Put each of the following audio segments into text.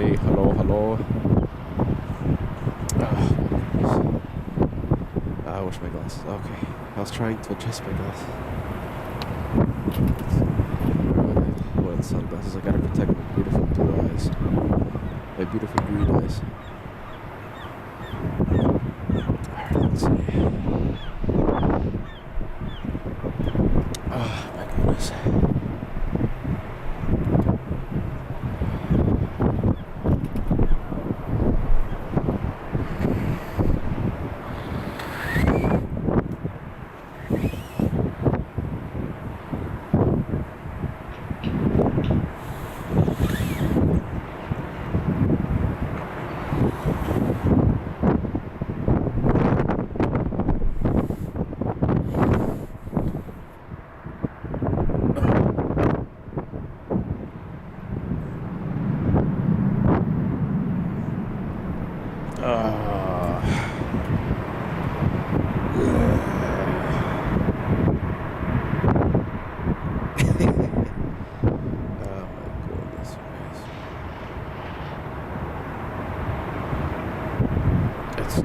Hey, hello, hello. I wash my glasses. Okay. I was trying to adjust my glasses. Well, the sunglasses. I gotta protect my beautiful blue eyes. My beautiful green eyes. Alright, let's see. Oh, my goodness.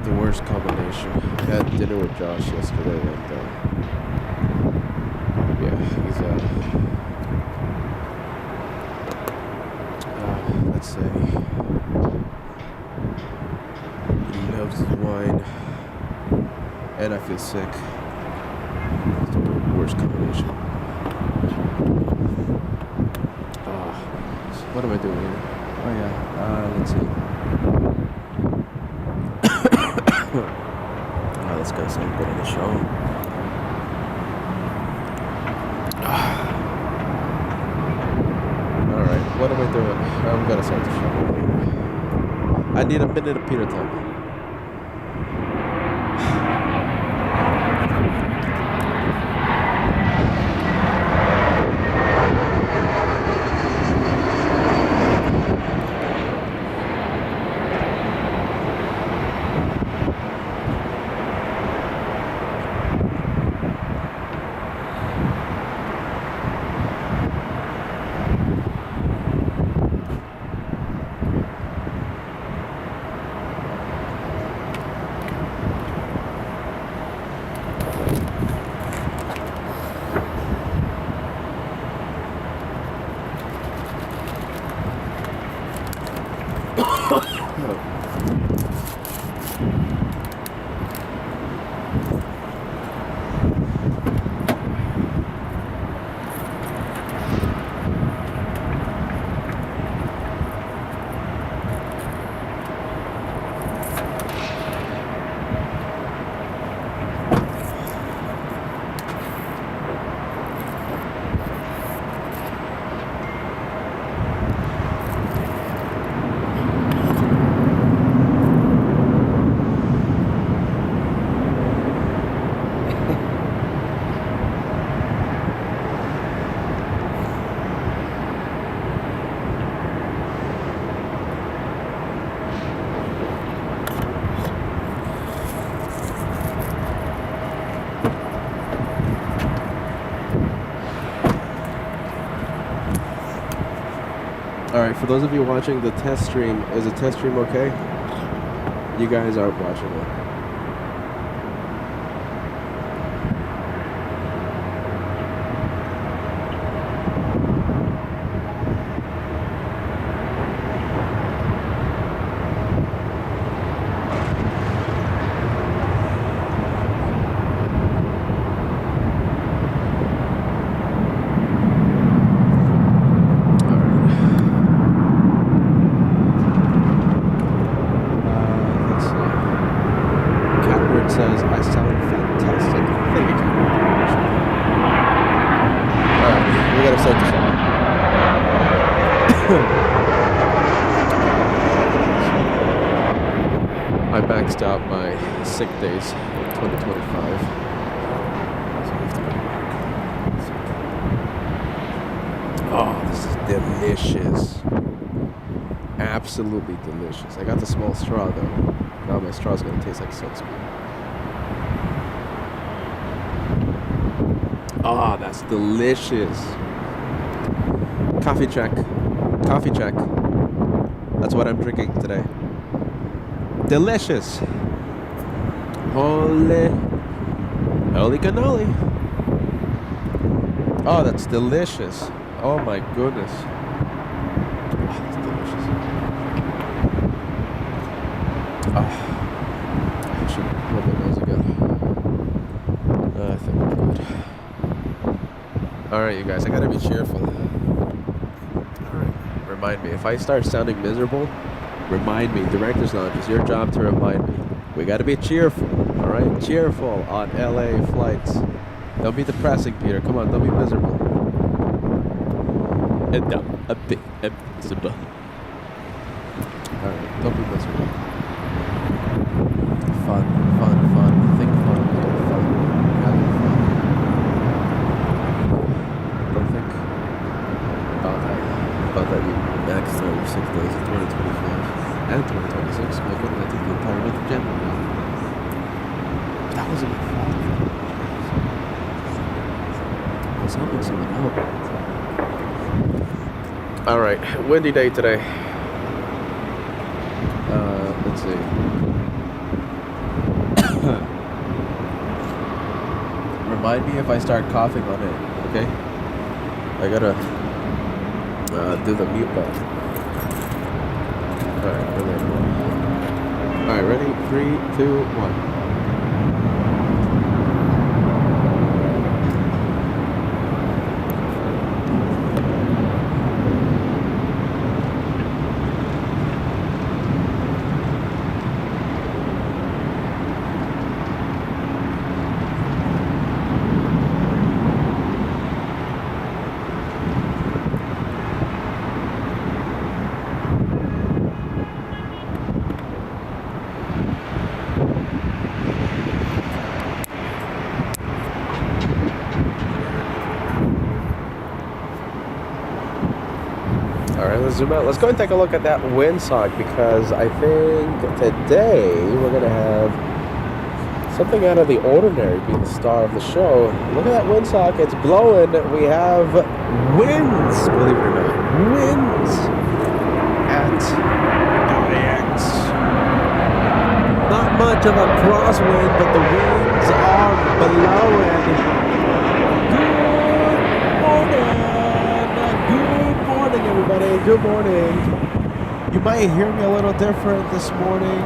The worst combination. I had dinner with Josh yesterday, and yeah, he's let's say he loves his wine, and I feel sick. It's the worst combination. What am I doing here? Oh yeah, let's see. Let's go say good on the show. Alright, what am I doing? I'm gonna start the show. I need a minute of Peter time. Alright, for those of you watching the test stream, is the test stream okay? You guys aren't watching it. Says I sound fantastic. Thank you. Alright, we gotta start the show. I maxed out my sick days in 2025. Oh, this is delicious. Absolutely delicious. I got the small straw though. Now my straw's gonna taste like sunscreen. Ah, that's delicious. Coffee check. Coffee check. That's what I'm drinking today. Delicious. Holy cannoli. Oh, that's delicious. Oh my goodness. Oh, that's delicious. Oh, I should rub my nose again. I think I'm good. Alright, you guys, I gotta be cheerful. Alright, remind me. If I start sounding miserable, remind me. Director's Lounge, it's your job to remind me. We gotta be cheerful, alright? Cheerful on LA flights. Don't be depressing, Peter. Come on, don't be miserable. And don't be miserable. Alright, don't be miserable. Fun. Think fun. Have fun. Don't think about that you maxed out your 6 days in 2025 and 2026. My goodness, I took the entire month of January. But that wasn't my fault. I was helping someone out. Alright, windy day today. Let's see. Remind me if I start coughing on it, okay? I gotta do the mute button. Alright, ready? 3, 2, 1. Zoom out. Let's go and take a look at that windsock, because I think today we're going to have something out of the ordinary be the star of the show. Look at that windsock. It's blowing. We have winds, believe it or not. Winds at LAX. Not much of a crosswind, but the winds are blowing. Everybody, good morning. You might hear me a little different this morning.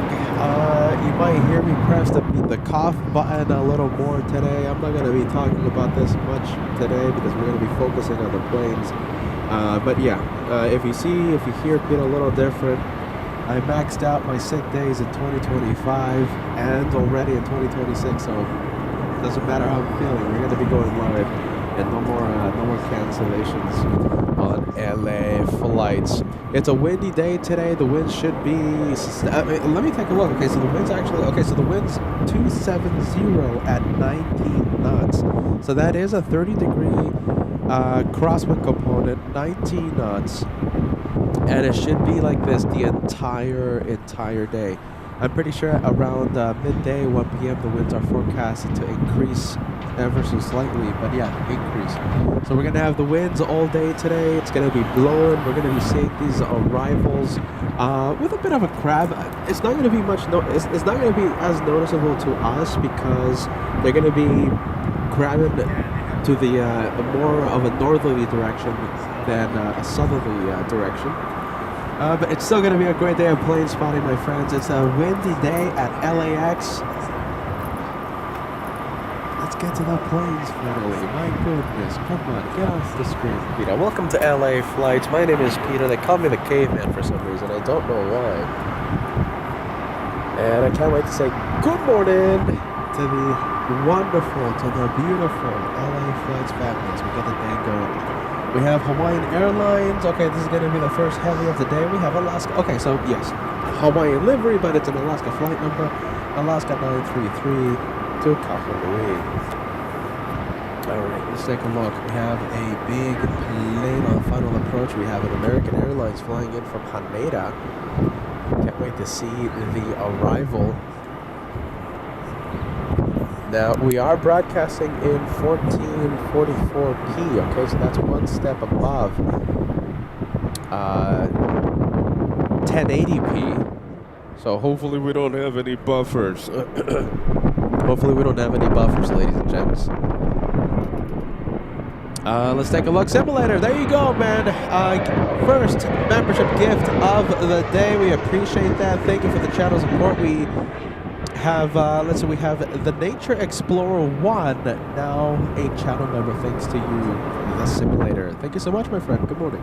You might hear me press the cough button a little more today. I'm not going to be talking about this much today because we're going to be focusing on the planes. But yeah, if you hear it being a little different, I maxed out my sick days in 2025 and already in 2026, so it doesn't matter how I'm feeling. We're going to be going live. And no more cancellations on LA flights. It's a windy day today. The wind should be. Let me take a look. Okay, so the wind's 270 at 19 knots. So that is a 30-degree crosswind component, 19 knots, and it should be like this the entire day. I'm pretty sure around midday, 1 p.m. the winds are forecasted to increase ever so slightly, but yeah, increase. So we're gonna have the winds all day today. It's gonna be blowing. We're gonna be seeing these arrivals with a bit of a crab. It's not gonna be much. It's not gonna be as noticeable to us because they're gonna be crabbing to the more of a northerly direction than a southerly direction. But it's still gonna be a great day of plane spotting, my friends. It's a windy day at LAX. Get to the planes finally. My goodness, come on, get off the screen, Peter. Welcome to LA Flights. My name is Peter. They call me the caveman for some reason. I don't know why. And I can't wait to say good morning to the wonderful, to the beautiful LA Flights families. We get the day going. We have Hawaiian Airlines. Okay, this is going to be the first heavy of the day. We have Alaska. Okay, so yes, Hawaiian livery, but it's an Alaska flight number. Alaska 933 to Kahului. Alright, let's take a look. We have a big plane on final approach. We have an American Airlines flying in from Haneda. Can't wait to see the arrival. Now, we are broadcasting in 1444p, okay? So that's one step above 1080p. So hopefully we don't have any buffers. Hopefully we don't have any buffers, ladies and gents. Let's take a look. Simulator, there you go, man. First membership gift of the day. We appreciate that. Thank you for the channel support. We have, let's see, we have the Nature Explorer 1, now a channel member thanks to you, the Simulator. Thank you so much, my friend. Good morning.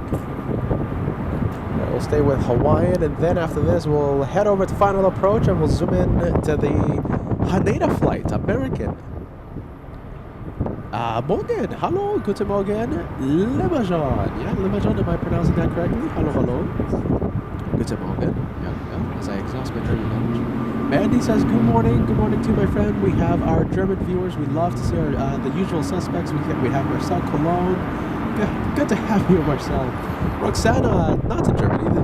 Right, we'll stay with Hawaiian, and then after this, we'll head over to Final Approach, and we'll zoom in to the Haneda flight, American. Morgan, hello, guten Morgen, Limajon. Yeah, Limajon, am I pronouncing that correctly? Hello, hello. Guten Morgen. Yeah, as I exhaust my German language. Andy says, good morning to my friend. We have our German viewers. We love to see our, the usual suspects. We have Marcel Cologne. Good to have you, Marcel. Roxana, not in Germany,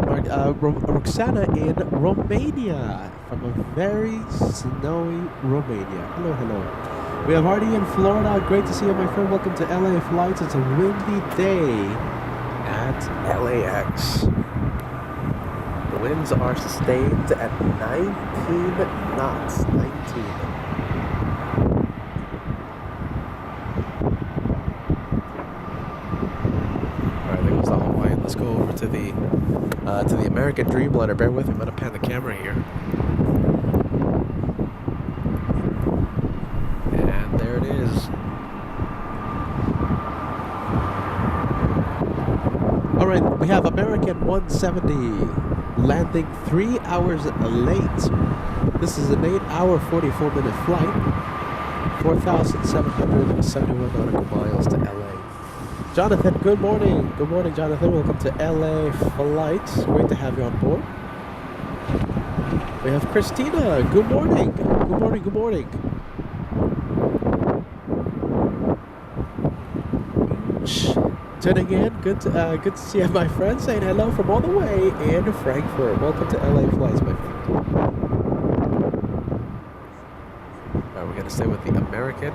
Roxana in Romania, from a very snowy Romania. Hello, hello. We have Artie in Florida. Great to see you, my friend. Welcome to LA Flights. It's a windy day at LAX. The winds are sustained at 19 knots. 19. Alright, there goes the Hawaiian. Let's go over to the American Dreamliner. Bear with me, I'm gonna pan the camera here. And there it is. Alright, we have American 170 landing 3 hours late. This is an 8-hour, 44-minute flight. 4,771 nautical miles to LA. Jonathan, good morning. Good morning, Jonathan. Welcome to LA Flights. Great to have you on board. We have Christina. Good morning. Good morning, good morning. Tuning in. Good to see you, my friend. Saying hello from all the way in Frankfurt. Welcome to LA Flights, my friend. Alright, we're going to stay with the American.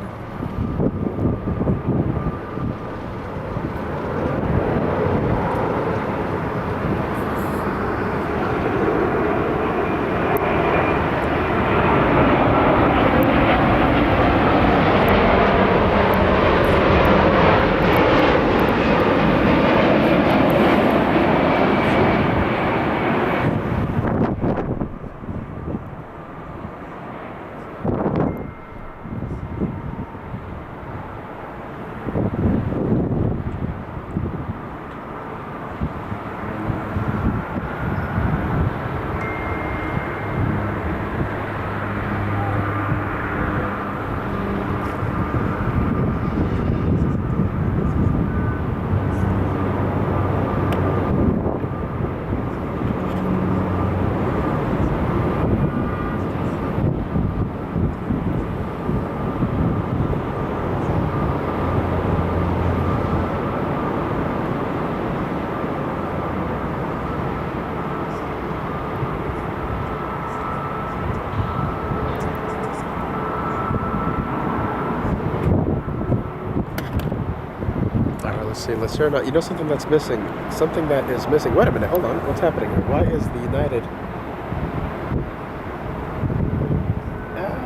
Let's turn out. You know something that's missing? Something that is missing. Wait a minute, hold on. What's happening here? Why is the United...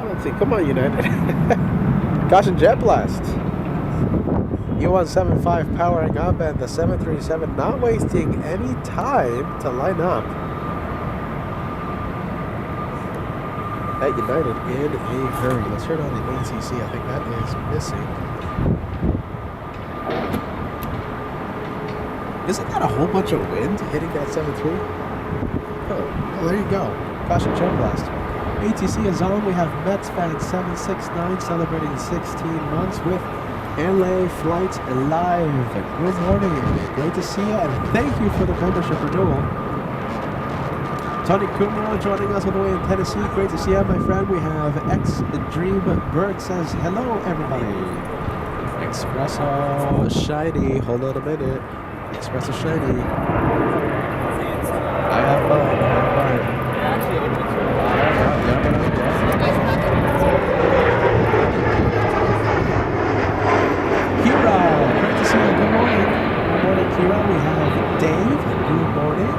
let's see. Come on, United. Caution jet blast. U-175 powering up and the 737 not wasting any time to line up. At United in a hurry. Let's turn on the ACC. I think that is missing. Isn't that a whole bunch of wind hitting that 7.3? Oh, well, there you go. Caution jet blast. ATC is on. We have Mets fan 769 celebrating 16 months with LA Flights Live. Good morning. Great to see you, and thank you for the membership renewal. Tony Kumar joining us all the way in Tennessee. Great to see you, my friend. We have X-Dream Bird says, hello, everybody. Espresso Shiny. Hold on a minute. Espresso Shiny. I have mine. Kira, great to see you. Good morning. Good morning, Kira. We have Dave. Good morning.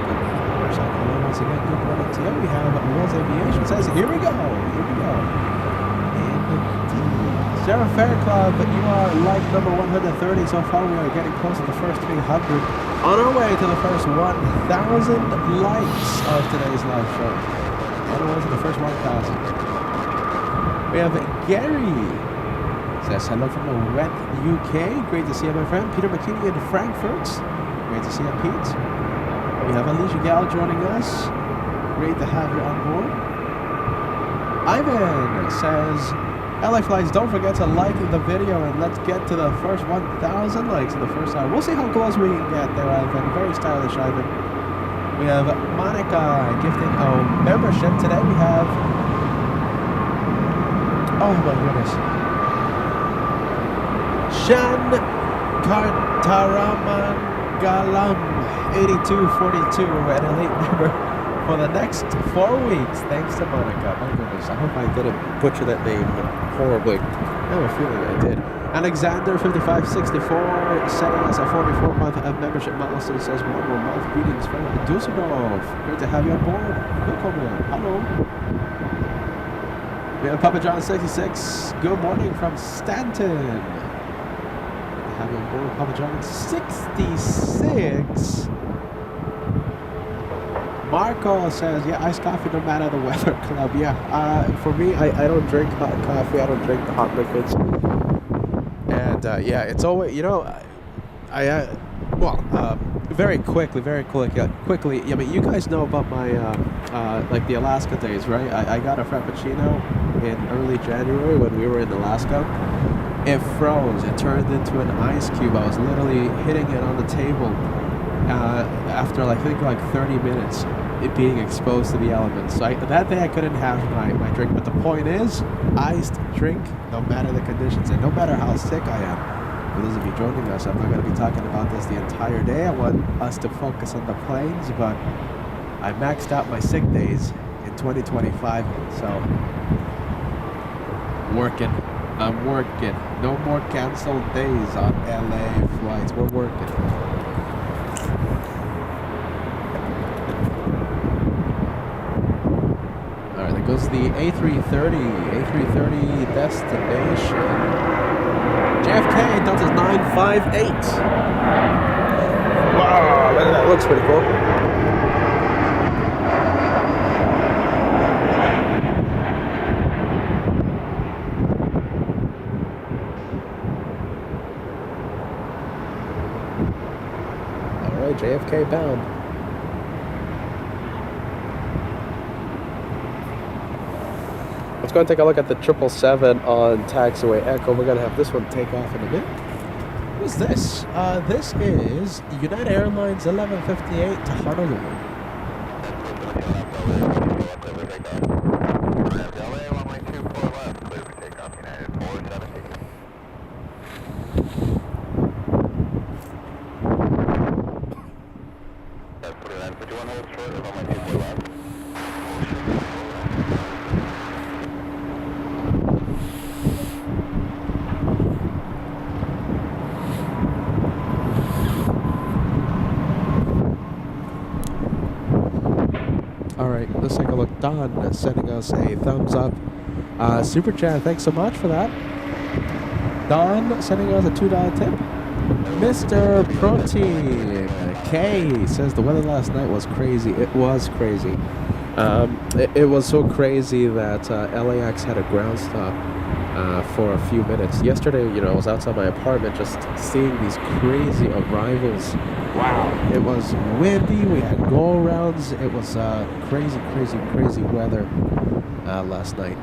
once again, good morning to you. We have World's Aviation says, here we go. Indeed. Sarah Fair Club, you are like number 130 so far. We are getting close to the first 300. On our way to the first 1,000 likes of today's live show. On our way to the first 1,000. We have Gary. Says hello from the wet UK. Great to see you, my friend. Peter McKinney in Frankfurt. Great to see you, Pete. We have Alicia Gal joining us. Great to have you on board. Ivan says, LA Flights, don't forget to like the video and let's get to the first 1,000 likes in the first hour. We'll see how close we can get there, Ivan. Very stylish, Ivan. We have Monica gifting a membership. Today we have... Oh my goodness. Shan Kartaraman Galam 8242 and elite member for the next 4 weeks. Thanks to Monica. My goodness, I hope I didn't butcher that name horribly. I have a feeling I did. Alexander 5564 sending us a 44-month membership milestone. Says 1 more month. Greetings from Dusseldorf. Great to have you on board. Welcome. Hello. We have Papa John 66. Good morning from Stanton. Have you on board, Papa John 66. Marco says, yeah, iced coffee no matter the weather club. Yeah, for me, I don't drink hot coffee. I don't drink the hot liquids. And yeah, it's always, you know, very quickly, I mean, you guys know about my, like the Alaska days, right? I got a Frappuccino in early January when we were in Alaska. It froze. It turned into an ice cube. I was literally hitting it on the table after, I think, like 30 minutes, it being exposed to the elements. So that day I couldn't have my drink. But the point is, iced drink, no matter the conditions and no matter how sick I am. For those of you joining us, I'm not going to be talking about this the entire day. I want us to focus on the planes, but I maxed out my sick days in 2025. So, I'm working. No more canceled days on LA flights. We're working. Alright, there goes the A330 destination. JFK, Delta's 958. Wow, that looks pretty cool. JFK bound. Let's go and take a look at the 777 on taxiway Echo. We're going to have this one take off in a bit. What's this? This is United Airlines 1158 to Honolulu. Alright, let's take a look. Don sending us a thumbs up. Super chat, thanks so much for that. Don sending us a $2 tip. Mr. Protein K says the weather last night was crazy. It was crazy. It was so crazy that LAX had a ground stop for a few minutes. Yesterday, you know, I was outside my apartment just seeing these crazy arrivals. Wow. It was windy. We had go-arounds. It was crazy weather last night.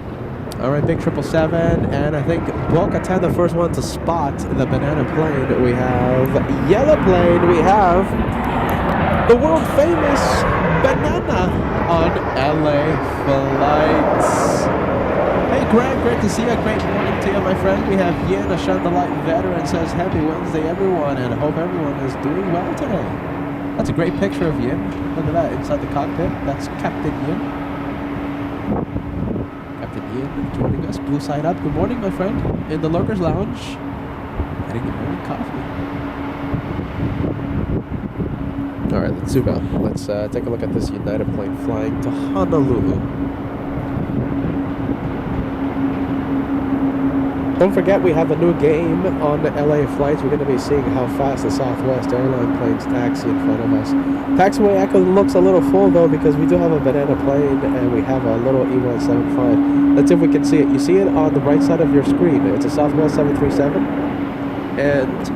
All right, big 777, and I think Bulk 10, the first one to spot the banana plane. We have yellow plane. We have the world famous banana on LA Flights. Hey Greg, great to see you. Great morning to you, my friend. We have Yin, a Shine the Light veteran, says happy Wednesday, everyone, and I hope everyone is doing well today. That's a great picture of Yin. Look at that inside the cockpit. That's Captain Yin. Joining us, blue side up. Good morning, my friend. In the Lurkers Lounge, getting your morning coffee. All right, zoom out. Let's take a look at this United plane flying to Honolulu. Don't forget we have a new game on the LA flights. We're going to be seeing how fast the Southwest airline planes taxi in front of us. Taxiway Echo looks a little full though because we do have a banana plane and we have a little E175. Let's see if we can see it. You see it on the right side of your screen. It's a Southwest 737. And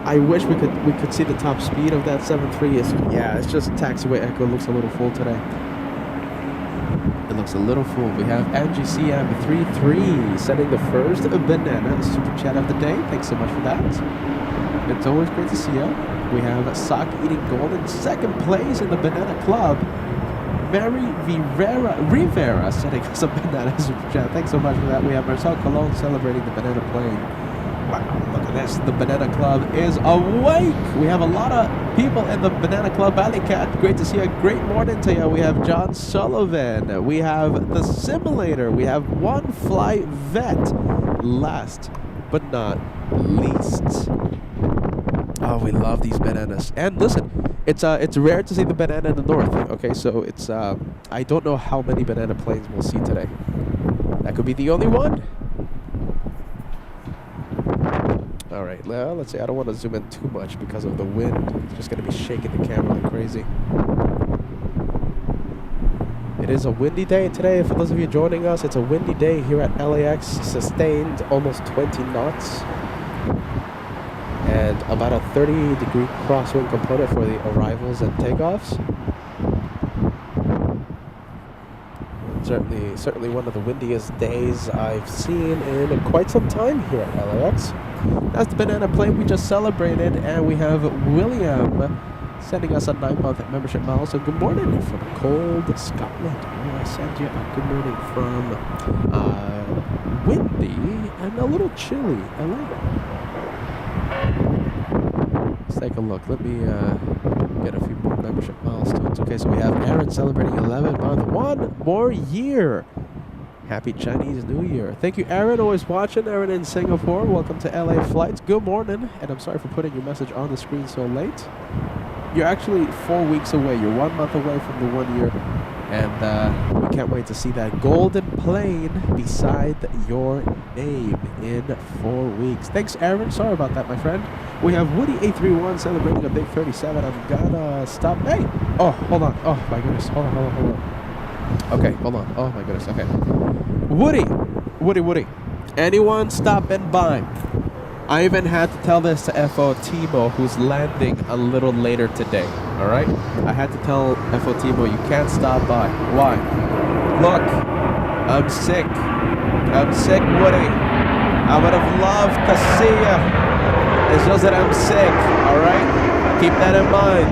I wish we could see the top speed of that 73. Yeah, it's just Taxiway Echo looks a little full today. It looks a little full. We have MGCM33 sending the first banana super chat of the day. Thanks so much for that. It's always great to see you. We have Sock Eating Gold in second place in the Banana Club. Mary Rivera sending us a banana super chat. Thanks so much for that. We have Marcel Colon celebrating the banana plane. Wow, look at this. The Banana Club is awake. We have a lot of people in the Banana Club. Alley Cat, great to see you. Great morning to you. We have John Sullivan. We have the Simulator. We have One Fly Vet. Last but not least. Oh, we love these bananas. And listen, it's rare to see the banana in the north. Okay, so it's I don't know how many banana planes we'll see today. That could be the only one. All right, well, let's see. I don't want to zoom in too much because of the wind. It's just going to be shaking the camera like crazy. It is a windy day today. For those of you joining us, it's a windy day here at LAX. Sustained almost 20 knots. And about a 30-degree crosswind component for the arrivals and takeoffs. Certainly one of the windiest days I've seen in quite some time here at LAX. That's the banana plane we just celebrated, and we have William sending us a 9-month membership milestone. Good morning from cold Scotland. Oh, I send you a good morning from windy and a little chilly LA. Let's take a look. Let me get a few more membership milestones. Okay, so we have Aaron celebrating 11th month. 1 more year. Happy Chinese New Year. Thank you, Aaron. Always watching. Aaron in Singapore. Welcome to LA Flights. Good morning. And I'm sorry for putting your message on the screen so late. You're actually 4 weeks away. You're 1 month away from the 1 year. And we can't wait to see that golden plane beside your name in 4 weeks. Thanks, Aaron. Sorry about that, my friend. We have Woody 831 celebrating a big 37. I'm gonna stop. Hey! Oh, hold on. Oh, my goodness. Hold on. Okay, hold on. Oh, my goodness. Okay. Woody. Anyone stopping by? I even had to tell this to FO Timo, who's landing a little later today. Alright? I had to tell FO Timo, you can't stop by. Why? Look, I'm sick. Woody. I would have loved to see you. It's just that I'm sick. Alright? Keep that in mind.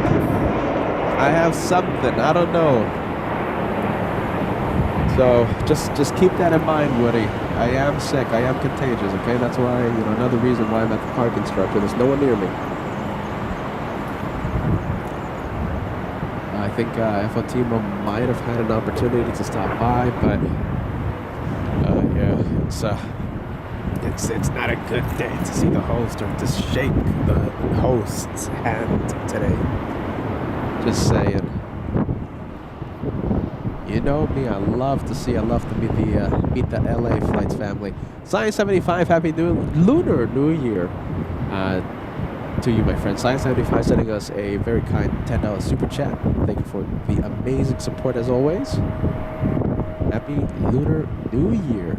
I have something. I don't know. So just keep that in mind, Woody. I am sick. I am contagious. Okay, that's why another reason why I'm at the park instructor. There's no one near me. I think FO Timo might have had an opportunity to stop by, but yeah, it's not a good day to see the host or to shake the host's hand today. Just saying. You know me, I love to meet the LA Flights family. Science 75, happy Lunar New Year to you, my friend. Science 75 sending us a very kind $10 super chat. Thank you for the amazing support as always. Happy Lunar New Year.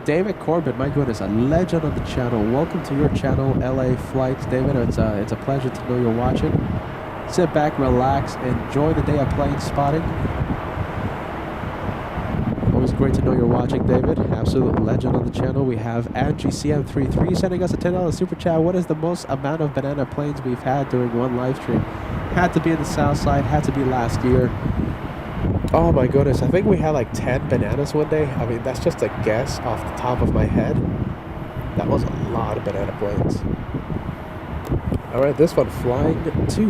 David Corbett, my goodness, a legend on the channel. Welcome to your channel, LA Flights. David, it's a pleasure to know you're watching. Sit back, relax, enjoy the day of plane spotting. Always great to know you're watching, David. Absolute legend on the channel. We have AngieCM33 sending us a $10 super chat. What is the most amount of banana planes we've had during one live stream? Had to be in the south side, had to be last year. Oh my goodness, I think we had like 10 bananas one day. I mean, that's just a guess off the top of my head. That was a lot of banana planes. Alright, this one flying to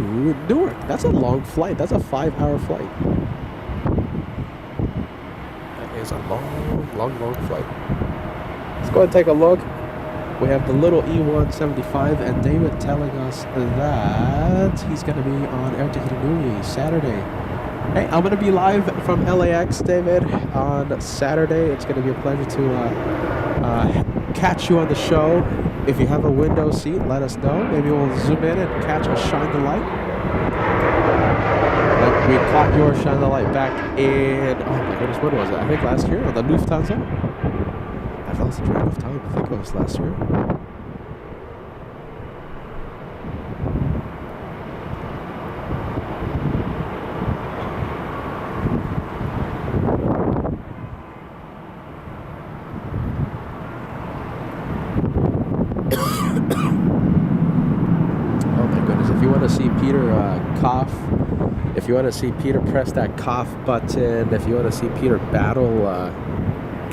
Newark. That's a long flight. That's a 5-hour flight. That is a long flight. Let's go ahead and take a look We have the little E175 and David telling us that he's going to be on Air Tahiti Saturday. Hey, I'm going to be live from LAX, David, on Saturday. It's going to be a pleasure to catch you on the show. If you have a window seat, let us know. Maybe we'll zoom in and catch a Shine the Light. Like we caught your Shine the Light back in, oh my goodness, when was it? I think last year on the Lufthansa. I've lost track of time. I think it was last year. See Peter cough, if you want to see Peter press that cough button, if you want to see Peter battle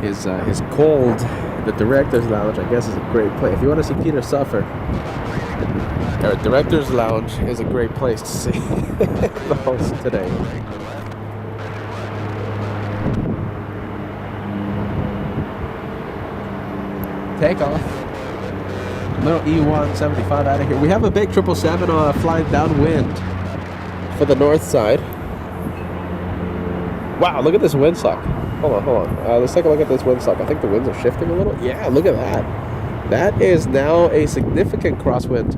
his cold, the Director's Lounge, I guess, is a great place. If you want to see Peter suffer, the Director's Lounge is a great place to see the host today. Take off. Little E175 out of here. We have a big 777 flying downwind for the north side. Wow, look at this windsock. Hold on. Let's take a look at this windsock. I think the winds are shifting a little. Yeah, look at that. That is now a significant crosswind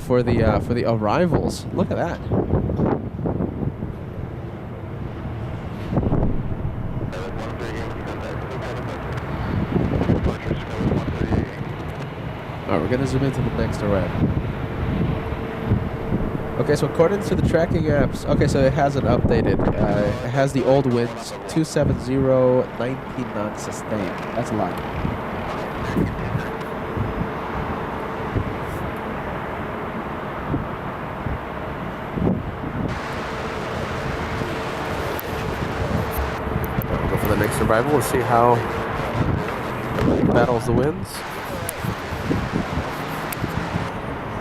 for the arrivals. Look at that. We're going to zoom into the next array. Okay, so according to the tracking apps, okay, so it hasn't updated. It has the old winds, 270, 19 knots sustained. That's a lot. We'll go for the next survival. We'll see how it battles the winds.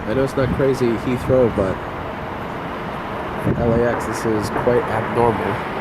I know it's not crazy Heathrow, but for LAX this is quite abnormal.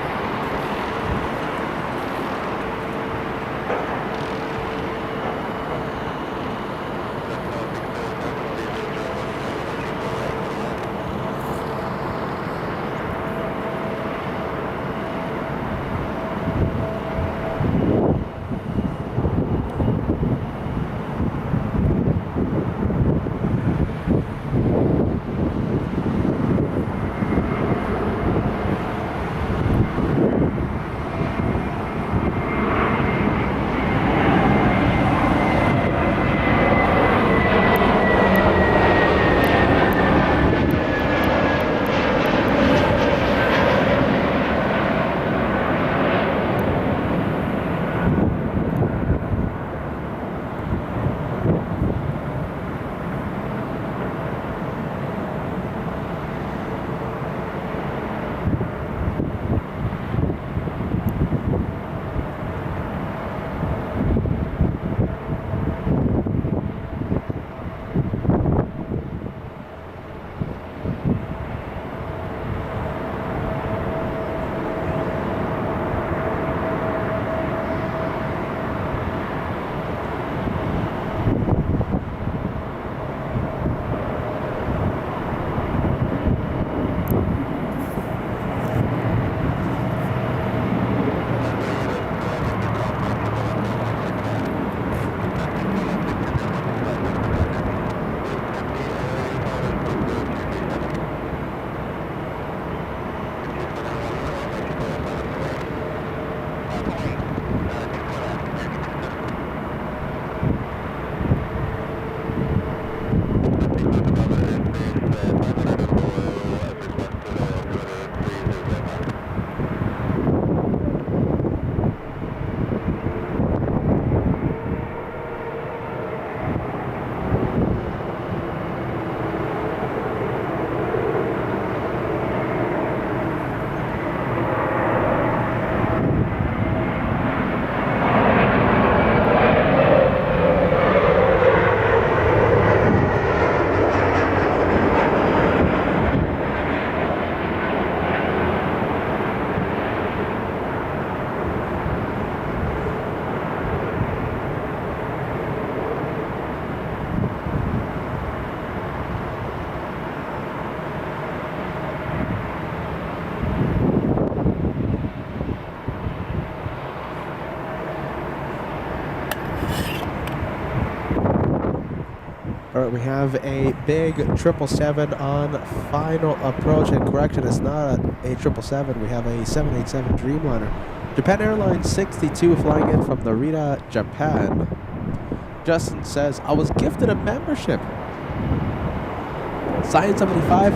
All right, we have a big 777 on final approach, and correction, it's not a 777. We have a 787 Dreamliner. Japan Airlines 62 flying in from Narita, Japan. Justin says, I was gifted a membership. Science 75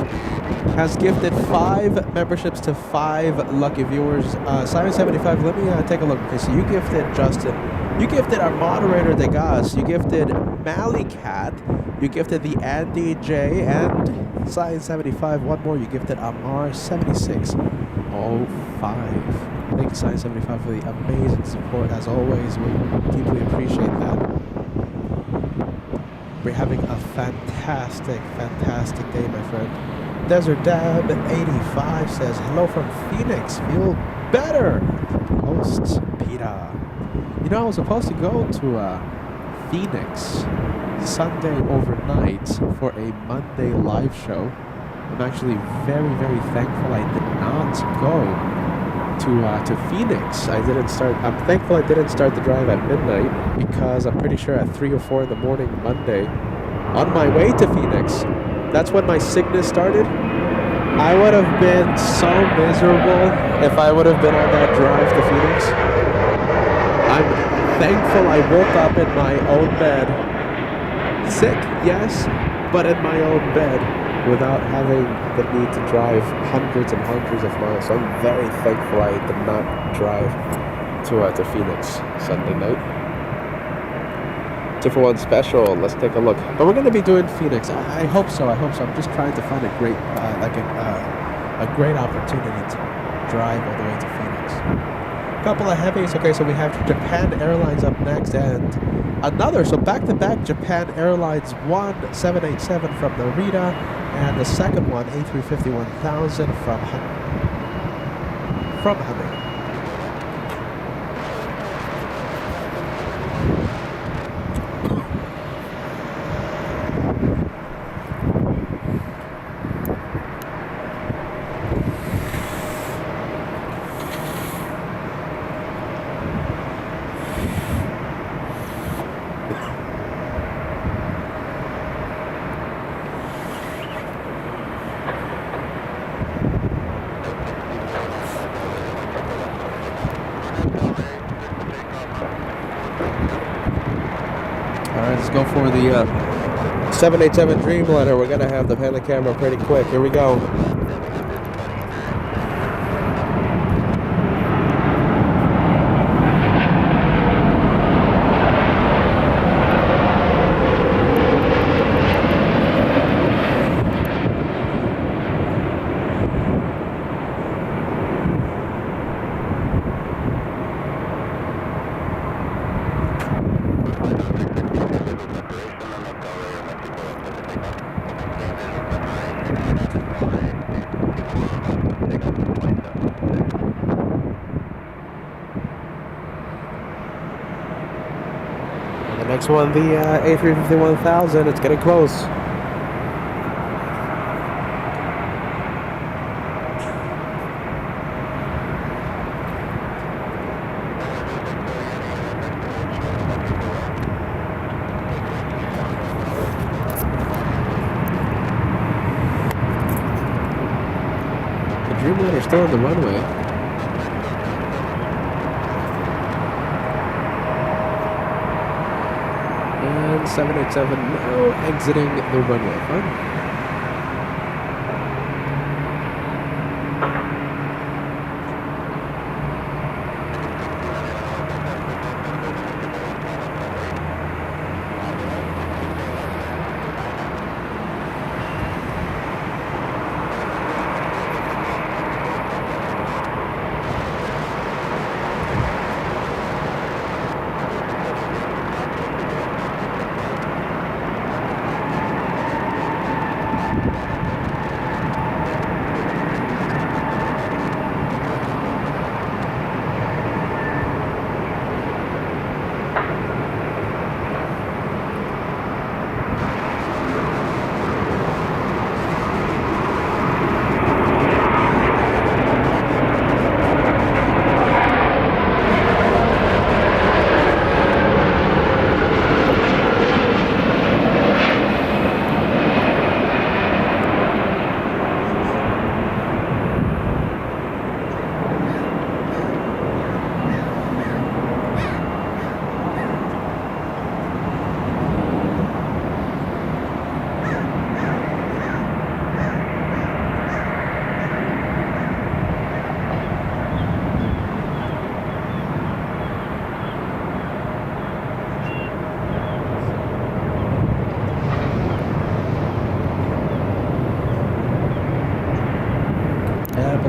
has gifted 5 memberships to 5 lucky viewers. Science 75, let me take a look. Okay, so you gifted Justin. You gifted our moderator, Degas. You gifted Malikat. You gifted the Andy J. And Science 75. One more. You gifted Amar 7605. Thank you, Science 75, for the amazing support. As always, we deeply appreciate that. We're having a fantastic, fantastic day, my friend. Desert Dab 85 says, hello from Phoenix. Feel better. Hosts Peter. You know, I was supposed to go to Phoenix Sunday overnight for a Monday live show. I'm actually very, very thankful I did not go to Phoenix. I'm thankful I didn't start the drive at midnight, because I'm pretty sure at 3 or 4 in the morning Monday, on my way to Phoenix, that's when my sickness started. I would have been so miserable if I would have been on that drive to Phoenix. I'm thankful I woke up in my own bed. Sick, yes, but in my own bed without having the need to drive hundreds and hundreds of miles. So I'm very thankful I did not drive to Phoenix Sunday night. 2 for 1 special, let's take a look. But we're going to be doing Phoenix. I hope so. I'm just trying to find a great, a great opportunity to drive all the way to Phoenix. Couple of heavies. Okay, so we have Japan Airlines up next, and another, so back-to-back Japan Airlines 787 from Narita, and the second one, A350-1000 from Hanoi. Let's go for the 787 Dreamliner. We're going to have the pan the camera pretty quick. Here we go. Next one, the A350-1000. It's getting close. The Dreamliner is still on the runway. 787 now exiting the runway. Fine.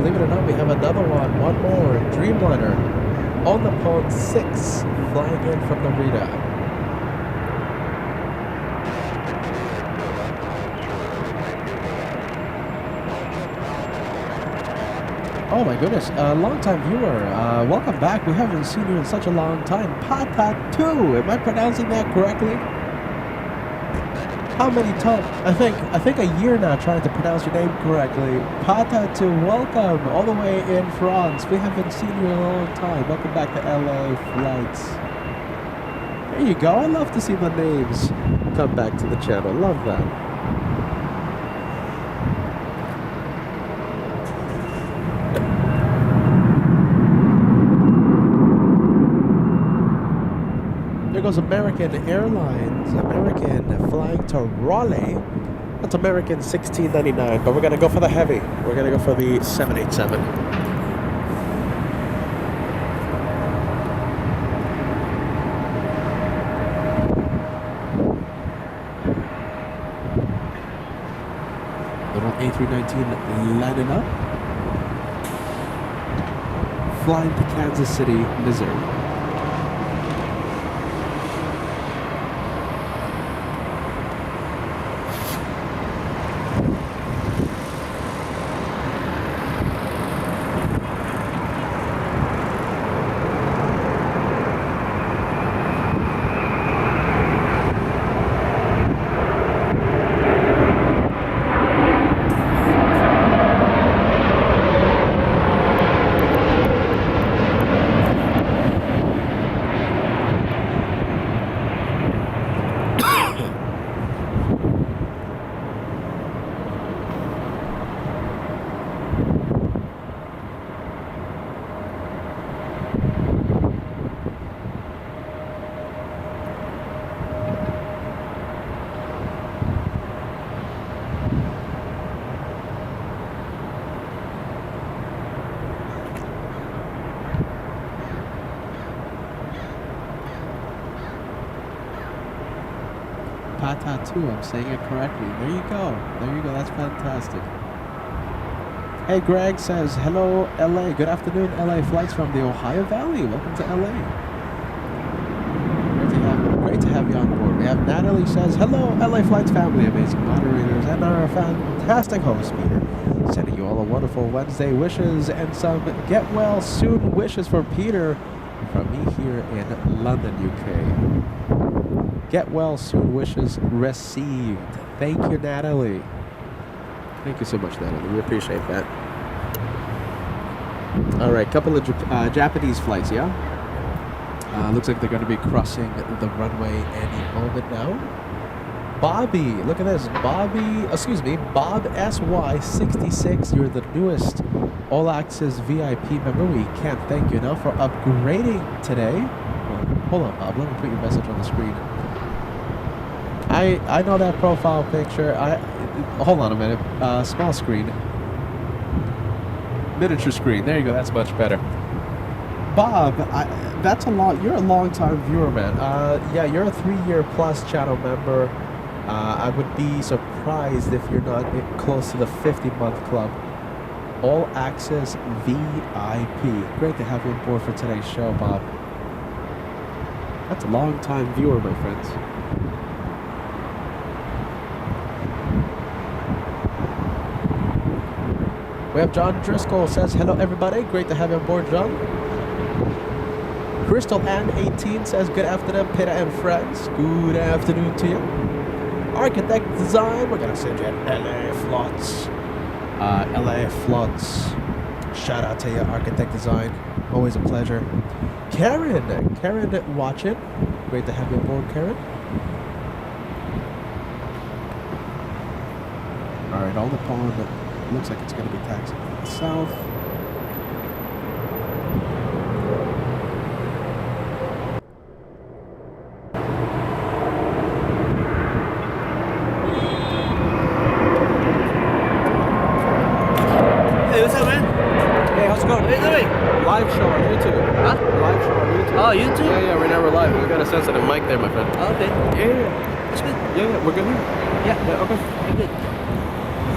believe it or not, we have another one. One more. Dreamliner. On the pond 6. Flying in from Narita. Oh my goodness, long-time viewer, welcome back. We haven't seen you in such a long time. Pata2, am I pronouncing that correctly? How many times? I think a year now trying to pronounce your name correctly. Pata2, welcome all the way in France. We haven't seen you in a long time. Welcome back to LA Flights. There you go. I love to see my names come back to the channel. Love that. There goes American Airlines. American flying to Raleigh. That's American $16.99, but we're gonna go for the heavy. We're gonna go for the 787. Little A319 lining up. Flying to Kansas City, Missouri. Pata2, I'm saying it correctly. There you go. There you go. That's fantastic. Hey, Greg says, hello, LA. Good afternoon, LA flights from the Ohio Valley. Welcome to LA. Great to have you on board. We have Natalie says, hello, LA Flights family, amazing moderators, and our fantastic host, Peter. Sending you all a wonderful Wednesday wishes and some get well soon wishes for Peter from me here in London, UK. Get well soon wishes received. Thank you, Natalie. Thank you so much, Natalie. We appreciate that. All right, couple of Japanese flights, yeah? Looks like they're going to be crossing the runway any moment now. Bobby, look at this. Bob SY66. You're the newest All Access VIP member. We can't thank you enough for upgrading today. Well, hold on, Bob. Let me put your message on the screen. I know that profile picture. Hold on a minute. Small screen. Miniature screen. There you go. That's much better. Bob, that's a lot. You're a long-time viewer, man. Yeah, you're a 3-year plus channel member. I would be surprised if you're not close to the 50-month club. All Access VIP. Great to have you on board for today's show, Bob. That's a long-time viewer, my friends. We have John Driscoll says, hello everybody, great to have you on board, John. Crystal Ann 18 says, good afternoon, Peter and friends. Good afternoon to you. Architect Design, we're gonna send you an LA Flots. LA Flots. Shout out to you, Architect Design. Always a pleasure. Karen watching. Great to have you on board, Karen. Alright, all the pond. Looks like it's going to be taxiing from the south. Hey, what's up, man? Hey, how's it going? What are you doing? Live show on YouTube. Huh? Live show on YouTube. Oh, YouTube? Yeah, right now we're live. We got a sensitive mic there, my friend. Oh, okay. Yeah. That's good. Yeah, we're good here. Yeah. Yeah, okay. Very good.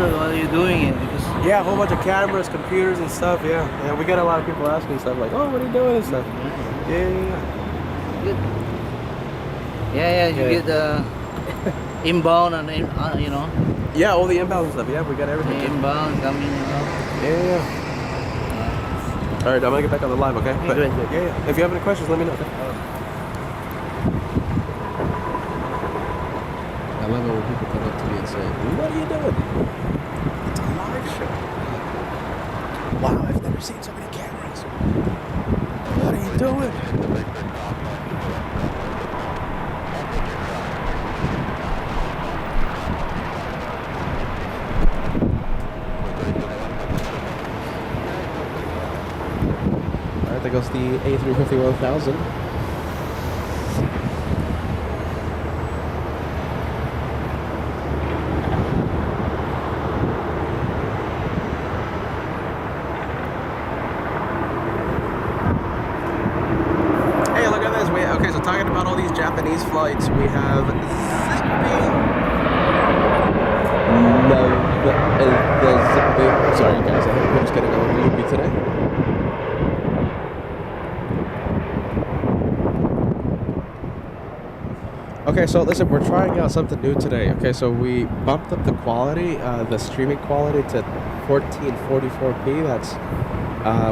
So what are you doing here? Because Yeah, a whole bunch of cameras, computers, and stuff. Yeah, yeah. We get a lot of people asking stuff like, "Oh, what are you doing?" and stuff. Yeah, Good. Yeah, you get the inbound and you know. yeah. All the inbound stuff. Yeah, we got everything. Inbound coming out. Yeah. All right, I'm gonna get back on the live, okay? But, good. yeah. If you have any questions, let me know. Okay? I love it when people come up to me and say, "What are you doing?" It's a live show. Wow, I've never seen so many cameras. What are you doing? Alright, there goes the A350-1000. Okay, so talking about all these Japanese flights, we have Zippy. Sorry guys, I think we're just getting a little loopy today. Okay, so listen, we're trying out something new today. Okay, so we bumped up the quality, the streaming quality to 1444p. That's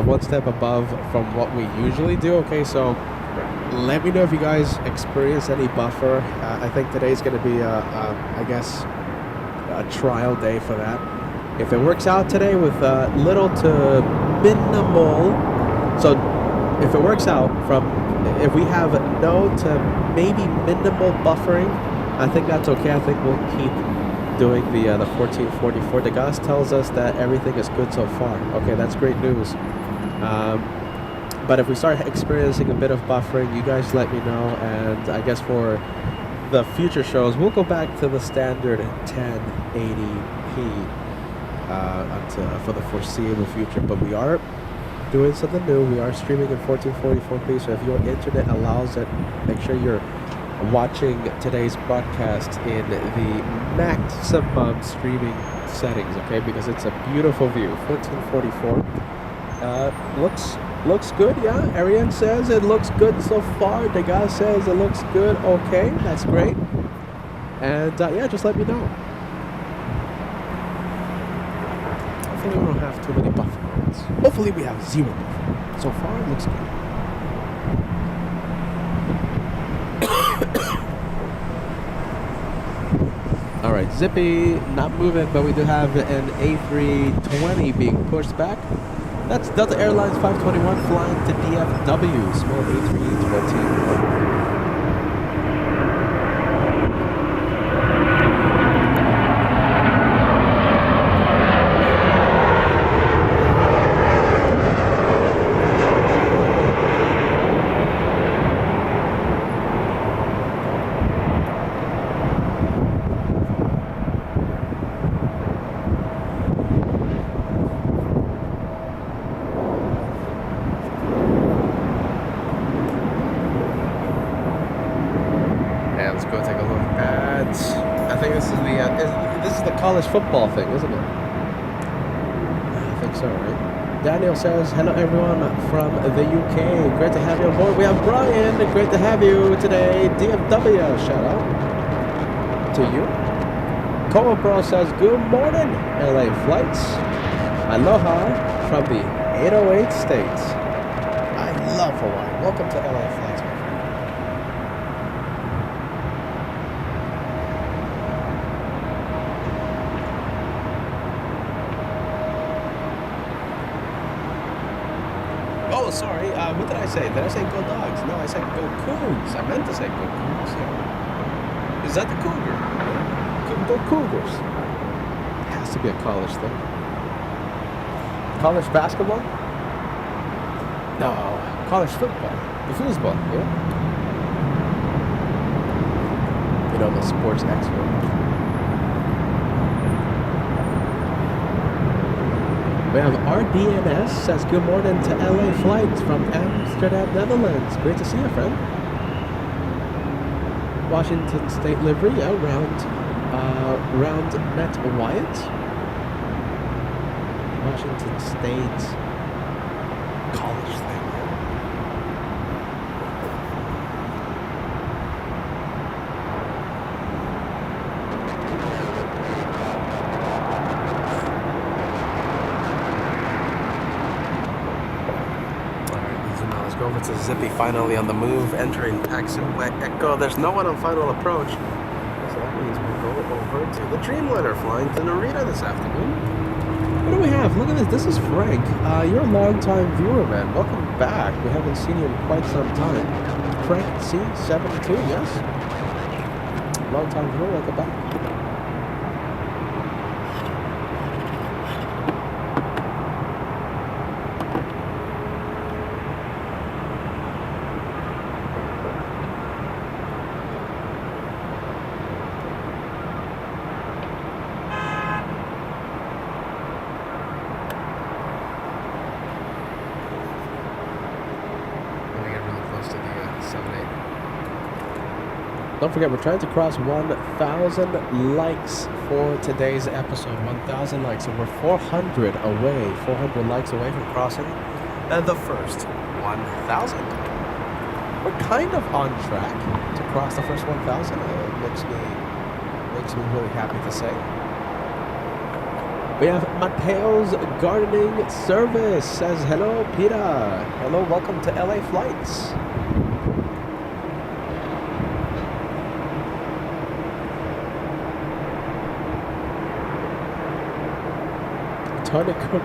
one step above from what we usually do. Okay, so let me know if you guys experience any buffer. I think today's going to be, I guess, a trial day for that. If it works out today with little to minimal, so if it works out if we have no to maybe minimal buffering, I think that's okay. I think we'll keep doing the 1444. The guys tells us that everything is good so far. Okay, that's great news. But if we start experiencing a bit of buffering, you guys let me know. And I guess for the future shows, we'll go back to the standard 1080p for the foreseeable future. But we are doing something new. We are streaming in 1444p. So if your internet allows it, make sure you're watching today's broadcast in the maximum streaming settings, okay? Because it's a beautiful view. 1444 looks good, yeah. Arian says it looks good so far. The guy says it looks good. Okay, that's great. And yeah, just let me know. Hopefully we don't have too many buffer points. Hopefully we have 0 buffer. So far it looks good. Alright, Zippy not moving, but we do have an A320 being pushed back. That's Delta Airlines 521 flying to DFW, small A320. College football thing, isn't it? I think so, right? Daniel says, hello everyone from the UK. Great to have you on board. We have Brian. Great to have you today. DFW, shout out to you. Koa Bro says, good morning, LA Flights. Aloha from the 808 States. I love Hawaii. Welcome to LA Flights, my friend. Oh, sorry. What did I say? Did I say go dogs? No, I said go Cougs. I meant to say go Cougs. Yeah. Is that the Cougar? Go Cougars. It has to be a college thing. College basketball? No. College football. The foosball, yeah? You know, I'm a sports expert. We have RDNS says good morning to LA Flights from Amsterdam, Netherlands. Great to see you, friend. Washington State livery, round Met Wyatt. Washington State college thing. Go over to Zippy, finally on the move, entering Taxi Wet Echo. There's no one on final approach. So that means we'll go over to the Dreamliner flying to Narita this afternoon. What do we have? Look at this. This is Frank. You're a long-time viewer, man. Welcome back. We haven't seen you in quite some time. Frank C72, yes? Long-time viewer, welcome back. Don't forget, we're trying to cross 1,000 likes for today's episode. 1,000 likes. So we're 400 away, 400 likes away from crossing the first 1,000. We're kind of on track to cross the first 1,000. Makes me really happy to say. We have Mateo's Gardening Service says, hello, Peter. Hello, welcome to LA Flights.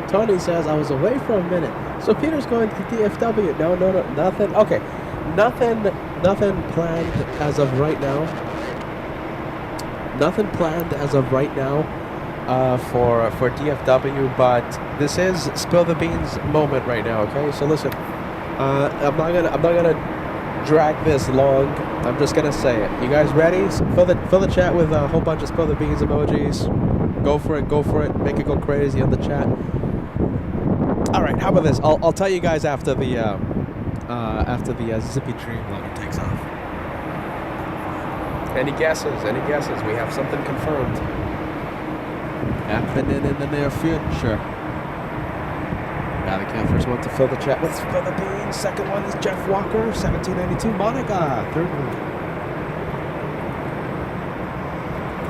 Tony says, I was away for a minute. So Peter's going to DFW. No, nothing. Okay, nothing planned as of right now. Nothing planned as of right now for DFW, but this is Spill the Beans moment right now, okay? So listen, I'm not gonna drag this long. I'm just gonna say it. You guys ready? Fill the chat with a whole bunch of Spill the Beans emojis. Go for it. Make it go crazy on the chat. All right, how about this? I'll tell you guys after the Zippy Dreamliner takes off. Any guesses? We have something confirmed happening in the near future. Now the first one to fill the chat with Spill the Beans. Second one is Jeff Walker, 1792. Monica, third one.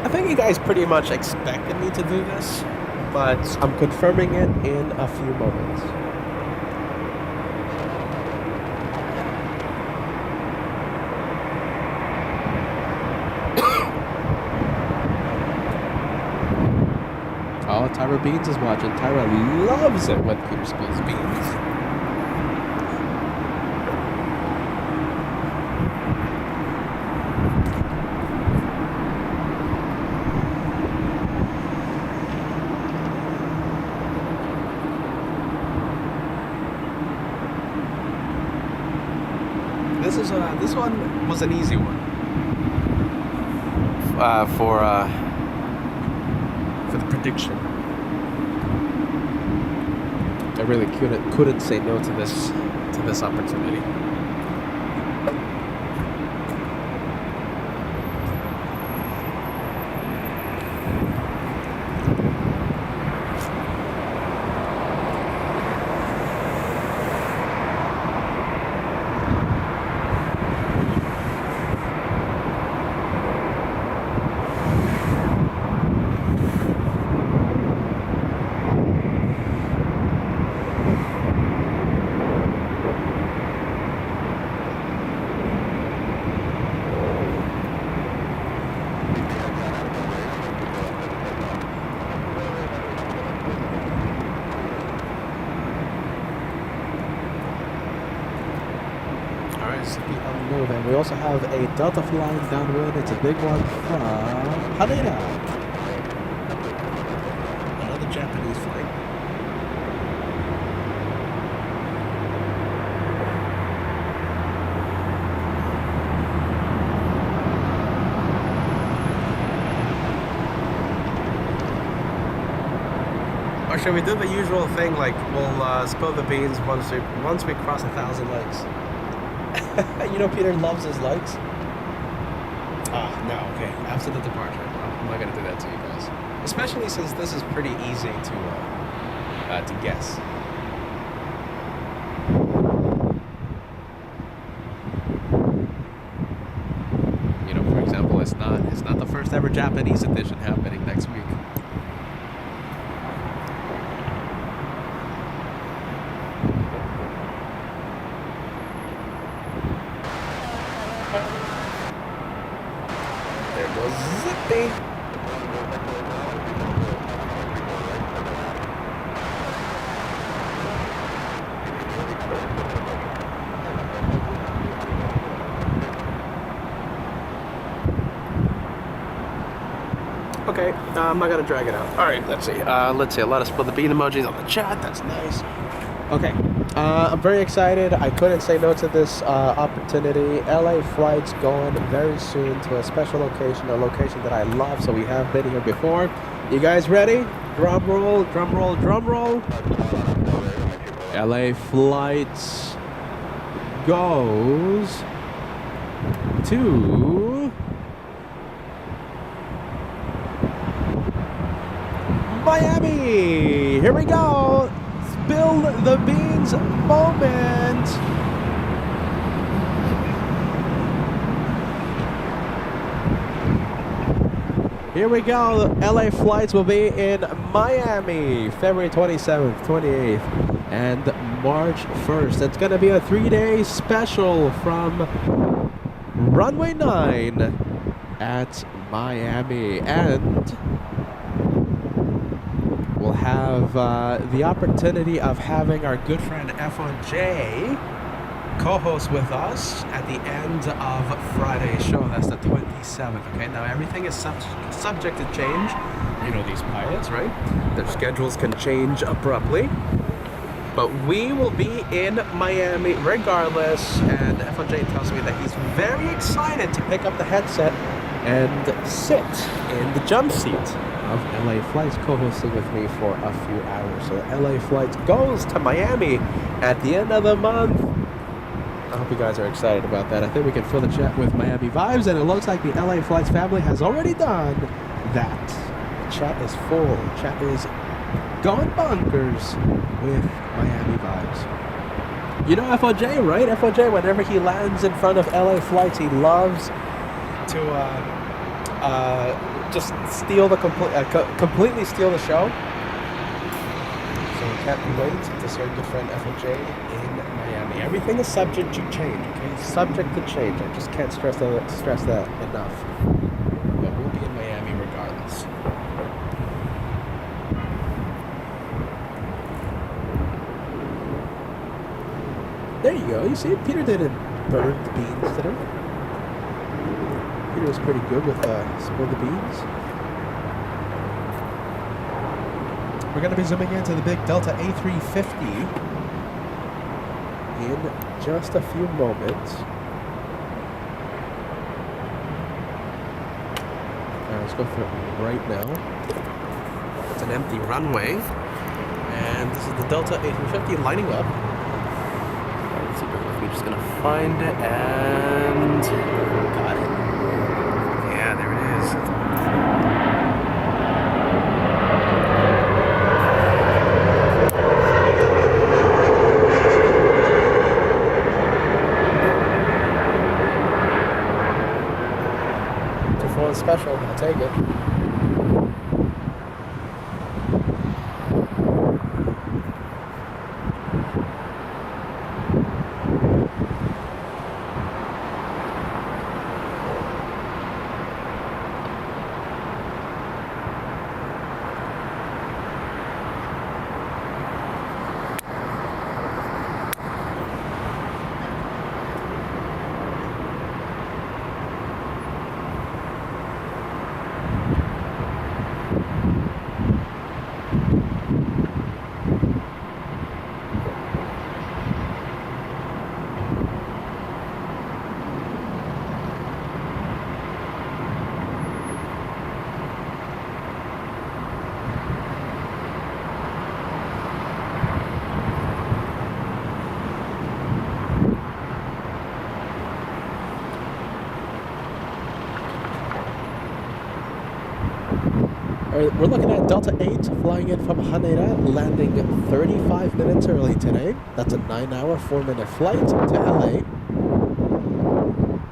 I think you guys pretty much expected me to do this, but I'm confirming it in a few moments. Oh, Tyra Beans is watching. Tyra loves it when Peter spills beans. This one was an easy one for the prediction. I really couldn't say no to this opportunity. And we also have a Delta flying downwind. It's a big one from Haneda. Another Japanese flight. Or should we do the usual thing, like we'll spill the beans once we cross 1,000 likes? You know, Peter loves his likes. No, okay. After the departure, I'm not gonna do that to you guys. Especially since this is pretty easy to to guess. You know, for example, it's not the first ever Japanese edition happening next week. There goes Zippy. Okay, I'm not gonna drag it out. All right, let's see. Let's see. A lot of spill the bean emojis on the chat. That's nice. Okay, I'm very excited. I couldn't say no to this opportunity. LA flights going very soon to a special location, a location that I love. So we have been here before. You guys ready? Drum roll, drum roll, drum roll. LA flights goes to Miami. Here we go. Spill the beans moment. Here we go. LA flights will be in Miami, February 27th, 28th, and March 1st. It's going to be a 3-day special from Runway 9 at Miami. And we'll have the opportunity of having our good friend F1J co-host with us at the end of Friday's show. That's the 27th. Okay, now everything is subject to change. You know these pilots, right? Their schedules can change abruptly. But we will be in Miami regardless. And F1J tells me that he's very excited to pick up the headset and sit in the jump seat of LA Flights, co-hosting with me for a few hours. So LA Flights goes to Miami at the end of the month. I hope you guys are excited about that. I think we can fill the chat with Miami vibes, and it looks like the LA Flights family has already done that. The chat is full. The chat is going bonkers with Miami vibes. You know FOJ, right? FOJ, whenever he lands in front of LA Flights, he loves to just steal the completely steal the show. So we can't be waiting to see our good friend FOJ in Miami. Everything is subject to change, okay? Subject to change. I just can't stress that enough. But we'll be in Miami regardless. There you go. You see, Peter didn't burn the beans today. Peter was pretty good with spill the beans. We're going to be zooming into the big Delta A350 in just a few moments. Let's go through it right now. It's an empty runway. And this is the Delta A350 lining up. Let's see, we're just going to find it and got it. Yeah, there it is. Special, I'll take it. we're looking at Delta 8 flying in from Haneda, landing 35 minutes early today. That's a 9-hour, 4-minute flight to LA.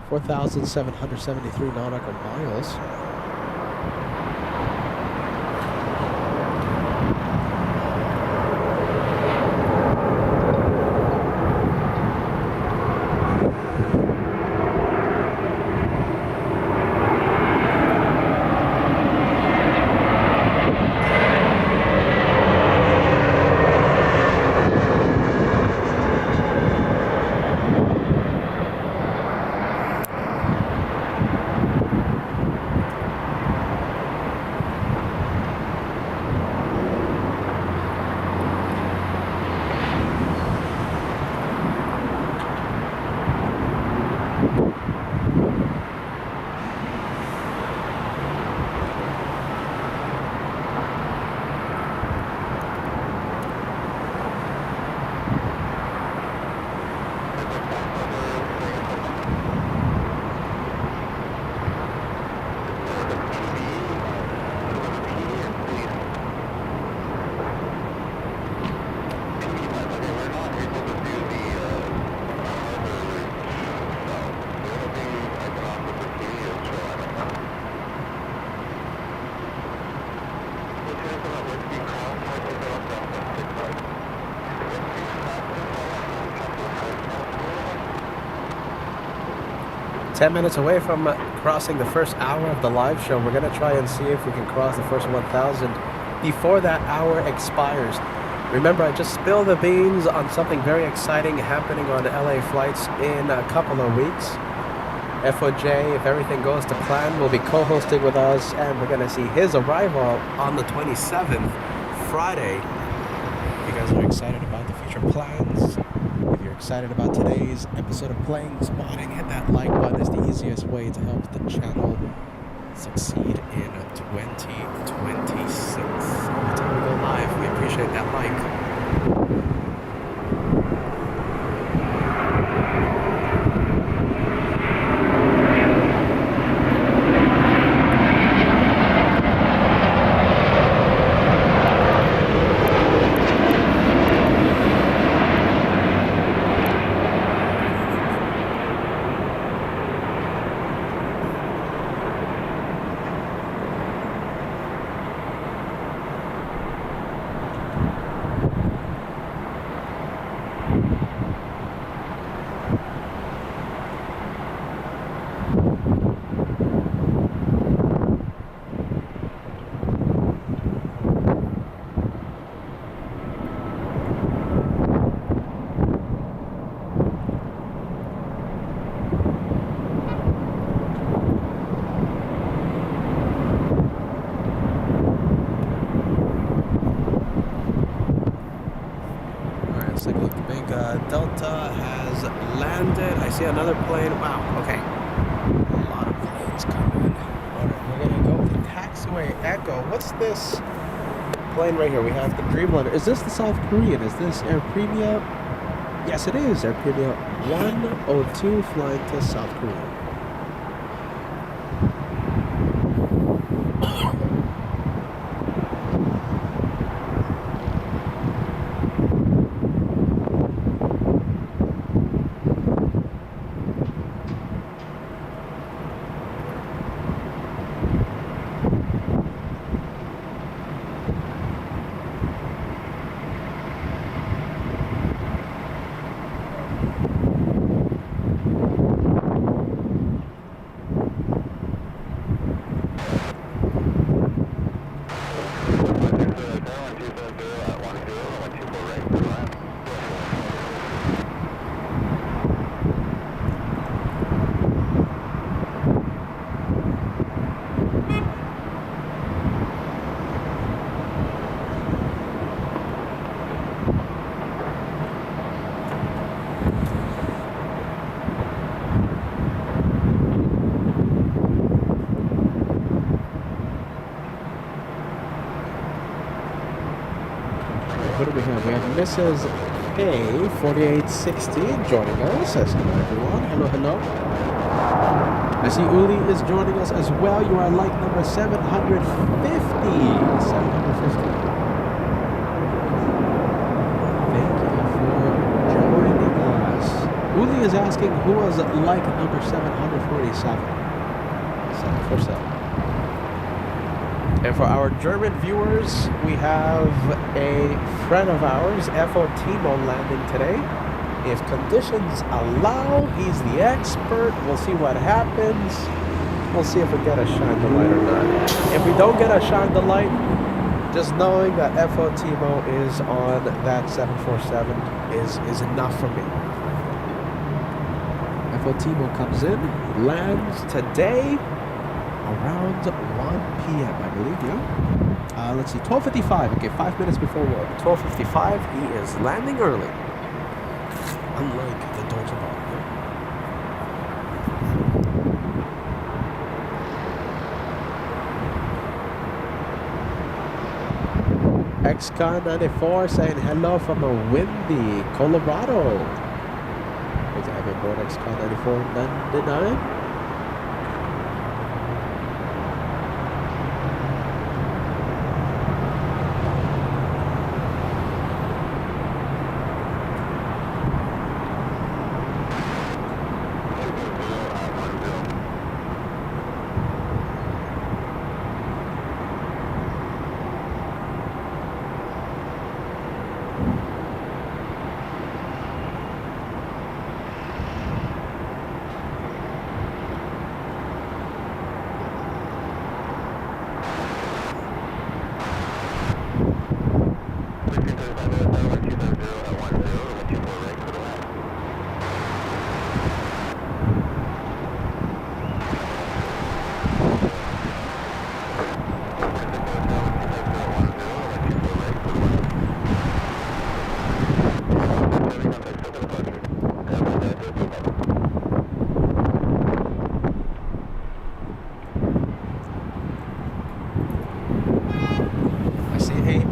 4,773 nautical miles. Ten minutes away from crossing the first hour of the live show. We're going to try and see if we can cross the first 1,000 before that hour expires. Remember, I just spilled the beans on something very exciting happening on LA flights in a couple of weeks. FOJ, if everything goes to plan, will be co-hosting with us, and we're going to see his arrival on the 27th, Friday. If you guys are excited about the future plans, if you're excited about today's episode of Playing Spotting, hit that like button. It's the easiest way to help the channel succeed in 2026. Every time we go live, we appreciate that like. Delta has landed. I see another plane. Wow, okay. A lot of planes coming. Alright, we're gonna go with the taxiway Echo. What's this plane right here? We have the Dreamliner. Is this the South Korean? Is this Air Premia? Yes, it is Air Premia 102 flying to South Korea. What do we have? We have Mrs. K4860 joining us. Hello, everyone. Hello, hello. I see Uli is joining us as well. You are like number 750. 750. Thank you for joining us. Uli is asking who was like number 747. 747. And for our German viewers, we have a friend of ours, FO Timo, landing today. If conditions allow, he's the expert. We'll see what happens. We'll see if we get a shine the light or not. If we don't get a shine the light, just knowing that FO Timo is on that 747 is enough for me. FO Timo comes in, lands today around 1 p.m. I believe, yeah. Let's see, 12:55. Okay, 5 minutes before 12:55. He is landing early. Unlike the Deutsche Bahn. XCon94 saying hello from a windy Colorado. Great to have you aboard XCon9499.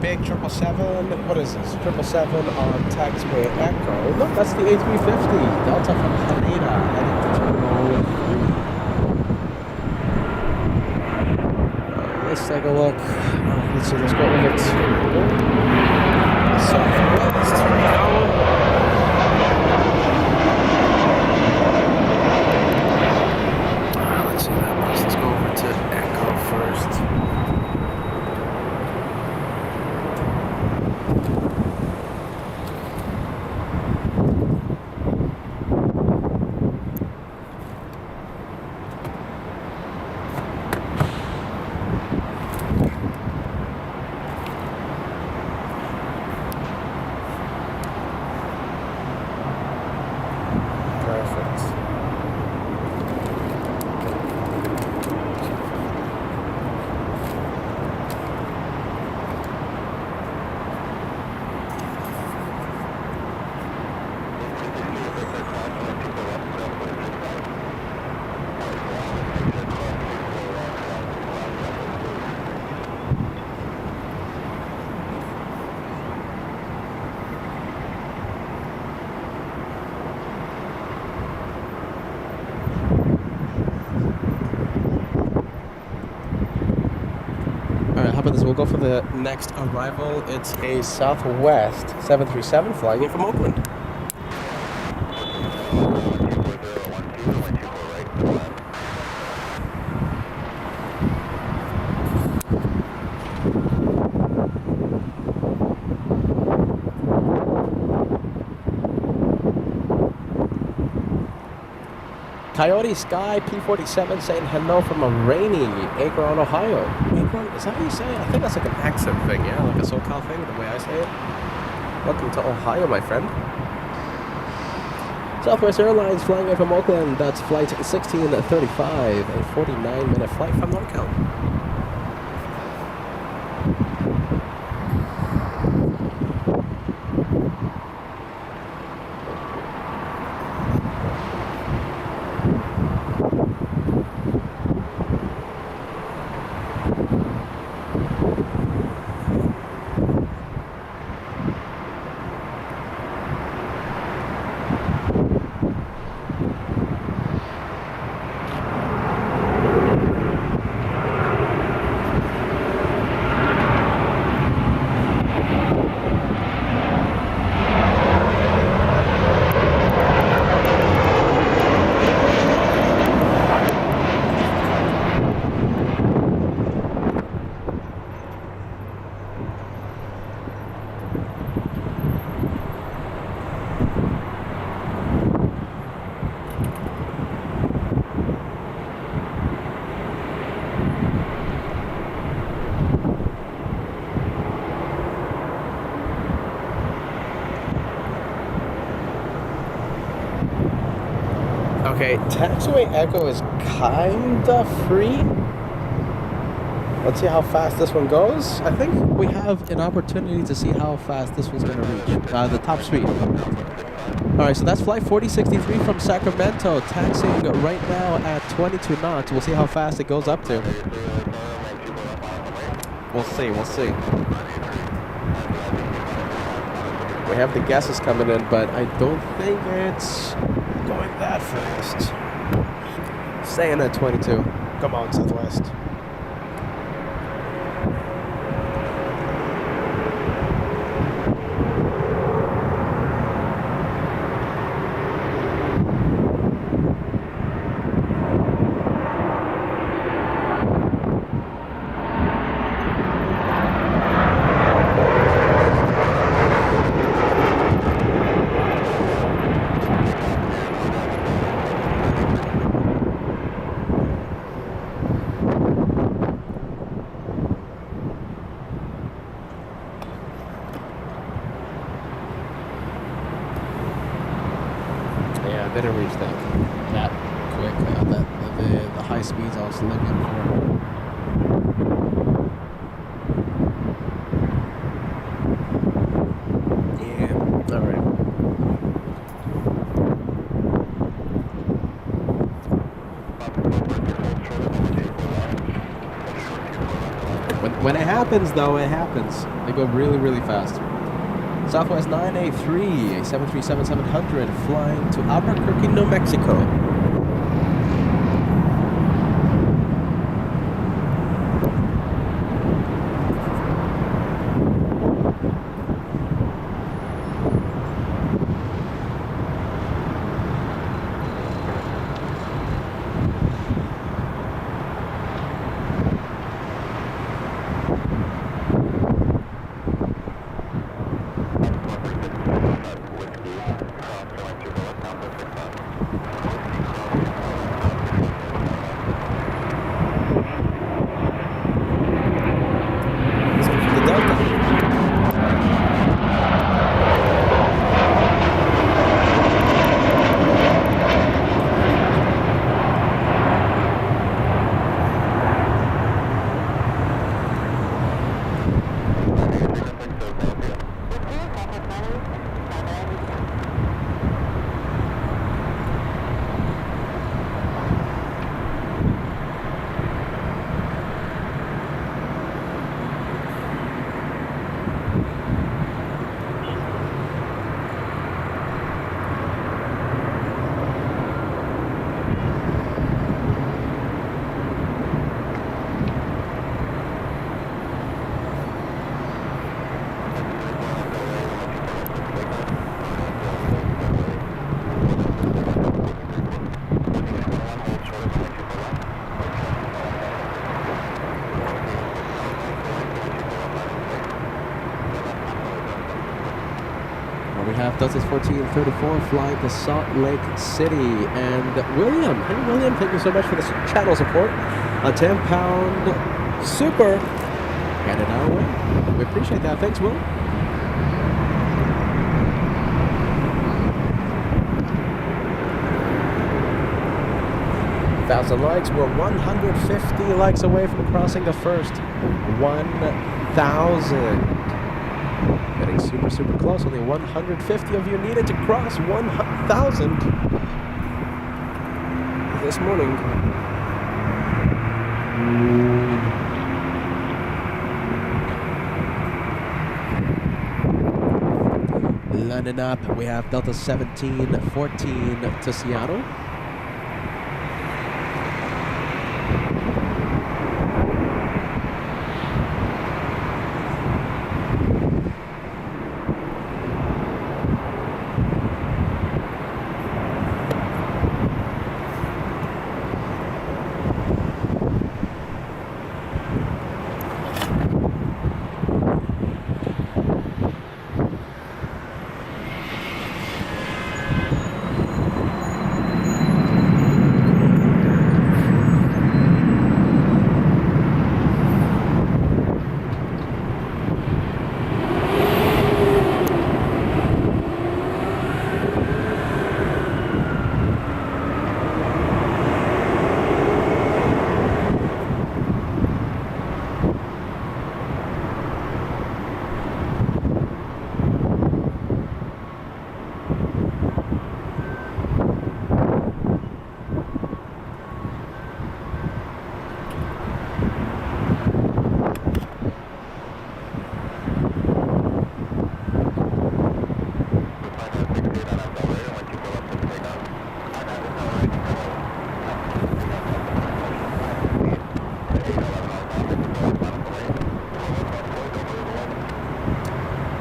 Big 777, what is this? 777 on taxiway Echo. Look, that's the A350 Delta from Haneda heading to Terminal 3. Let's take a look. Let's see, let's go over to Southwest now. Let's see that much. Let's go over to Echo first. We'll go for the next arrival. It's a Southwest 737 flying in from Oakland. Coyote Sky P47 saying hello from a rainy Akron, Ohio. Akron, is that how you say it? I think that's like an accent thing, yeah? Like a SoCal thing, the way I say it. Welcome to Ohio, my friend. Southwest Airlines flying in from Oakland. That's flight 1635, a 49-minute flight from NorCal. Okay, taxiway echo is kinda free. Let's see how fast this one goes. I think we have an opportunity to see how fast this one's gonna reach. The top speed. Alright, so that's flight 4063 from Sacramento, taxiing right now at 22 knots. We'll see how fast it goes up to. We'll see. We have the guesses coming in, but I don't think it's going that fast. Staying at 22. Come on, Southwest. Didn't reach that quick. The high speeds I was looking for. Yeah, all right. When it happens, though, it happens. They go really, really fast. Southwest 983, a 737-700 flying to Albuquerque, New Mexico. Delta's 1434 flying to Salt Lake City. And William, hey William, thank you so much for the channel support. A 10-pound super headed our way. We appreciate that. Thanks, Will. Thousand likes. We're 150 likes away from crossing the first 1,000. Getting super, super close. Only 150 of you needed to cross 1,000 this morning. London up. We have Delta 1714 to Seattle.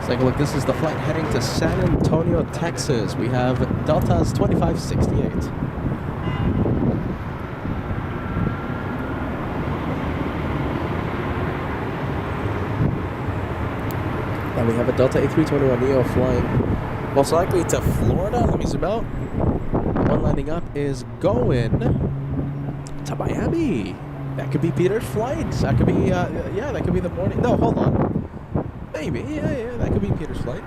take a look. This is the flight heading to San Antonio, Texas. We have Delta's 2568. Then we have a Delta A321neo flying most likely to Florida. Let me zoom out. The one landing up is going to Miami. That could be Peter's flight. That could be, yeah, that could be the morning. No, hold on. Maybe, yeah, that could be Peter's flight.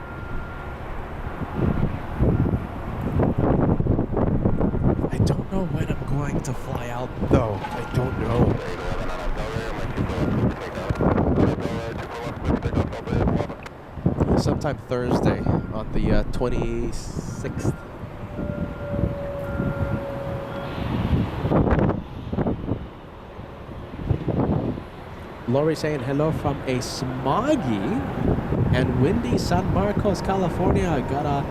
I don't know when I'm going to fly out, though. I don't know. Sometime Thursday on the 26th. Lori saying hello from a smoggy and windy San Marcos, California. Gotta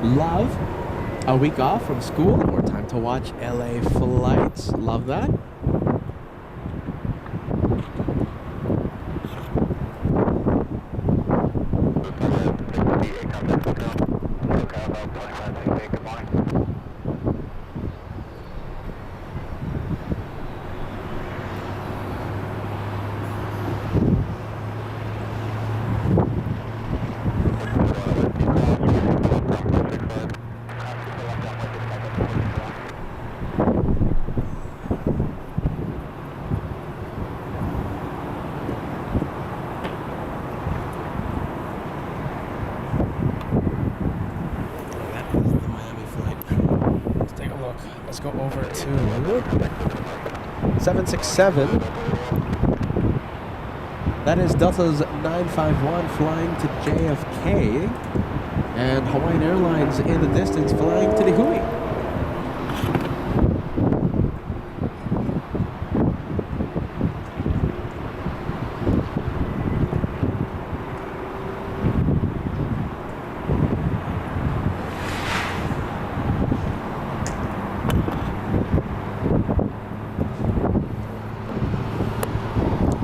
love a week off from school. More time to watch LA flights. Love that. Let's go over to 767. That is Delta's 951 flying to JFK. And Hawaiian Airlines in the distance flying to Nihui.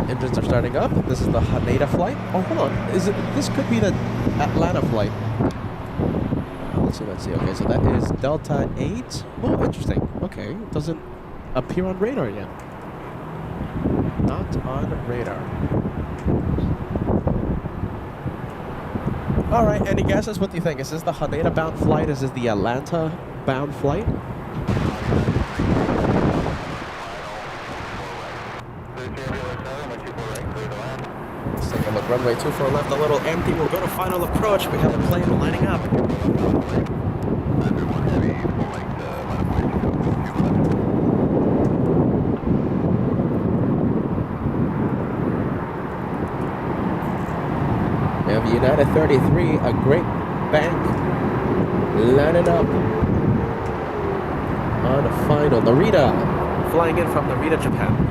Engines are starting up. This is the Haneda flight. Oh, hold on. Is it? This could be the Atlanta flight. Let's see. Okay, so that is Delta 8. Oh, interesting. Okay, it doesn't appear on radar yet. Not on radar. All right, any guesses? What do you think? Is this the Haneda bound flight? Is this the Atlanta bound flight? Let's take a look. Runway 24 left, a little empty. We'll go to final approach. We have a plane lining up. We have United 33, a great bank, lining up on a final. Narita, flying in from Narita, Japan.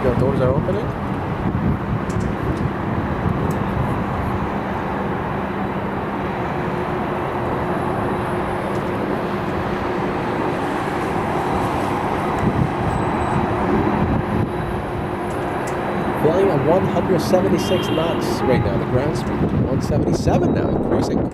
The doors are opening. Flying at 176 knots right now, the ground speed. 177 now, increasing.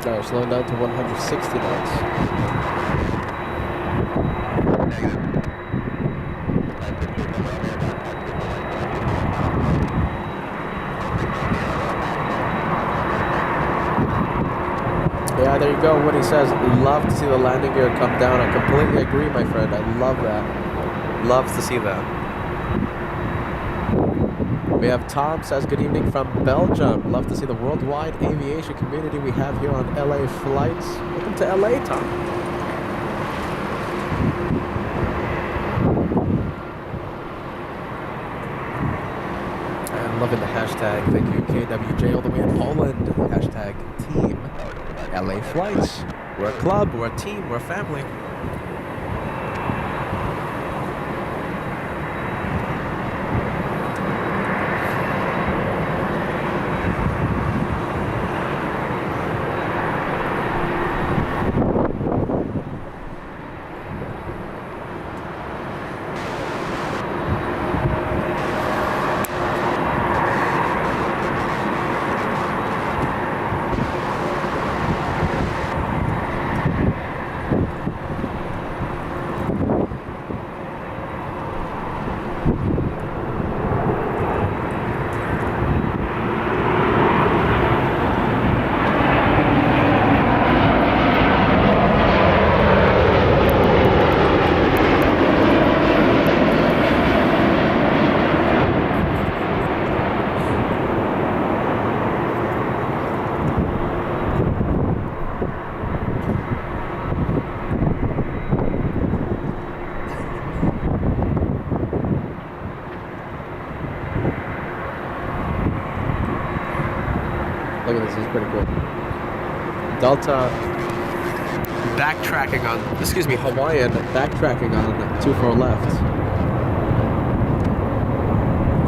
Now we're slowing down to 160 knots. Yeah, there you go. What he says, love to see the landing gear come down. I completely agree, my friend. I love that. Loves to see that. We have Tom says good evening from Belgium. Love to see the worldwide aviation community we have here on LA Flights. Welcome to LA, Tom. hashtag thank you KWJ all the way in Poland. Hashtag team LA Flights. We're a club, we're a team, we're a family. Look at this is pretty cool. Delta backtracking on, Hawaiian backtracking on 24 left.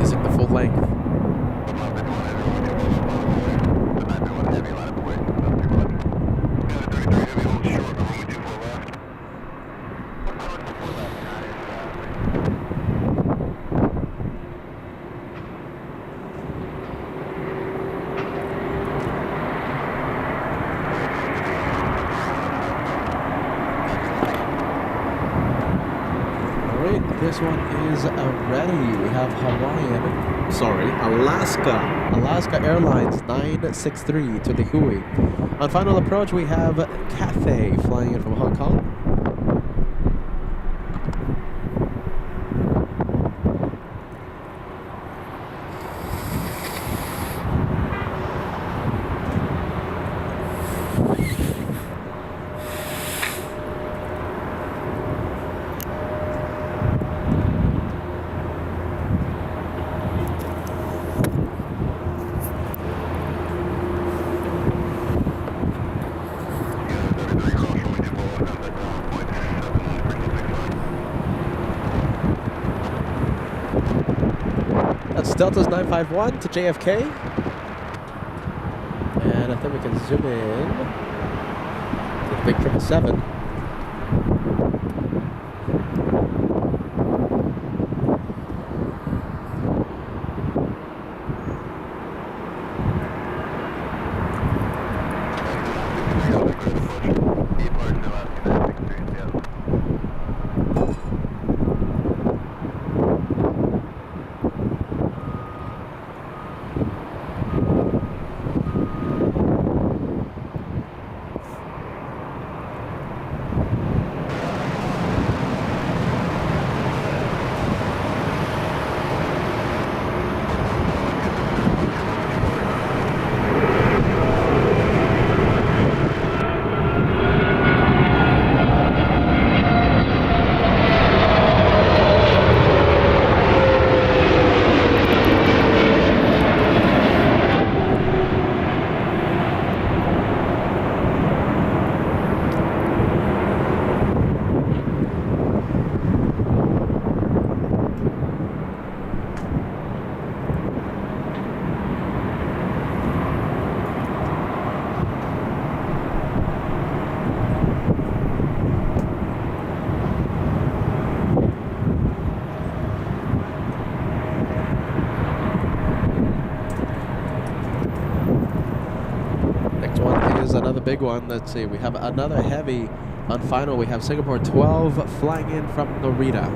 Using the full length. This one is ready. We have Alaska Airlines 963 to Nihui. On final approach, we have Cathay flying in from Hong Kong. That's Delta's 951 to JFK. And I think we can zoom in to the big 777. Another big one. Let's see. We have another heavy on final. We have Singapore 12 flying in from Narita.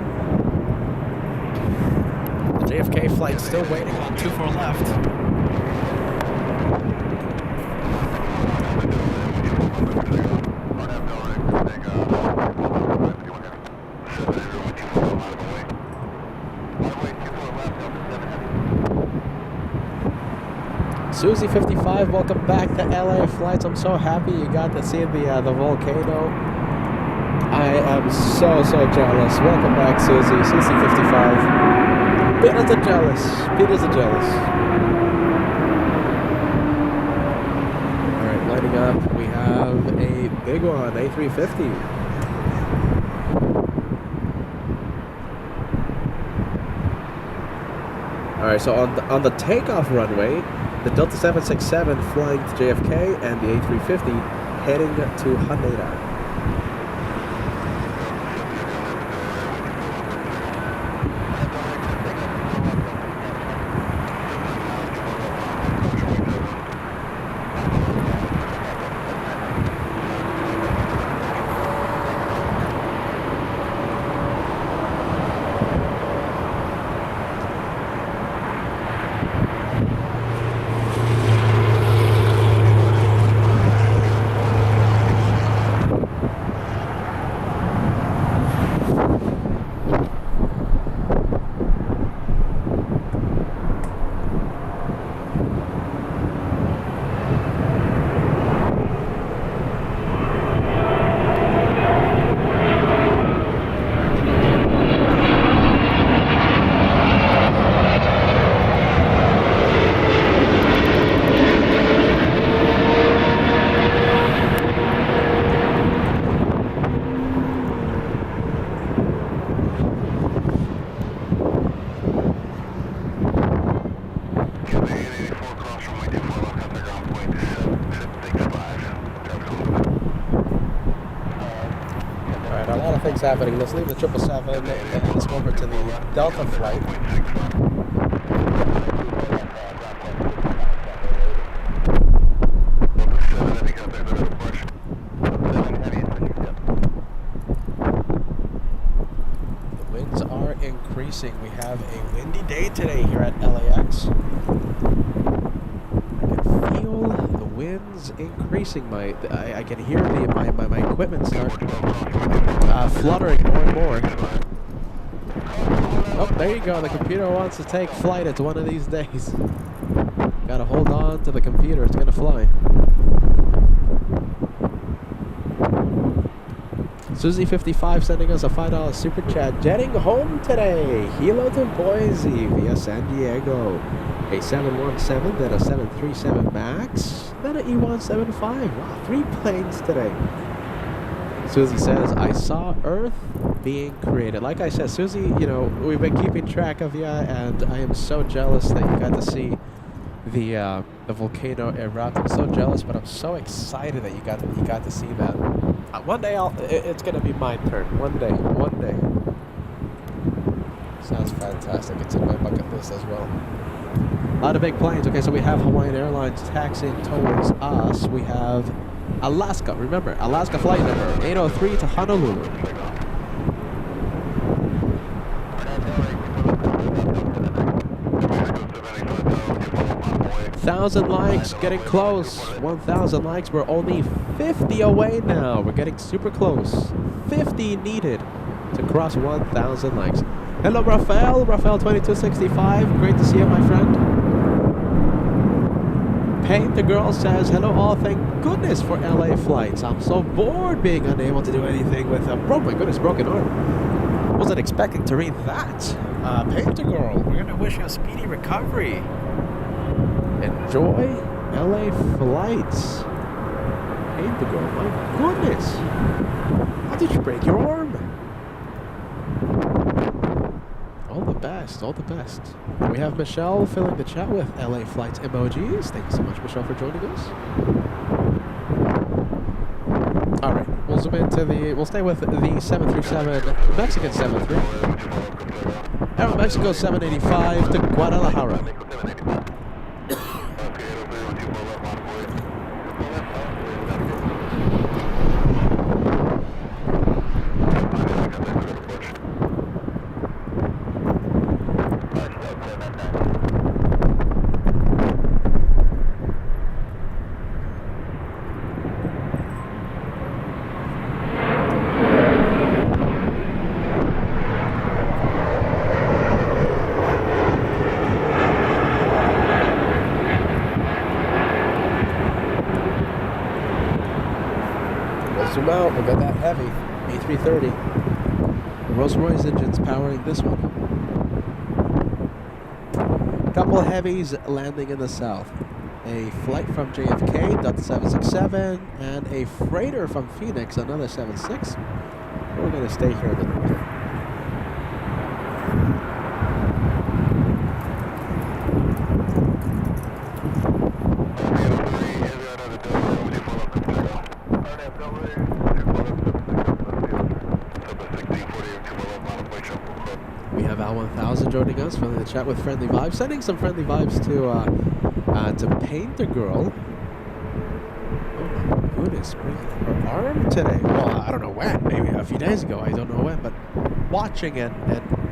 The JFK flight still waiting on 24 left. Susie 55, welcome back to LA Flights. I'm so happy you got to see the volcano. I am so jealous. Welcome back, Susie. Susie 55. Peter's a jealous. have a big one, A350. All right, so on the takeoff runway, the Delta 767 flying to JFK and the A350 heading to Haneda. Happening. Let's leave the 777 and let's go over to the Delta flight. The winds are increasing. We have a windy day today here at LAX. I can feel the winds increasing. I can hear my equipment start fluttering more and more. Oh, there you go. The computer wants to take flight. It's one of these days. Gotta hold on to the computer. It's gonna fly. Susie55 sending us a $5 super chat. Jetting home today. Hilo to Boise via San Diego. A 717, then a 737 MAX, then an E175. Wow, 3 planes today. Susie says, I saw Earth being created. Like I said, Susie, you know, we've been keeping track of you, and I am so jealous that you got to see the volcano erupt. I'm so jealous, but I'm so excited that you got to see that. One day it's gonna be my turn. One day. Sounds fantastic. It's in my bucket list as well. A lot of big planes. Okay, so we have Hawaiian Airlines taxiing towards us. We have Alaska. Remember, Alaska flight number 803 to Honolulu. 1,000 likes, getting close. 1,000 likes. We're only 50 away now. We're getting super close. 50 needed to cross 1,000 likes. Hello, Rafael. Rafael2265. Great to see you, my friend. Paint the Girl says, hello all. Thank goodness for LA flights. I'm so bored being unable to do anything with a broken arm. Wasn't expecting to read that. Paint the Girl, we're going to wish you a speedy recovery. Enjoy LA flights. Paint the Girl, my goodness. How did you break your arm? All the best, all the best. We have Michelle filling the chat with LA flights emojis. Thank you so much, Michelle, for joining us. All right, we'll stay with the 737 Mexican 73. Aeromexico 785 to Guadalajara. Zoom out, we got that heavy A330. The Rolls-Royce engine's powering this one. Couple of heavies landing in the south. a flight from JFK, Delta 767, and a freighter from Phoenix, another 76. We're going to stay here in the north. We have Al 1000 joining us from the chat with friendly vibes, sending some friendly vibes to Paint the Girl. Oh my goodness, her arm today. Well, I don't know when, maybe a few days ago, I don't know when, but watching and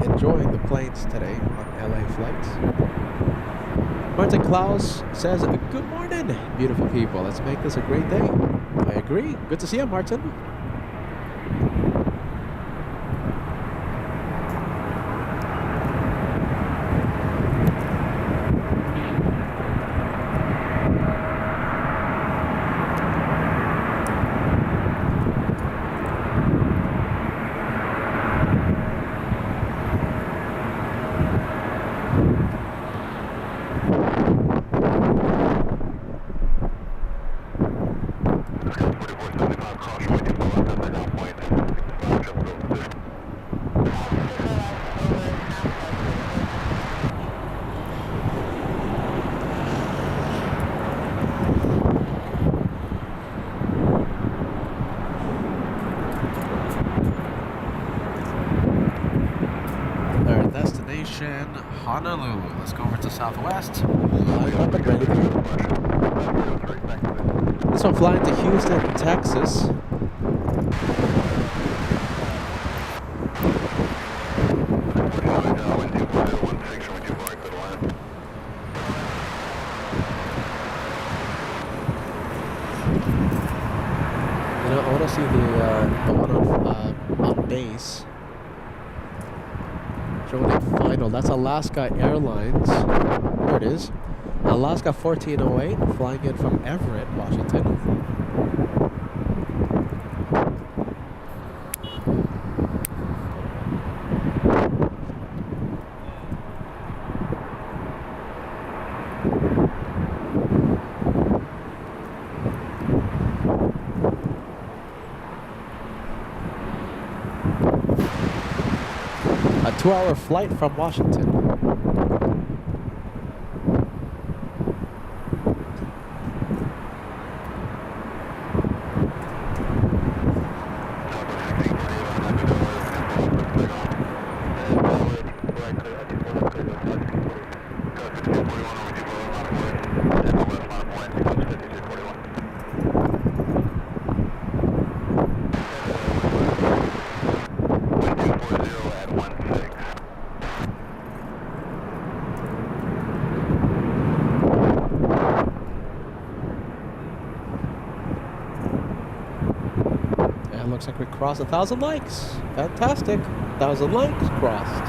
enjoying the planes today on LA flights. Martin Klaus says, good morning, beautiful people. Let's make this a great day. I agree. Good to see you, Martin. Honolulu. Let's go over to Southwest. Line up and ready to go. This one flying to Houston, Texas. You know, I want to see the one on base. Joining final. That's Alaska Airlines. There it is. Alaska 1408, flying in from Everett, Washington. A 2-hour flight from Washington. Looks like we crossed 1,000 likes. Fantastic. 1,000 likes crossed.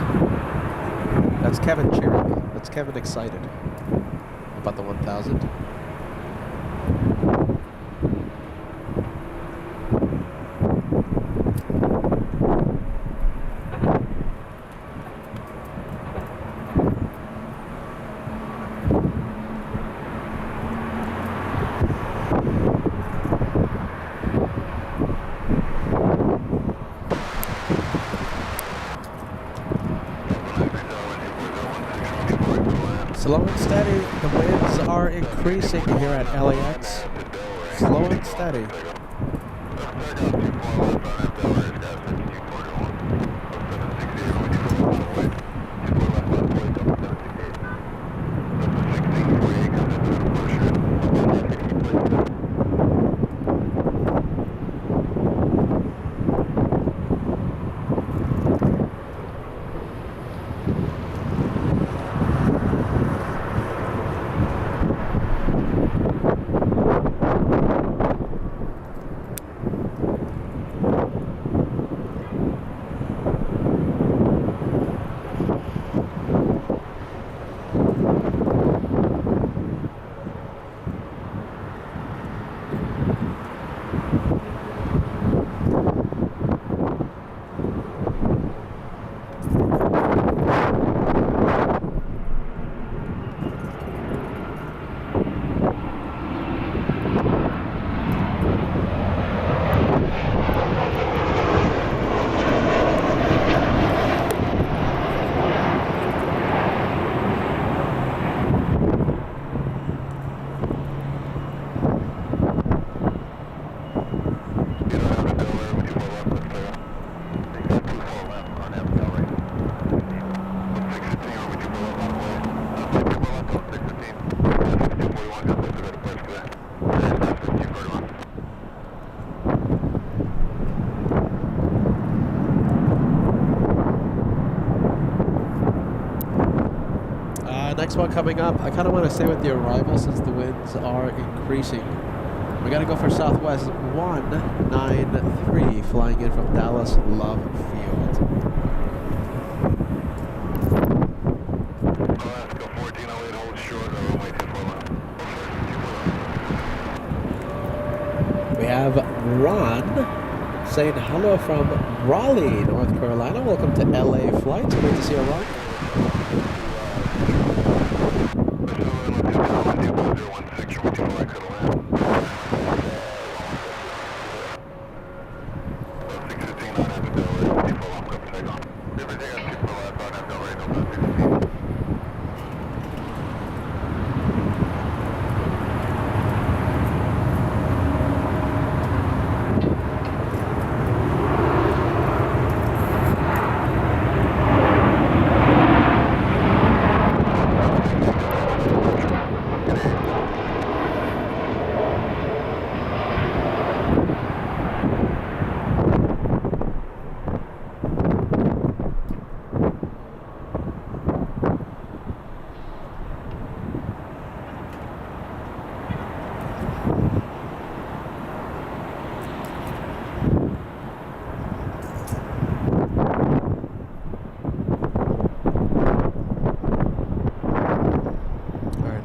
That's Kevin cheering me. That's Kevin excited about the 1,000. Slow and steady. The winds are increasing here at LAX. Slow and steady. next one coming up, I kind of want to stay with the arrival since the winds are increasing. We're going to go for Southwest 193, flying in from Dallas Love Field. Alaska 1408, hold short, runway 24 left. We have Ron saying hello from Raleigh, North Carolina. Welcome to LA Flights. Great to see you, Ron.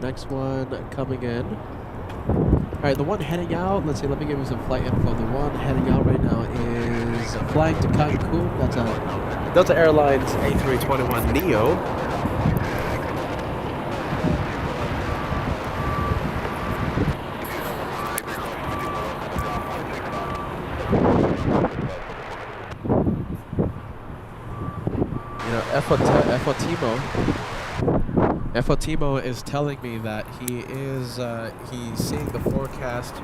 Next one coming in. Alright, the one heading out, let's see, let me give you some flight info. The one heading out right now is flying to Cancun. That's a Delta Airlines A321neo. You know, Efotimo is telling me that he is he's seeing the forecast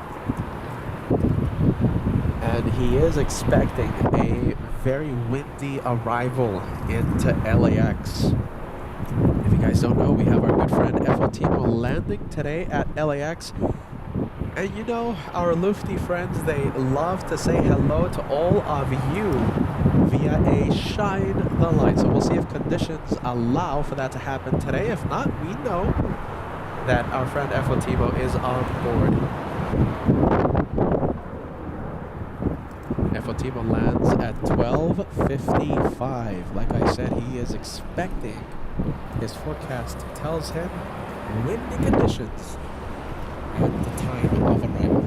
and he is expecting a very windy arrival into LAX. If you guys don't know, we have our good friend Efotimo landing today at LAX. And you know, our Lufty friends, they love to say hello to all of you via a shine the light. So we'll see if conditions allow for that to happen today. If not, we know that our friend Efotimo is on board. Efotimo lands at 12:55. Like I said, he is expecting, his forecast tells him, windy conditions at the time of arrival.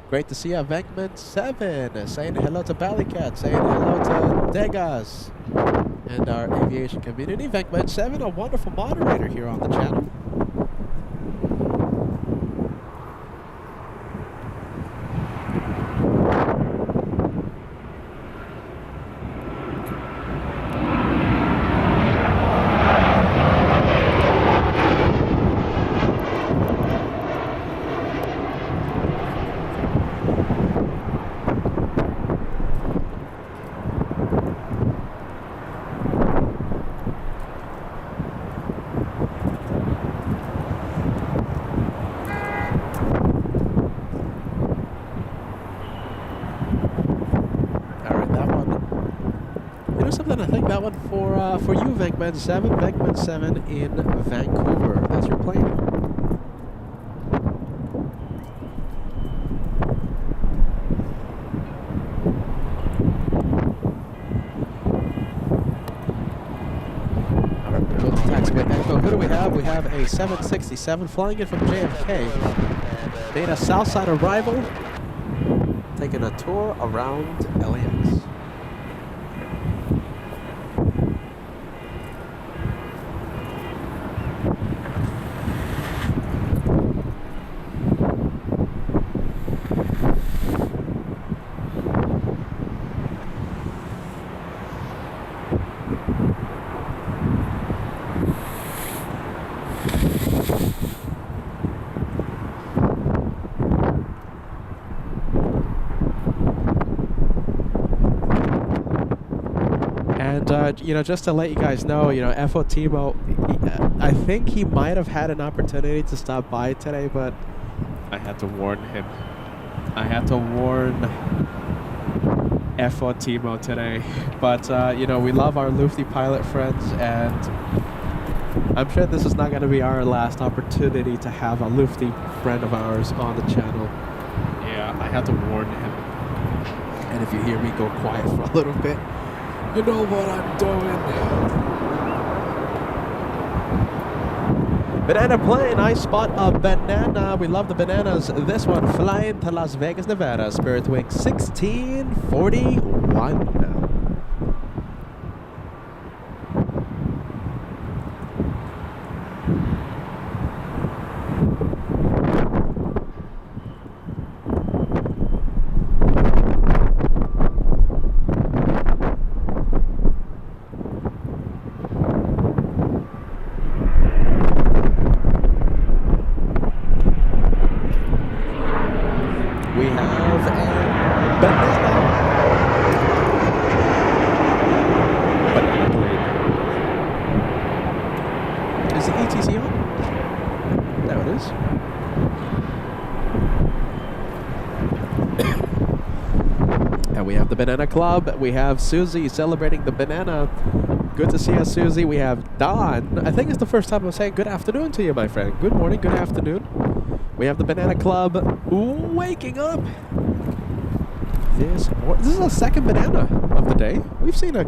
Great to see you, Venkman 7, saying hello to Ballycat, saying hello to Degas, and our aviation community. Venkman 7, a wonderful moderator here on the channel. I think that one for you, Venkman 7. Venkman 7 in Vancouver. That's your plane. Alright, we'll go to taxiway Echo. Who do we have? We have a 767 flying in from JFK. Made a Southside arrival. Taking a tour around LAX. You know, just to let you guys know, you know, Efotimo, I think he might have had an opportunity to stop by today, but I had to warn him. I had to warn F1 Timo today. But, you know, we love our Lufthansa pilot friends, and I'm sure this is not going to be our last opportunity to have a Lufthansa friend of ours on the channel. Yeah, I had to warn him. And if you hear me go quiet for a little bit, you know what I'm doing. Banana plane, I spot a banana. We love the bananas. This one flying to Las Vegas, Nevada. Spirit Wing 1641. We have a banana. Banana plane. Is the ETC on? There it is. And we have the Banana Club. We have Susie celebrating the banana. Good to see us, Susie. We have Don. I think it's the first time I'm saying good afternoon to you, my friend. Good morning, good afternoon. We have the Banana Club waking up. This is the second banana of the day. We've seen a...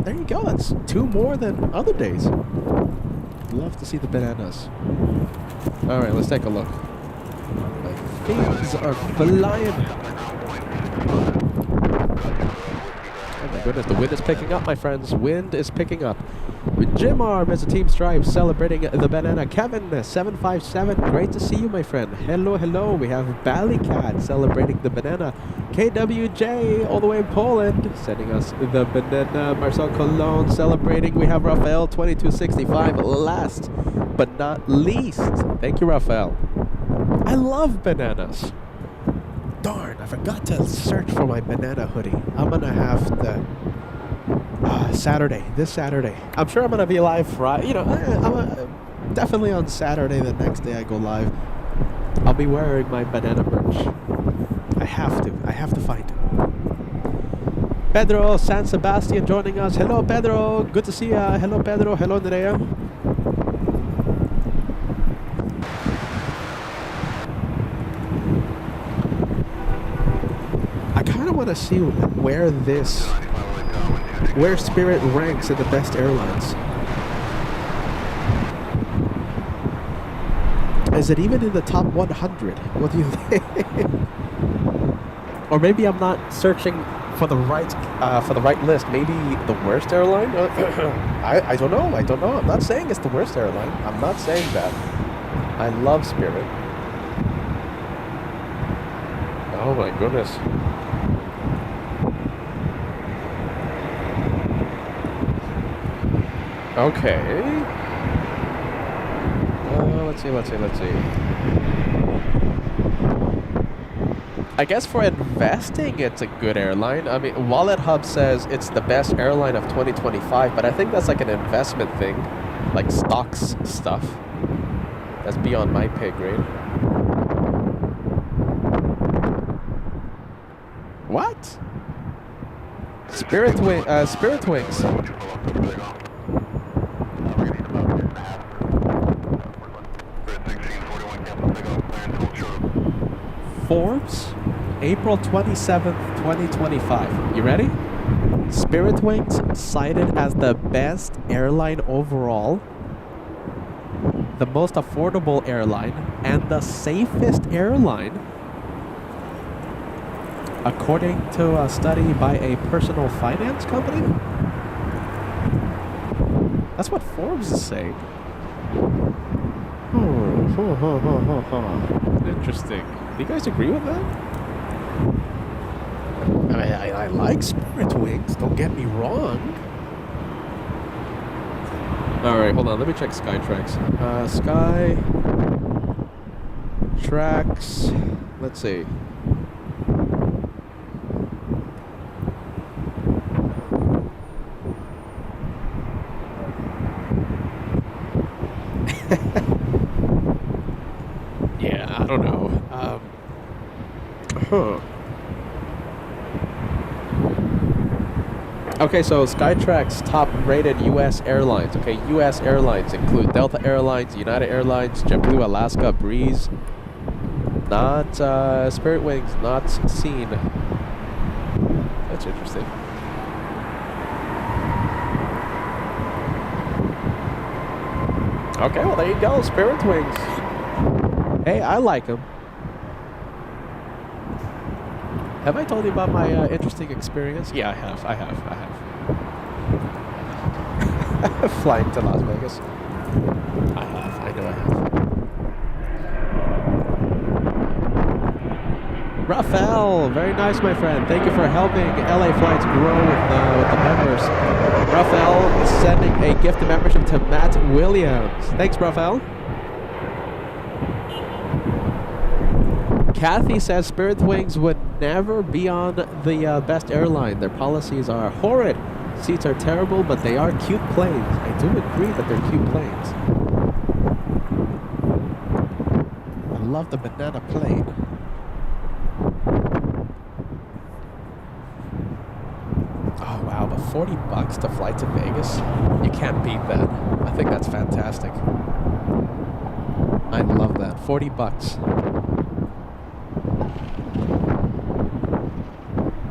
There you go. That's 2 more than other days. Love to see the bananas. All right, let's take a look. My fins are flying. Oh my goodness, the wind is picking up, my friends. Wind is picking up. With Jim Arm as a Team Stripe celebrating the banana. Kevin 757, great to see you, my friend. Hello, hello. We have Ballycat celebrating the banana. KWJ all the way in Poland sending us the banana. Marcel Cologne celebrating. We have Rafael 2265 last but not least. Thank you, Rafael. I love bananas. Darn, I forgot to search for my banana hoodie. I'm gonna have to Saturday, this Saturday. I'm sure I'm gonna be live Friday. You know, I'm definitely on Saturday, the next day I go live. I'll be wearing my banana merch. I have to find it. Pedro San Sebastian joining us. Hello, Pedro. Good to see ya. Hello, Pedro. Hello, Nerea. I kind of want to see where Spirit ranks in the best airlines. Is it even in the top 100? What do you think? Or maybe I'm not searching for the right list. Maybe the worst airline? I don't know. I'm not saying it's the worst airline. I'm not saying that. I love Spirit. Oh my goodness. Okay. Let's see. I guess for investing, it's a good airline. I mean, Wallet Hub says it's the best airline of 2025, but I think that's like an investment thing, like stocks stuff. That's beyond my pay grade. What? Spirit Wings. Forbes, April 27th, 2025. You ready? Spirit Wings cited as the best airline overall, the most affordable airline, and the safest airline, according to a study by a personal finance company. That's what Forbes is saying. Interesting. Do you guys agree with that? I mean, I like Spirit Wings, don't get me wrong. Alright, hold on, let me check Skytrax. Skytrax, let's see. Yeah, I don't know. Okay, so Skytrack's top-rated U.S. airlines. Okay, U.S. airlines include Delta Airlines, United Airlines, JetBlue, Alaska, Breeze. Not Spirit Wings, not seen. That's interesting. Okay, well there you go, Spirit Wings. Hey, I like them. Have I told you about my interesting experience? Yeah, I have. Flying to Las Vegas. I know I have. Raphael, very nice, my friend. Thank you for helping LA Flights grow with the members. Raphael is sending a gift of membership to Matt Williams. Thanks, Raphael. Kathy says Spirit Wings would never be on the best airline. Their policies are horrid. Seats are terrible, but they are cute planes. I do agree that they're cute planes. I love the banana plane. Oh wow, but $40 to fly to Vegas? You can't beat that. I think that's fantastic. I love that. $40.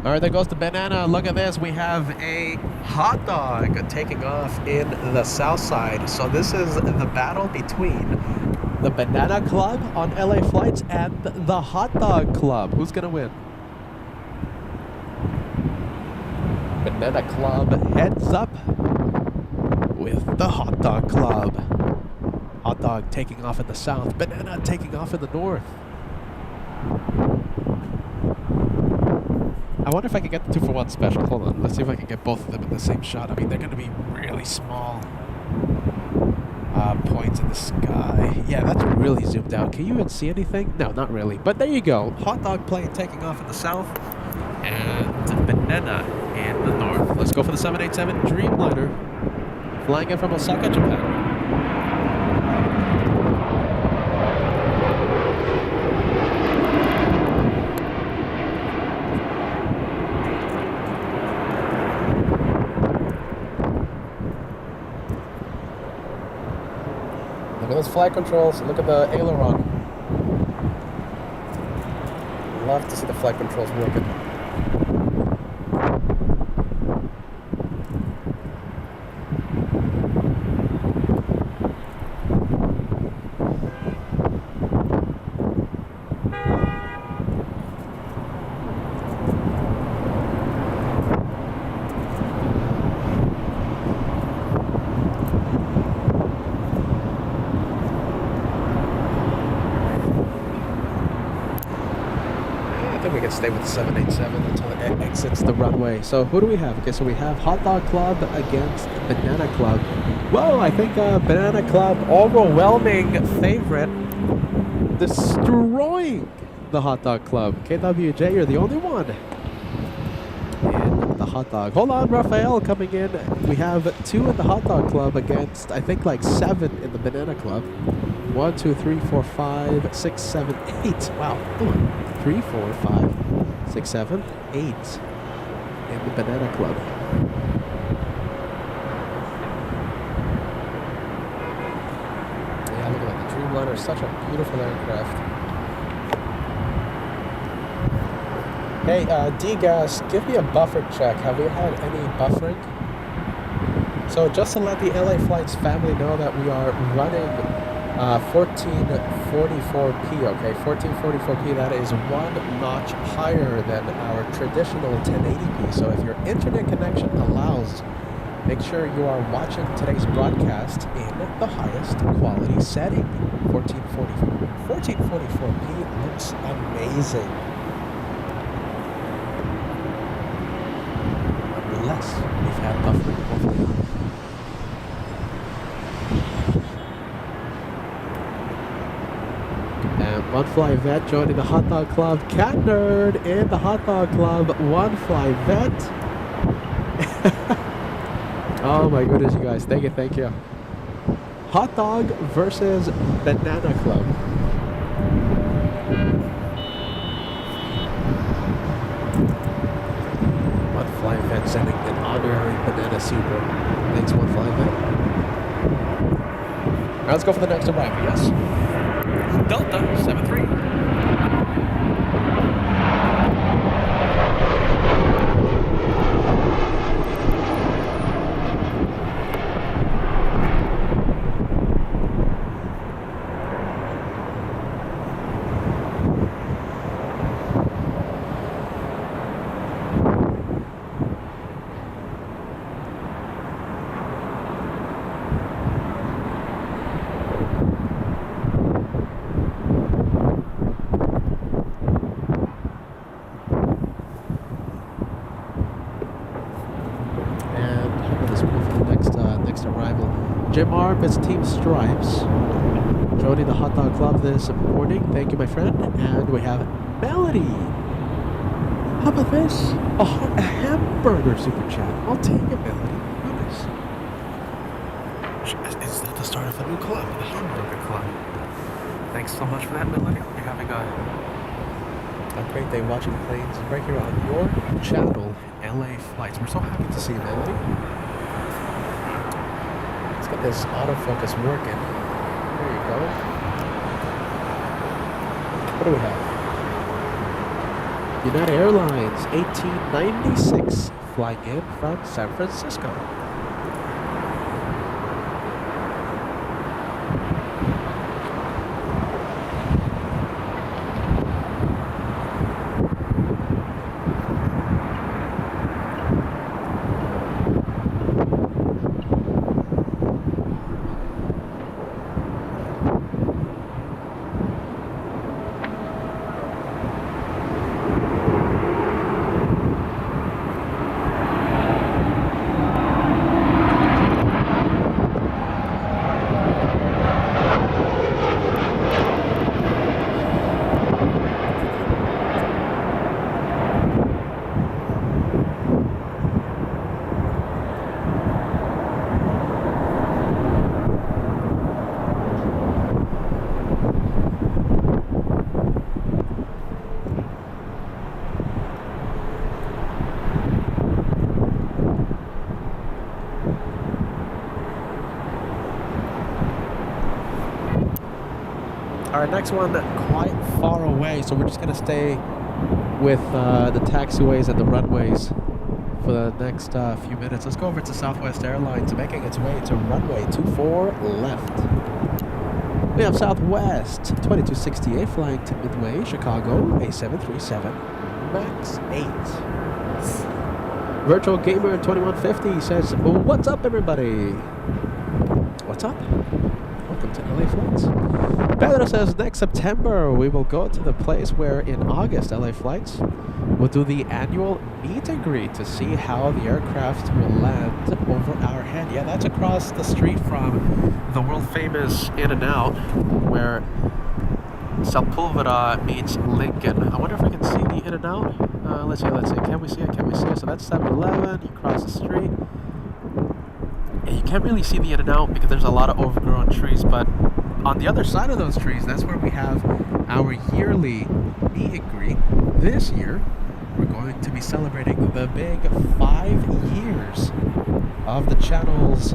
All right, there goes the banana. Look at this. We have a hot dog taking off in the south side. So this is the battle between the Banana Club on LA Flights and the Hot Dog Club. Who's going to win? Banana Club heads up with the Hot Dog Club. Hot dog taking off in the south. Banana taking off in the north. I wonder if I can get the 2-for-1 special. Hold on. Let's see if I can get both of them in the same shot. I mean, they're going to be really small points in the sky. Yeah, that's really zoomed out. Can you even see anything? No, not really. But there you go. Hot dog plane taking off in the south and banana in the north. Let's go for the 787 Dreamliner. Flying in from Osaka, Japan. Look at those flight controls. Look at the aileron. Love to see the flight controls working. Stay with the 787 until it exits the runway. So who do we have? Okay, so we have Hot Dog Club against Banana Club. Whoa, I think Banana Club, overwhelming favorite, destroying the Hot Dog Club. KWJ, you're the only one in the Hot Dog. Hold on, Raphael coming in. We have 2 in the Hot Dog Club against, I think, like 7 in the Banana Club. 1, 2, 3, 4, 5, 6, 7, 8. Wow. 3, 4, 5, 6, 7, 8 in the Banana Club. Yeah, look at that. The Dreamliner is such a beautiful aircraft. Hey, D-Gas, give me a buffer check. Have we had any buffering? So just to let the LA Flights family know that we are running 1444p, okay, 1444p, that is 1 notch higher than our traditional 1080p. So if your internet connection allows, make sure you are watching today's broadcast in the highest quality setting. 1444p looks amazing. Unless we've had buffering, hopefully not. And One Fly Vet joining the Hot Dog Club. Cat Nerd in the Hot Dog Club. One Fly Vet. Oh my goodness, you guys. Thank you, thank you. Hot Dog versus Banana Club. One Fly Vet sending an honorary banana super. Thanks, 158. All right, let's go for the next arrival, yes? Delta 73. Next arrival. Jim Arp, it's Team Stripes. Jody the Hot Dog Club this morning. Thank you, my friend. And we have Melody. How about this? A hamburger super chat. I'll take it, Melody. Nice. Is that the start of a new club? The Hamburger Club. Thanks so much for that, Melody. Hope you're having a great day watching planes right here on your channel, LA Flights. We're so happy to see you, Melody. Get this autofocus working. There you go. What do we have? United Airlines 1896 flying in from San Francisco. Our next one quite far away, so we're just gonna stay with the taxiways and the runways for the next few minutes. Let's go over to Southwest Airlines, making its way to runway 24 left. We have Southwest 2268 flying to Midway, Chicago, a 737 MAX 8. Virtual Gamer 2150 says, "What's up, everybody? What's up? Welcome to LA Flights." Pedro says, "Next September, we will go to the place where in August, LA Flights will do the annual meet and greet to see how the aircraft will land over our head." Yeah, that's across the street from the world famous In-N-Out, where Sepulveda meets Lincoln. I wonder if we can see the In-N-Out. Let's see. Can we see it? So that's 7-Eleven. You cross the street. And you can't really see the In-N-Out because there's a lot of overgrown trees, but on the other side of those trees, that's where we have our yearly meet and greet. This year, we're going to be celebrating the big 5 years of the channel's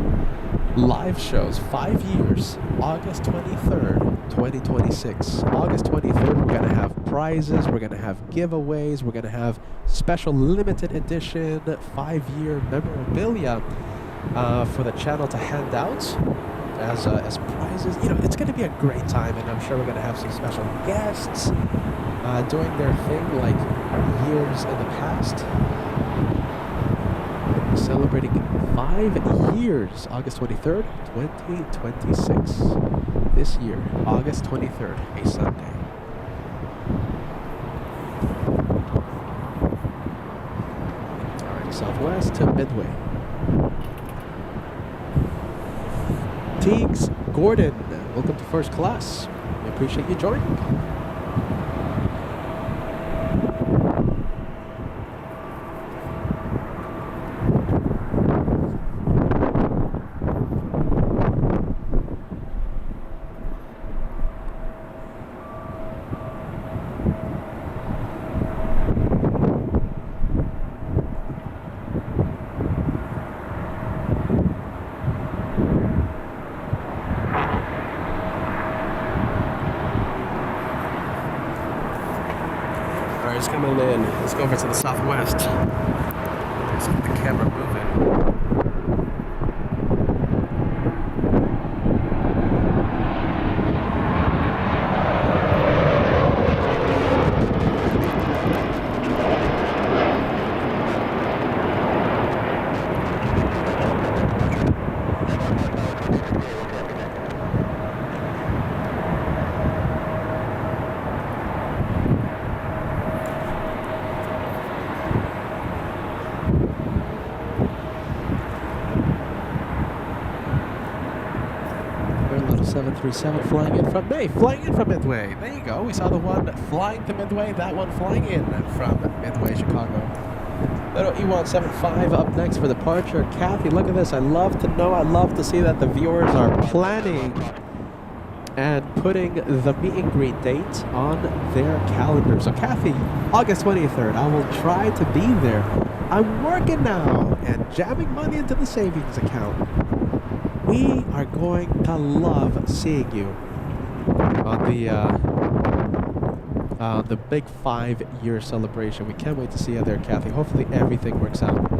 live shows. 5 years, August 23rd, 2026. August 23rd, we're going to have prizes, we're going to have giveaways, we're going to have special limited edition 5-year memorabilia for the channel to hand out as prizes. You know, it's going to be a great time, and I'm sure we're going to have some special guests doing their thing like years in the past. Celebrating 5 years, August 23rd, 2026. This year, August 23rd, a Sunday. Alright, Southwest to Midway. Teagues Gordon, welcome to first class. We appreciate you joining. go over to the southwest. Let's get the camera moving. Little 737 flying in from Midway. There you go. We saw the one flying to Midway, that one flying in from Midway, Chicago. Little E175 up next for departure. Kathy, look at this. I love to see that the viewers are planning and putting the meet and greet date on their calendar. So Kathy, August 23rd, I will try to be there. I'm working now and jamming money into the savings account. We are going to love seeing you on the big 5-year celebration. We can't wait to see you there, Kathy. Hopefully everything works out.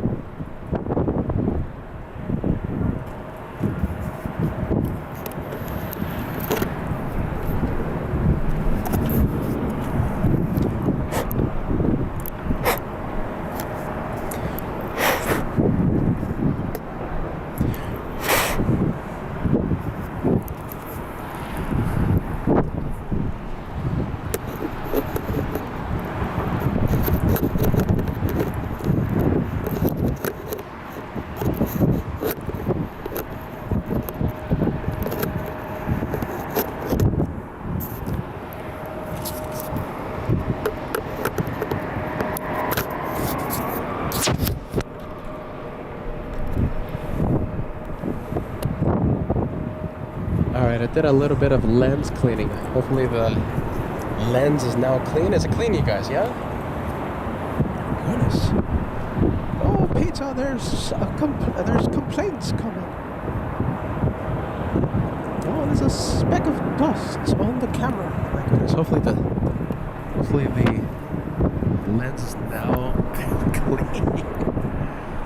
Alright, I did a little bit of lens cleaning. Hopefully the lens is now clean. Is it clean, you guys? Yeah? Goodness. Oh, Peter, there's complaints coming. Oh, there's a speck of dust on the camera. My goodness. Hopefully the lens is now clean.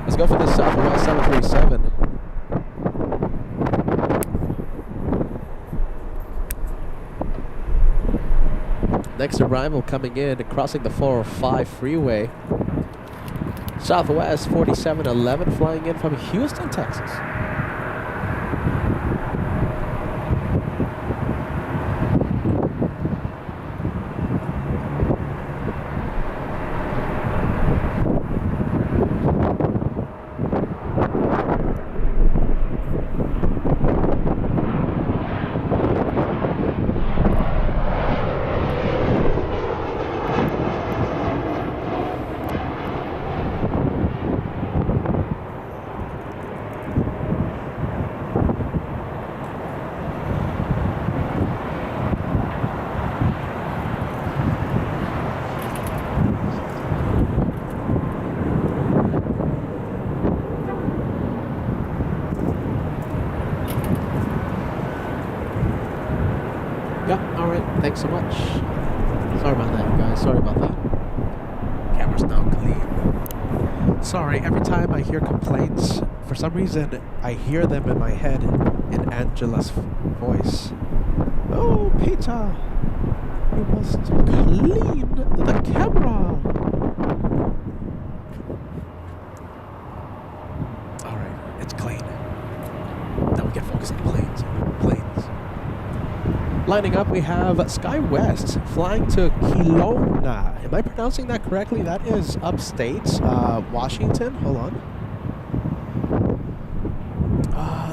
Let's go for the Southwest 737. Next arrival coming in and crossing the 405 freeway. Southwest 4711 flying in from Houston, Texas. Thanks so much. Sorry about that, you guys. Sorry about that. Camera's now clean. Sorry, every time I hear complaints, for some reason, I hear them in my head in Angela's voice. Oh, Peter, you must clean the camera. Alright, it's clean. Now we can focus on planes. Lining up, we have SkyWest flying to Kelowna. Am I pronouncing that correctly? That is upstate, Washington. Hold on.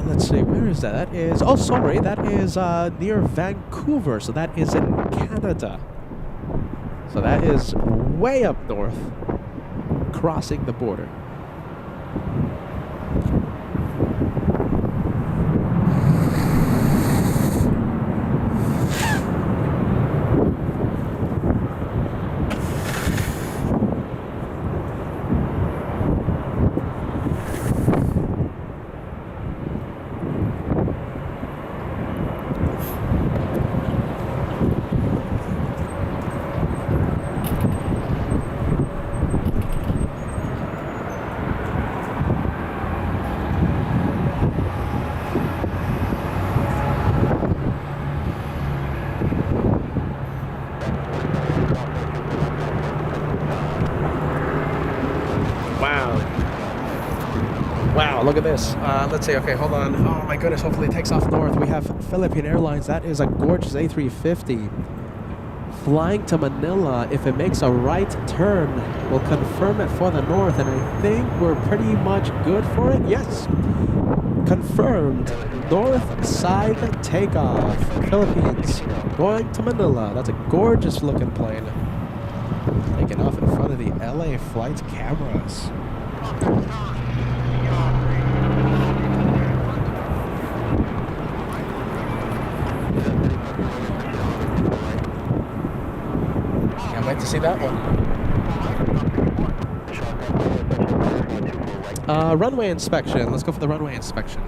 Let's see, where is that? That is, oh, sorry, that is near Vancouver. So that is in Canada. So that is way up north, crossing the border. Wow. Wow, look at this. Let's see. Okay, hold on. Oh my goodness, hopefully it takes off north. We have Philippine Airlines. That is a gorgeous A350. Flying to Manila. If it makes a right turn, we'll confirm it for the north. And I think we're pretty much good for it. Yes. Confirmed. North side takeoff. Philippines. Going to Manila. That's a gorgeous looking plane. Taking off in front of the LA flight cameras. Can't wait to see that one. Runway inspection. Let's go for the runway inspection.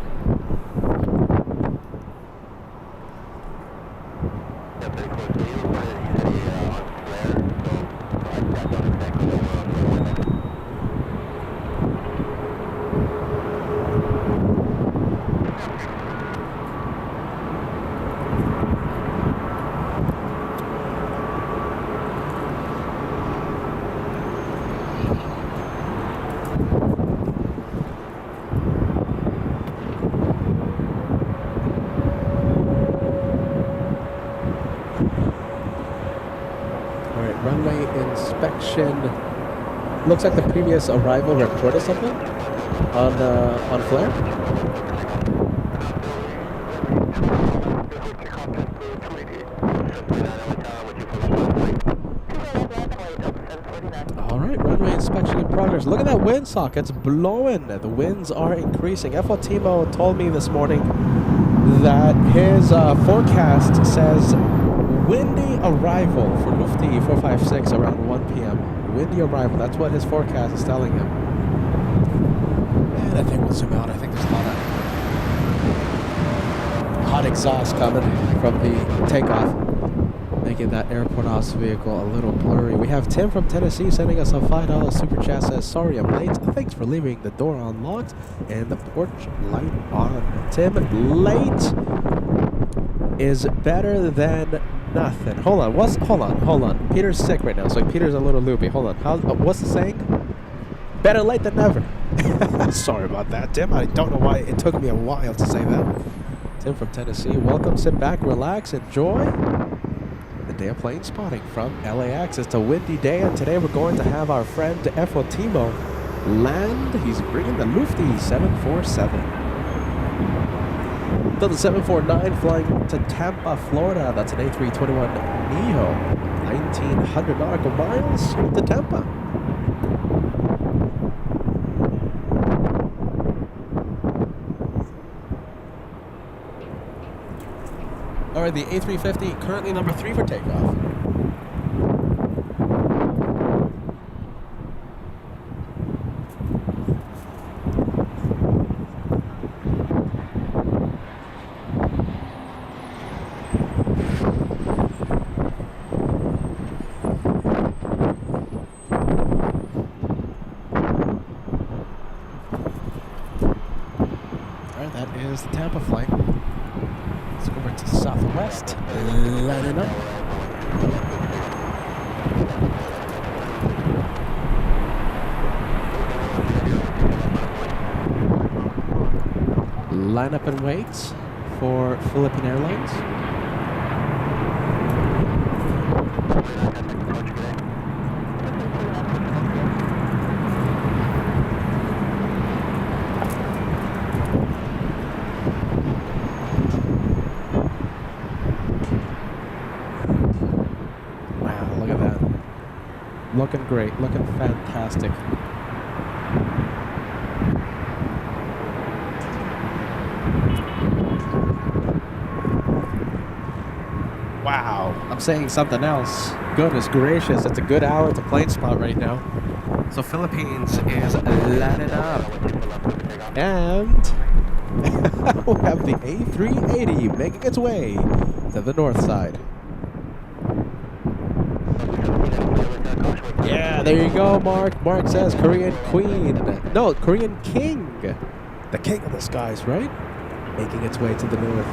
Runway inspection. Looks like the previous arrival reported something on flare. All right, runway inspection in progress. Look at that windsock; it's blowing. The winds are increasing. FL Timo told me this morning that his forecast says windy arrival for Lufty 456 around 1 p.m. Windy arrival. That's what his forecast is telling him. And I think we'll zoom out. I think there's a lot of hot exhaust coming from the takeoff, making that airport house vehicle a little blurry. We have Tim from Tennessee sending us a $5 super chat. Says, sorry I'm late. Thanks for leaving the door unlocked and the porch light on. Tim, late is better than nothing. Hold on. Peter's sick right now, so Peter's a little loopy. Hold on. What's the saying? Better late than never. Sorry about that, Tim. I don't know why it took me a while to say that. Tim from Tennessee, welcome. Sit back, relax, enjoy the day of plane spotting from LAX. It's a windy day, and today we're going to have our friend FL Timo land. He's bringing the Lufty 747. To the 749 flying to Tampa, Florida. That's an A321neo. 1,900 nautical miles to Tampa. All right, the A350 currently number 3 for takeoff. That is the Tampa flight. Let's go over to Southwest. Lining up. Line up and wait for Philippine Airlines. Looking great, looking fantastic. Wow, I'm saying something else. Goodness gracious, it's a good hour to plane spot right now. So Philippines is lining up. And we have the A380 making its way to the north side. Yeah, there you go, Mark. Mark says Korean Queen. No, Korean King. The king of the skies, right? Making its way to the north.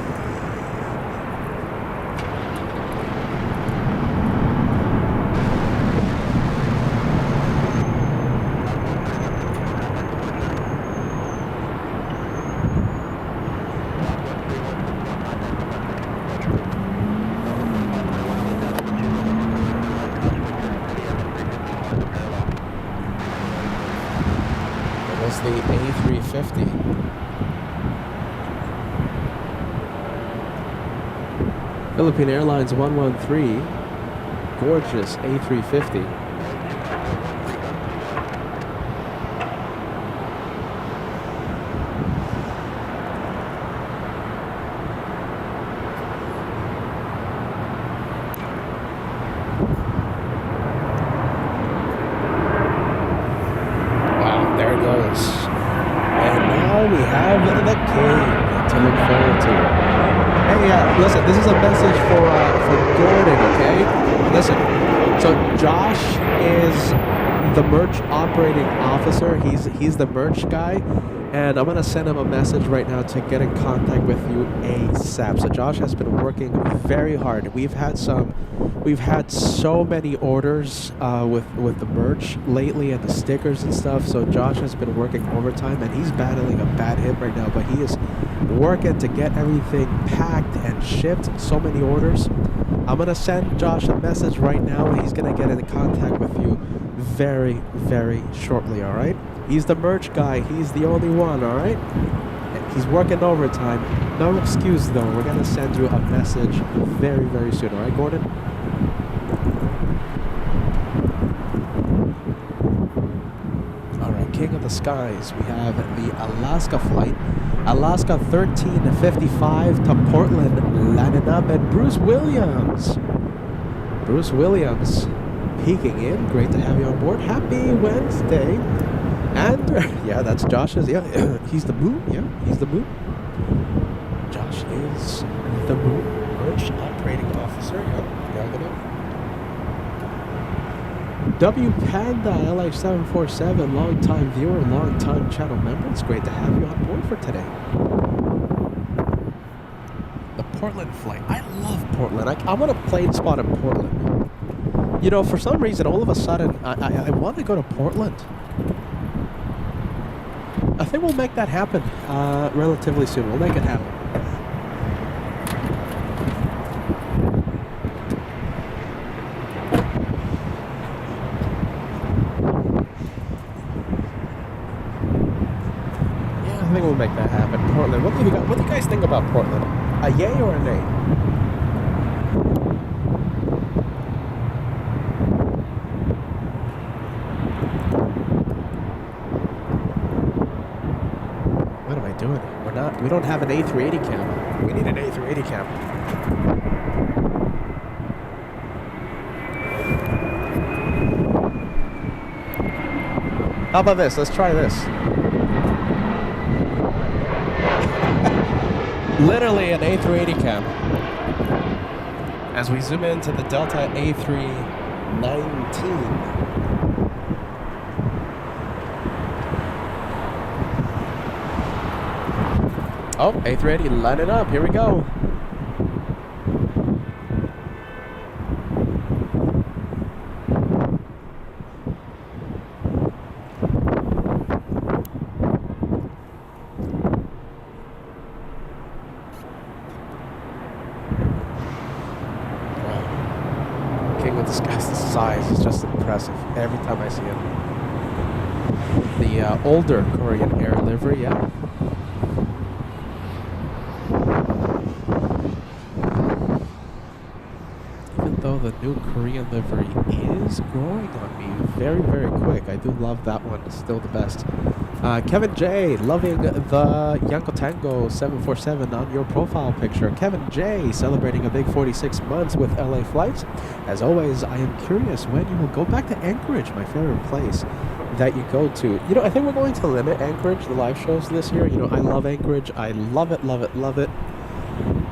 is the A350. Philippine Airlines 113. Gorgeous A350. Listen, this is a message for Gordon, okay? Listen, so Josh is the merch operating officer. He's the merch guy, and I'm gonna send him a message right now to get in contact with you ASAP. So Josh has been working very hard. We've had so many orders with the merch lately and the stickers and stuff. So Josh has been working overtime, and he's battling a bad hip right now, but he is working to get everything packed and shipped. So many orders. I'm gonna send Josh a message right now, and he's gonna get in contact with you very, very shortly. All right? He's the merch guy. He's the only one. All right? He's working overtime. No excuse though. We're gonna send you a message very, very soon. All right, Gordon? All right, King of the Skies. We have the Alaska flight. Alaska 1355 to Portland, landing up at Bruce Williams. Bruce Williams peeking in. Great to have you on board. Happy Wednesday. And yeah, that's Josh's. Yeah, he's the moon. Yeah, he's the moon. Josh is the moon merch operating officer. Yeah, W Panda LH747, long-time viewer, long-time channel member. It's great to have you on board for today. The Portland flight. I love Portland. I want a plane spot in Portland. You know, for some reason, all of a sudden, I want to go to Portland. I think we'll make that happen relatively soon. We'll make it happen. Yeah, I think we'll make that happen. Portland. What do you guys think about Portland? A yay or a nay? We don't have an A380 cam. We need an A380 cam. How about this? Let's try this. Literally an A380 cam. As we zoom into the Delta A319. Oh, A380, line it up. Here we go. Wow. King of the Skies, the size is just impressive every time I see it. The older Korean Air livery, yeah. Though the new Korean livery is growing on me very, very quick. I do love that one. It's still the best. Kevin J, loving the Yanko Tango 747 on your profile picture. Kevin J, celebrating a big 46 months with LA Flights. As always, I am curious when you will go back to Anchorage, my favorite place that you go to. You know, I think we're going to limit Anchorage, the live shows this year. You know, I love Anchorage. I love it, love it, love it.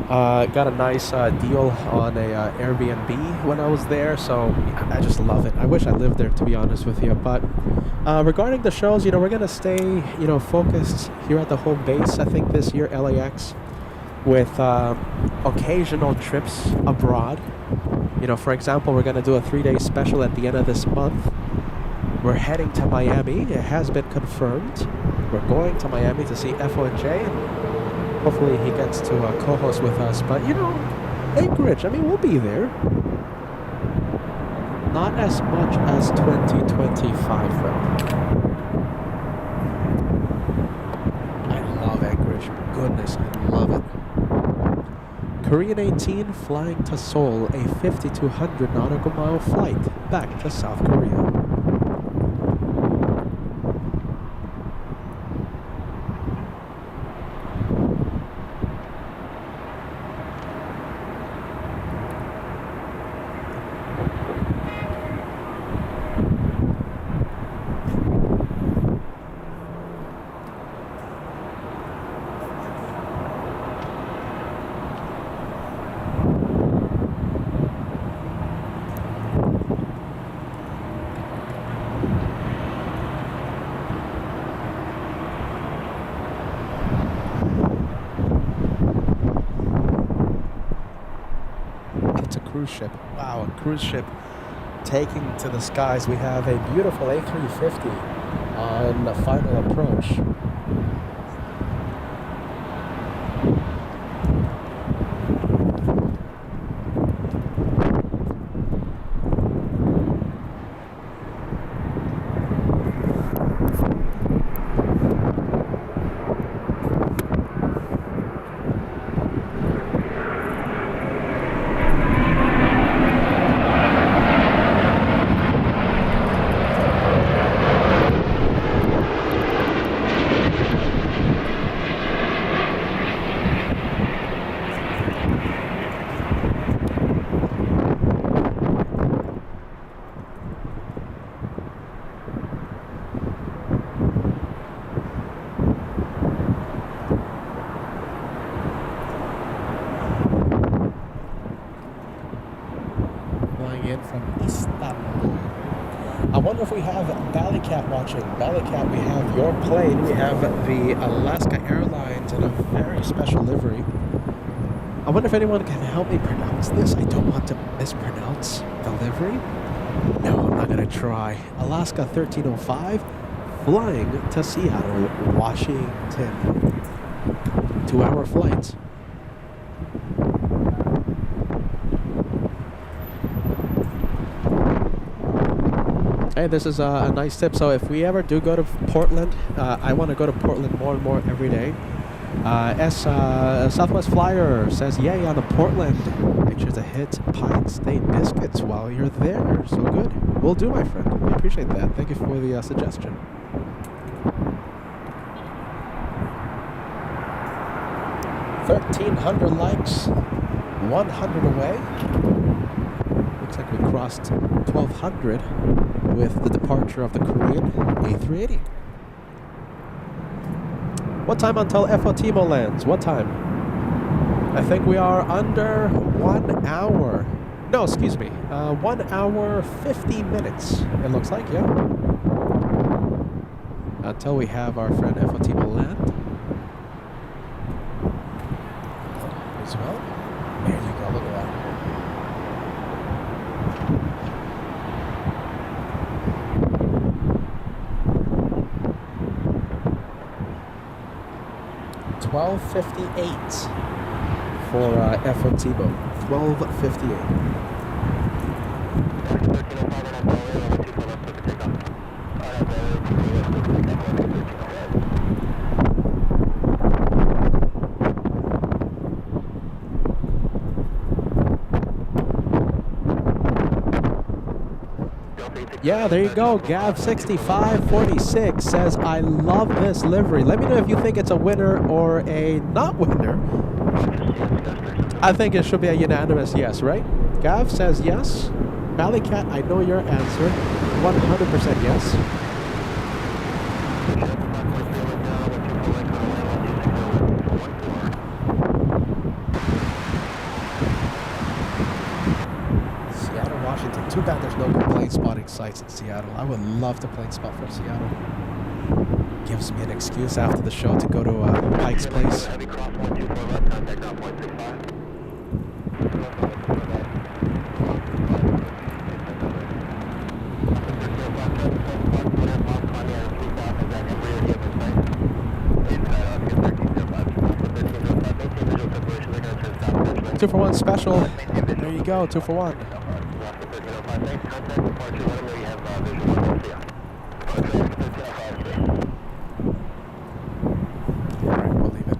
Got a nice deal on a Airbnb when I was there, so I just love it. I wish I lived there, to be honest with you. But regarding the shows, you know, we're gonna stay, you know, focused here at the home base. I think this year LAX, with occasional trips abroad. You know, for example, we're gonna do a 3-day special at the end of this month. We're heading to Miami. It has been confirmed. We're going to Miami to see FOJ. Hopefully he gets to co-host with us. But, you know, Anchorage, I mean, we'll be there. Not as much as 2025, though. Korean 18 flying to Seoul, a 5,200 nautical mile flight back to South Korea. Cruise ship. Wow, a cruise ship taking to the skies. We have a beautiful A350 on the final approach. From Istanbul. I wonder if we have Ballycat watching. Ballycat, we have your plane. We have the Alaska Airlines in a very special livery. I wonder if anyone can help me pronounce this. I don't want to mispronounce the livery. No, I'm not going to try. Alaska 1305, flying to Seattle, Washington. 2-hour flight. Hey, this is a nice tip. So if we ever do go to Portland, I want to go to Portland more and more every day. Southwest Flyer says, yay on the Portland. Make sure to hit Pine State Biscuits while you're there. So good. Will do, my friend. We appreciate that. Thank you for the suggestion. $1,300 likes, 100 away. Looks like we crossed 1,200 with the departure of the Korean A380. What time until FOTMO lands? What time? I think we are under 1 hour. No, excuse me. 1 hour, 50 minutes. It looks like, yeah. Until we have our friend FOTMO land. As well. There you go. Look at that. $12.58 for FOTMO. $12.58. Yeah, there you go. Gav6546 says, I love this livery. Let me know if you think it's a winner or a not winner. I think it should be a unanimous yes, right? Gav says yes. Ballycat, I know your answer. 100% yes. Too bad there's no good plane spotting sites in Seattle. I would love to plane spot from Seattle. Gives me an excuse after the show to go to Pike's Place. Two for one special. There you go, 2 for 1. Alright, we'll leave it.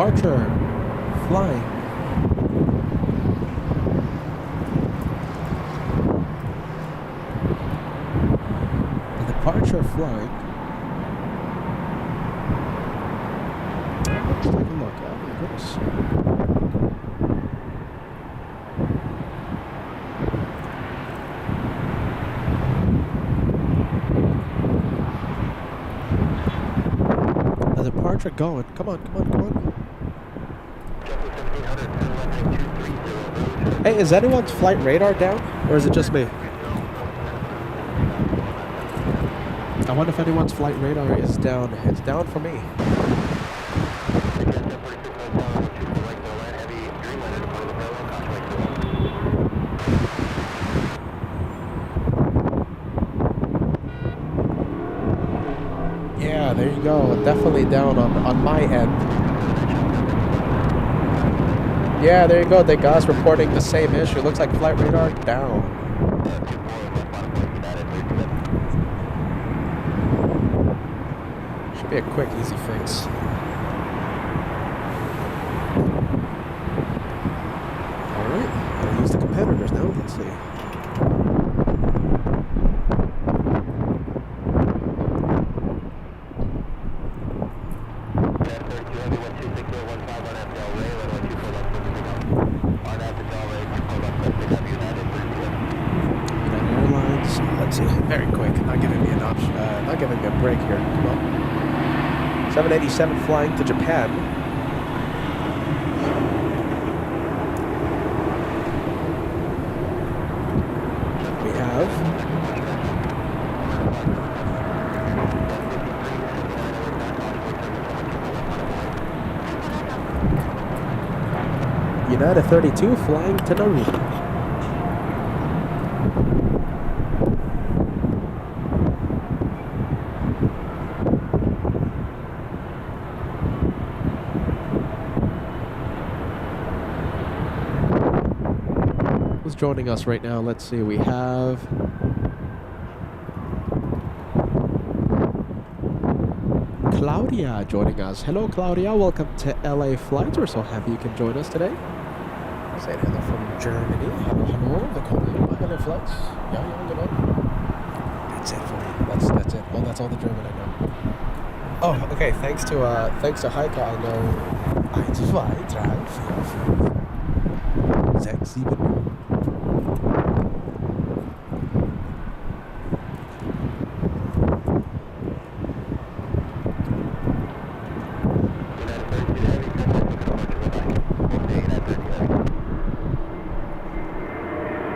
departure flying. The departure flying. Let's take a look. Oh my goodness. The departure going. Come on, come on, come on. Hey, is anyone's flight radar down? Or is it just me? I wonder if anyone's flight radar is down. It's down for me. Yeah, there you go. Definitely down on my end. Yeah, there you go. The guy's reporting the same issue. Looks like flight radar down. Should be a quick, easy fix. Alright, I'll use the competitors now. Let's see. Airlines. Let's see. Very quick. Not giving me an option. Not giving me a break here. Come on. 787 flying to Japan. We have United 32 flying to Nauru. Who's joining us right now? Let's see. We have Claudia joining us. Hello, Claudia. Welcome to LA Flights. We're so happy you can join us today. Say hello from Germany. Hello, hello. Willkommen bei LA Flights. Ja, ja, genau. That's it for me. That's it. Oh, that's all the German I know. Oh, okay. Thanks to Heike, I know 1, 2, 3, 4, 5, 6, 7.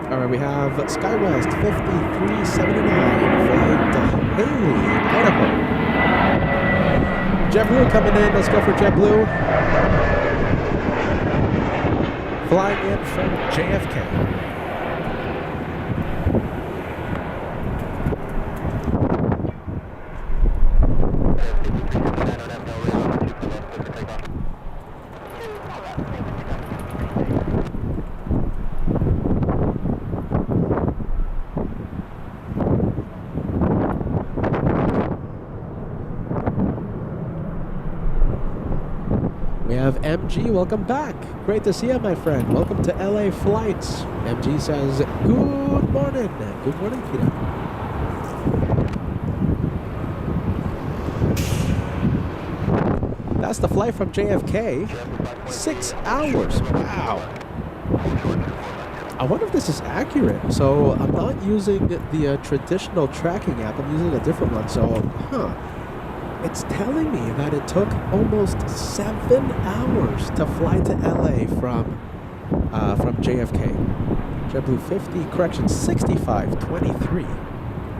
Alright, we have SkyWest 5379 flying to Haley, Idaho. JetBlue coming in. Let's go for JetBlue. Flying in from JFK. We have MG, welcome back. Great to see you, my friend. Welcome to LA Flights. MG says, good morning. Good morning, Peter. That's the flight from JFK. 6 hours. Wow. I wonder if this is accurate. So I'm not using the traditional tracking app. I'm using a different one. So, it's telling me that it took almost 7 hours to fly to LA from JFK. JetBlue 50, correction, 6523.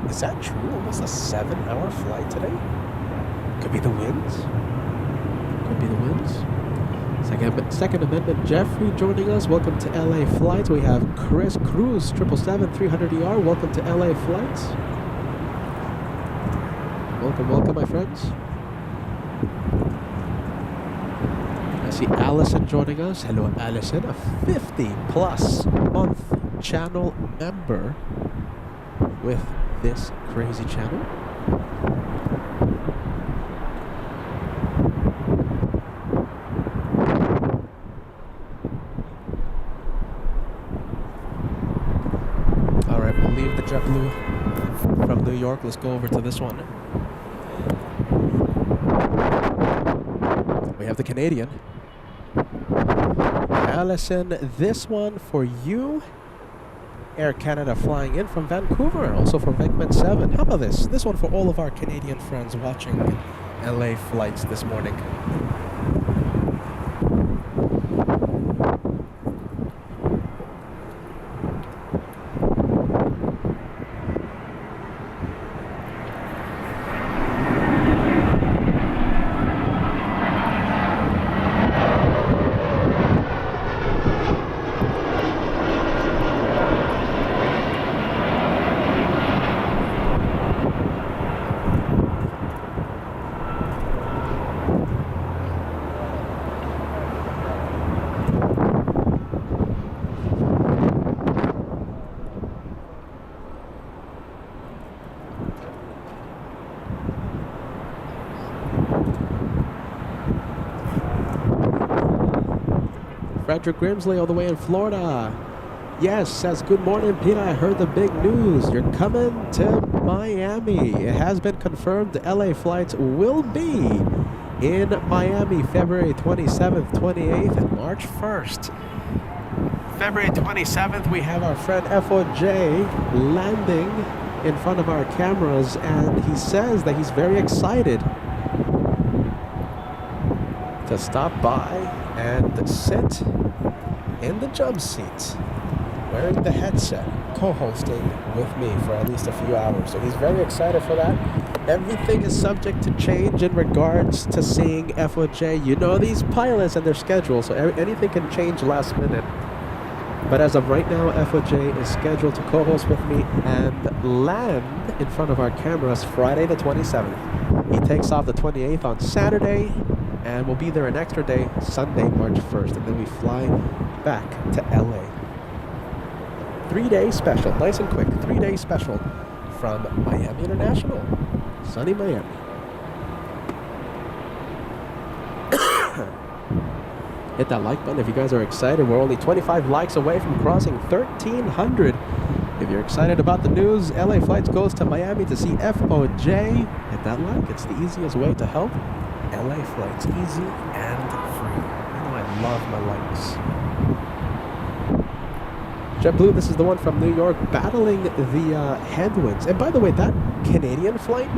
Is that true? Almost a 7-hour flight today? Could be the winds. Could be the winds. Second Amendment Jeffrey joining us. Welcome to LA Flights. We have Chris Cruz, 777-300ER. Welcome to LA Flights. Welcome, welcome, my friends. I see Allison joining us. Hello, Allison, a 50-plus month channel member with this crazy channel. leave the JetBlue from New York. Let's go over to this one. We have the Canadian. Allison, this one for you. Air Canada flying in from Vancouver, also for Vincent 7. How about this? This one for all of our Canadian friends watching LA flights this morning. Frederick Grimsley all the way in Florida. Yes, says, good morning, Peter. I heard the big news. You're coming to Miami. It has been confirmed the LA flights will be in Miami February 27th, 28th, and March 1st. February 27th, we have our friend FOJ landing in front of our cameras, and he says that he's very excited to stop by and sit in the jump seat, wearing the headset, co-hosting with me for at least a few hours. So he's very excited for that. Everything is subject to change in regards to seeing FOJ. You know these pilots and their schedule, so anything can change last minute. But as of right now, FOJ is scheduled to co-host with me and land in front of our cameras Friday the 27th. He takes off the 28th on Saturday, and we'll be there an extra day, Sunday, March 1st, and then we fly back to LA. 3-day special, nice and quick, 3-day special from Miami International, sunny Miami. Hit that like button if you guys are excited. We're only 25 likes away from crossing 1,300. If you're excited about the news, LA Flights goes to Miami to see FOJ. Hit that like, it's the easiest way to help LA Flights, easy and free. You know I love my likes. JetBlue, this is the one from New York, battling the headwinds. And by the way, that Canadian flight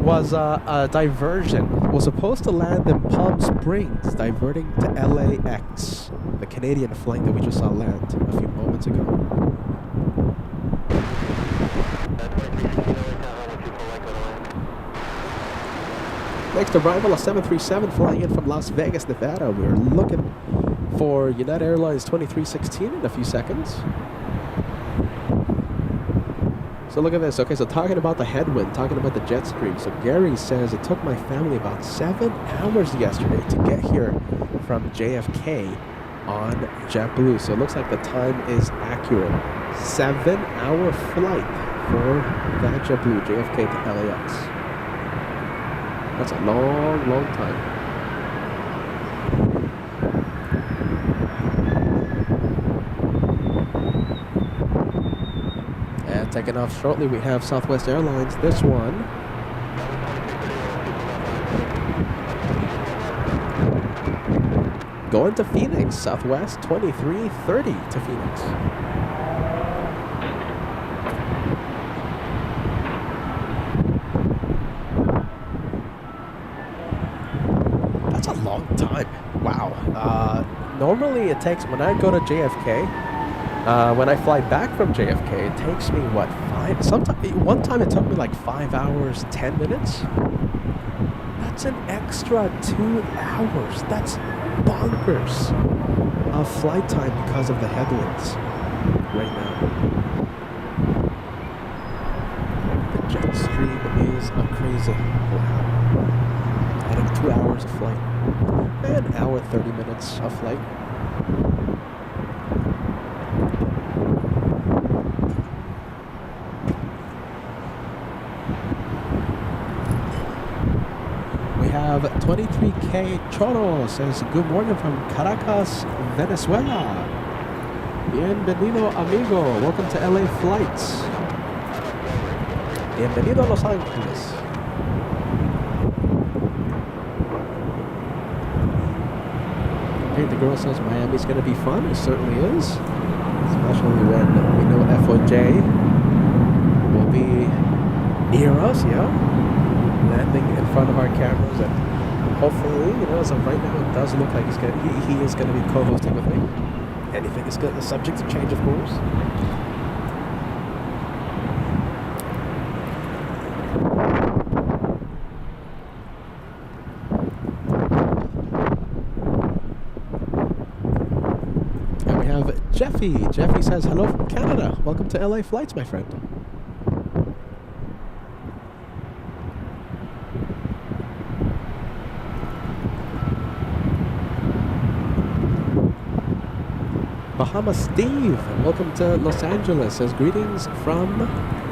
was a diversion. Was supposed to land in Palm Springs, diverting to LAX. The Canadian flight that we just saw land a few moments ago. Next arrival, a 737 flying in from Las Vegas, Nevada. We're looking for United Airlines 2316 in a few seconds. So look at this. Okay, so talking about the headwind, talking about the jet stream. So Gary says it took my family about 7 hours yesterday to get here from JFK on JetBlue. So it looks like the time is accurate. 7-hour flight for that JetBlue JFK to LAX. That's a long, long time. And taking off shortly, we have Southwest Airlines. This one. Going to Phoenix, Southwest 2330 to Phoenix. That's a long time. Wow. Normally it takes, when I go to JFK, when I fly back from JFK, it takes me, what, one time it took me like 5 hours, 10 minutes. That's an extra 2 hours. That's bonkers of flight time because of the headwinds right now. The jet stream is a crazy, wow. Adding 2 hours of flight. An hour, 30 minutes of flight. We have 23K Choro says, good morning from Caracas, Venezuela. Bienvenido, amigo. Welcome to LA Flights. Bienvenido a Los Ángeles. Okay, the girl says Miami's going to be fun. It certainly is. Especially when we know FOJ will be near us, yeah? Landing in front of our cameras. And hopefully, as of right now, it does look like he is going to be co-hosting with me. Anything is good. The subject to change, of course. Jeffy says, hello from Canada. Welcome to LA Flights, my friend. Bahama Steve, welcome to Los Angeles. Says, greetings from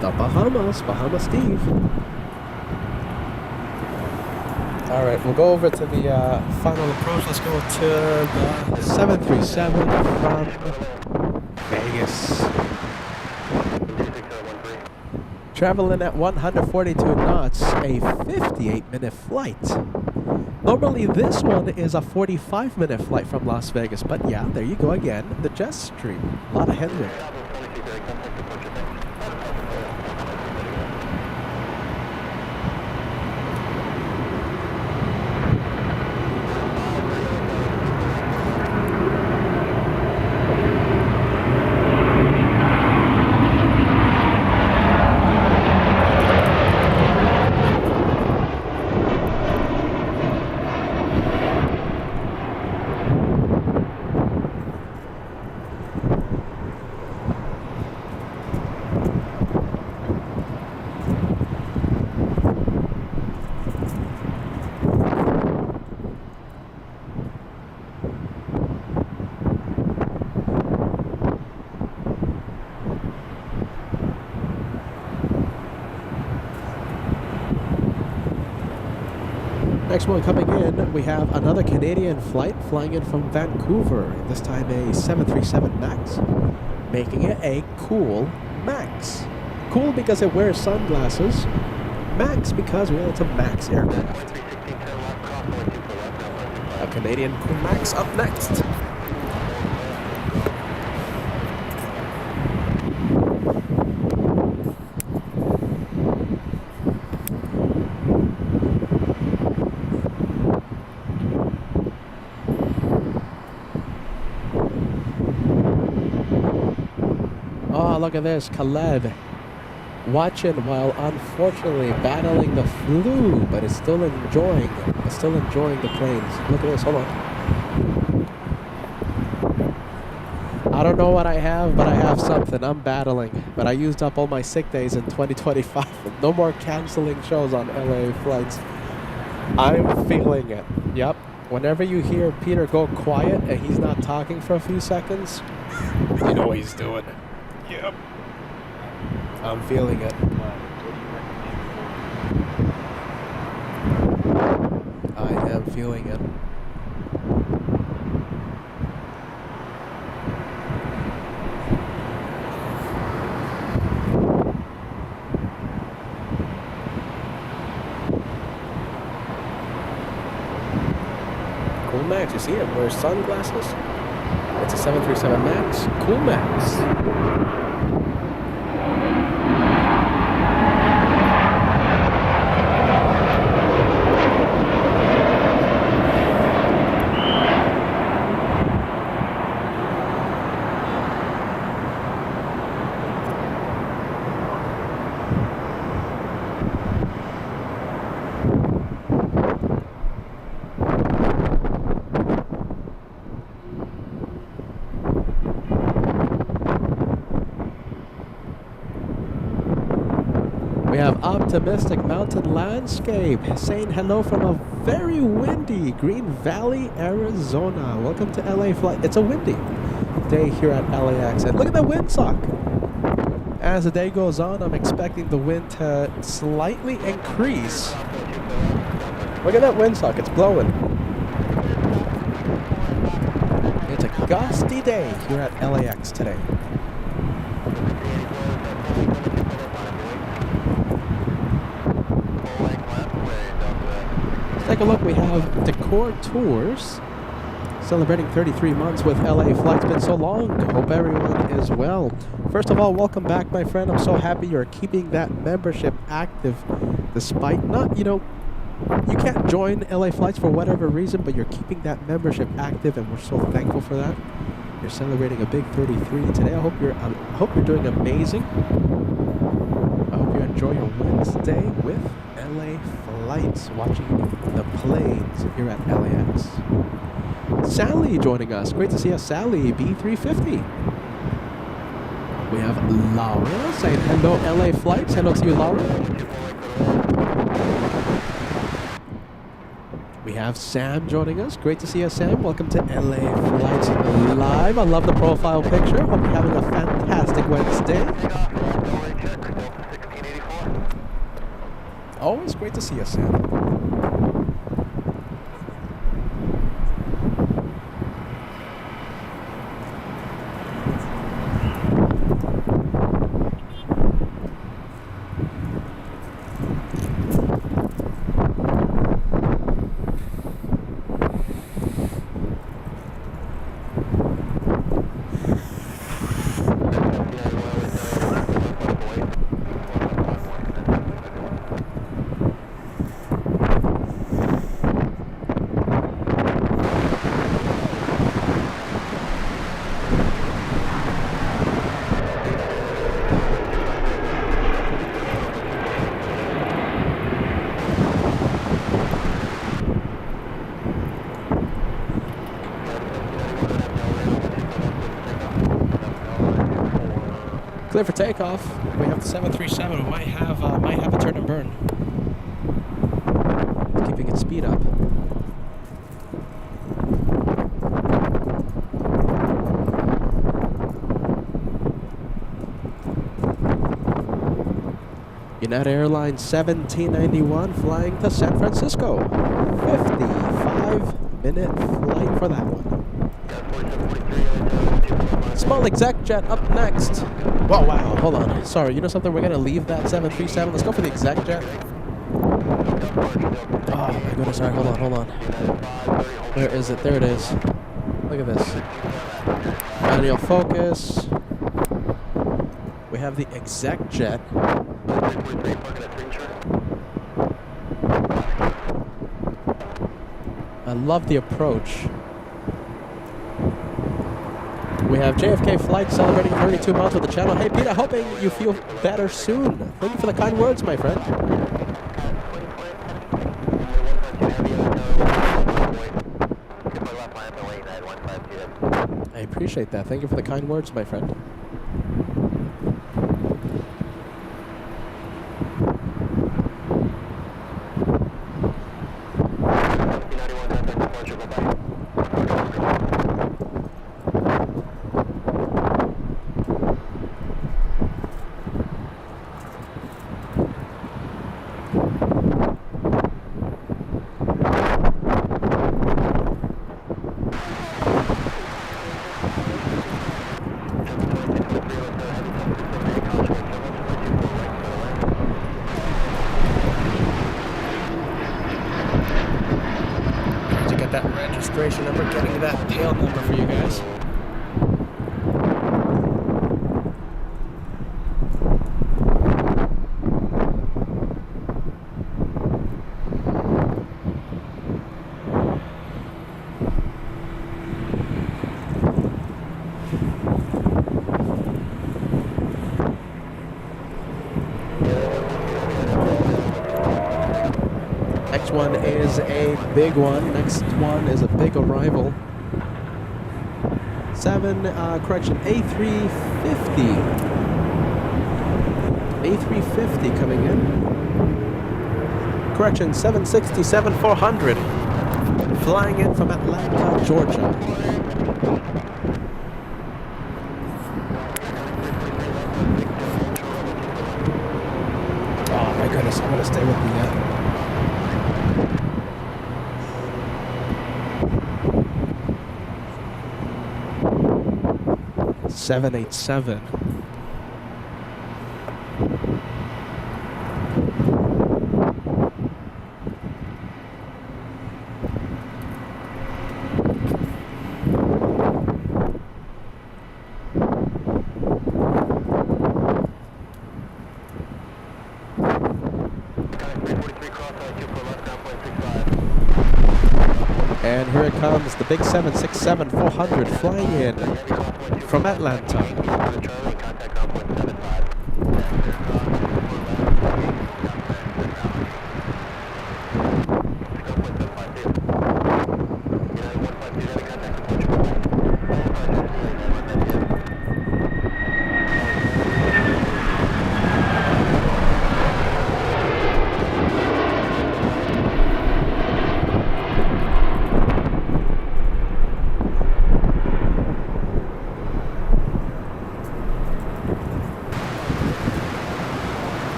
the Bahamas. Bahama Steve. All right, we'll go over to the final approach. Let's go to the 737 from Vegas. Traveling at 142 knots, a 58-minute flight. Normally this one is a 45-minute flight from Las Vegas, but yeah, there you go again, the jet stream. A lot of headwind. Next one coming in, we have another Canadian flight flying in from Vancouver. This time a 737 MAX, making it a cool MAX. Cool because it wears sunglasses. MAX because, well, it's a MAX aircraft. A Canadian cool MAX up next. Look at this, Caleb watching while unfortunately battling the flu, but is still enjoying the planes. Look at this, hold on. I don't know what I have, but I have something. I'm battling, but I used up all my sick days in 2025. No more canceling shows on LA flights. I'm feeling it. Yep. Whenever you hear Peter go quiet and he's not talking for a few seconds, you know what he's doing. Yep. I'm feeling it. I am feeling it. Cool Max, you see it? Wears sunglasses. It's a 737 MAX. Cool Max. Optimistic mountain landscape saying hello from a very windy Green Valley, Arizona. Welcome to LA flight. It's a windy day here at LAX. And look at that windsock. As the day goes on, I'm expecting the wind to slightly increase. Look at that windsock. It's blowing. It's a gusty day here at LAX today. take a look. We have Decor Tours celebrating 33 months with LA Flights. Been so long. Hope everyone is well. First of all, welcome back, my friend. I'm so happy you're keeping that membership active despite not, you can't join LA Flights for whatever reason, but you're keeping that membership active, and we're so thankful for that. You're celebrating a big 33 today. I hope you're doing amazing. I hope you enjoy your Wednesday with LA Flights, watching the planes here at LAX. Sally joining us. Great to see us, Sally. B350. We have Laura saying hello, LA Flights. Hello to you, Laura. We have Sam joining us. Great to see you, Sam. Welcome to LA Flights Live. I love the profile picture. Hope you're having a fantastic Wednesday. Always great to see you, Sam. Clear for takeoff. We have the 737. We might have a turn and burn. Keeping its speed up. United Airlines 1791 flying to San Francisco. 55-minute flight for that one. Small exec jet up next. Whoa, wow, hold on. Sorry, you know something? We're going to leave that 737. Let's go for the exec jet. Oh, my goodness. All right, hold on. Where is it? There it is. Look at this. Manual focus. We have the exec jet. I love the approach. We have JFK Flight celebrating 32 months with the channel. Hey, Peter, hoping you feel better soon. Thank you for the kind words, my friend. I appreciate that. Thank you for the kind words, my friend. Registration number, getting that tail number for you guys. Next one is a big one. Next one is a big arrival. A350. A350 coming in. Correction, 767-400. Flying in from Atlanta, Georgia. Oh my goodness, I'm gonna stay with me now. 787. 43 cross, 2 for left, 9.65. And here it comes, the big 767-400 flying in from Atlanta. Charlie, contact 9.75.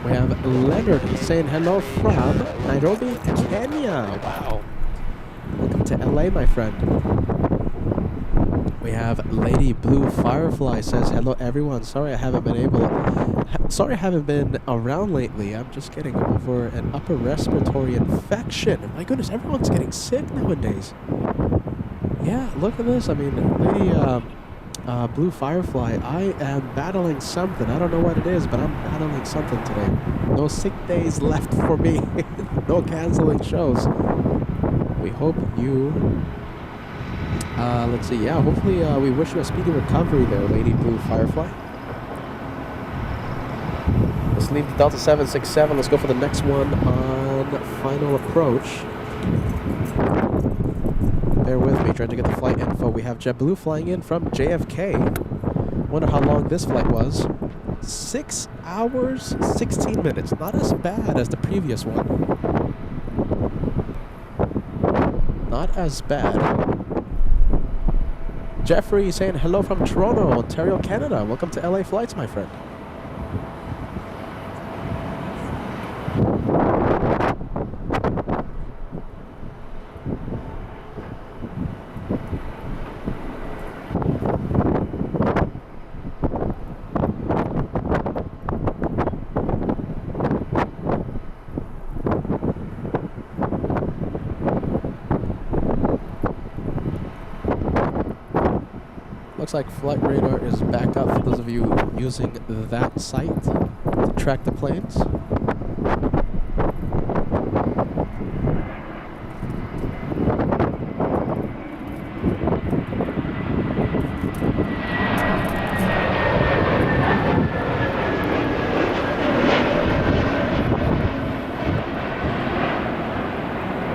We have Leonard saying hello from Nairobi, Kenya. Wow. Welcome to LA, my friend. We have Lady Blue Firefly says hello everyone. Sorry I haven't been around lately. I'm just getting over an upper respiratory infection. My goodness, everyone's getting sick nowadays. Yeah, look at this. I mean, Lady Blue Firefly, I am battling something. I don't know what it is, but I'm battling something today. No sick days left for me. No canceling shows. We hope you... let's see. Yeah, hopefully we wish you a speedy recovery there, Lady Blue Firefly. Let's leave the Delta 767. Let's go for the next one on final approach. Bear with me, trying to get the flight info. We have JetBlue flying in from JFK. Wonder how long this flight was. 6 hours, 16 minutes. Not as bad as the previous one. Not as bad. Jeffrey saying hello from Toronto, Ontario, Canada. Welcome to LA Flights, my friend. Looks like Flight Radar is back up for those of you using that site to track the planes.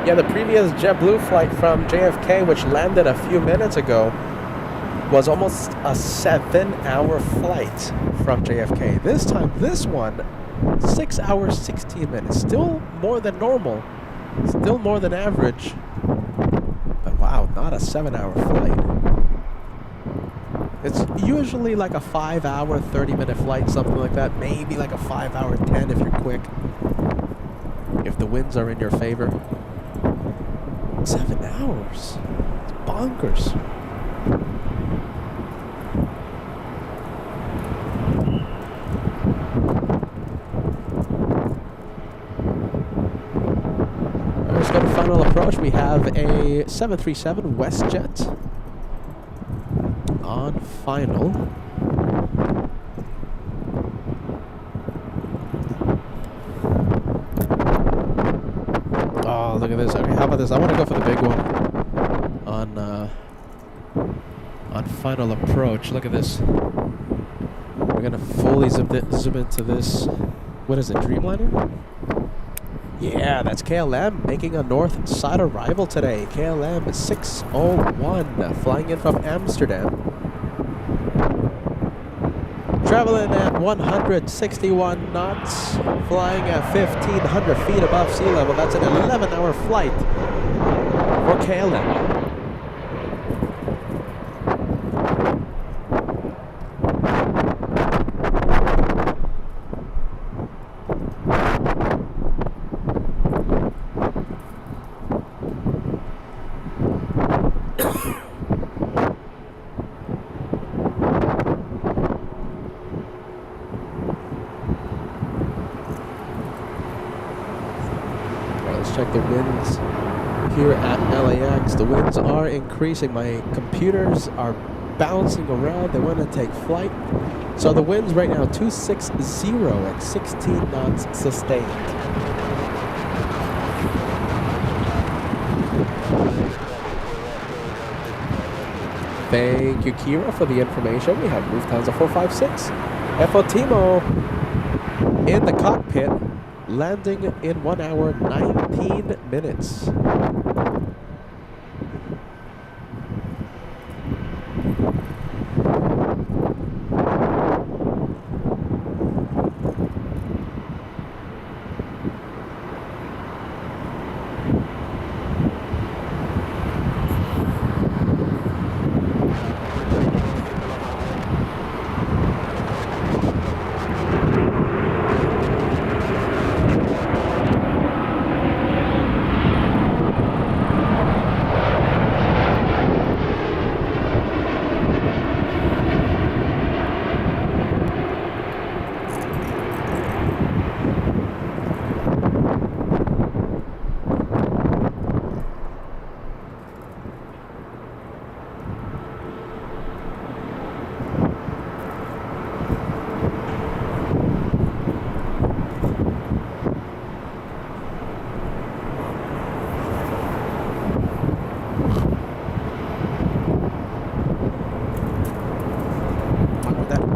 Yeah, the previous JetBlue flight from JFK, which landed a few minutes ago, was almost a 7-hour flight from JFK. This time, this one, 6 hours, 16 minutes. Still more than normal. Still more than average. But wow, not a 7-hour flight. It's usually like a 5-hour, 30-minute flight, something like that. Maybe like a 5-hour 10 if you're quick. If the winds are in your favor. 7 hours. It's bonkers. Let's go to final approach. We have a 737 WestJet on final. Oh, look at this. Okay, how about this? I want to go for the big one on final approach. Look at this. We're gonna fully zoom into this. What is it, Dreamliner? Yeah, that's KLM making a north side arrival today. KLM 601 flying in from Amsterdam. Traveling at 161 knots, flying at 1,500 feet above sea level. That's an 11-hour flight for KLM. LAX. The winds are increasing. My computers are bouncing around. They want to take flight. So the winds right now 260 at 16 knots sustained. Thank you, Kira, for the information. We have Lufthansa 456. Efotimo in the cockpit, landing in 1 hour, 19 minutes.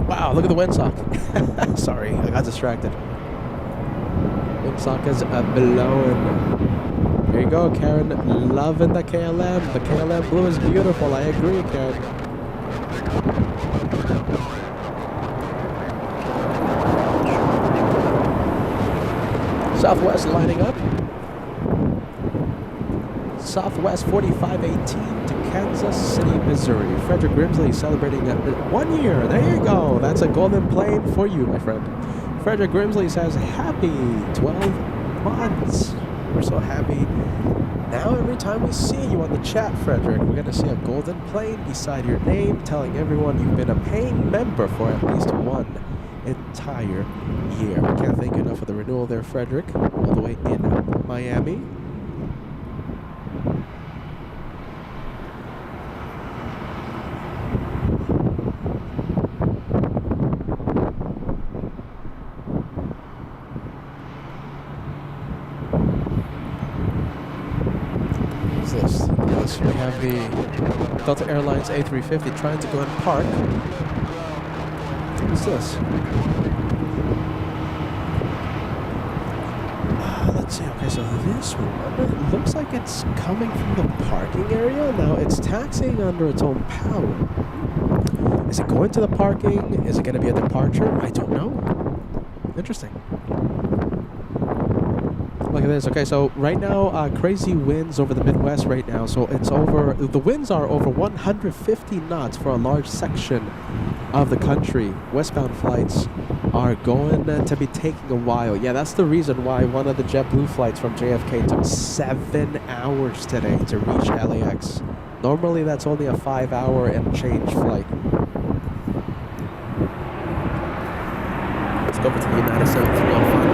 Wow, look at the windsock. Sorry, I got distracted. Windsock is blowing. There you go, Karen. Loving the KLM. The KLM blue is beautiful. I agree, Karen. Southwest lining up. Southwest 4518 to Kansas City, Missouri. Frederick Grimsley celebrating 1 year. There you go. That's a golden plane for you, my friend. Frederick Grimsley says, happy 12 months. We're so happy. Now every time we see you on the chat, Frederick, we're going to see a golden plane beside your name telling everyone you've been a paying member for at least 1 entire year. I can't thank you enough for the renewal there, Frederick, all the way in Miami. We have the Delta Airlines A350 trying to go and park. What's this? Let's see. Okay, so this one, it looks like it's coming from the parking area. Now it's taxiing under its own power. Is it going to the parking? Is it going to be a departure? I don't know. Interesting. Look at this. Okay, so right now, crazy winds over the Midwest right now. So it's over, the winds are over 150 knots for a large section of the country. Westbound flights are going to be taking a while. Yeah, that's the reason why one of the JetBlue flights from JFK took 7 hours today to reach LAX. Normally, that's only a 5-hour and change flight. Let's go over to the United 7305.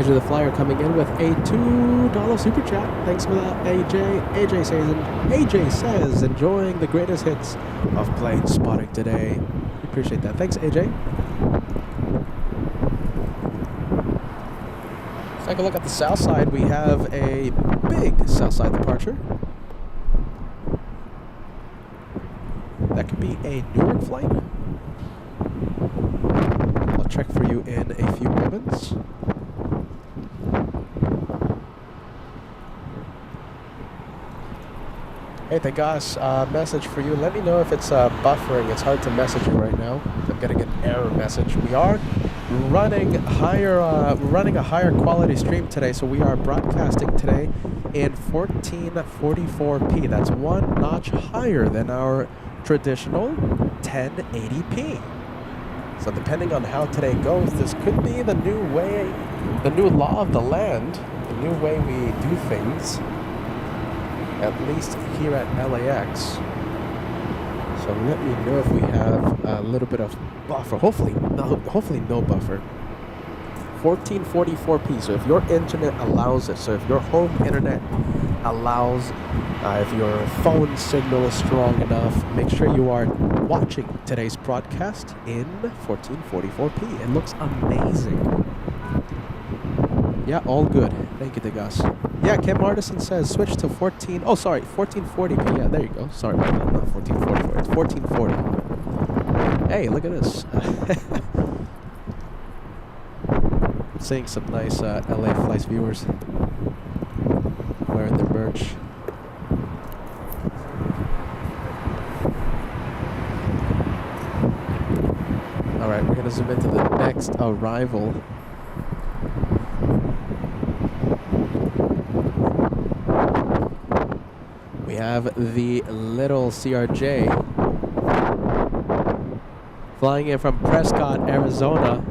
The flyer coming in with a $2 super chat. Thanks for that, AJ. AJ says enjoying the greatest hits of plane spotting today. Appreciate that. Thanks, AJ. Let's take a look at the south side. We have a big south side departure. That could be a Newark flight. I'll check for you in a few moments. Hey, Tegas, message for you. Let me know if it's buffering. It's hard to message you right now. I'm getting an error message. We are running higher. We're running a higher quality stream today, so we are broadcasting today in 1444p. That's one notch higher than our traditional 1080p. So depending on how today goes, this could be the new way, the new law of the land, the new way we do things, at least here at LAX. So let me know if we have a little bit of buffer. Hopefully no buffer. 1444p. So if your internet allows it, so if your home internet allows, if your phone signal is strong enough, make sure you are watching today's broadcast in 1444p. It looks amazing. Yeah, all good. Thank you, Degas. Yeah, Kim Artisan says switch to 1440p. Yeah, there you go. Sorry about that. Not 1444. It's 1440. Hey, look at this. Seeing some nice LA Flights viewers wearing their merch. Alright, we're gonna zoom into the next arrival. We have the little CRJ flying in from Prescott, Arizona.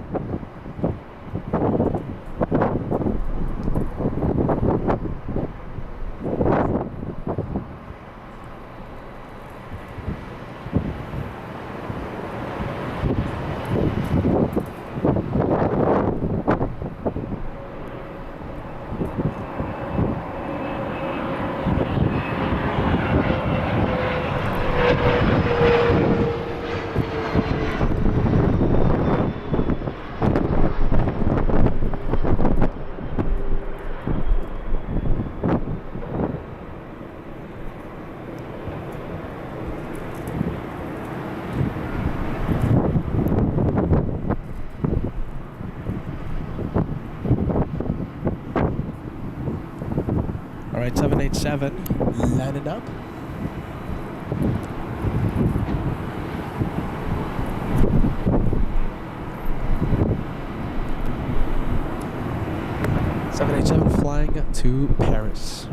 Alright, 787 landing up. Flying to Paris.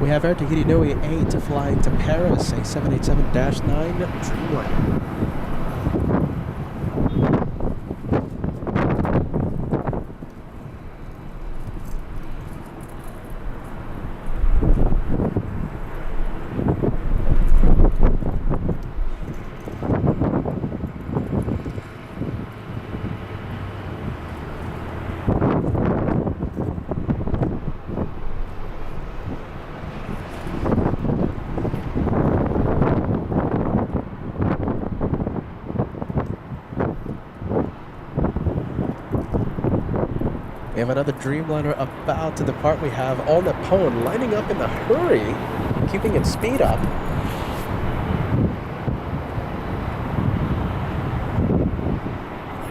We have Air Tahiti Nui 8 flying to Paris, a 787-9 Dreamliner. We have another Dreamliner about to depart. We have All Nippon lining up in a hurry, keeping its speed up. Look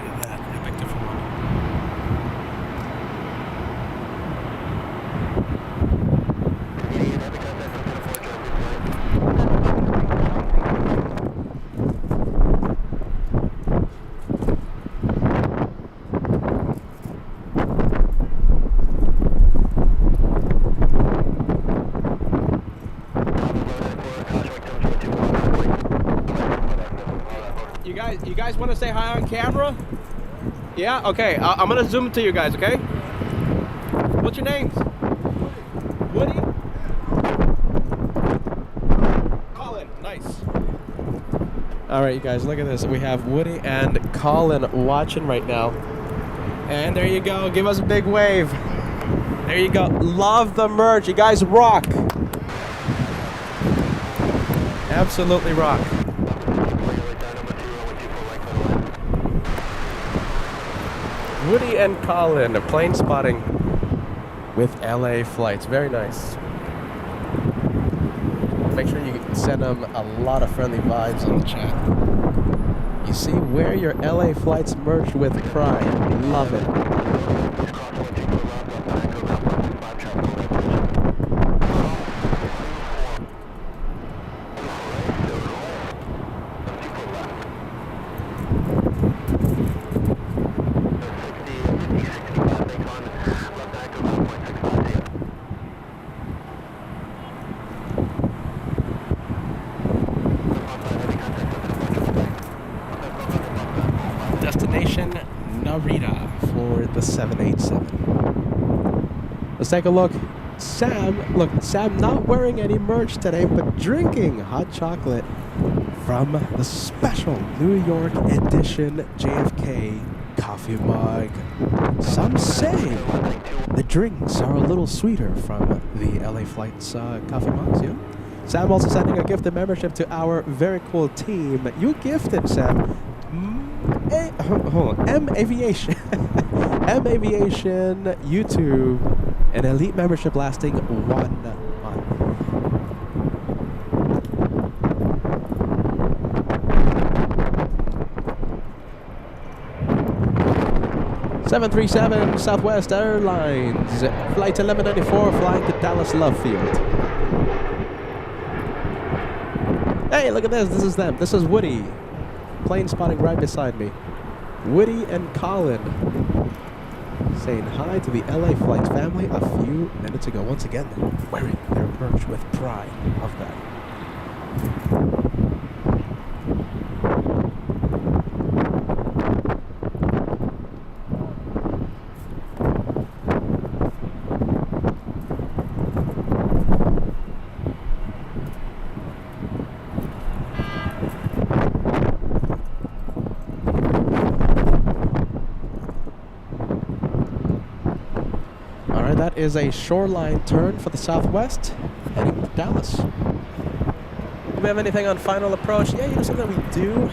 at that, epic different one. You guys want to say hi on camera? Yeah? Okay, I'm going to zoom to you guys, okay? What's your names? Woody? Colin, nice. Alright, you guys, look at this. We have Woody and Colin watching right now. And there you go. Give us a big wave. There you go. Love the merch. You guys rock. Absolutely rock. Woody and Colin, plane spotting with LA Flights. Very nice. Make sure you send them a lot of friendly vibes in the chat. You see, wear your LA flights merch with pride. Love it. Destination Narita for the 787. Let's take a look. Sam not wearing any merch today, but drinking hot chocolate from the special New York edition JFK coffee mug. Some say the drinks are a little sweeter from the LA Flights coffee mugs, yeah? Sam also sending a gifted membership to our very cool team. You gifted, Sam. Hold on. M Aviation. M Aviation, YouTube, an elite membership lasting 1 month. 737 Southwest Airlines, flight 1194 flying to Dallas Love Field. Hey, look at this. This is them. This is Woody. Plane spotting right beside me. Woody and Colin saying hi to the LA Flights family a few minutes ago. Once again, wearing their merch with pride. Love that. That is a shoreline turn for the Southwest, heading to Dallas. Do we have anything on final approach? Yeah, you know something we do?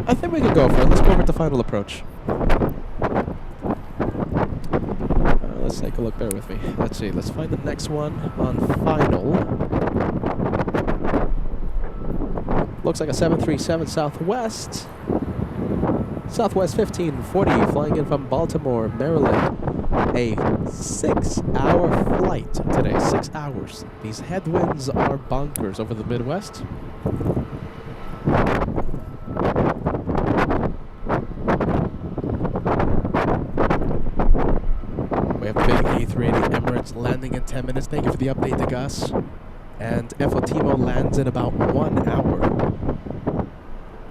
I think we can go for it. Let's go over to final approach. Let's take a look. Bear with me. Let's see. Let's find the next one on final. Looks like a 737 Southwest. Southwest 1540 flying in from Baltimore, Maryland. A 6-hour flight today. 6 hours. These headwinds are bonkers over the Midwest. We have big A380 Emirates landing in 10 minutes. Thank you for the update to Gus. And FOTMO lands in about 1 hour.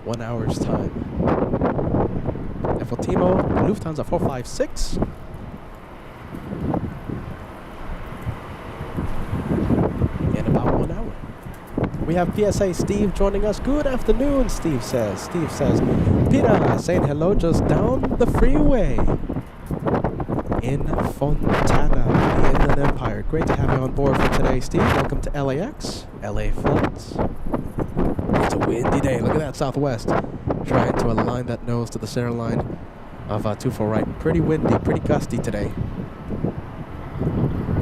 1 hour's time. FOTMO, Lufthansa 456. We have PSA Steve joining us. Good afternoon, Steve says. Steve says, Peter saying hello just down the freeway in Fontana, the Inland Empire. Great to have you on board for today, Steve. Welcome to LAX, LA Flights. It's a windy day. Look at that Southwest. Trying to align that nose to the center line of 24 right. Pretty windy, pretty gusty today.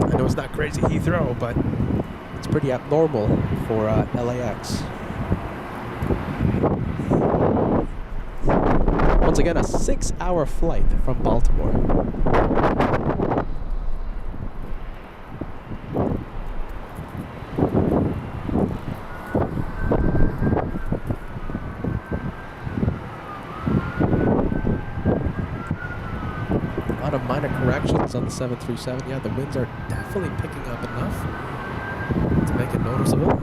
I know it's not crazy Heathrow, but it's pretty abnormal for LAX. Once again, a 6-hour flight from Baltimore. A lot of minor corrections on the 737. Yeah, the winds are definitely picking up enough to make it noticeable.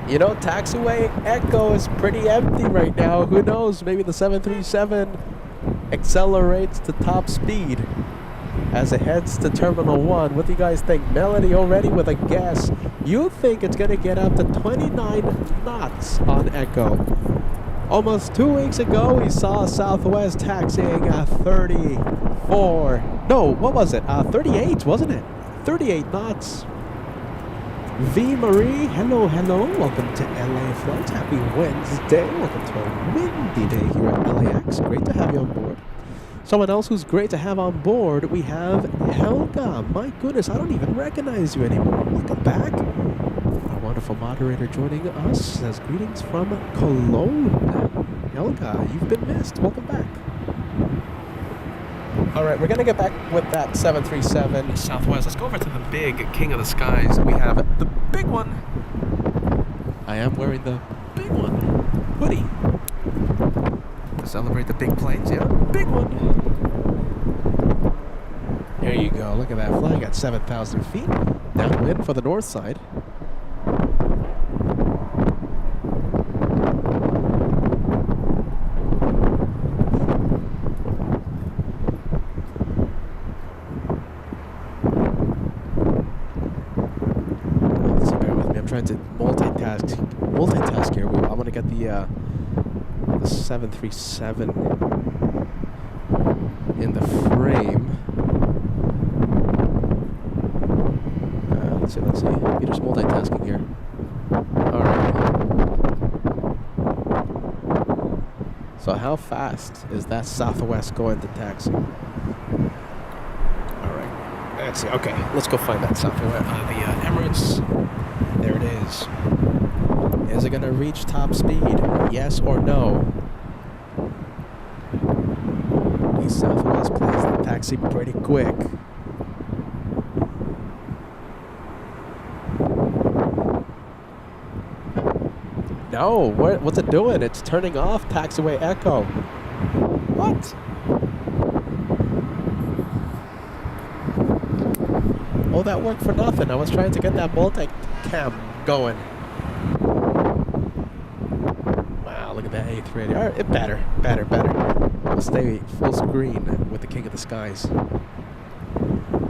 You know, taxiway Echo is pretty empty right now. Who knows? Maybe the 737 accelerates to top speed as it heads to Terminal 1. What do you guys think? Melody already with a guess. You think it's going to get up to 29 knots on Echo. Almost 2 weeks ago, we saw Southwest taxiing 34. No, what was it? 38, wasn't it? 38 knots. V. Marie, hello, hello. Welcome to LA Flights. Happy Wednesday. Welcome to a windy day here at LAX. Great to have you on board. Someone else who's great to have on board, we have Helga. My goodness, I don't even recognize you anymore. Welcome back. Our wonderful moderator joining us says greetings from Cologne. Helga, you've been missed. Welcome back. All right, we're going to get back with that 737 Southwest. Let's go over to the big King of the Skies. We have the big one. I am wearing the big one hoodie to celebrate the big planes. Yeah, big one. There you go. Look at that, flying at 7,000 feet. Downwind for the north side. Trying to multitask here. I want to get the 737 in the frame. Let's see. You're just multitasking here. All right. So how fast is that Southwest going to taxi? All right. Let's see. Okay, let's go find that Southwest. The Emirates. There it is. Is it going to reach top speed? Yes or no? These Southwest planes that taxi pretty quick. No, what's it doing? It's turning off taxiway echo. What? Oh, that worked for nothing. I was trying to get that multi-cam going. Wow, look at that A380. All right, better. We'll stay full screen with the King of the Skies.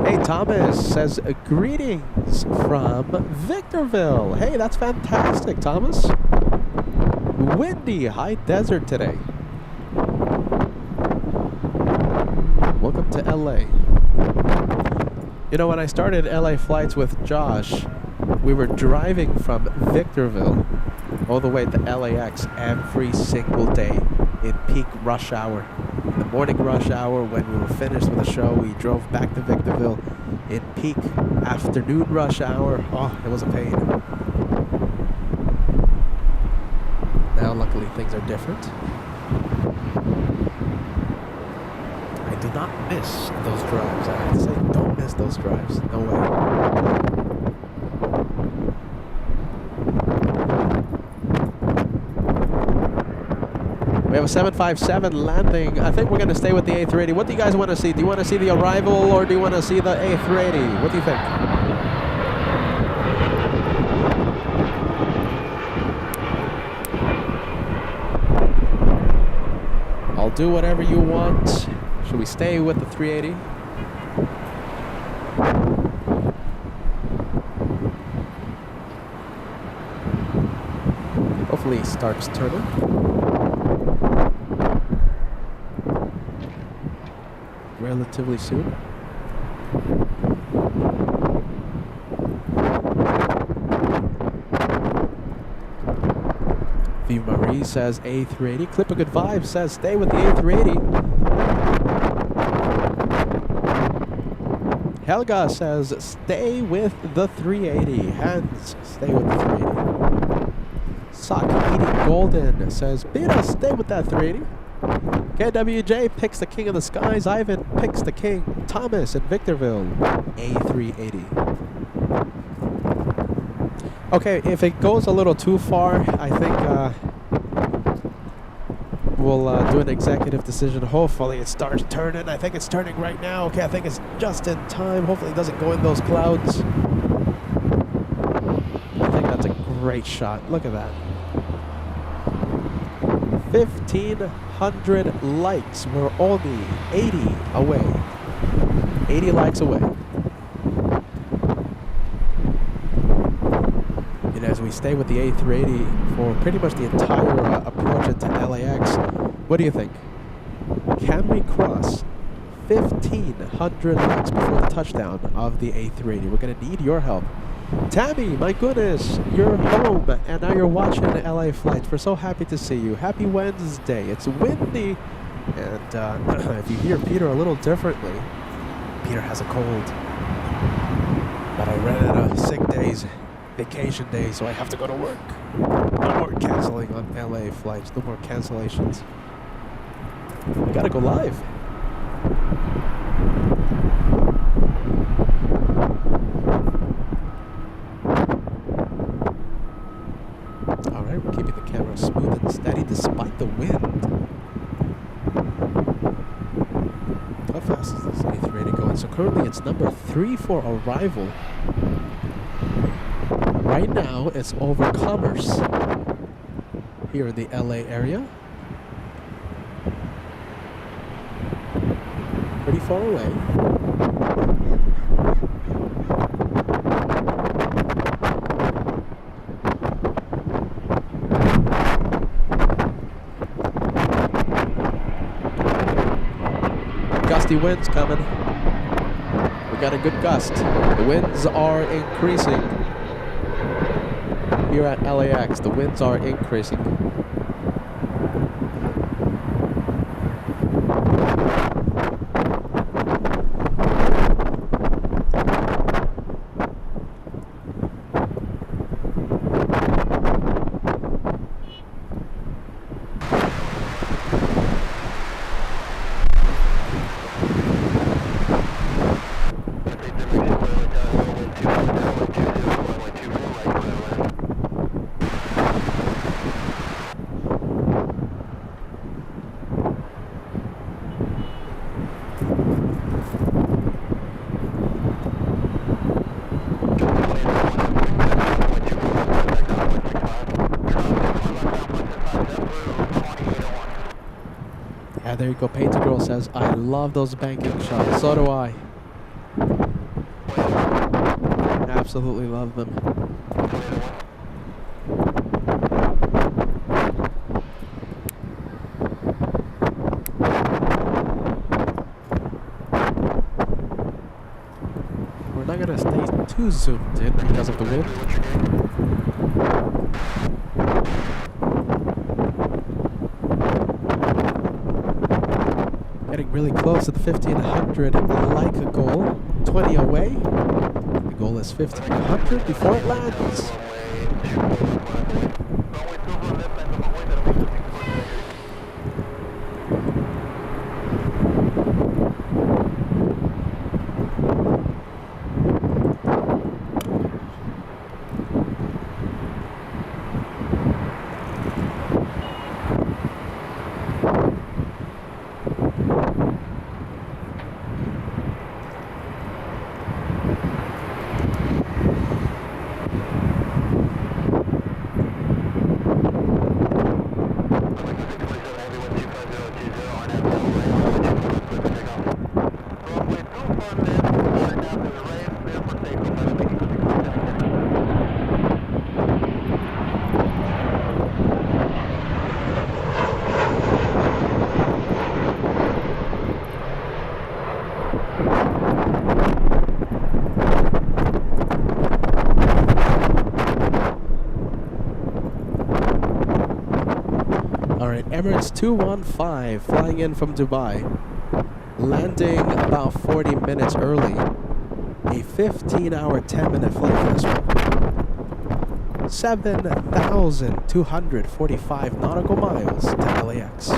Hey, Thomas says greetings from Victorville. Hey, that's fantastic, Thomas. Windy, high desert today. Welcome to LA. You know, when I started LA Flights with Josh, we were driving from Victorville all the way to LAX every single day in peak rush hour. In the morning rush hour, when we were finished with the show, we drove back to Victorville in peak afternoon rush hour. Oh, it was a pain. Now, luckily, things are different. I do not miss those drives. I have to say, don't miss those drives. No way. We have a 757 landing. I think we're going to stay with the A380. What do you guys want to see? Do you want to see the arrival or do you want to see the A380? What do you think? I'll do whatever you want. Should we stay with the 380? Hopefully it starts turning. Relatively soon. V. Marie says A380. Clip a good vibe says stay with the A380. Helga says stay with the 380. Hans, stay with the 380. Sock eating golden says Beta, stay with that 380. KWJ picks the King of the Skies. Ivan picks the King. Thomas in Victorville. A380. Okay, if it goes a little too far, I think we'll do an executive decision. Hopefully it starts turning. I think it's turning right now. Okay, I think it's just in time. Hopefully it doesn't go in those clouds. I think that's a great shot. Look at that. 1,500 likes. We're only 80 away. 80 likes away. And as we stay with the A380 for pretty much the entire approach into LAX, what do you think? Can we cross 1,500 likes before the touchdown of the A380. We're going to need your help. Tammy, my goodness, you're home and now you're watching LA Flights. We're so happy to see you. Happy Wednesday. It's windy. And if you hear Peter a little differently, Peter has a cold. But I ran out of sick days, vacation days, so I have to go to work. No more canceling on LA Flights. No more cancellations. We gotta go live. Alright, we're keeping the camera smooth and steady despite the wind. How fast is this A380 going? So currently it's number 3 for arrival. Right now it's over Commerce here in the LA area. Pretty far away. Gusty winds coming. We got a good gust. The winds are increasing. Here at LAX, the winds are increasing. There you go. Painted Girl says, I love those banking shots. So do I. Absolutely love them. We're not going to stay too zoomed in because of the wind. Getting really close to the 1,500 like a goal. 20 away. The goal is 1,500 before it lands. Emirates 215 flying in from Dubai, landing about 40 minutes early. A 15-hour, 10-minute flight for this one. 7,245 nautical miles to LAX.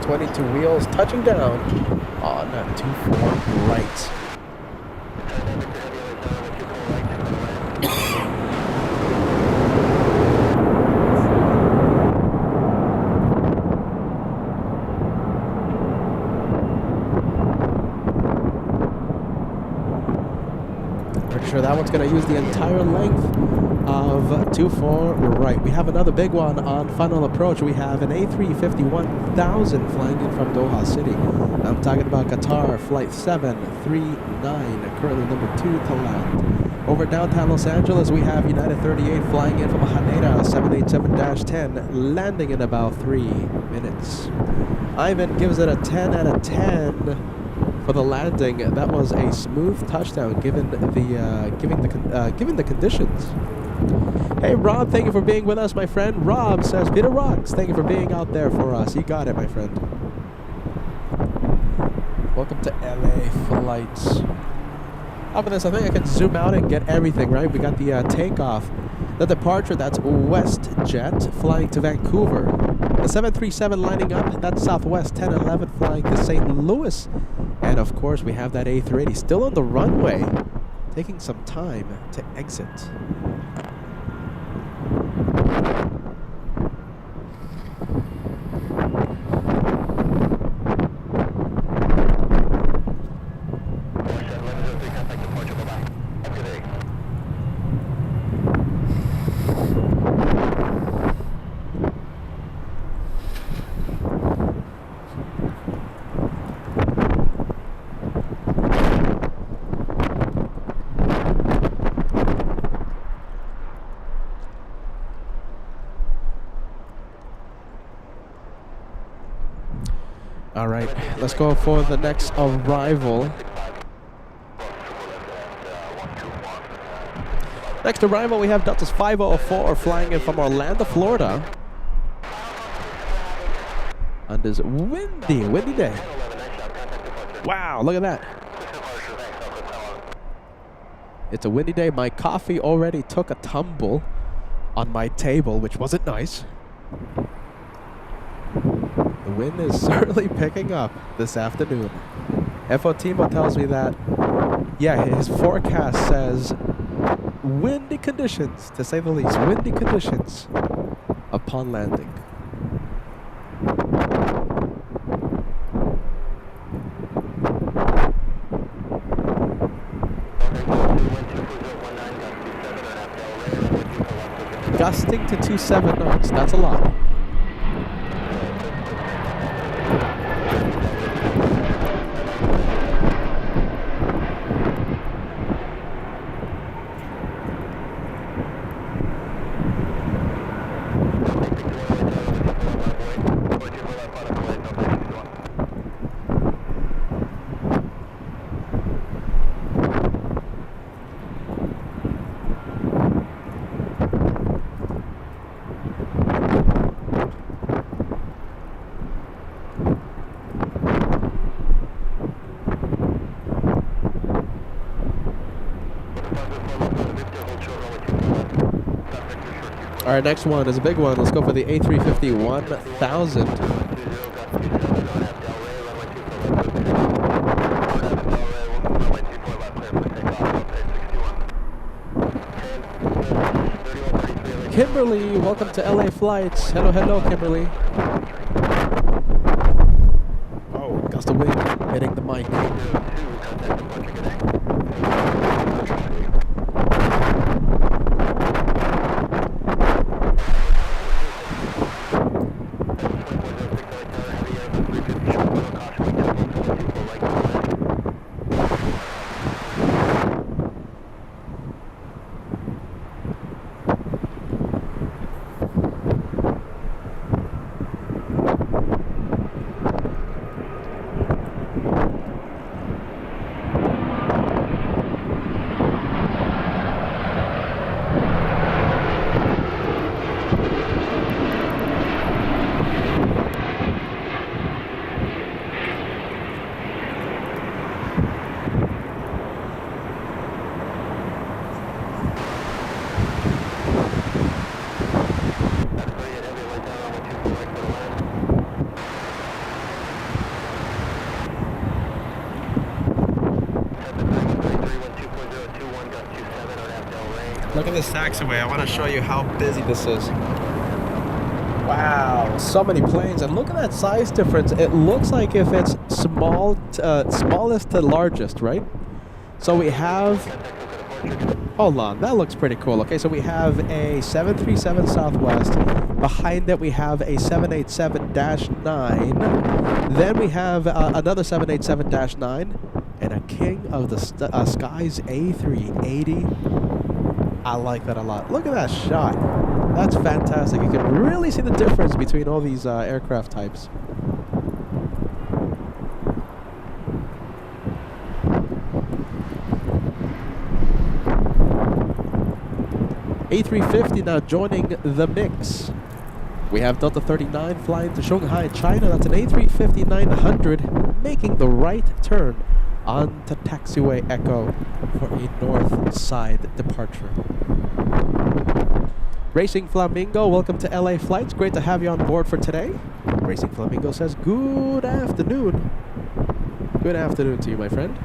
22 wheels, touching down on 24 right. Pretty sure that one's going to use the entire length of 24 right. We have another big one on final approach. We have an A350-1000 flying in from Doha City. I'm talking about Qatar Flight 739, currently number 2 to land. Over downtown Los Angeles, we have United 38 flying in from Haneda 787-10, landing in about 3 minutes. Ivan gives it a 10 out of 10 for the landing. That was a smooth touchdown given the conditions. Hey Rob, thank you for being with us, my friend. Rob says, Peter rocks. Thank you for being out there for us. You got it, my friend. Welcome to LA Flights. After this, I think I can zoom out and get everything, right? We got the takeoff. The departure, that's WestJet flying to Vancouver. The 737 lining up, that's Southwest 1011 flying to St. Louis. And of course, we have that A380 still on the runway, taking some time to exit. All right, let's go for the next arrival. Next arrival, we have Delta's 504 flying in from Orlando, Florida. On this windy day. Wow, look at that. It's a windy day. My coffee already took a tumble on my table, which wasn't nice. The wind is certainly picking up this afternoon. Fotimo tells me that, yeah, his forecast says windy conditions, to say the least, windy conditions upon landing. Gusting to 27 knots, that's a lot. All right, next one is a big one. Let's go for the A350-1000. Kimberly, welcome to LA Flights. Hello, hello, Kimberly. Oh, gust of wind hitting the mic. this taxiway. I want to show you how busy this is. Wow, so many planes, and look at that size difference. It looks like if it's smallest to largest, right? So we have, hold on, that looks pretty cool. Okay, so we have a 737 Southwest. Behind it, we have a 787-9. Then we have another 787-9 and a King of the Skies A380. I like that a lot. Look at that shot. That's fantastic. You can really see the difference between all these aircraft types. A350 now joining the mix. We have Delta 39 flying to Shanghai, China. That's an A350-900 making the right turn onto Taxiway Echo for a north side departure. Racing Flamingo, welcome to LA Flights. Great to have you on board for today. Racing Flamingo says good afternoon. Good afternoon to you, my friend.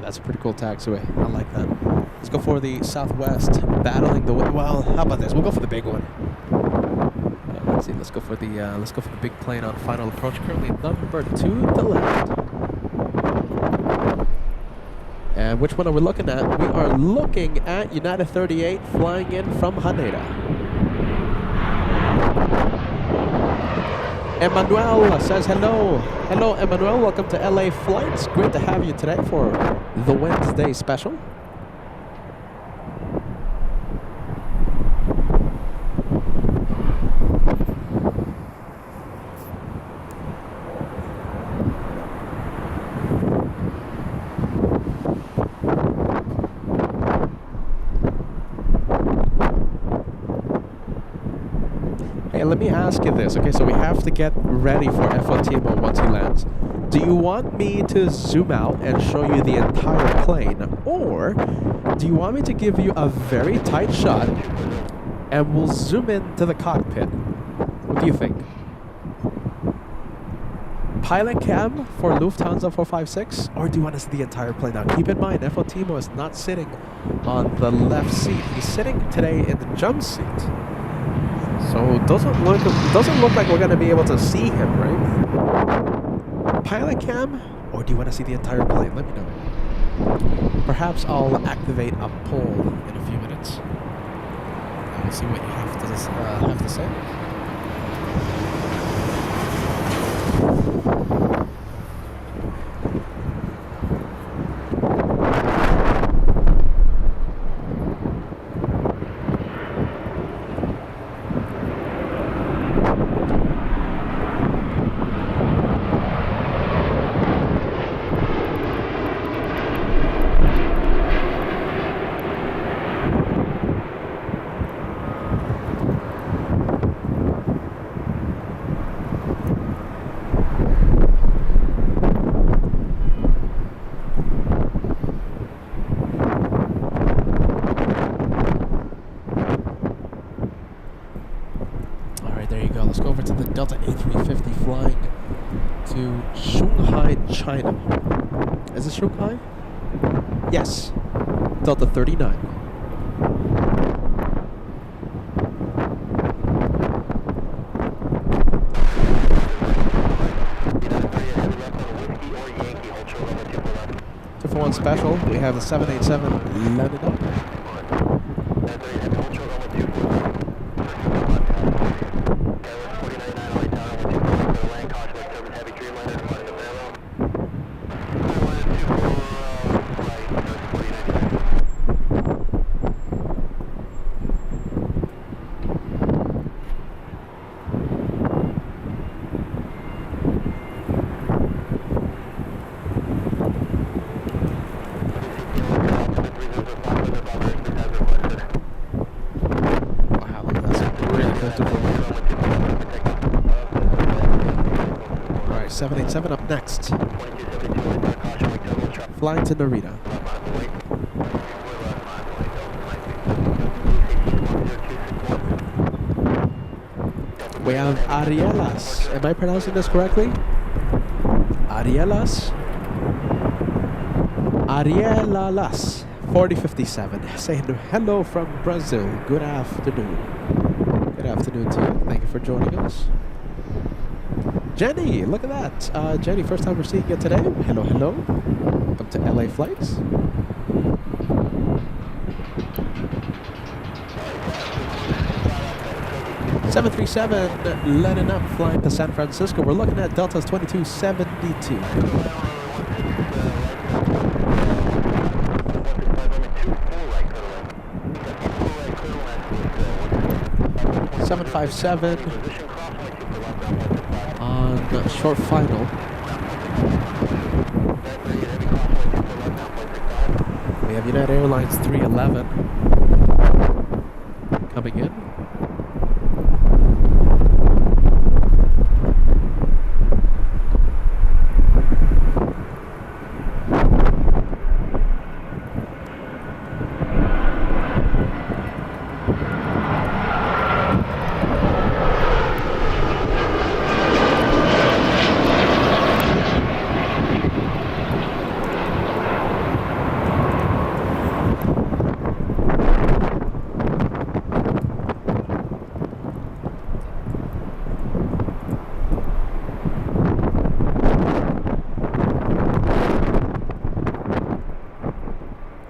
That's a pretty cool taxiway. I like that. Let's go for the Southwest, battling the well. How about this? We'll go for the big one. Let's see. Let's go for the big plane on final approach. Currently number 2 to the left. And which one are we looking at? We are looking at United 38 flying in from Haneda. Emmanuel says hello. Hello, Emmanuel. Welcome to LA Flights. Great to have you today for the Wednesday special. Hey, let me ask you this. Okay, so we have to get ready for FOTMO once he lands. Do you want me to zoom out and show you the entire plane? Or do you want me to give you a very tight shot and we'll zoom in to the cockpit? What do you think? Pilot cam for Lufthansa 456? Or do you want to see the entire plane? Now keep in mind, FOTMO is not sitting on the left seat. He's sitting today in the jump seat. So it doesn't look like we're going to be able to see him, right? Pilot cam, or do you want to see the entire plane? Let me know. Perhaps I'll activate a poll in a few minutes. We'll see what you have to say. Let's go over to the Delta A350 flying to Shanghai, China. Is this Shanghai? Yes. Delta 39. Two for one special. We have the 787 landed up. 787 up next. 2272 westbound, caution, wake turbulence, traffic. Flying to Narita. We have Arielas. Am I pronouncing this correctly? Arielas? Arielas. 4057. Saying hello from Brazil. Good afternoon. Good afternoon to you. Thank you for joining us. Jenny, look at that. Jenny, first time we're seeing you today. Hello, hello. Welcome to LA Flights. .737 letting up, flying to San Francisco. We're looking at Delta's 2272. 757 on short final. We have United Airlines 311 coming in.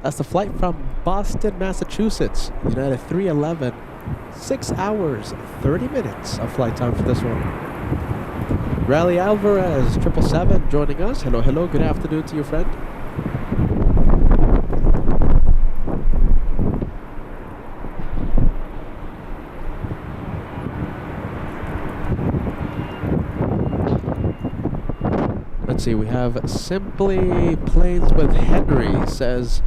That's the flight from Boston, Massachusetts. United 311. 6 hours, 30 minutes of flight time for this one. Rally Alvarez, 777, joining us. Hello, hello. Good afternoon to you, friend. Let's see, we have Simply Planes with Henry. Says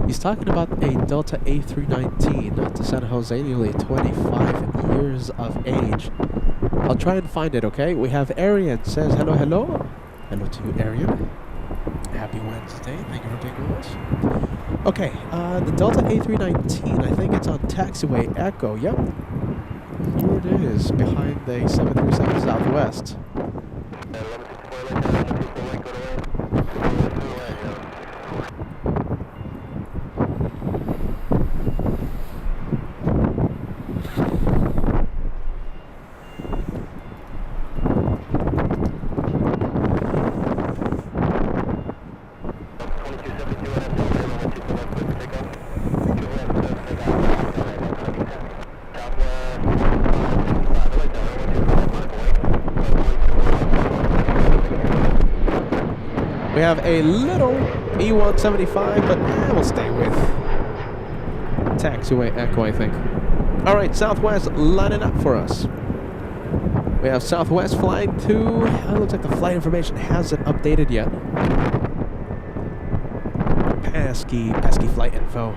he's talking about a Delta A319 to San Jose, nearly 25 years of age. I'll try and find it, okay? We have Arian. Says hello, hello. Hello to you, Arian. Happy Wednesday. Thank you for being with us. Okay, the Delta A319, I think it's on taxiway Echo. Yep. Here it is, behind the 737 Southwest. We have a little E175, but we'll stay with taxiway Echo, I think. All right, Southwest lining up for us. We have Southwest flying to... it looks like the flight information hasn't updated yet. Pesky flight info.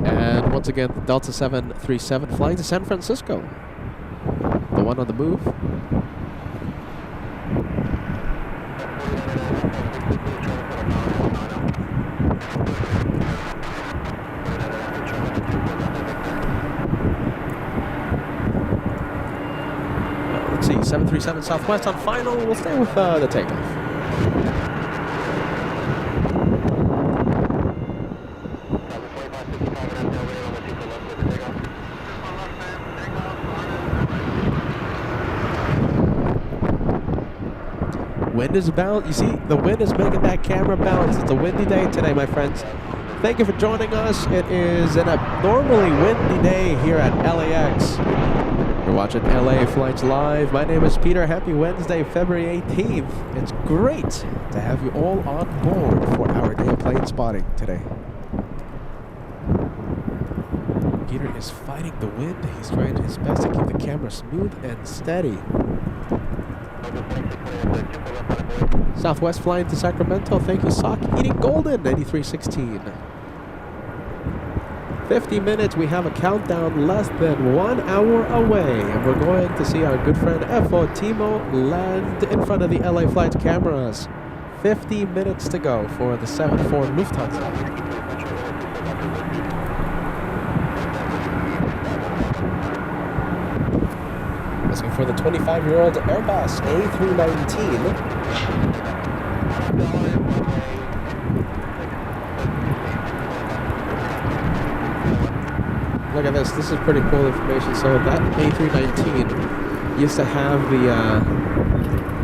And once again, the Delta 737 flying to San Francisco. The one on the move. Let's see, 737 Southwest on final. We'll stay with the takeoff. Wind is bound. You see, the wind is making that camera bounce. It's a windy day today, my friends. Thank you for joining us. It is an abnormally windy day here at LAX. You're watching LA Flights Live. My name is Peter. Happy Wednesday, February 18th. It's great to have you all on board for our day of plane spotting today. Peter is fighting the wind. He's trying his best to keep the camera smooth and steady. Southwest flying to Sacramento. Thank you, Sock. Eating Golden, 9316. 50 minutes, we have a countdown less than 1 hour away. And we're going to see our good friend Efo Timo land in front of the LA Flights cameras. 50 minutes to go for the 74 Lufthansa. Let's go for the 25-year-old Airbus A319. Look at this. This is pretty cool information. So that A319 used to have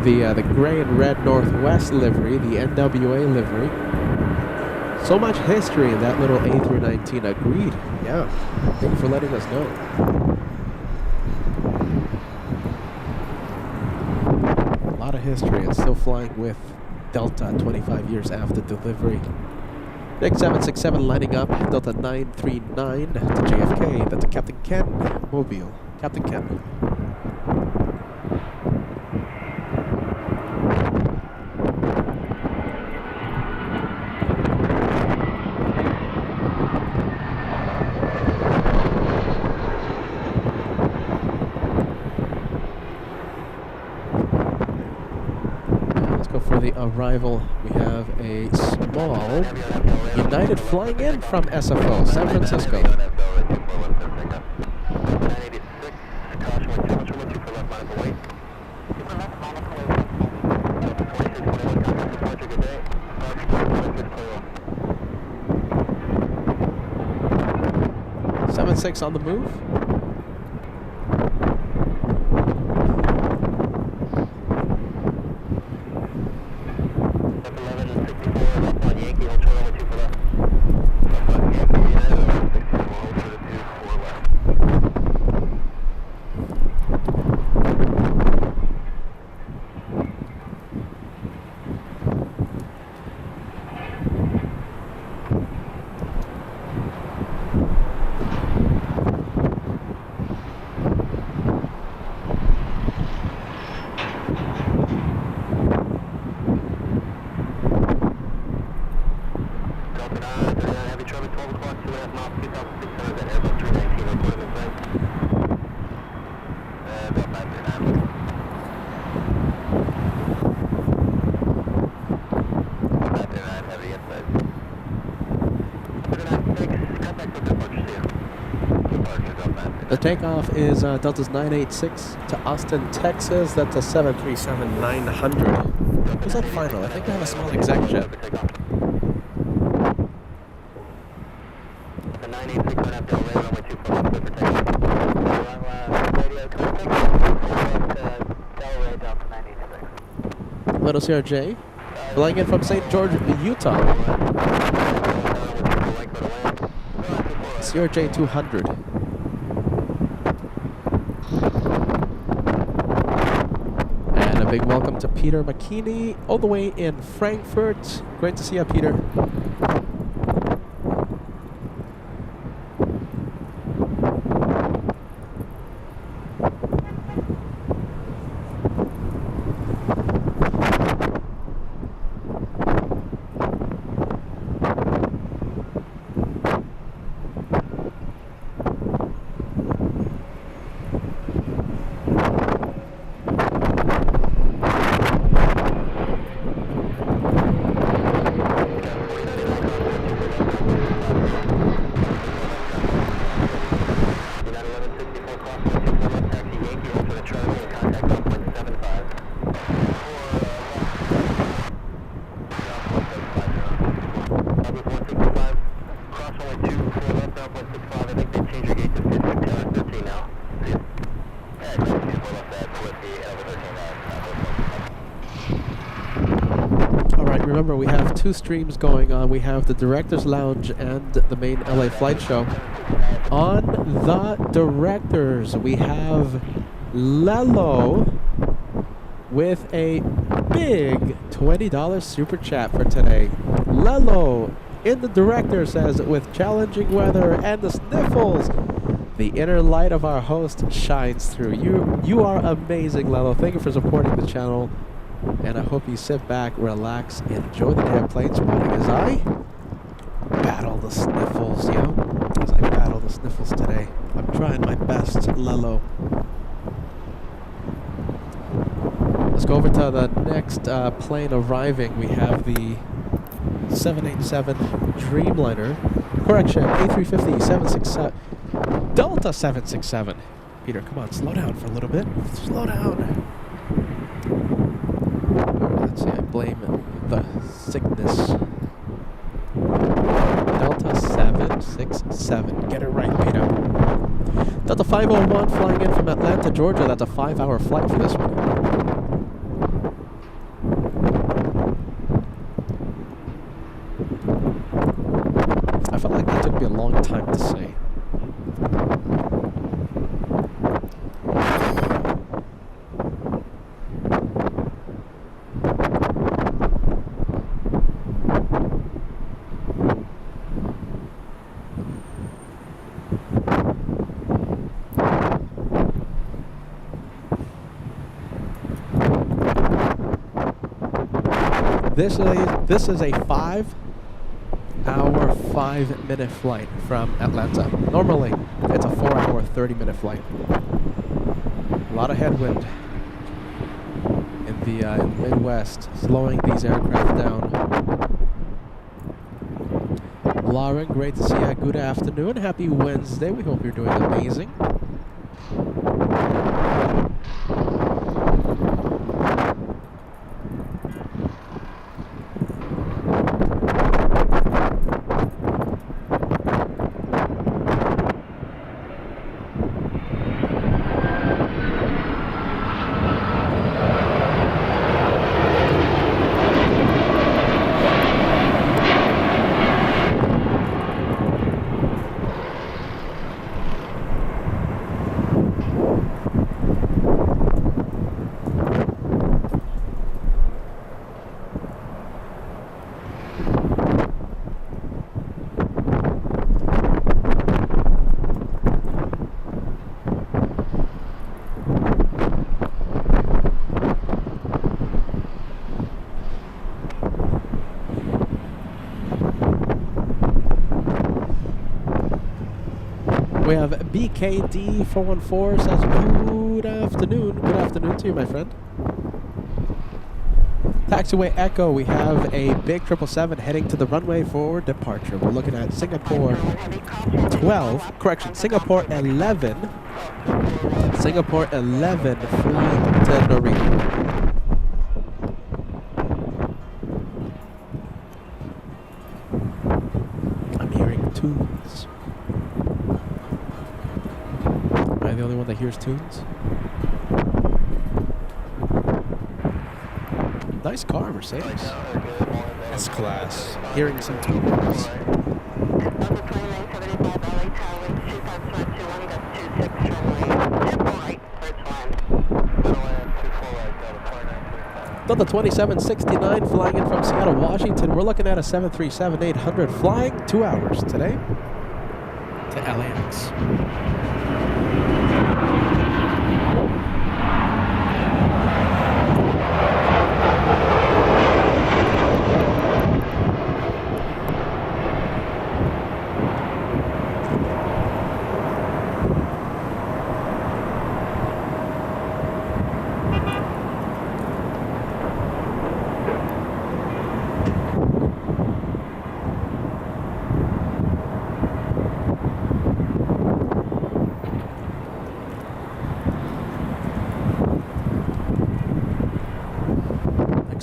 the gray and red Northwest livery, the NWA livery. So much history in that little A319. Agreed. Yeah. Thank you for letting us know. A lot of history and still flying with Delta 25 years after delivery. Next 767 lining up, Delta 939 to JFK. That's a Captain Ken Mobile. Captain Ken. For the arrival, we have a small United flying in from SFO, San Francisco. Six on the move. The takeoff is Delta's 986 to Austin, Texas. That's a 737-900. Was that final? I think I have a small exec jet. Little CRJ, flying in from St. George, Utah. CRJ 200. And a big welcome to Peter McKinney, all the way in Frankfurt. Great to see you, Peter. Remember, we have two streams going on. We have the Director's Lounge and the main LA Flight Show. On the Directors, we have Lelo with a big $20 super chat for today. Lelo in the Director says, with challenging weather and the sniffles, the inner light of our host shines through. You are amazing, Lelo. Thank you for supporting the channel. And I hope you sit back, relax, enjoy the damn plane spotting as I battle the sniffles, yo. as I battle the sniffles today. I'm trying my best, Lello. Let's go over to the next plane arriving. We have the 787 Dreamliner. Correction, A350 767. Delta 767. Peter, come on, slow down for a little bit. Slow down. Let's see, I blame the sickness. Delta 767. Get it right, Peter. Delta 501 flying in from Atlanta, Georgia. That's a 5-hour flight for this one. I felt like that took me a long time to say. This is a 5-hour, 5-minute flight from Atlanta. Normally, it's a 4-hour, 30-minute flight. A lot of headwind in the Midwest, slowing these aircraft down. Lauren, great to see you. Good afternoon. Happy Wednesday. We hope you're doing amazing. We have BKD414 says, good afternoon. Good afternoon to you, my friend. Taxiway Echo, we have a big 777 heading to the runway for departure. We're looking at Singapore 12, correction, Singapore 11. Singapore 11 flying to Narita. I'm hearing tunes. Am I the only one that hears tunes? Nice car, Mercedes. S-Class. Hearing some tunes. Delta 2769 flying in from Seattle, Washington. We're looking at a 737-800 flying 2 hours today to LAX.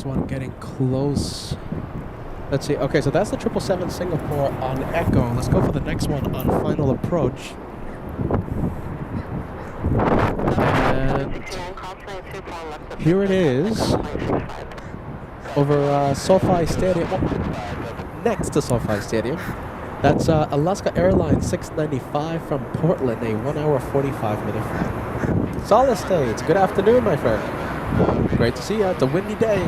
One getting close. Let's see. Okay, so that's the 777 Singapore on Echo. Let's go for the next one on final approach. And here it is over SoFi Stadium. Next to SoFi Stadium. That's Alaska Airlines 695 from Portland, a 1 hour 45-minute flight. Solid stage. Good afternoon, my friend. Great to see you. It's a windy day.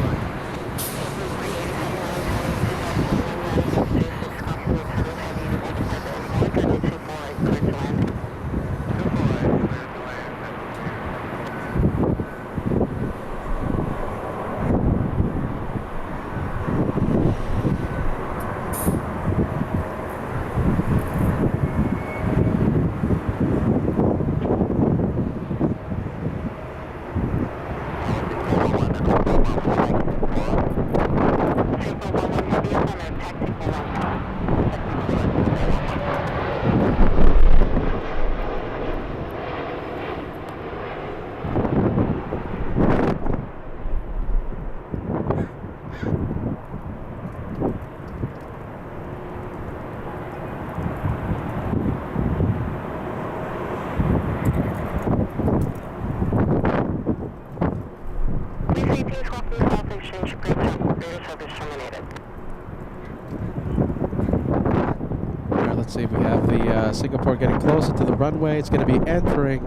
Singapore getting closer to the runway. It's going to be entering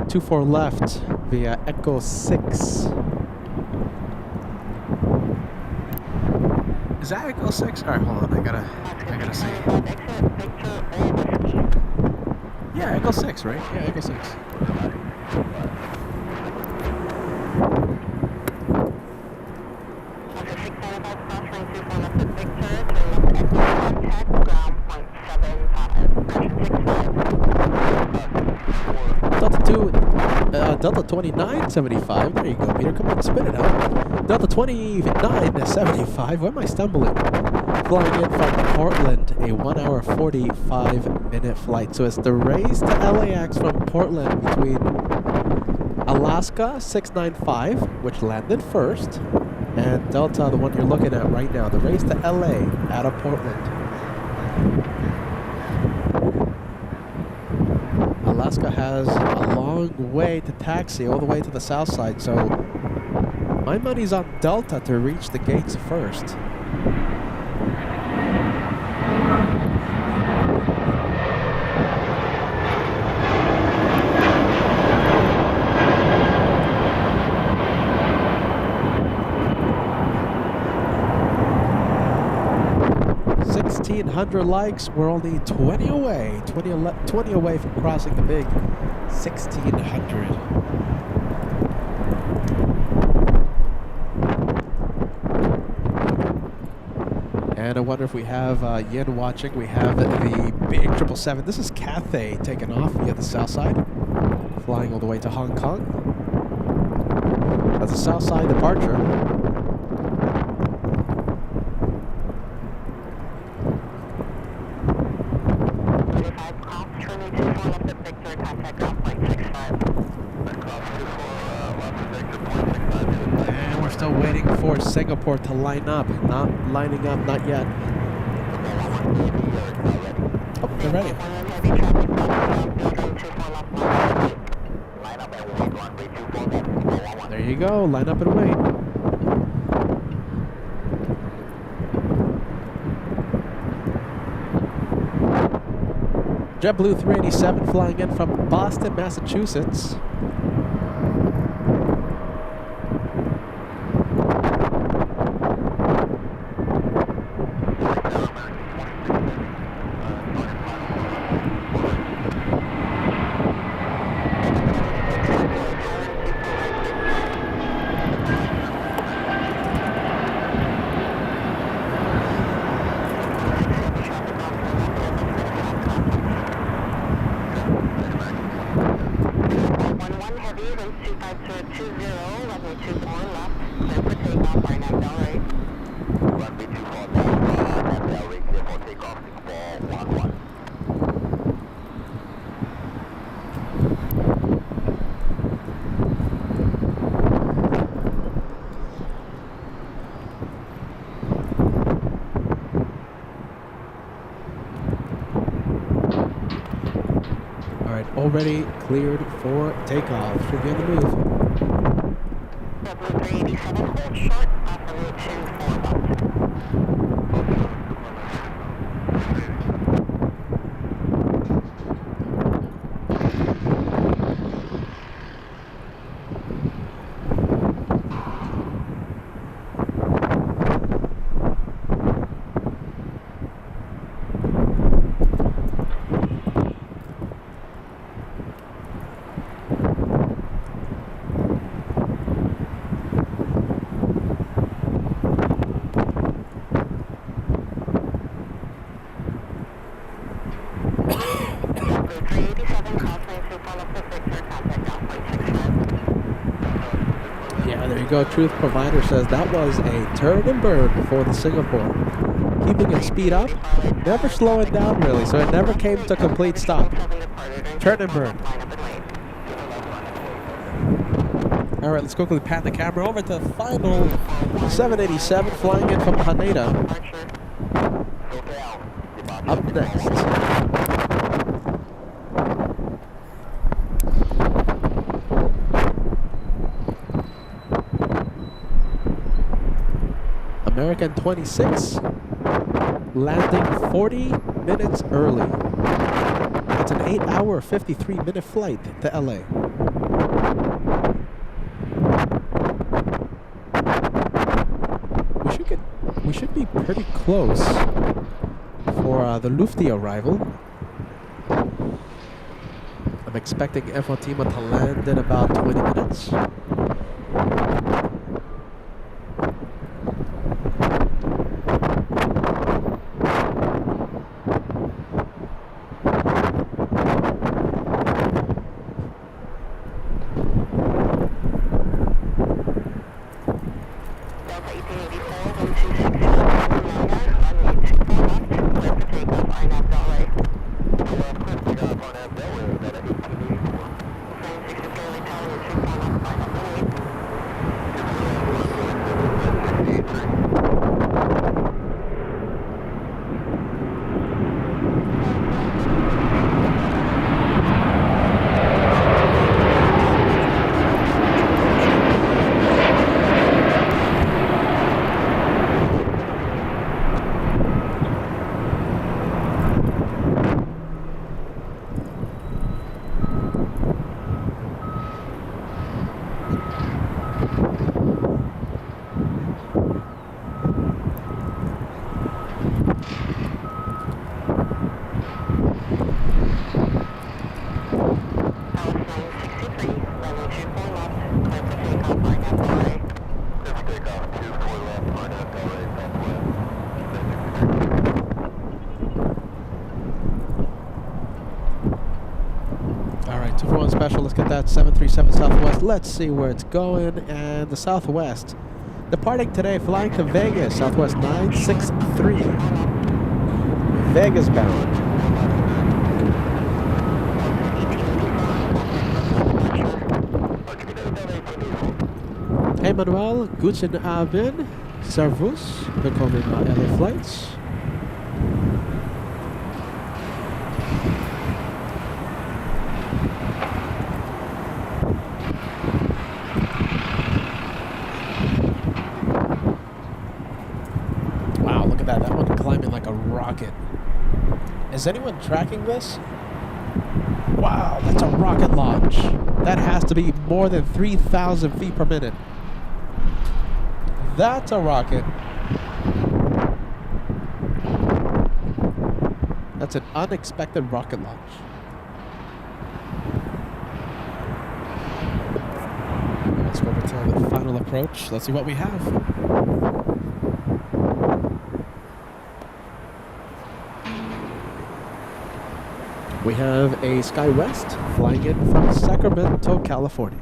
24 left via Echo 6. Is that Echo 6? Alright, hold on. I gotta see. Yeah, Echo 6, right? Yeah, Echo 6. Delta 2975. There you go, Peter. Come on, spit it out. Delta 2975. Where am I stumbling? Flying in from Portland, a 1 hour 45-minute flight. So it's the race to LAX from Portland between Alaska 695, which landed first, and Delta, the one you're looking at right now. The race to LA out of Portland. Alaska has a long way to taxi all the way to the south side, so my money's on Delta to reach the gates first. .100 likes. We're only 20 away. 20 away from crossing the big 1600. And I wonder if we have Yin watching. We have the big 777. This is Cathay taking off via the south side, flying all the way to Hong Kong. That's a south side departure. For Singapore to line up. Not lining up, not yet. Oh, they're ready. There you go. Line up and wait. JetBlue 387 flying in from Boston, Massachusetts. Already cleared for takeoff. Should be on the move. W387, hold short, off the route 387, crossing to follow Pacific, contact down 0.65. Yeah, there you go. Truth Provider says that was a turn and burn before the Singapore. Keeping its speed up, never slowing down really, so it never came to a complete stop. Turn and burn. Alright, let's quickly pan the camera over to the final 787 flying in from Haneda. Up next. American 26, landing 40 minutes early. It's an 8-hour, 53-minute flight to LA. We should be pretty close for the Lufthansa arrival. I'm expecting Fatima to land in about 20 minutes. Special. Let's get that 737 Southwest. Let's see where it's going. And the Southwest departing today, flying to Vegas, Southwest 963. Vegas bound. Hey Manuel, guten Abend, Servus, willkommen bei LA Flights. That one climbing like a rocket. Is anyone tracking this? Wow, that's a rocket launch. That has to be more than 3,000 feet per minute. That's a rocket. That's an unexpected rocket launch. Let's go over to the final approach. Let's see what we have. We have a SkyWest flying in from Sacramento, California.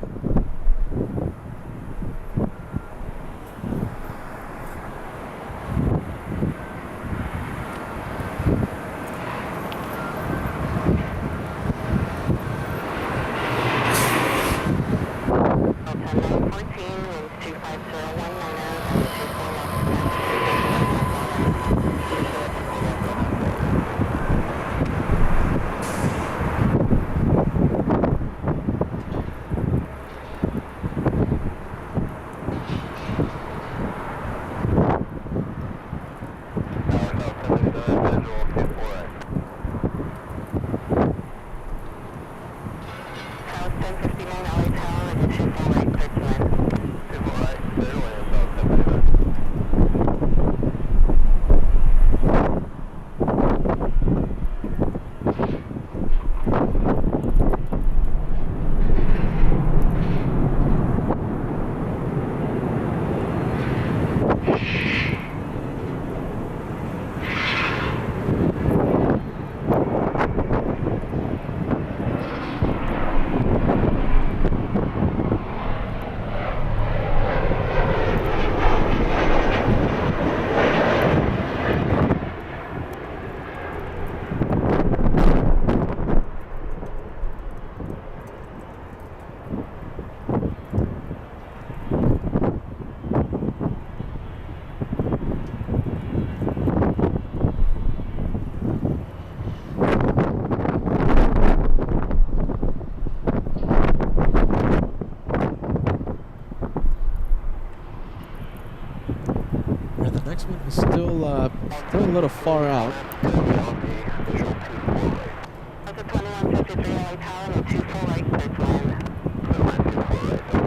Still a little far out.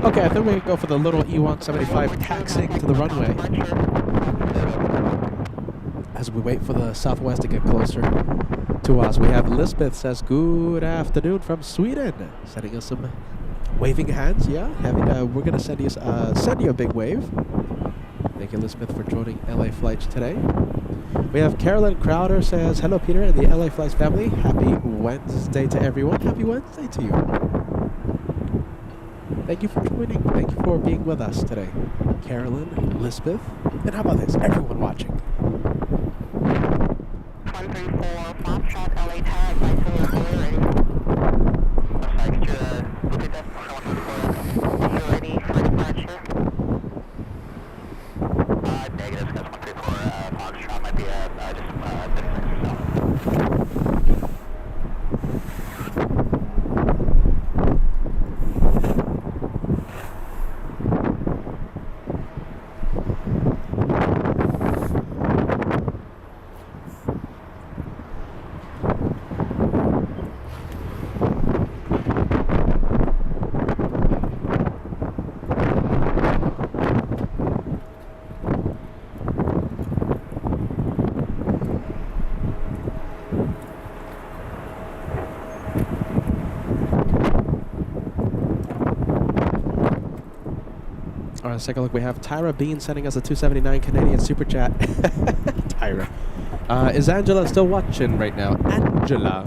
Okay, I think we can go for the little E175 taxiing to the runway as we wait for the Southwest to get closer to us. We have Lisbeth says, good afternoon from Sweden. Sending us some waving hands, yeah. We're going to send you a big wave. Thank you, Elizabeth, for joining LA Flights today. We have Carolyn Crowder says, hello, Peter and the LA Flights family. Happy Wednesday to everyone. Happy Wednesday to you. Thank you for joining. Thank you for being with us today. Carolyn, Elizabeth, and how about this? Everyone watching. 134 Foxtrot LA tag, license is fully ready. You ready for departure? Negative, that's 134 Foxtrot, might be just 36 or so. Alright, let's take a look. We have Tyra Bean sending us a 279 Canadian super chat. Tyra. Is Angela still watching right now? Angela.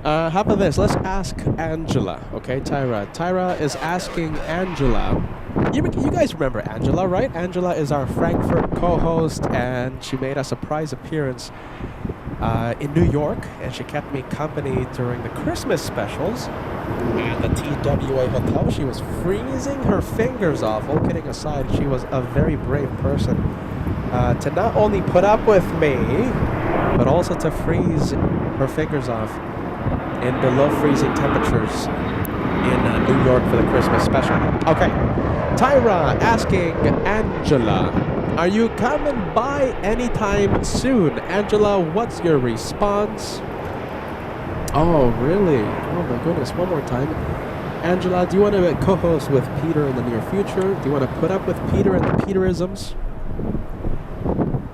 How about this? Let's ask Angela. Okay, Tyra. Tyra is asking Angela. You guys remember Angela, right? Angela is our Frankfurt co-host, and she made a surprise appearance in New York, and she kept me company during the Christmas specials at the TWA Hotel. She was freezing her fingers off. All kidding aside, she was a very brave person to not only put up with me, but also to freeze her fingers off in below freezing temperatures in New York for the Christmas special. Okay, Tyra asking Angela, are you coming by anytime soon? Angela, what's your response? Oh, really? Oh my goodness, one more time. Angela, do you want to co-host with Peter in the near future? Do you want to put up with Peter and the Peterisms?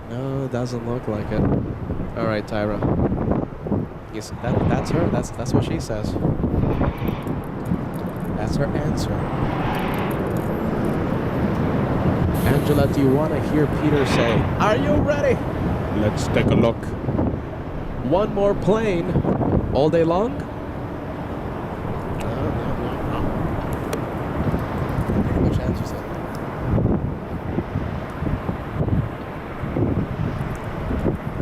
No, it doesn't look like it. All right, Tyra. Yes, that's her. That's what she says. That's her answer. Angela, do you want to hear Peter say, are you ready? Let's take a look. One more plane all day long? No. Pretty much answers it.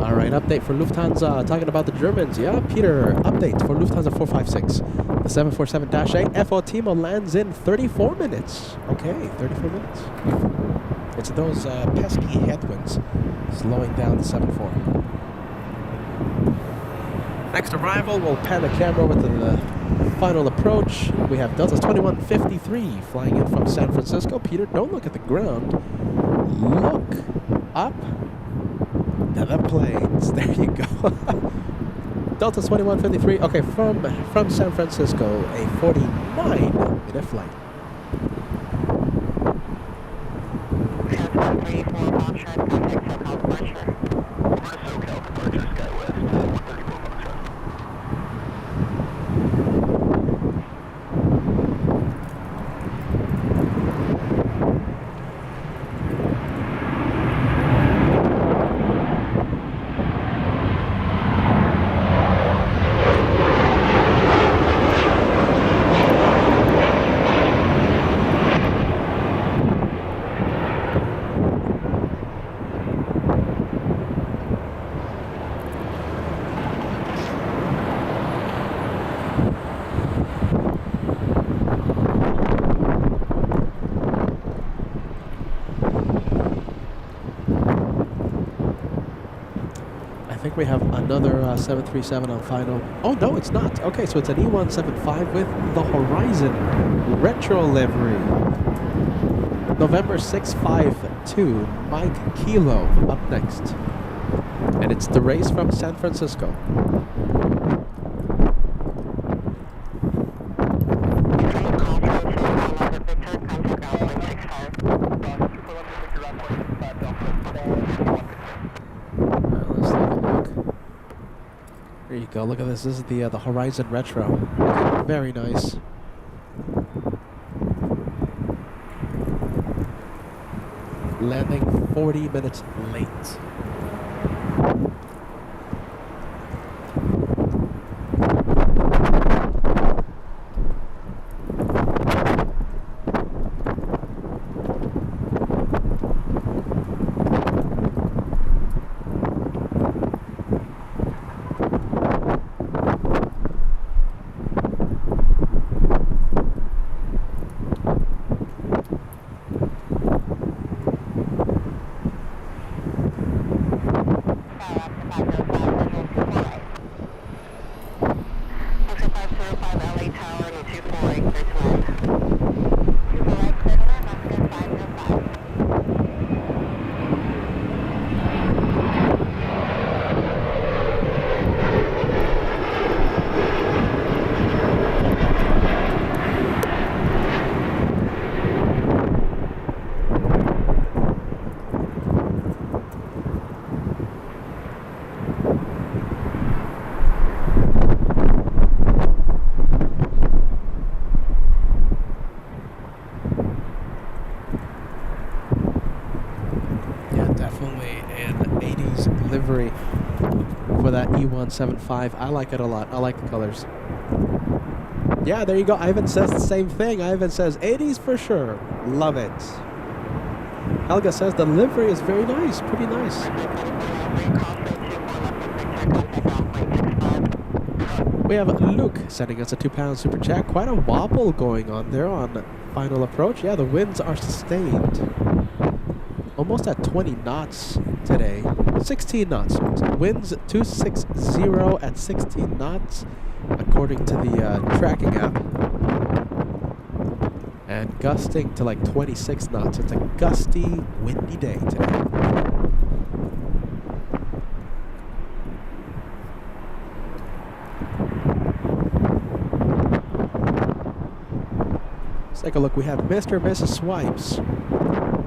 All right, update for Lufthansa. Talking about the Germans. Yeah, Peter, update for Lufthansa 456. The 747-8 FO Timo lands in 34 minutes. Okay, 34 minutes. It's those pesky headwinds slowing down the 74. Next arrival, we'll pan the camera over to the final approach. We have Delta 2153 flying in from San Francisco. Peter, don't look at the ground. Look up at the planes. There you go. Delta 2153. Okay, from San Francisco, a 49-minute flight. 734 Foxtrot, contact SoCal departure. Over to SoCal departure, SkyWest, 134 Foxtrot. I think we have another 737 on final. Oh, no, it's not. Okay, so it's an E175 with the Horizon retro livery. November 652, Mike Kilo up next. And it's the race from San Francisco. Train call go. Look at this. This is the Horizon Retro. Very nice. Landing 40 minutes late. Livery for that E175. I like it a lot. I like the colors. Yeah, there you go. Ivan says the same thing. Ivan says 80s for sure. Love it. Helga says the livery is very nice. Pretty nice. We have Luke sending us a £2 super chat. Quite a wobble going on there on final approach. Yeah, the winds are sustained. Almost at 20 knots today. 16 knots. Winds 260 at 16 knots, according to the tracking app. And gusting to like 26 knots. It's a gusty, windy day today. Let's take a look. We have Mr. and Mrs. Swipes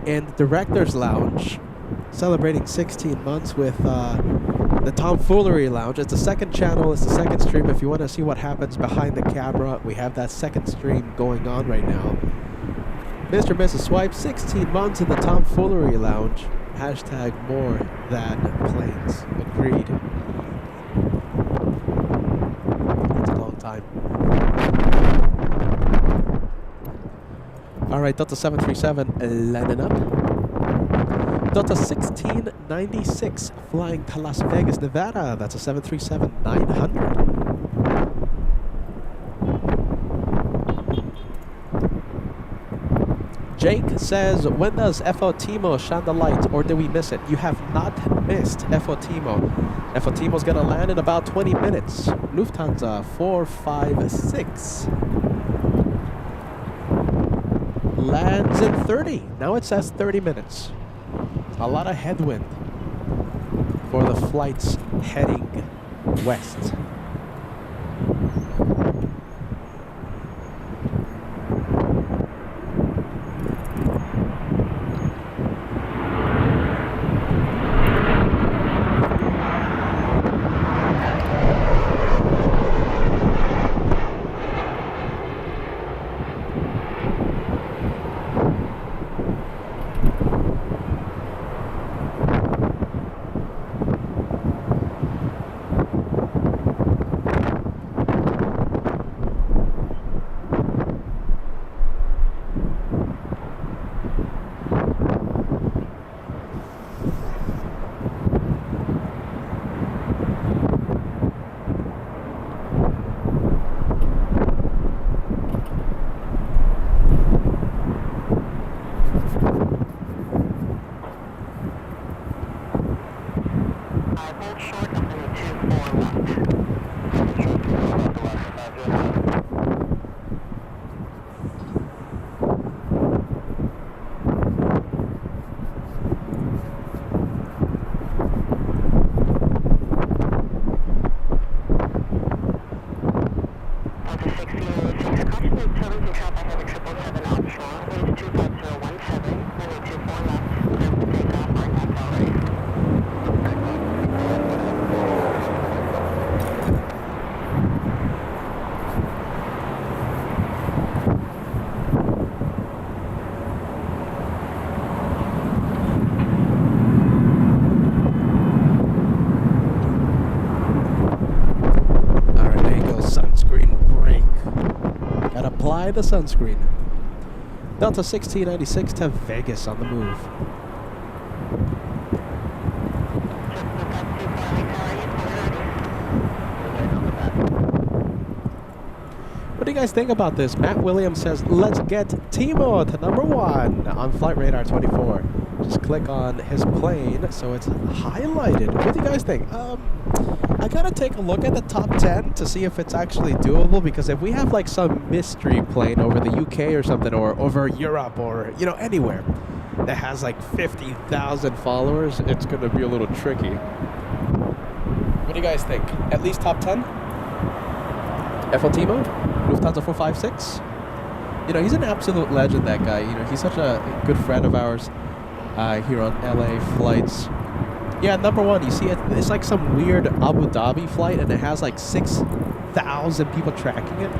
in the Director's Lounge, celebrating 16 months with the Tomfoolery Lounge. It's the second channel, it's the second stream. If you want to see what happens behind the camera, we have that second stream going on right now. Mr. and Mrs. Swipe, 16 months in the Tomfoolery Lounge. Hashtag more than planes. Agreed. It's a long time. Alright, Delta 737 landing up. Delta 1696 flying to Las Vegas, Nevada. That's a 737-900. Jake says, when does FOTIMO shine the lights, or did we miss it? You have not missed FOTIMO. FOTIMO's gonna land in about 20 minutes. Lufthansa 456. Lands in 30. Now it says 30 minutes. A lot of headwind for the flights heading west. apply the sunscreen. Delta 1696 to Vegas on the move. What do you guys think about this? Matt Williams says, let's get Timo to number 1 on Flight Radar 24. Just click on his plane so it's highlighted. What do you guys think? I gotta take a look at the top 10 to see if it's actually doable, because if we have like some mystery plane over the UK or something, or over Europe, or you know, anywhere that has like 50,000 followers, it's gonna be a little tricky. What do you guys think? At least top 10? FL Timo? Lufthansa 456? You know, he's an absolute legend, that guy. You know, he's such a good friend of ours here on LA flights. Yeah, number 1, you see it, it's like some weird Abu Dhabi flight, and it has like 6,000 people tracking it.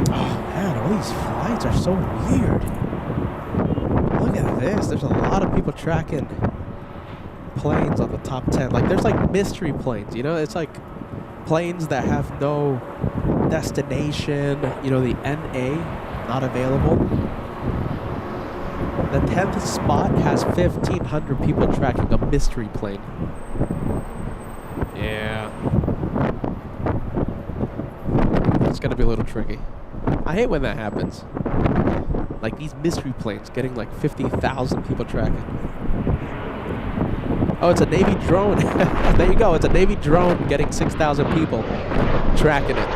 Oh man, all these flights are so weird. Look at this, there's a lot of people tracking planes on the top 10. Like, there's like mystery planes, you know, it's like planes that have no destination, you know, the NA not available. The 10th spot has 1,500 people tracking a mystery plane. Yeah. It's gonna be a little tricky. I hate when that happens. Like these mystery planes getting like 50,000 people tracking. Oh, it's a Navy drone. There you go. It's a Navy drone getting 6,000 people tracking it.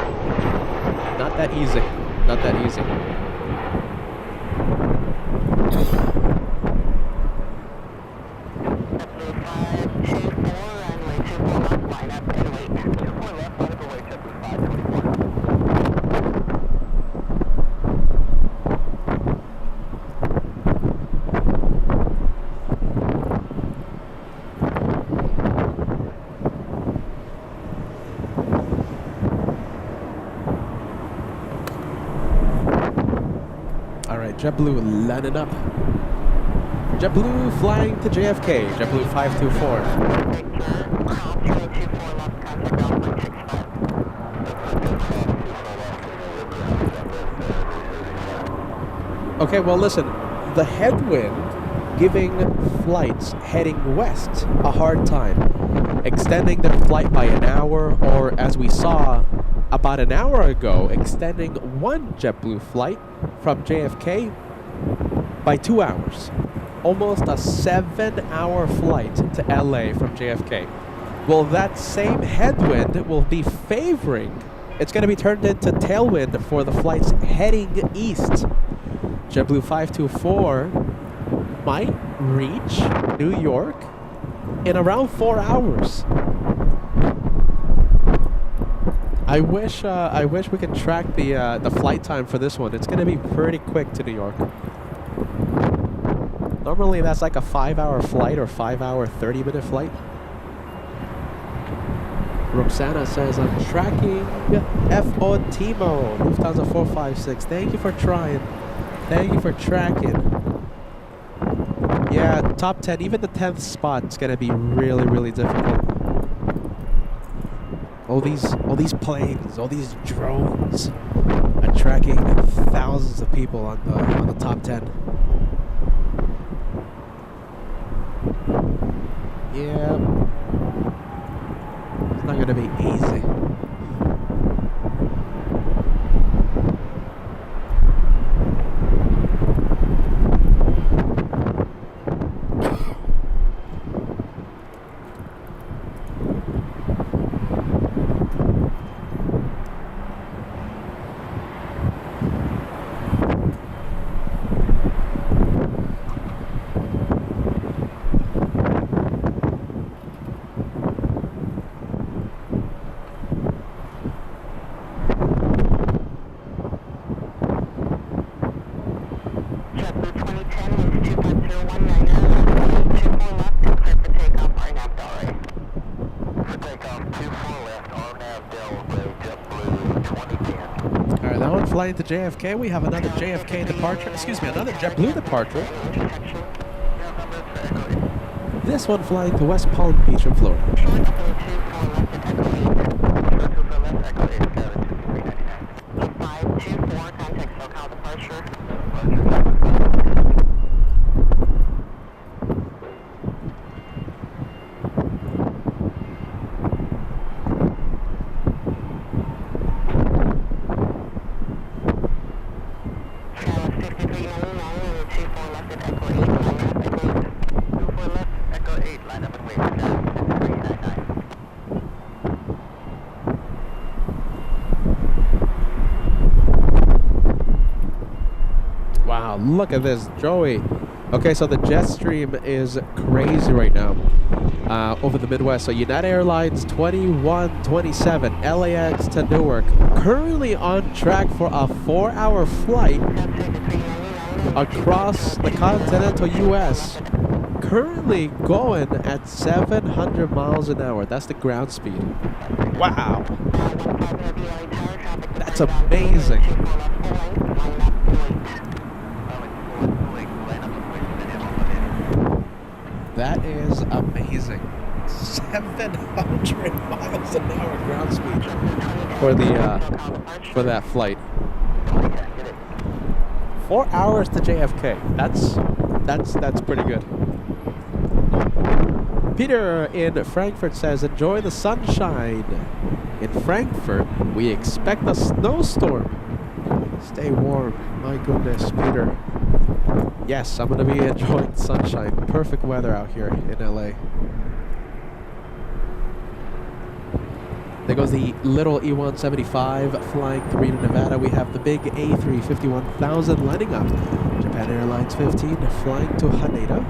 Not that easy. Not that easy. JetBlue landing up. JetBlue flying to JFK. JetBlue 524. Okay, well listen, the headwind giving flights heading west a hard time, extending their flight by an hour, or as we saw about an hour ago, extending one JetBlue flight from JFK by 2 hours. Almost a 7-hour flight to LA from JFK. Well, that same headwind will be favoring, it's going to be turned into tailwind for the flights heading east. JetBlue 524 might reach New York in around 4 hours. I wish we could track the flight time for this one. It's going to be pretty quick to New York. Normally that's like a 5-hour flight or 5-hour 30-minute flight. Roxana says, I'm tracking FO Timo, Lufthansa 456. Thank you for trying. Thank you for tracking. Yeah, top 10, even the 10th spot is going to be really, really difficult. All these planes, all these drones are tracking thousands of people on the top 10. Yeah, it's not gonna be easy. Flying to JFK, we have another JFK departure, excuse me, another JetBlue departure. This one flying to West Palm Beach in Florida. departure. KLAX 5399 and 24 left at Echo 8, line up and wait. 24 left, Echo 8, line up and wait. KLAX 5399. Wow, look at this, Joey. Okay, so the jet stream is crazy right now over the Midwest. So United Airlines 2127 LAX to Newark, currently on track for a 4-hour flight across the continental U.S. Currently going at 700 miles an hour. That's the ground speed. Wow, that's amazing. That is amazing. 700 miles an hour ground speed for that flight. 4 hours to JFK. That's pretty good. Peter in Frankfurt says, enjoy the sunshine. In Frankfurt, we expect a snowstorm. Stay warm. My goodness, Peter. Yes, I'm going to be enjoying sunshine. Perfect weather out here in LA. There goes the little E175 flying to Reno, Nevada. We have the big A350-1000 lining up. Japan Airlines 15 flying to Haneda.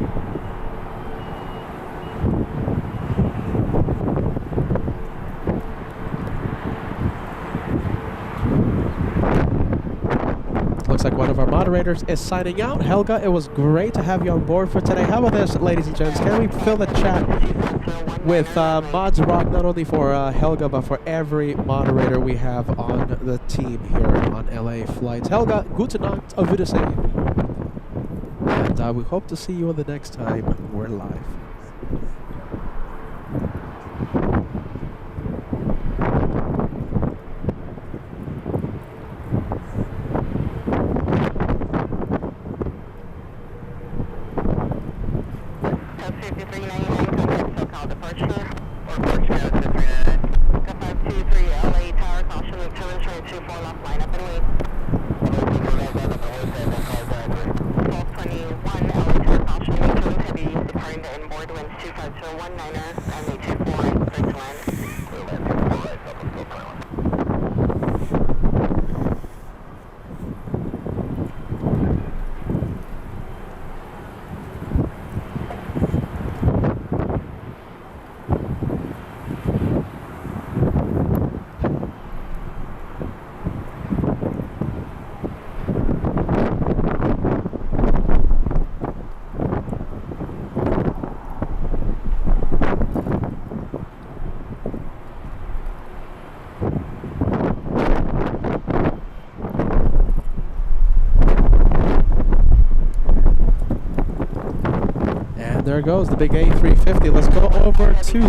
Looks like one of our moderators is signing out. Helga, it was great to have you on board for today. How about this, ladies and gents? Can we fill the chat with mods rock, not only for Helga, but for every moderator we have on the team here on LA Flights. Helga, gute Nacht, auf Wiedersehen. And we hope to see you on the next time we're live. There goes the big A350. Let's go over to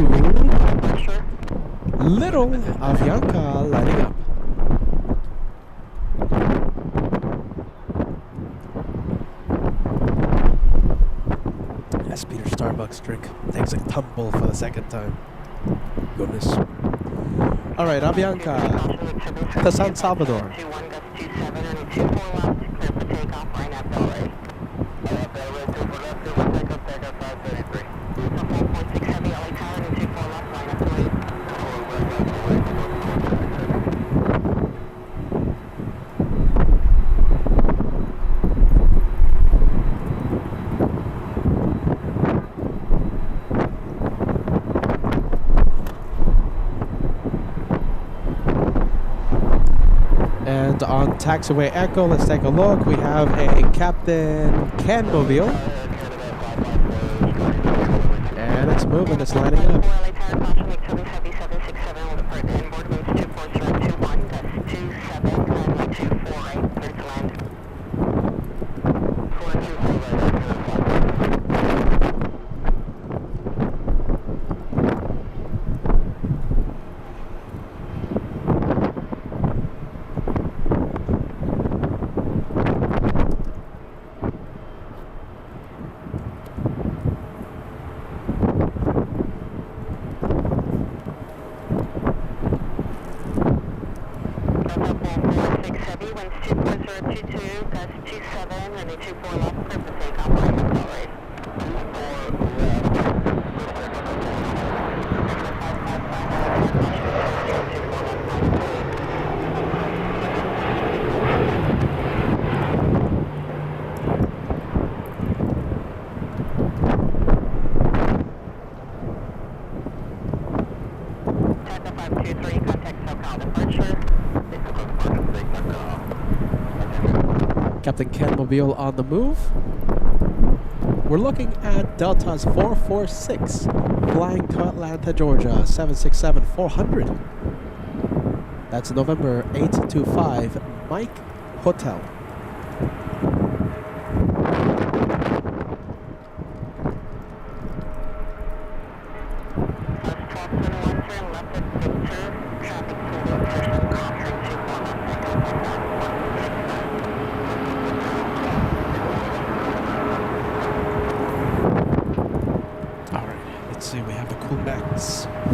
Little Avianca lighting up. Yes, Peter, Starbucks drink takes a tumble for the second time. Goodness. All right, Avianca to San Salvador. And on taxiway Echo, let's take a look. We have a Captain Canmobile. And it's moving, it's lining up. gust 27, runway 24 left, clear for takeoff, right accelerate. 523, contact SoCal departure. Captain Ken Mobile on the move. We're looking at Delta's 446, flying to Atlanta, Georgia, 767-400. That's November 825, Mike Hotel.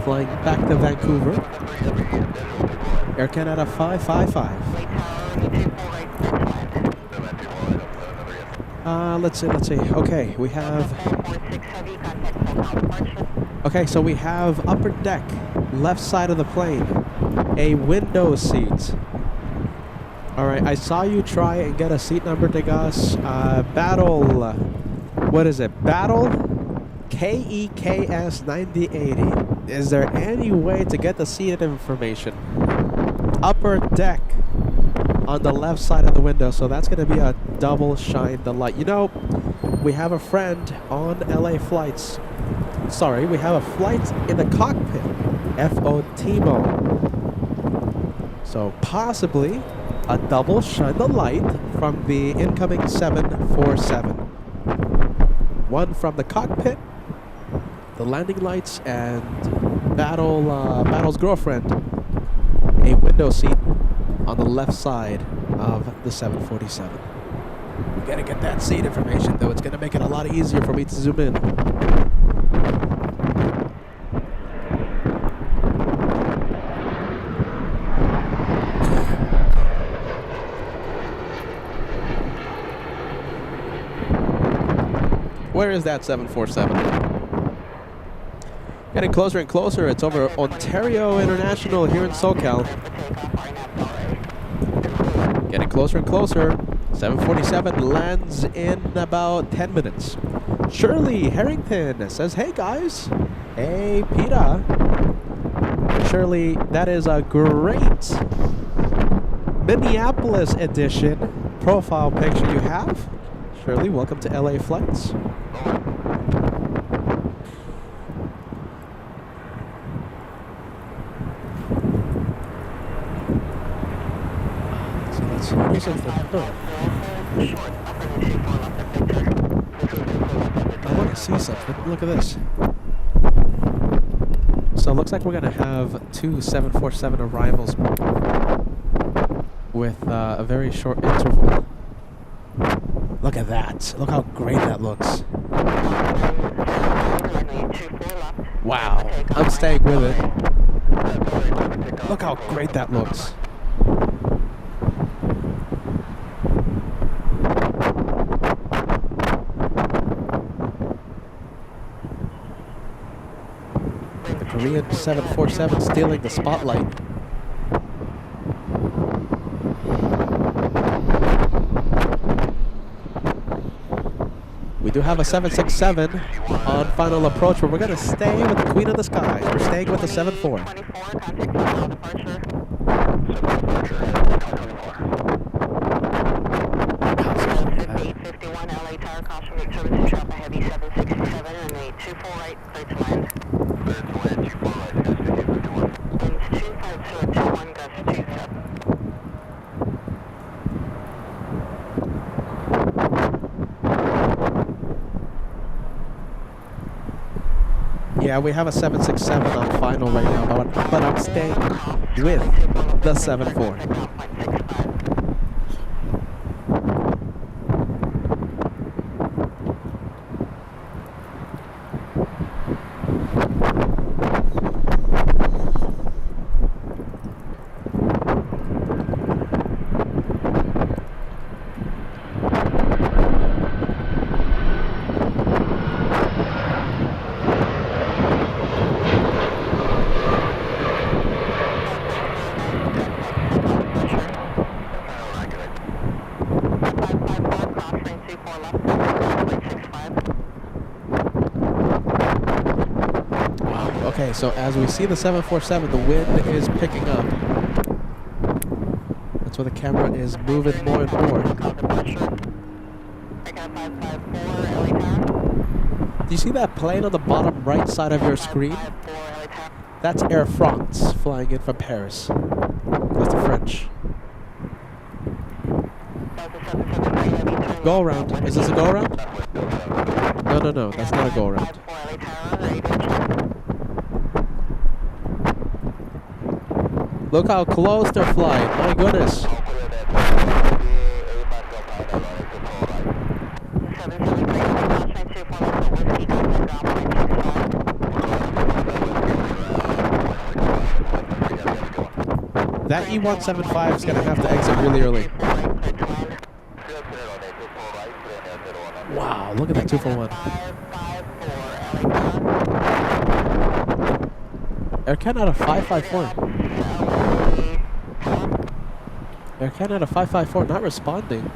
Flying back to Vancouver. Air Canada 555. Let's see. Okay, we have. Okay, so we have upper deck, left side of the plane, a window seat. All right, I saw you try and get a seat number to Gus. Battle. What is it? Battle KEKS 9080. Is there any way to get the seat information? Upper deck on the left side of the window, so that's going to be a double shine the light. You know, we have a friend on LA flights. Sorry, we have a flight in the cockpit. FOTMO. So possibly a double shine the light from the incoming 747. One from the cockpit, the landing lights, and Battle's girlfriend, a window seat on the left side of the 747. We gotta get that seat information, though. It's gonna make it a lot easier for me to zoom in. Where is that 747? Getting closer and closer. It's over Ontario International here in SoCal. Getting closer and closer. 747 lands in about 10 minutes. Shirley Harrington says, hey guys. Hey Peter. Shirley, that is a great Minneapolis edition profile picture you have. Shirley, welcome to LA Flights. I want to see something. Look at this. So it looks like we're going to have two 747 arrivals with a very short interval. Look at that. Look how great that looks. Wow. I'm staying with it. Look how great that looks. Korean 747 stealing the spotlight. We do have a 767 on final approach, but we're going to stay with the Queen of the Skies. We're staying with the 74. LA Tower, caution route services, drop a heavy 767 and a 24 right, clear to land. Clear to land, 24 right, gust 51. Winds 25021, gust 27. Yeah, we have a 767 on final right now, but I'm staying with the 74. 24 left, flight 65. Wow. Okay, so as we see the 747, the wind is picking up. That's where the camera is moving more and more. Do you see that plane on the bottom right side of your screen? That's Air France flying in from Paris. That's the French. Go around. Is this a go around? No. That's not a go around. Look how close they're flying. My goodness. That E175 is going to have to exit really early. Wow, look at that 241. Air Canada 554. Air Canada 554 not responding.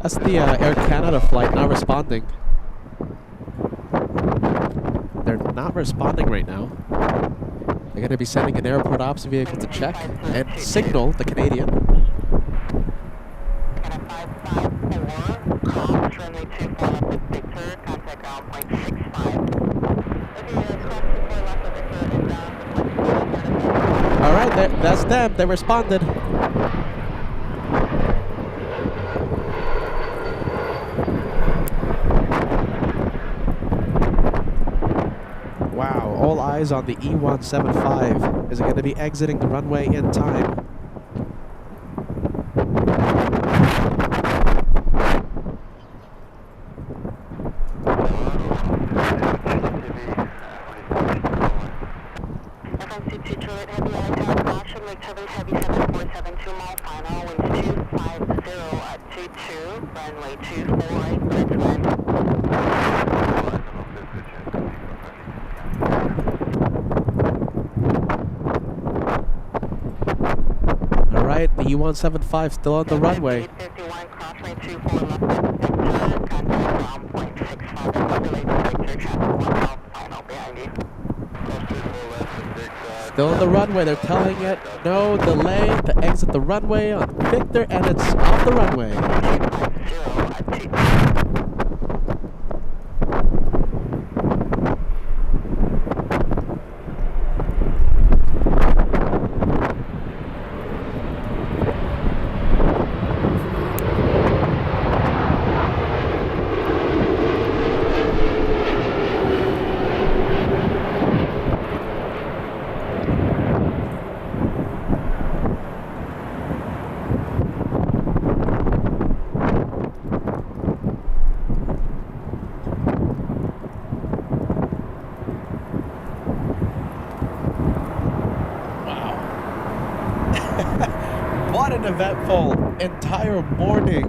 That's the Air Canada flight not responding. They're not responding right now. They're going to be sending an airport ops vehicle to check and signal the Canadian. Alright, that's them. They responded. Wow, all eyes on the E175. Is it going to be exiting the runway in time? Alright, the E175 still on the runway. Still on the runway, they're telling it no delay to exit the runway on Victor, and it's off the runway. What an eventful entire morning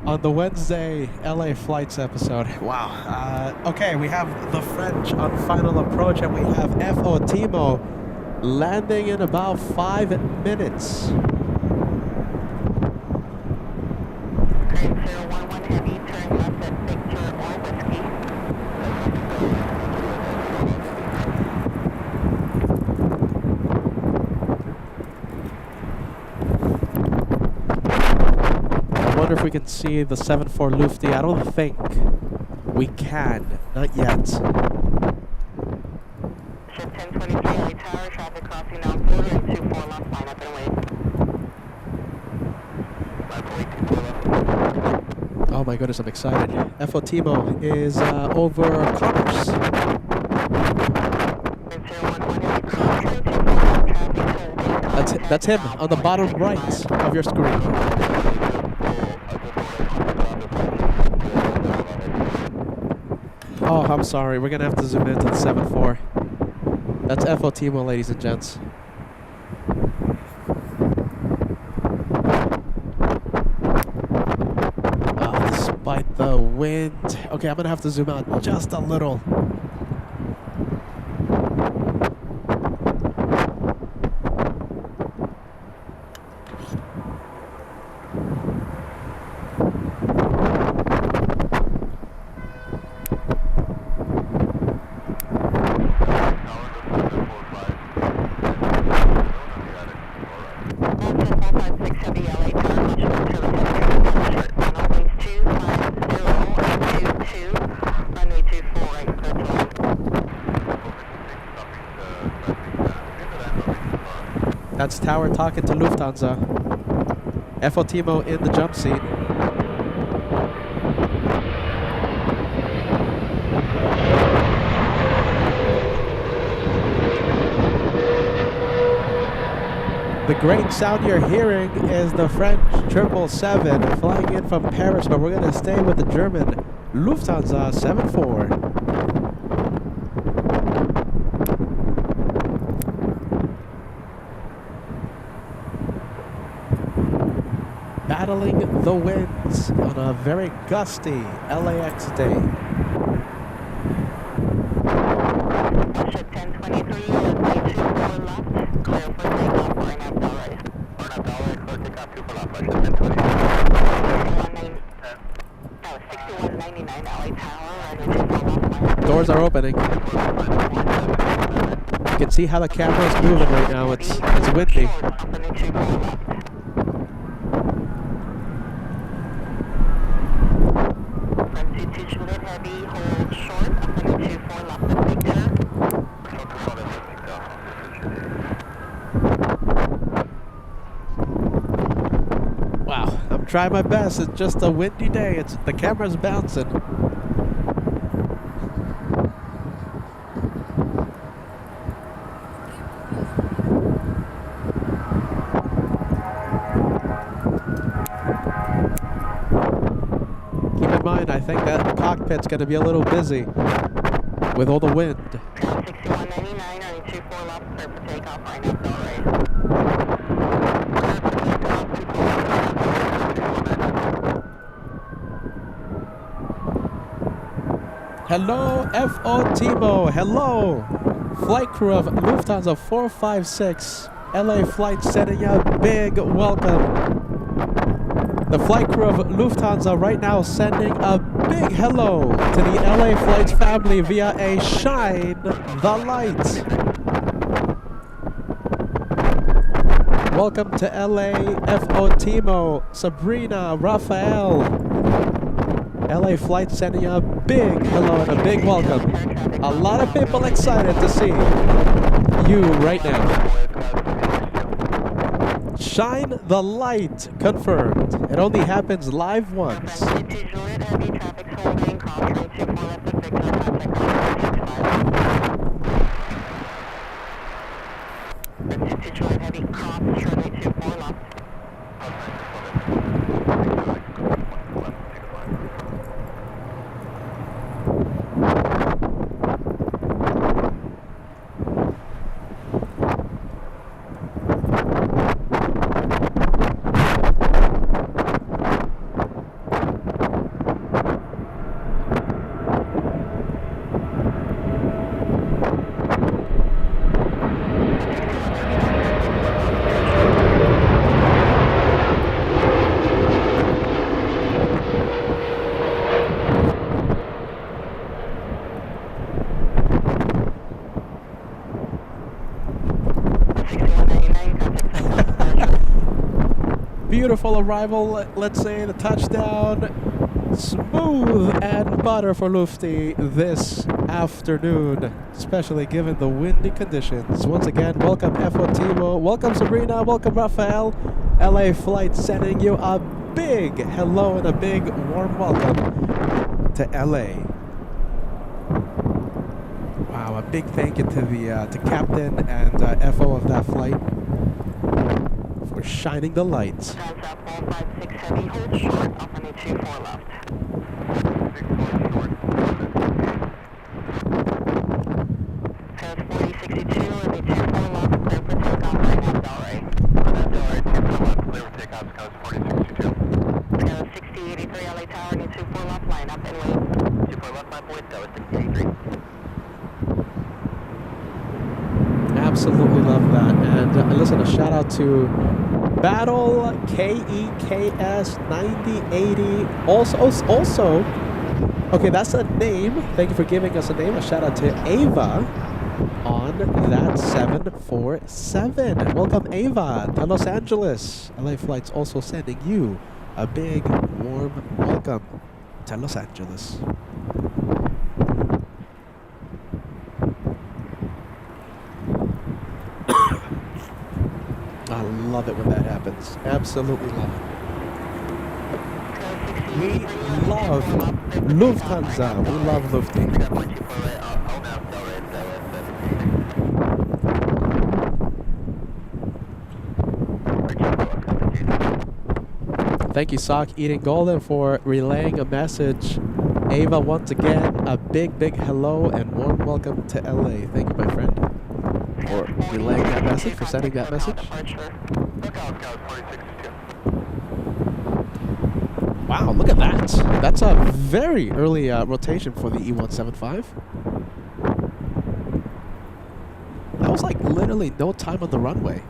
on the Wednesday LA Flights episode. Wow. Okay, we have the French on final approach, and we have FO Timo landing in about 5 minutes. Heavy, turn left at Victor or Whiskey. I wonder if we can see the 74 Lufty. I don't think we can. Not yet. Ship 1023 Light Tower, traffic crossing down Florida and 24 left, line up and wait. Oh my goodness, I'm excited. FO Timo is over Commerce. That's him on the bottom right of your screen. Oh, I'm sorry. We're going to have to zoom into the 7.4. That's FO Timo, ladies and gents. Despite the wind. Okay, I'm gonna have to zoom out just a little. That's Tower talking to Lufthansa. FO Timo in the jump seat. The great sound you're hearing is the French 777 flying in from Paris, but we're going to stay with the German Lufthansa 74. Battling the winds on a very gusty LAX day. Ship 1023, runway 24 left, clear for takeoff, burn up already. Burn up dollar, clear takeoff, 2 for left, flight 1020. 6199 LA Tower, runway 24 left. Doors are opening. You can see how the camera is moving right now. It's windy. Heavy, hold short, up on 24 left of Victor. Wow, I'm trying my best. It's just a windy day. The camera's bouncing. Keep in mind, I think that cockpit's going to be a little busy with all the wind. 6199, running 24 left, clear for takeoff, right now, alright. Hello, FO Timo. Hello. Flight crew of Lufthansa 456. LA flight sending a big welcome. The flight crew of Lufthansa right now sending a big hello to the LA Flights family via a Shine the Light. Welcome to LA, FO Timo, Sabrina, Raphael. LA Flights sending a big hello and a big welcome. A lot of people excited to see you right now. Shine the Light confirmed. It only happens live once. Beautiful arrival, let's say the touchdown. Smooth and butter for Lufty this afternoon, especially given the windy conditions. Once again, welcome FO Timo, welcome Sabrina, welcome Raphael. LA Flight sending you a big hello and a big warm welcome to LA. Wow, a big thank you to the to Captain and FO of that flight for shining the lights. Transat 456 heavy, hold short, up on 24 left. Paris 4062, runway 24 left, clear for takeoff, right now, Delray. Delray, 24 left, clear for takeoff, Paris 4062. Paris 6083, LA Tower, runway 24 out to Battle KEKS 9080. Also, okay, that's a name. Thank you for giving us a name. A shout out to Ava on that 747. Welcome, Ava, to Los Angeles. LA Flights also sending you a big, warm welcome to Los Angeles. I love it when that happens. Absolutely love it. We love Lufthansa. We love Lufthansa. Thank you, Sock Eating Golden, for relaying a message. Ava, once again, a big, big hello and warm welcome to LA. Thank you, my friend, for relaying that message, for sending that message. Wow, look at that. That's a very early rotation for the E175. That was like literally no time on the runway.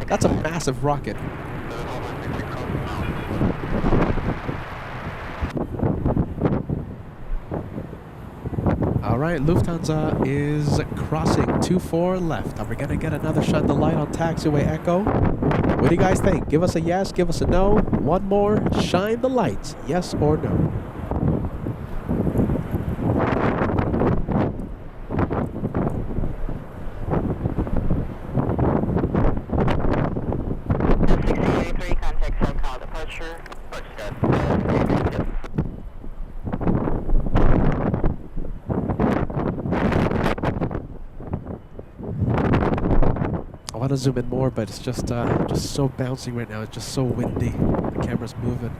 That's a massive rocket. Alright, Lufthansa is crossing 24 left. Are we going to get another shut the light on taxiway Echo? What do you guys think? Give us a yes, give us a no. One more, shine the lights, yes or no. I want to zoom in more, but it's just so bouncy right now. It's just so windy. The camera's moving.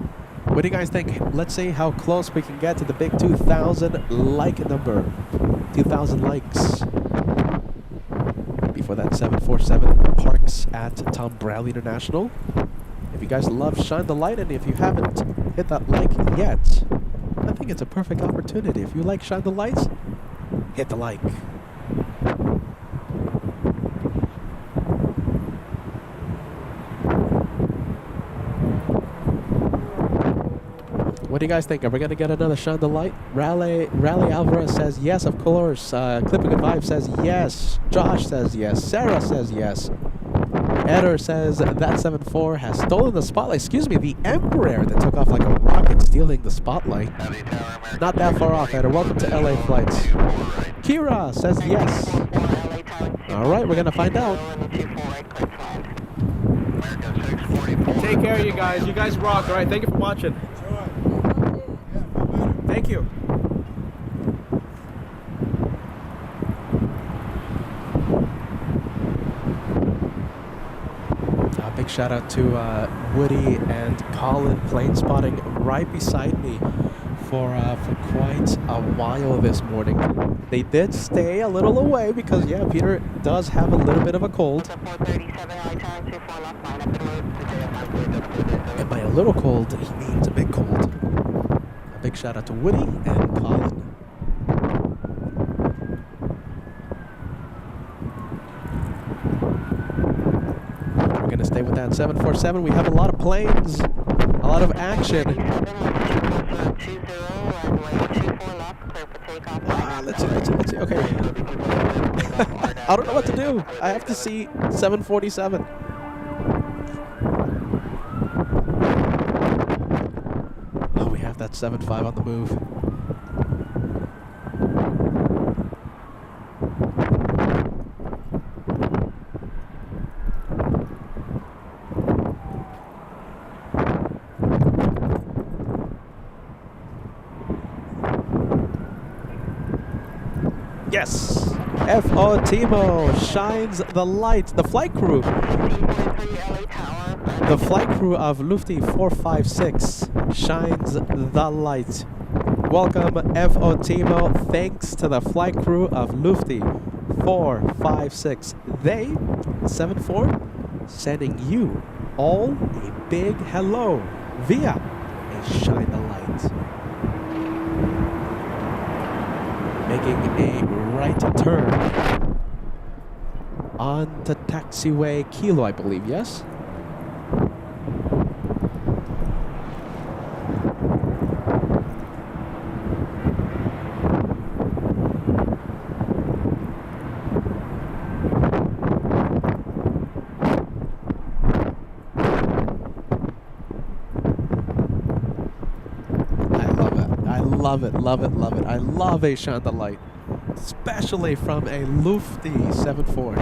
What do you guys think? Let's see how close we can get to the big 2,000 like number. 2,000 likes. Before that 747 parks at Tom Bradley International. If you guys love Shine the Light, and if you haven't hit that like yet, I think it's a perfect opportunity. If you like Shine the Lights, hit the like. What do you guys think? Are we going to get another Shine the Light? Raleigh Alvarez says yes, of course. Clipping Good Vibe says yes. Josh says yes. Sarah says yes. Eder says that 74 has stolen the spotlight. Excuse me, the Embraer that took off like a rocket, stealing the spotlight. Not that far off, Eder. Welcome to LA Flights. Kira says yes. Alright, we're going to find out. Take care, you guys. You guys rock. Alright, thank you for watching. Thank you. A big shout out to Woody and Colin plane spotting right beside me for quite a while this morning. They did stay a little away because, yeah, Peter does have a little bit of a cold. And by a little cold, he means a big cold. A big shout out to Woody and Colin. We're going to stay with that 747. We have a lot of planes, a lot of action. Let's see. Okay. I don't know what to do. I have to see 747. That 7.5 on the move. Yes! F.O. Timo shines the light. The flight crew. The flight crew of Lufty 456 shines the light. Welcome, F.O. Timo. Thanks to the flight crew of Lufty 456. They, 74, sending you all a big hello via a shine the light. on to taxiway Kilo, I believe, yes? Love it, love it, love it. I love Asiana light, especially from a Lufty 74.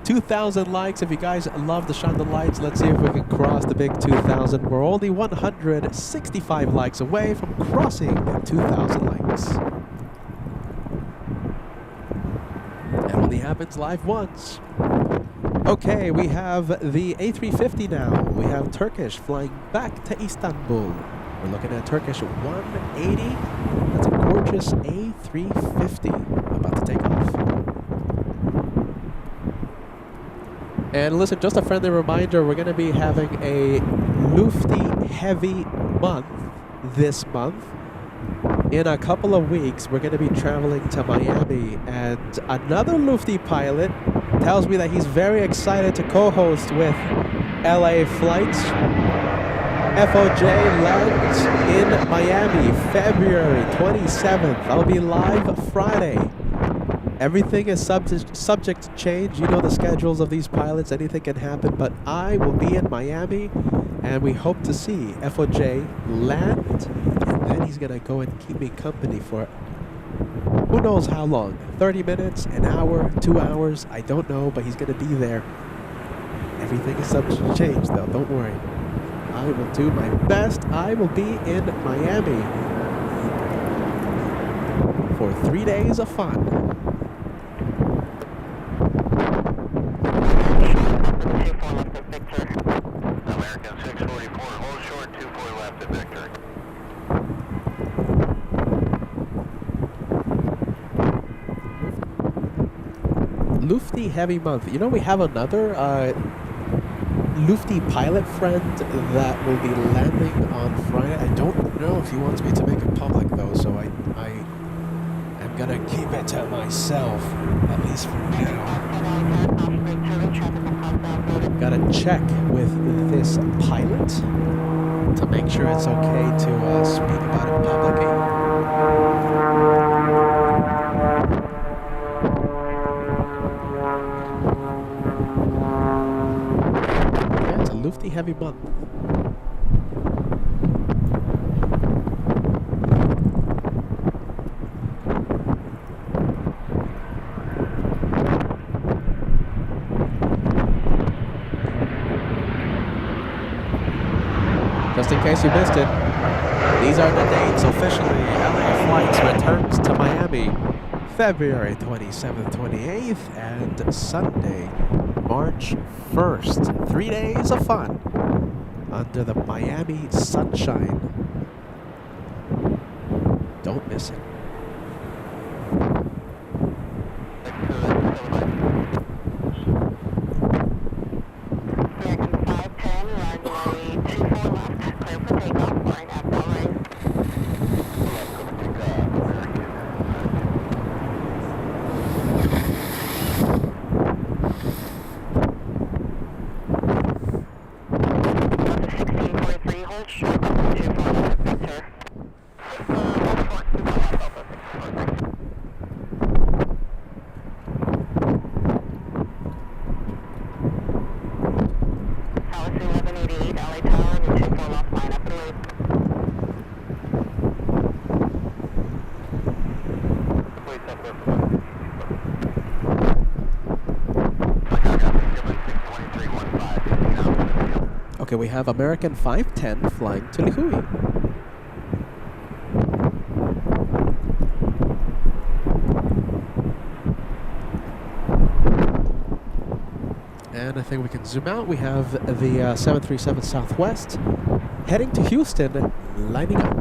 2,000 likes. If you guys love the Shanda lights, let's see if we can cross the big 2,000. We're only 165 likes away from crossing 2,000 likes. It only happens live once. Okay, we have the A350 now. We have Turkish flying back to Istanbul. We're looking at Turkish 180. That's a gorgeous A350 about to take off. And listen, just a friendly reminder, we're going to be having a Lufty heavy month this month. In a couple of weeks, we're going to be traveling to Miami, and another Lufty pilot tells me that he's very excited to co-host with LA Flights. FOJ lands in Miami, February 27th. I'll be live Friday. Everything is subject to change. You know the schedules of these pilots. Anything can happen. But I will be in Miami, and we hope to see FOJ land. And then he's going to go and keep me company for who knows how long. 30 minutes, an hour, 2 hours. I don't know, but he's going to be there. Everything is subject to change, though. Don't worry. I will do my best. I will be in Miami for 3 days of fun. American 644, hold short, 24 left at Victor. Lufty heavy month. You know, we have another Lufty pilot friend that will be landing on Friday. I don't know if he wants me to make it public though, so I am gonna keep it to myself, at least for now. Gotta check with this pilot to make sure it's okay to speak about it publicly. Lufty heavy month. Just in case you missed it, these are the dates officially. LA Flights returns to Miami February 27th, 28th, and Sunday, March 1st. 3 days of fun under the Miami sunshine. Don't miss it. American 510, runway 24 left, clear for takeoff, flying at Airlines. Okay, we have American 510 flying to Lihue. And I think we can zoom out. We have the 737 Southwest heading to Houston, lining up.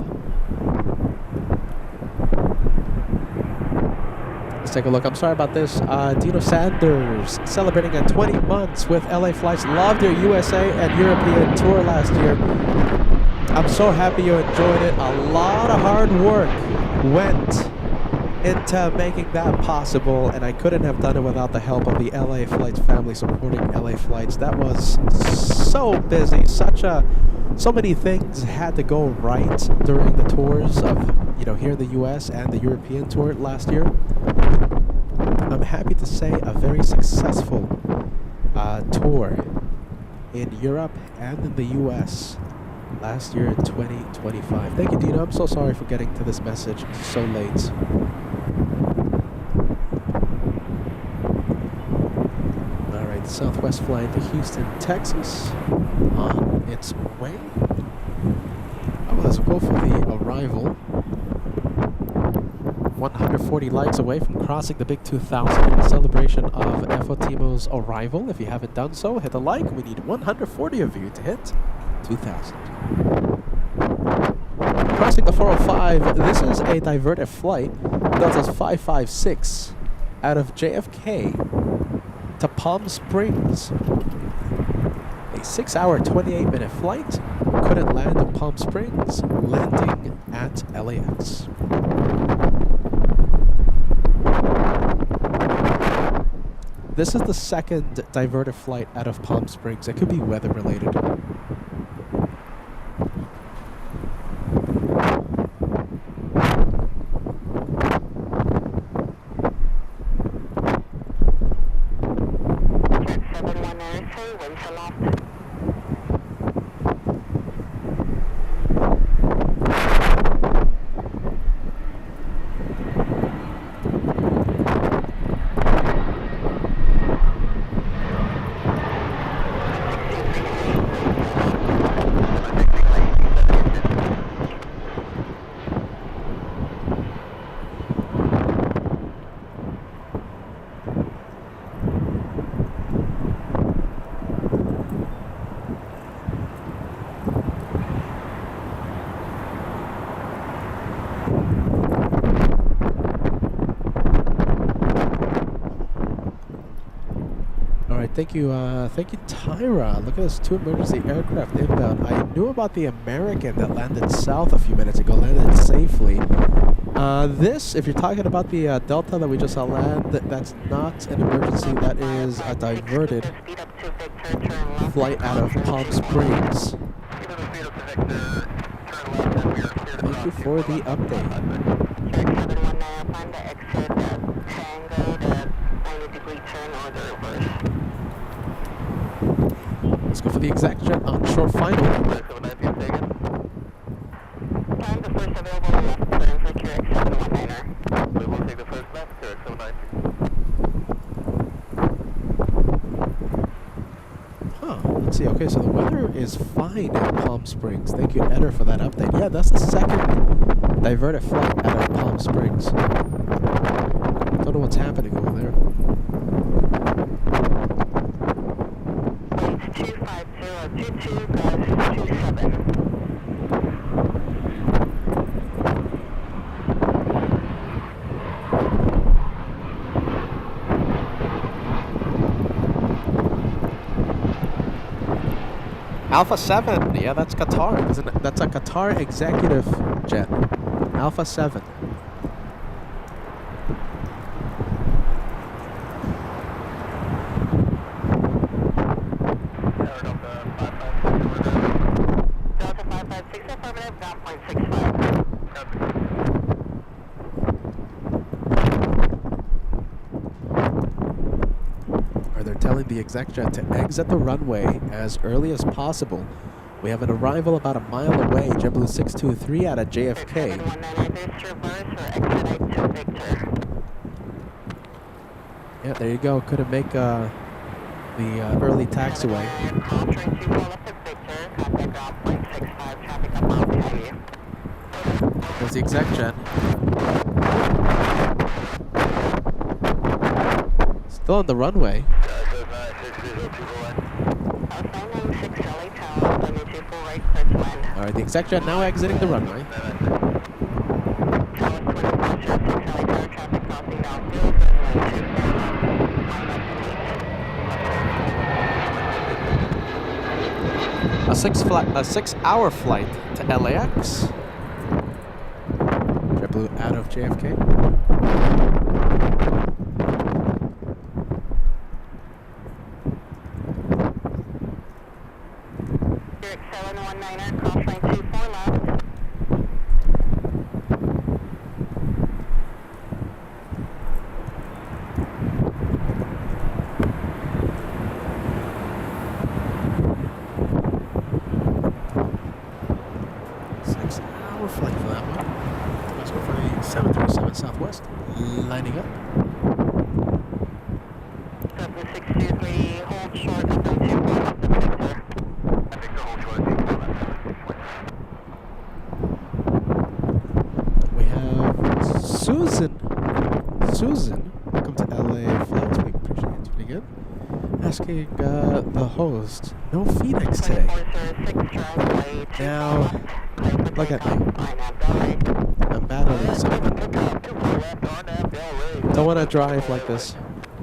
Let's take a look. I'm sorry about this. Dino Sanders celebrating at 20 months with LA Flights. Loved your USA and European tour last year. I'm so happy you enjoyed it. A lot of hard work went into making that possible, and I couldn't have done it without the help of the LA Flights family supporting LA Flights. That was so busy, so many things had to go right during the tours of, here in the US and the European tour last year. I'm happy to say a very successful tour in Europe and in the US last year in 2025. Thank you, Dina. I'm so sorry for getting to this message so late. Alright, Southwest flying to Houston, Texas on its way. Oh, let's go for the arrival. 140 likes away from crossing the big 2,000 in celebration of Efotimo's arrival. If you haven't done so, hit a like. We need 140 of you to hit 2,000. Crossing the 405, this is a diverted flight, Delta's 556, out of JFK to Palm Springs. A 6-hour, 28-minute flight, couldn't land in Palm Springs, landing at LAX. This is the second diverted flight out of Palm Springs. It could be weather related. Thank you, Tyra. Look at this, 2 emergency aircraft inbound. I knew about the American that landed south a few minutes ago, landed safely. This, if you're talking about the Delta that we just saw land, that's not an emergency. That is a diverted flight out of Palm Springs. Thank you for the update. Let's go for the exact jet on short final. Time the first available left turn for KLAX 719er. We will take the first left, KLAX 719. Huh, let's see. Okay, so the weather is fine in Palm Springs. Thank you, Eder, for that update. Yeah, that's the second diverted flight out of Palm Springs. Don't know what's happening over there. 25022 Alpha 7, yeah, that's Qatar, isn't it? That's a Qatar executive jet. Alpha 7. Delta 556 affirmative, ground point 65. They're telling the exec jet to exit the runway as early as possible. We have an arrival about a mile away, JetBlue 623 out of JFK. 719 reverse or expedite to Victor. Yeah, there you go. Couldn't make the early taxiway. Contact 24 left at Victor, contact ground point 65, traffic up Mount behind you. There's the exec jet. Still on the runway. Alright, the exec jet now exiting the runway. A 6-hour flight to LAX. JetBlue flew out of JFK. Zurich 719er, cross lane 24 left. Six-hour flight for that one. Let's go for the 737 Southwest. Lining up. 7623, hold short of 24 left of Victor. I think the whole short is equal We have Susan. Susan, welcome to LA Flights. We appreciate you tuning in. Asking the host, no Phoenix today. 2406, runway 24 Now, left. Clear for look at me. takeoff. Line up, delay. I'm battling something. Don't want to drive like this.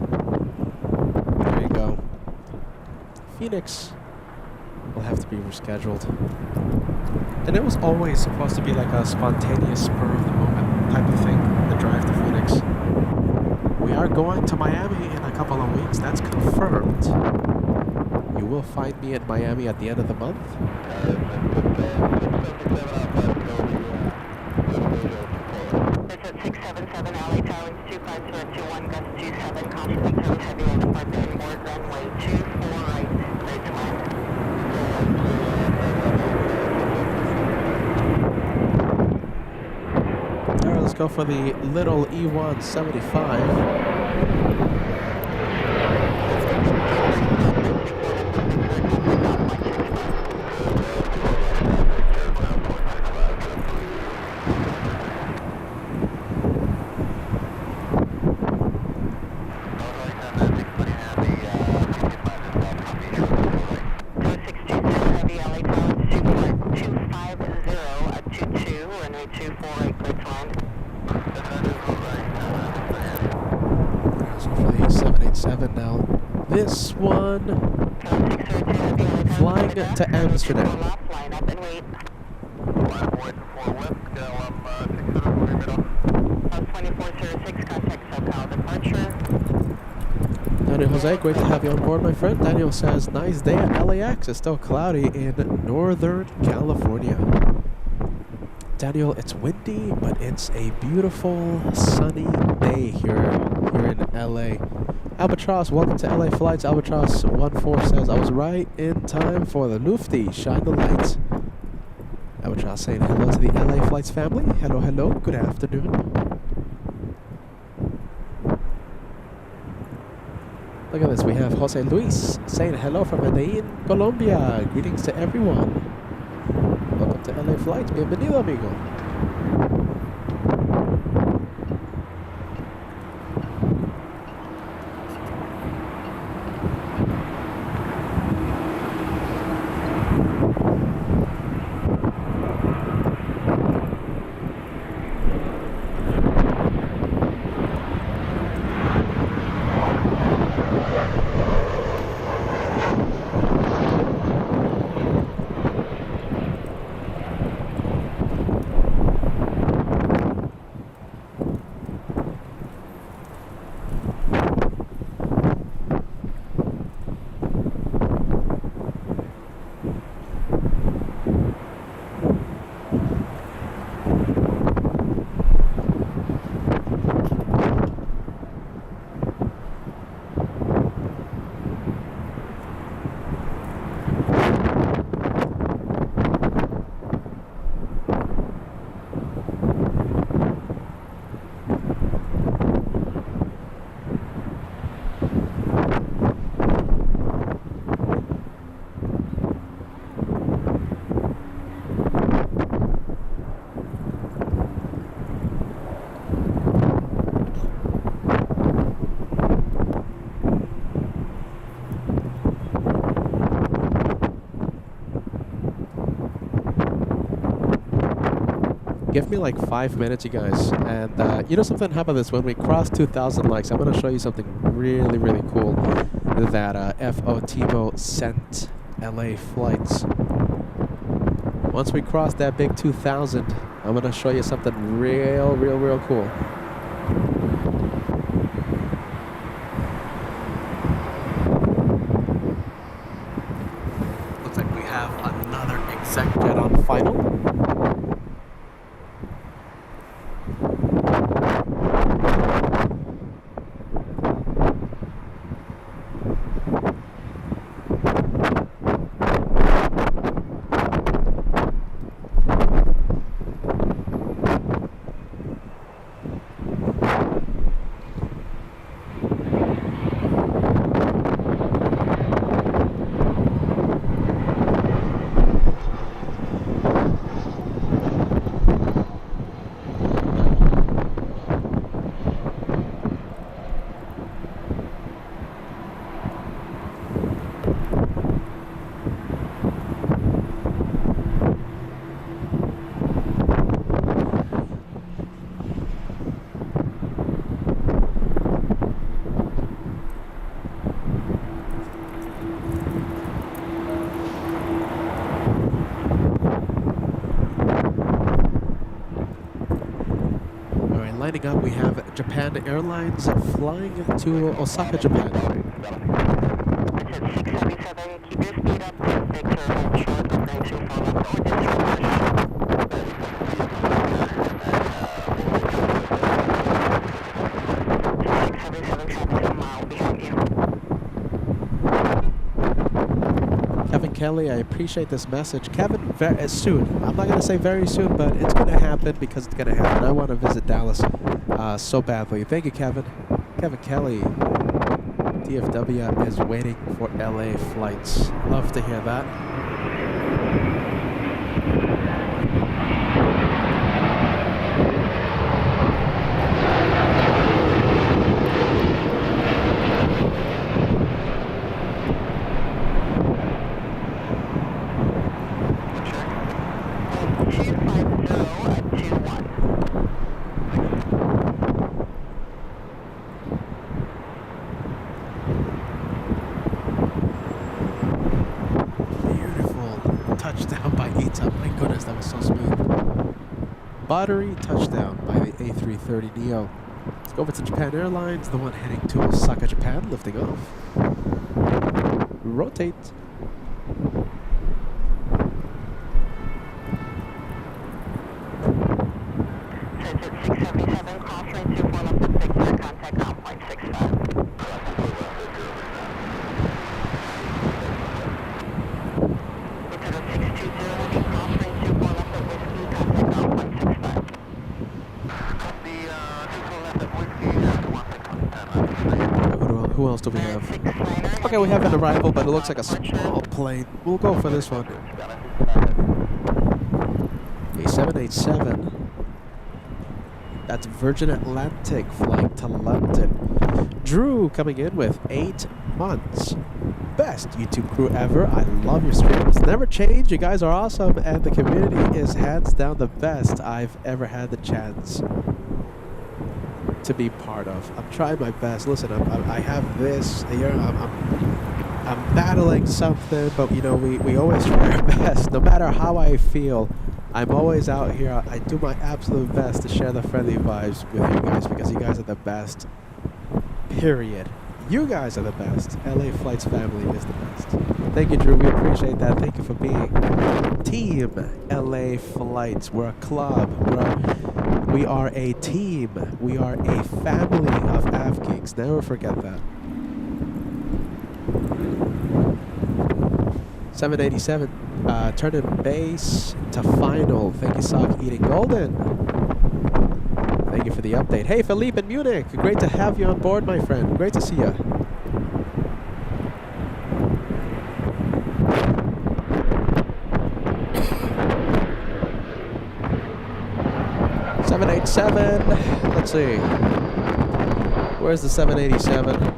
There you go. Phoenix will have to be rescheduled. And it was always supposed to be like a spontaneous spur of the moment type of thing, the drive to Phoenix. We are going to Miami in a couple of weeks. That's confirmed. You will find me in Miami at the end of the month. It's at 677 LA Tower, 25021, gust 27, caution service heavy on departure inboard, runway 24 right, clear to land. Alright, let's go for the little E175. Heavy LA Tower, 250, 22, runway 24 right, clear to land. Let's go for the 787 now. This one flying to Amsterdam. Line up and wait. 2406, contact SoCal departure. Daniel Jose, great to have you on board, my friend. Daniel says, nice day at LAX. It's still cloudy in Northern California. Daniel, it's windy, but it's a beautiful, sunny day here in LA. Albatross, welcome to LA Flights. Albatross 14 says, I was right in time for the Lufty. Shine the lights. Albatross saying hello to the LA Flights family. Hello, hello. Good afternoon. Look at this. We have Jose Luis saying hello from Medellin, Colombia. Greetings to everyone. Welcome to LA Flights. Bienvenido, amigo. Give me like 5 minutes, you guys. And you know something? How about this? When we cross 2,000 likes, I'm going to show you something really, really cool that FO Timo sent LA Flights. Once we cross that big 2,000, I'm gonna show you something real cool. Looks like we have another exec jet on final. Lining up, we have Japan Airlines flying to Osaka, Japan. It's at 677. Keep your speed up. Victor, hold short. I'm going to follow up with this reverse. 677 traffic a mile behind you. Kevin Kelly, I appreciate this message. Kevin, soon. I'm not going to say very soon, but it's going to happen because it's going to happen. I want to visit Dallas so badly. Thank you, Kevin. Kevin Kelly, DFW is waiting for LA flights. Love to hear that. Battery touchdown by the A330neo. Let's go over to Japan Airlines, the one heading to Osaka, Japan, lifting off. Rotate. Says at 677, cross range 24 left of Victor, contact ground point 65. It's at 620, cross range 24 left of Whiskey, contact ground point 65. Who else do we have? Okay, we have an arrival, but it looks like a small plane. We'll go for this one. A 787. That's Virgin Atlantic flight to London. Drew coming in with 8 months. Best YouTube crew ever. I love your streams. Never change. You guys are awesome, and the community is hands down the best I've ever had the chance to be part of. I'm trying my best. Listen, I have this. I'm battling something, but you know we always try our best. No matter how I feel, I'm always out here. I do my absolute best to share the friendly vibes with you guys because you guys are the best. Period. You guys are the best. LA Flights family is the best. Thank you, Drew. We appreciate that. Thank you for being Team LA Flights. We're a club. We are a team. We are a family of AvGeeks. Never forget that. 787. Turning base to final. Thank you, Sock Eating Golden. Thank you for the update. Hey, Philippe in Munich. Great to have you on board, my friend. Great to see you. Let's see. Where's the 787?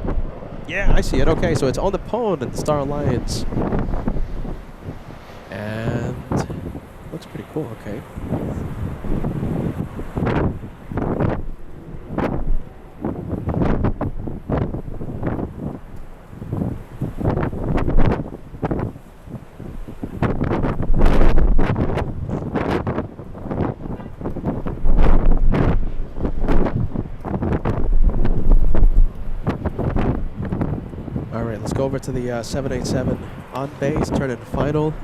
Yeah, I see it. Okay, so it's on the Pone at Star Alliance. And looks pretty cool. Okay. go over to the 787 on base, turn in final.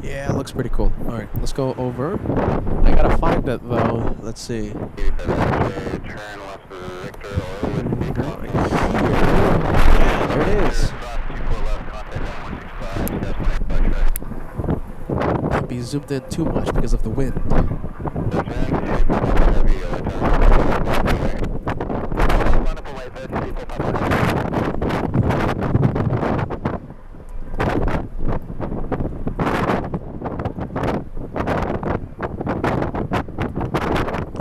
Yeah, it looks pretty cool. All right, let's go over. I gotta find it though. Let's see. Turn left for Victor or with me calling. Yeah, there it is. Can't be zoomed in too much because of the wind.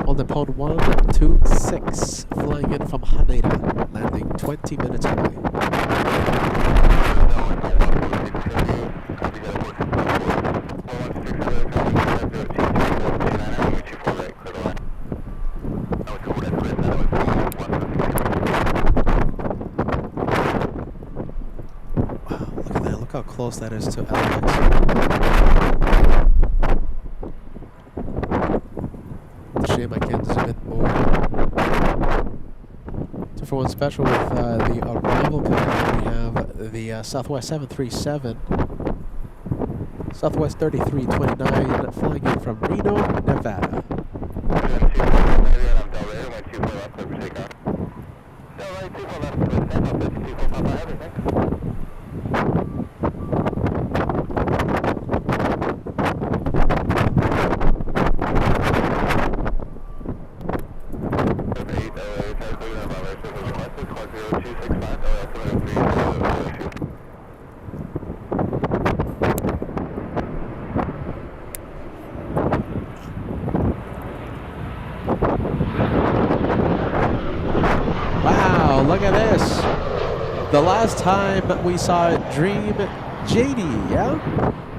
On the pod 126, flying in from Haneda, landing 20 minutes away. Look how close that is to LAX. It's a shame I can't zoom in more. So for one special with the arrival coming, we have the Southwest 737, Southwest 3329, flying in from Reno, Nevada. Wow, look at this. The last time we saw Dream JD, yeah?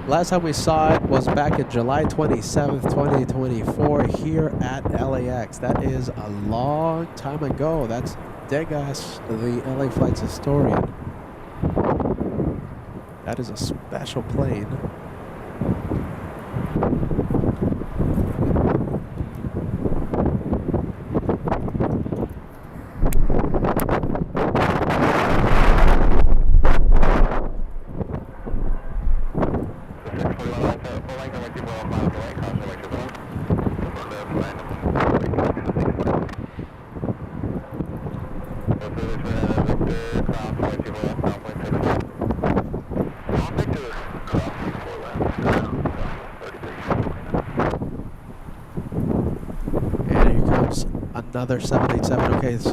Last time we saw it was back in July 27th, 2024 here at LAX. That is a long time ago. That's Degas, the LA Flights historian. That is a special plane. Another 787. Okay, so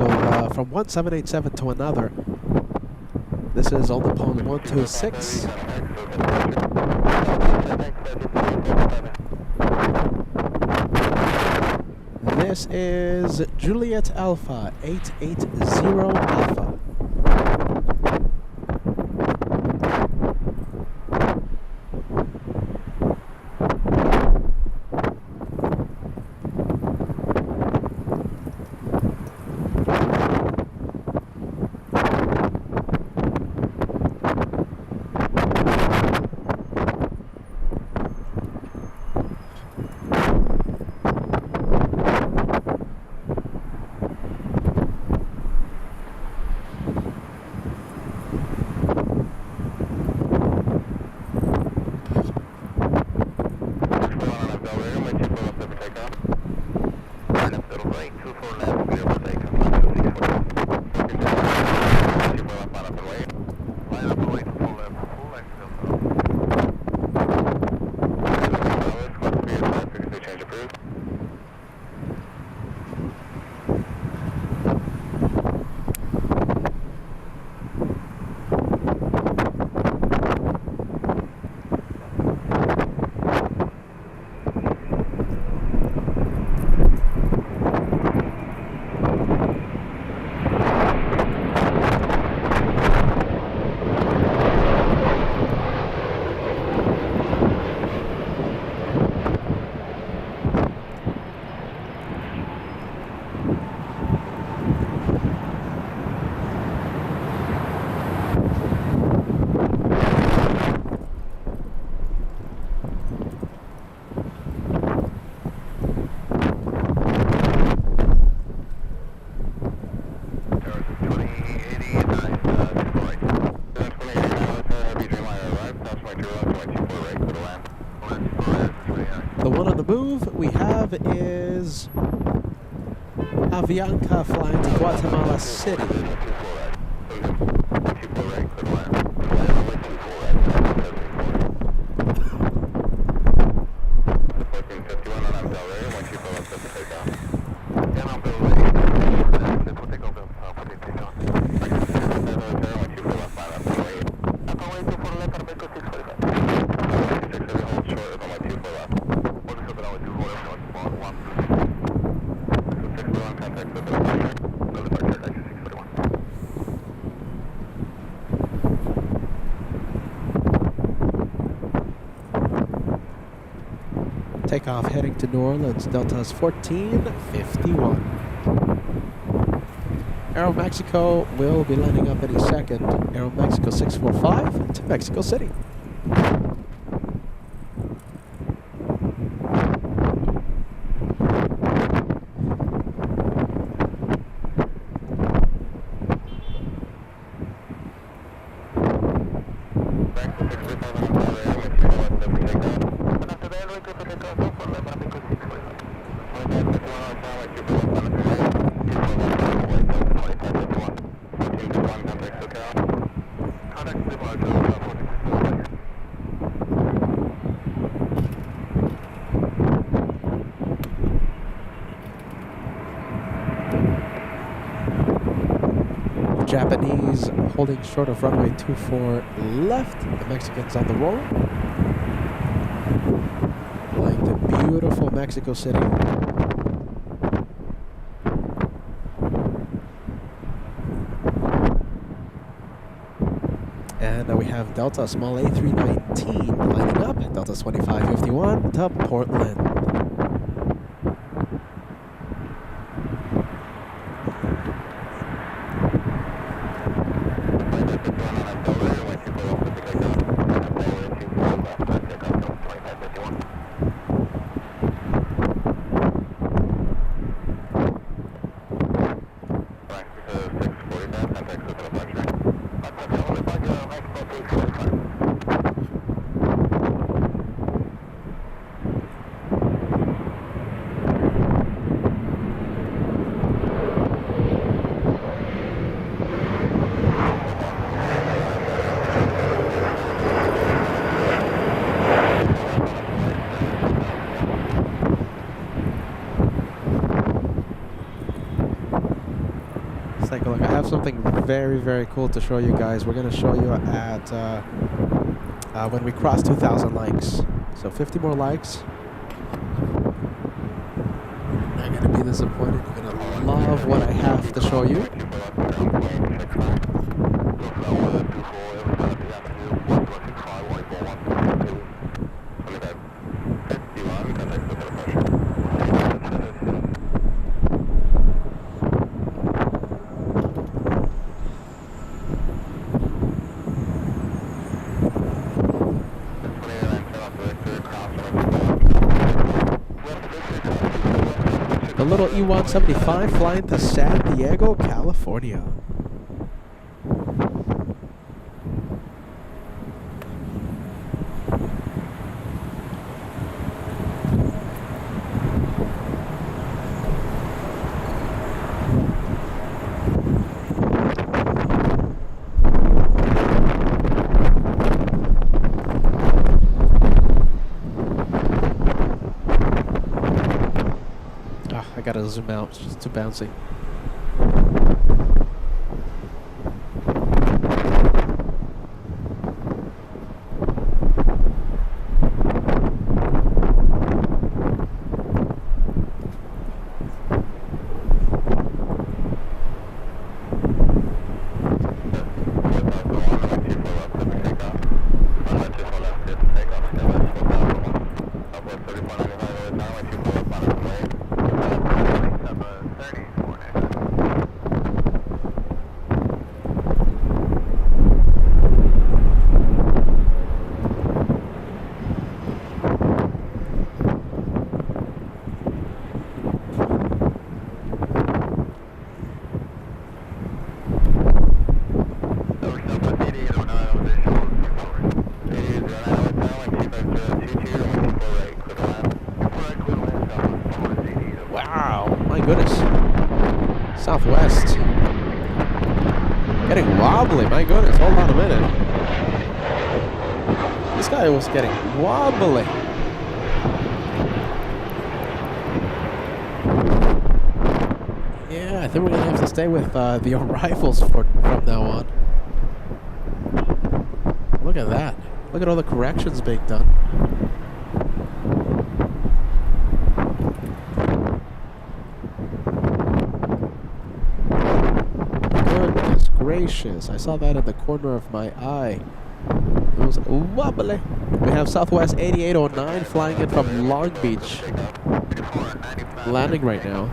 from one 787 to another, this is on the pole 126. This is Juliet Alpha 880 Alpha. have is Avianca flying to Guatemala City. Takeoff heading to New Orleans, Delta's 1451. Aeromexico will be landing up any second. Aeromexico 645 to Mexico City. Japanese holding short of runway 24 left. The Mexicans on the roll. Like the beautiful Mexico City. And we have Delta small A319 lining up. Delta 2551 to Portland. Look, I have something very, very cool to show you guys. We're going to show you at when we cross 2,000 likes. So 50 more likes. You're not going to be disappointed. You're going to love what I have to show you. The little E-175 flying to San Diego, California. I gotta zoom out, it's just too bouncy. goodness. Southwest. Getting wobbly, my goodness. Hold on a minute. This guy was getting wobbly. Yeah, I think we're going to have to stay with the arrivals from now on. Look at that. Look at all the corrections being done. Goodness gracious. I saw that in the corner of my eye. It was wobbly. We have Southwest 8809 flying in from Long Beach. Landing right now.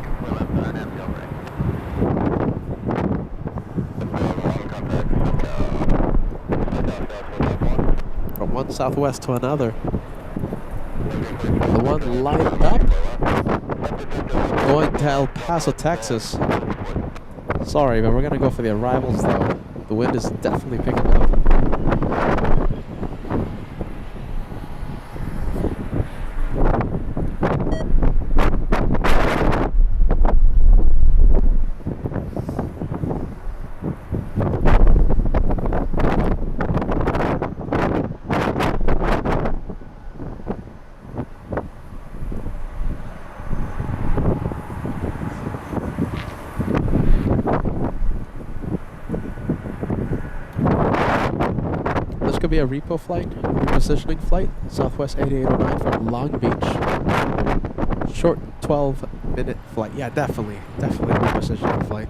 From one Southwest to another. The one lined up going to El Paso, Texas. Sorry, but we're going to go for the arrivals though. The wind is definitely picking up. Could be a repo flight, repositioning flight, Southwest 8809 from Long Beach. Short 12-minute flight. Yeah, definitely a repositioning flight.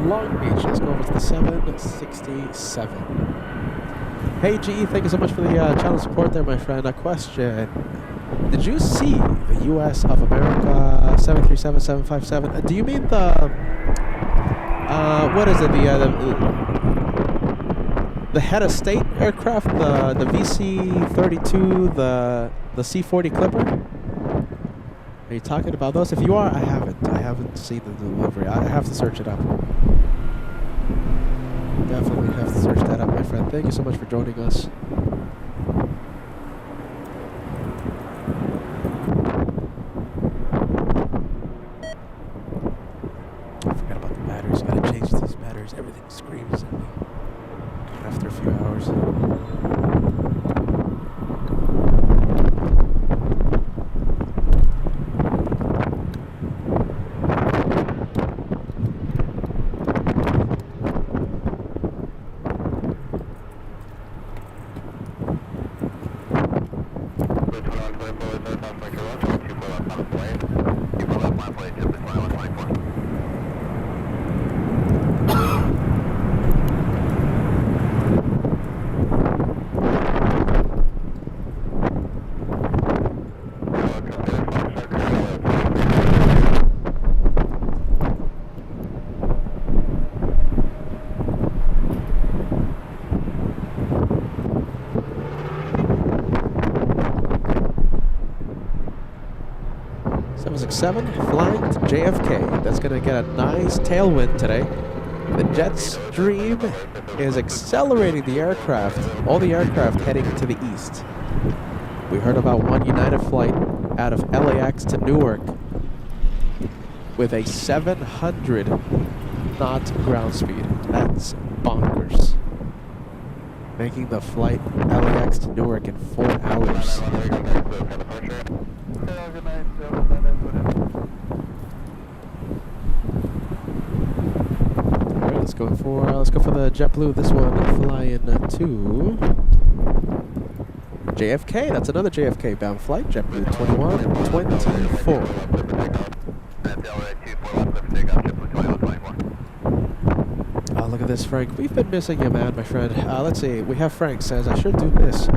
Long Beach. Let's go over to the 767. Hey GE, thank you so much for the channel support there, my friend. A question. Did you see the US of America 737, 757? Do you mean the what is it? The head of state aircraft, the VC-32, the C-40 Clipper? Are you talking about those? If you are, I haven't seen the delivery. I have to search it up. Definitely have to search that up, my friend. Thank you so much for joining us. I forgot about the batteries. Gotta change these batteries. Everything screams at me after a few hours. Seven flying to JFK. That's going to get a nice tailwind today. The jet stream is accelerating the aircraft, all the aircraft heading to the east. We heard about one United flight out of LAX to Newark with a 700 knot ground speed. That's bonkers. Making the flight LAX to Newark in 4 hours. go for the JetBlue. This one flying to JFK. That's another JFK bound flight. JetBlue 2124. Oh, look at this, Frank. We've been missing you, man, my friend. Let's see. We have Frank says, I sure do miss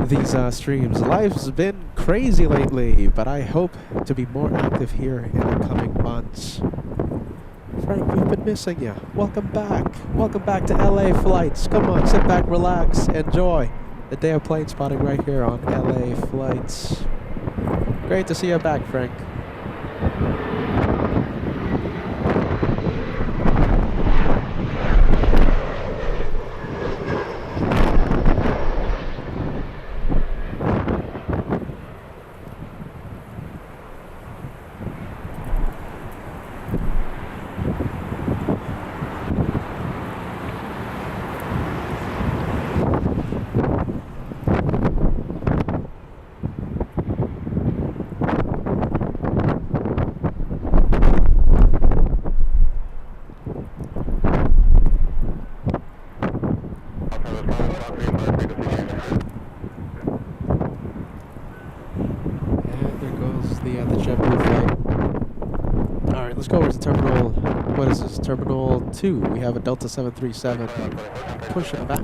these streams. Life's been crazy lately, but I hope to be more active here in the coming months. Frank, we've been missing you. Welcome back. Welcome back to LA Flights. Come on, sit back, relax, enjoy the day of plane spotting right here on LA Flights. Great to see you back, Frank. Terminal 2, we have a Delta 737 pushing back.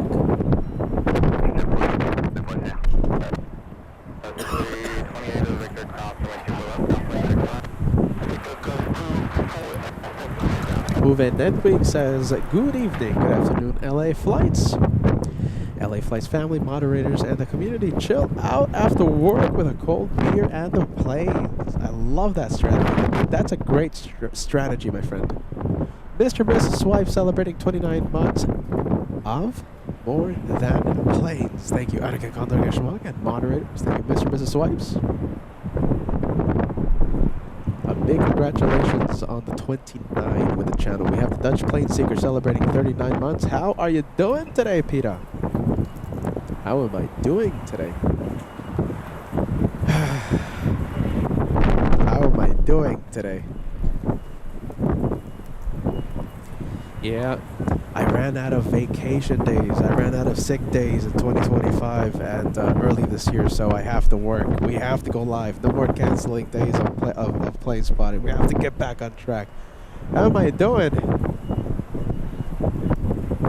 Move in. Netweek says, good evening, good afternoon, LA Flights. LA Flights family, moderators, and the community chill out after work with a cold beer and the planes. I love that strategy. That's a great strategy, my friend. Mr. and Mrs. Swipe celebrating 29 months of more than planes. Thank you, Annika Condor and moderators. Thank you, Mr. and Mrs. Swipes. A big congratulations on the 29 with the channel. We have the Dutch Plane Seeker celebrating 39 months. How are you doing today, Peter? How am I doing today? How am I doing today? Yeah, I ran out of vacation days. I ran out of sick days in 2025 and early this year, so I have to work. We have to go live. No more canceling days of plane spotting. We have to get back on track. How am I doing?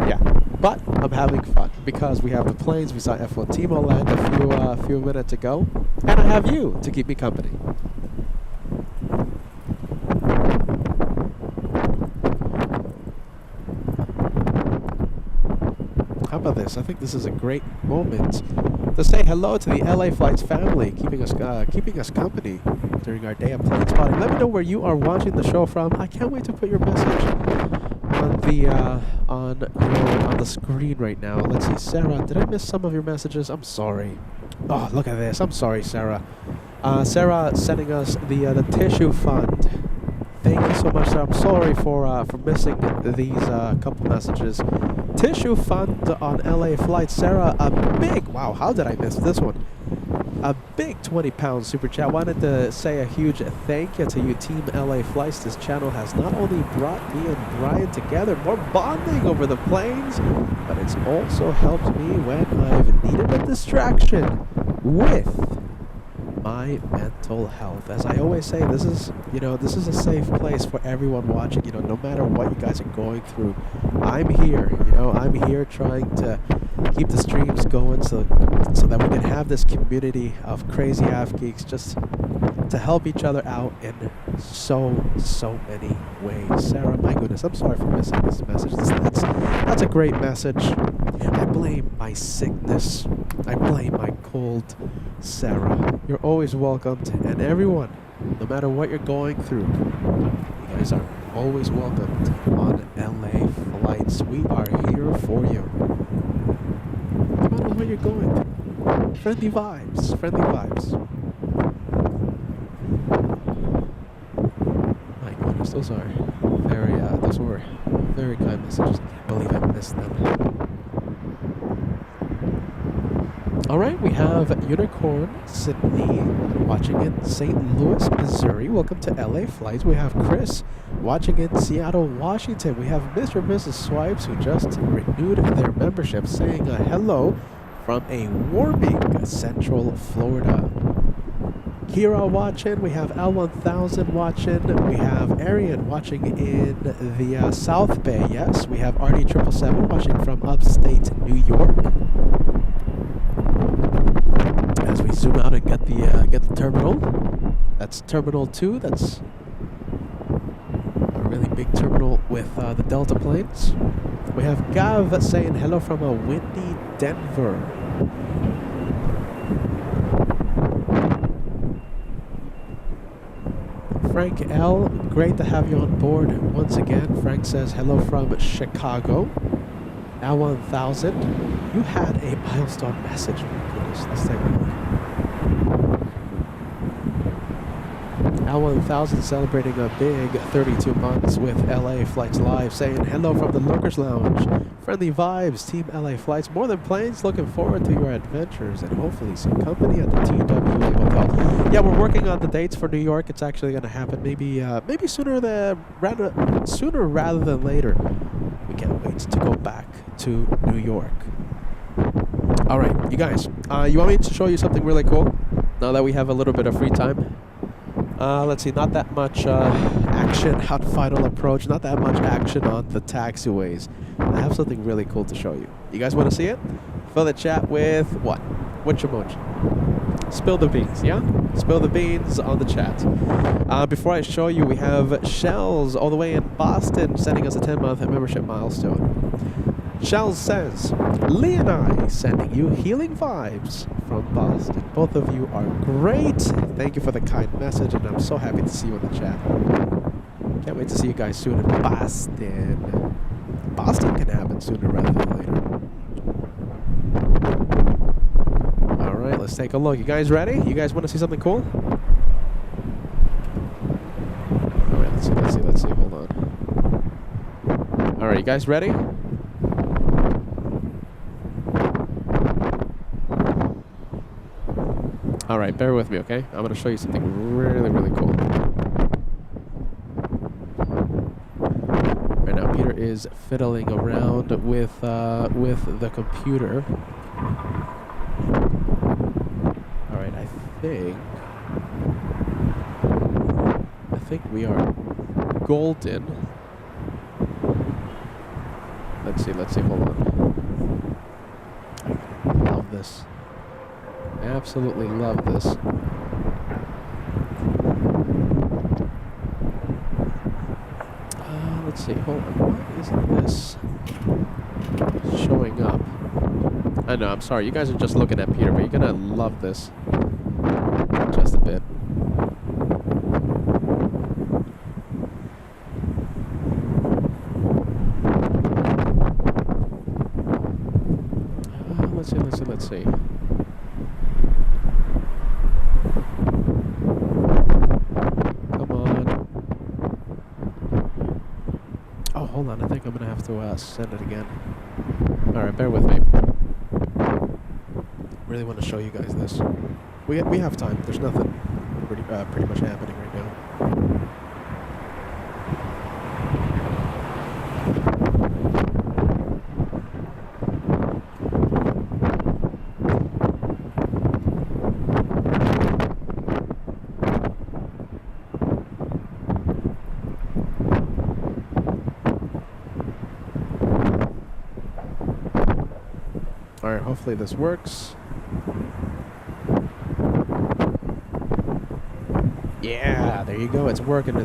Yeah, but I'm having fun because we have the planes. We saw F1 Timo land a few minutes ago, and I have you to keep me company. How about this? I think this is a great moment to say hello to the LA Flights family, keeping us company during our day of plane spotting. Let me know where you are watching the show from. I can't wait to put your message on the screen right now. Let's see, Sarah. Did I miss some of your messages? I'm sorry. Oh, look at this. I'm sorry, Sarah. Sarah sending us the tissue fund. Thank you so much, Sarah. I'm sorry for missing these couple messages. Tissue fund on LA Flights. Sarah, a big, wow, how did I miss this one? A big 20-pound super chat. Wanted to say a huge thank you to you, Team LA Flights. This channel has not only brought me and Brian together, more bonding over the planes, but it's also helped me when I've needed a distraction with my mental health. As I always say, this is a safe place for everyone watching. No matter what you guys are going through, I'm here. I'm here trying to keep the streams going so that we can have this community of crazy AF geeks just to help each other out in so many ways. Sarah, my goodness, I'm sorry for missing this message. That's a great message. I blame my sickness. I blame my cold. Sarah, you're always welcomed, and everyone, no matter what you're going through, you guys are always welcomed on LA Flights. We are here for you. No matter what you're going through. Friendly vibes. Friendly vibes. My goodness, those were very kind messages. I can't believe I missed them. All right, we have Unicorn Sydney watching in St. Louis, Missouri. Welcome to LA Flights. We have Chris watching in Seattle, Washington. We have Mr. and Mrs. Swipes who just renewed their membership, saying hello from a warming Central Florida. Kira watching. We have L1000 watching. We have Arian watching in the South Bay. Yes, we have RD777 watching from upstate New York. As we zoom out and get the terminal, that's Terminal 2. That's a really big terminal with the Delta planes. We have Gav saying hello from a windy Denver. Frank L, great to have you on board once again. Frank says hello from Chicago. L1000, you had a milestone message. My goodness, let's take a look. L1000 celebrating a big 32 months with LA Flights Live, saying hello from the Lurkers Lounge. Friendly vibes, Team LA Flights. More than planes, looking forward to your adventures and hopefully some company at the TWA Hotel. Yeah, we're working on the dates for New York. It's actually going to happen maybe sooner rather than later. We can't wait to go back to New York. All right, you guys, you want me to show you something really cool now that we have a little bit of free time? Let's see, not that much action on final approach, not that much action on the taxiways. I have something really cool to show you. You guys want to see it? Fill the chat with what? Which emoji? Spill the beans, yeah? Spill the beans on the chat. Before I show you, we have Shells all the way in Boston sending us a 10-month membership milestone. Shells says, Lee and I sending you healing vibes from Boston. Both of you are great. Thank you for the kind message, and I'm so happy to see you in the chat. Can't wait to see you guys soon in Boston. Boston can happen sooner rather than later. All right, let's take a look. You guys ready? You guys want to see something cool? All right, let's see. Hold on. All right, you guys ready? All right, bear with me, okay? I'm going to show you something really, really cool. Right now, Peter is fiddling around with the computer. All right, I think we are golden. Let's see, hold on. I love this. Absolutely love this. Let's see, hold on. Why isn't this showing up? I know, I'm sorry. You guys are just looking at Peter, but you're gonna love this. Just a bit. Let's see. Hold on, I think I'm going to have to send it again. Alright, bear with me. Really want to show you guys this. We have time. There's nothing pretty much happening right now. Alright, hopefully this works. Yeah, there you go. It's working.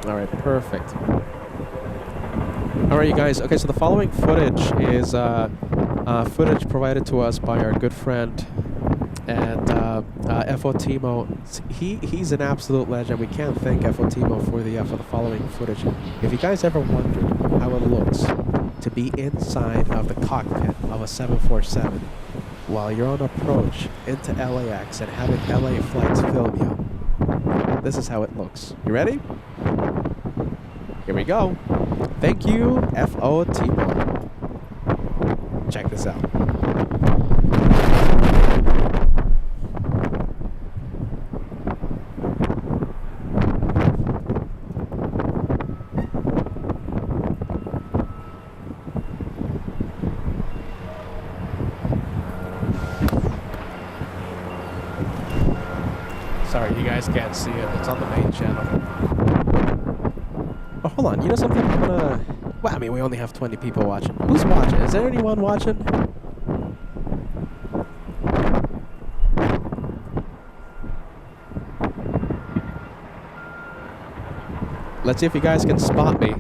Alright, perfect. Alright, you guys. Okay, so the following footage is footage provided to us by our good friend and FO Timo. He's an absolute legend. We can't thank FO Timo for the following footage. If you guys ever wondered how it looks to be inside of the cockpit of a 747 while you're on approach into LAX and having LA Flights film you, this is how it looks. You ready? Here we go. Thank you, FO Timo. Check this out. Sorry, you guys can't see it. It's on the main channel. Oh, hold on. You know something? I'm gonna... Well, I mean, we only have 20 people watching. Who's watching? Is there anyone watching? Let's see if you guys can spot me.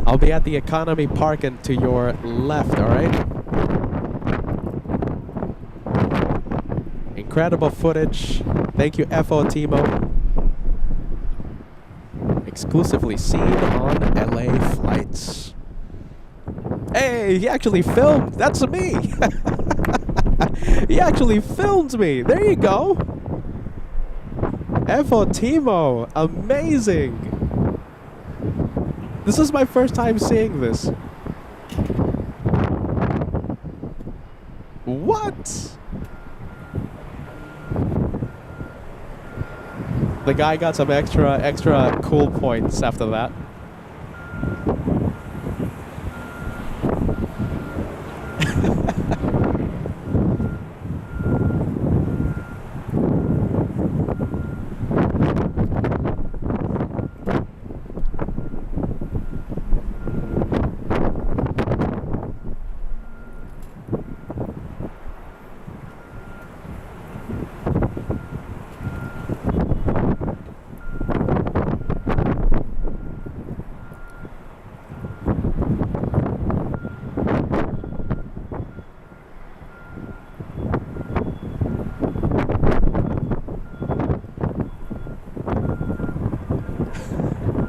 I'll be at the economy parking to your left, alright? Incredible footage. Thank you, FO Timo. Exclusively seen on LA flights. Hey, he actually filmed. That's me. He actually filmed me. There you go. FO Timo. Amazing. This is my first time seeing this. What? The guy got some extra cool points after that.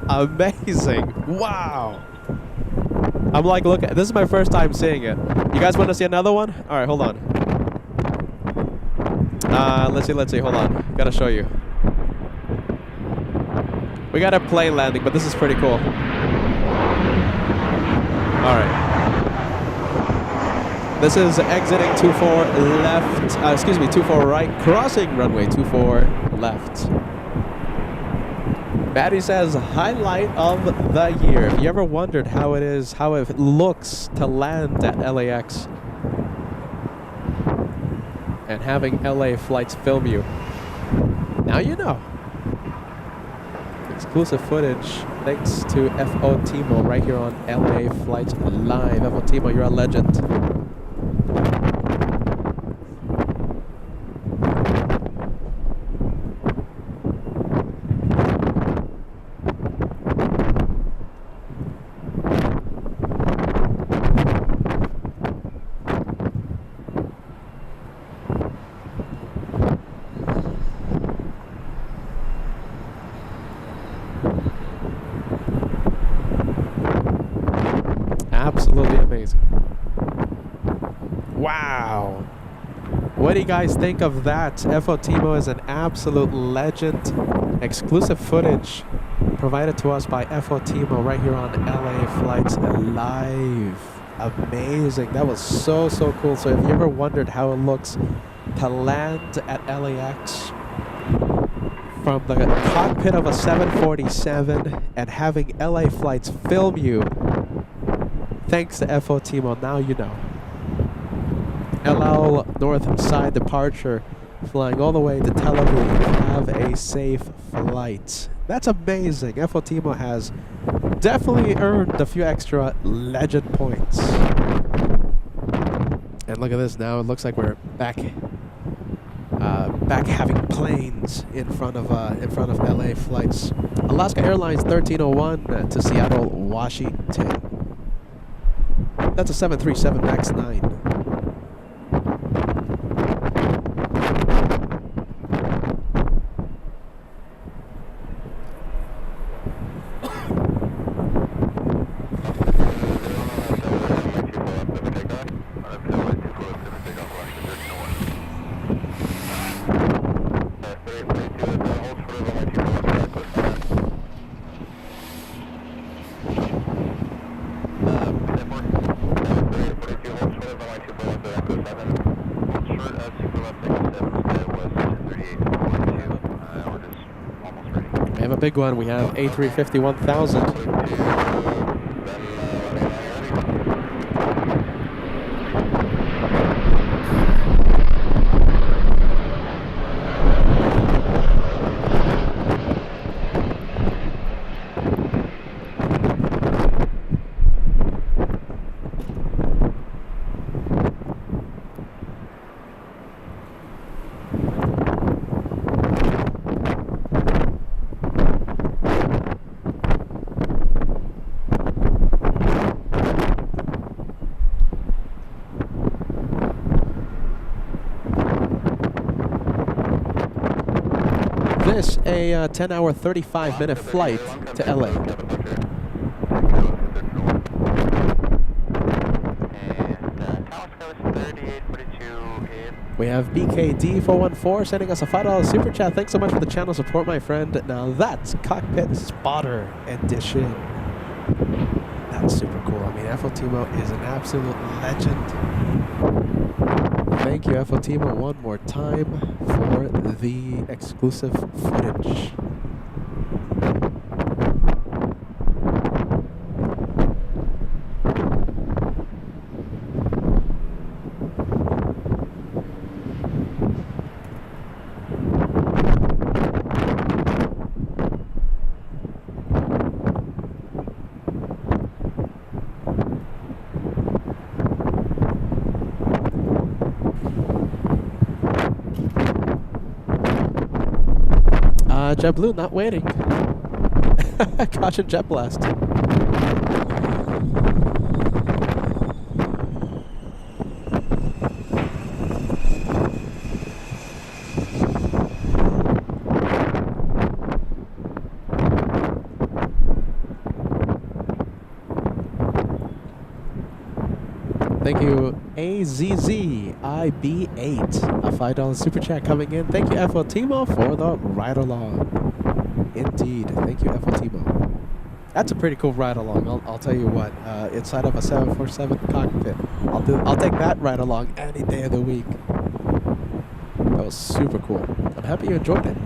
Amazing. Wow. I'm like, look, this is my first time seeing it. You guys want to see another one? All right, hold on. Let's see, hold on. Gotta show you. We got a plane landing, but this is pretty cool. All right. This is exiting 24 left, 24 right, crossing runway 24 left. Batty says, highlight of the year. If you ever wondered how it looks to land at LAX and having LA flights film you, now you know. Exclusive footage thanks to FO Timo right here on LA Flights Live. FO Timo, you're a legend. Absolutely amazing. Wow. What do you guys think of that? FO Timo is an absolute legend. Exclusive footage provided to us by FO Timo right here on LA Flights Live. Amazing. That was so cool. So if you ever wondered how it looks to land at LAX from the cockpit of a 747 and having LA Flights film you, thanks to FO Timo, now you know. LL North Side departure, flying all the way to Tel Aviv. Have a safe flight. That's amazing. FO Timo has definitely earned a few extra legend points. And look at this now. It looks like we're back having planes in front of LA flights. Alaska Airlines 1301 to Seattle, Washington. That's a 737 MAX 9. big one. We have A350 1000. This a 10-hour, 35-minute flight to LA. We have BKD414 sending us a $5 super chat. Thanks so much for the channel support, my friend. Now that's Cockpit Spotter Edition. That's super cool. I mean, FOTimo is an absolute legend. Thank you, FOTimo, one more time for the exclusive footage. JetBlue not waiting. Caution jet blast. Thank you, AZZIB8, a $5 super chat coming in. Thank you, FOTimo, for the ride along. Indeed, thank you, FOTimo. That's a pretty cool ride along. I'll tell you what. Inside of a 747 cockpit, I'll take that ride along any day of the week. That was super cool. I'm happy you enjoyed it.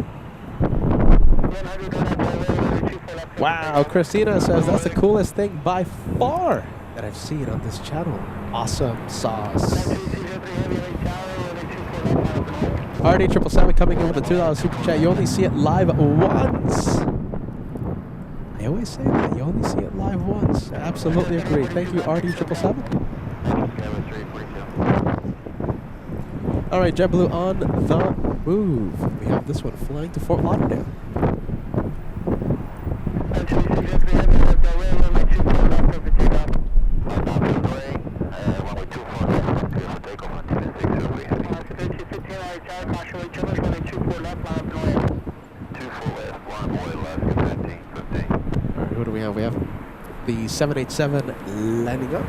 Wow, Christina says that's the coolest thing by far that I've seen on this channel. Awesome sauce. RD777 coming in with a $2 super chat. You only see it live once. I always say that. You only see it live once. I absolutely agree. Thank you, RD777. Alright, JetBlue on the move. We have this one flying to Fort Lauderdale. Alright, who do we have? We have the 787 landing up.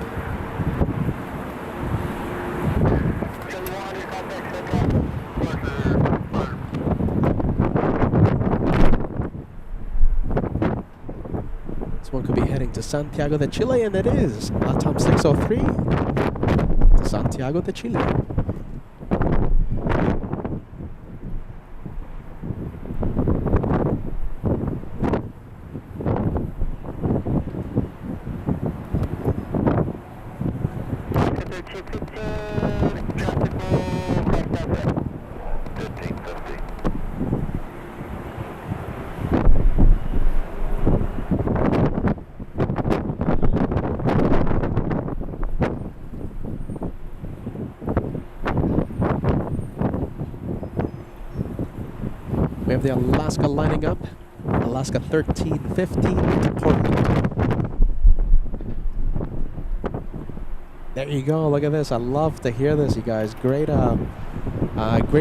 This one could be heading to Santiago de Chile, and it is LATAM 603 to Santiago de Chile. We have the Alaska lining up. Alaska 1315 to Portland. There you go. Look at this. I love to hear this, you guys. Great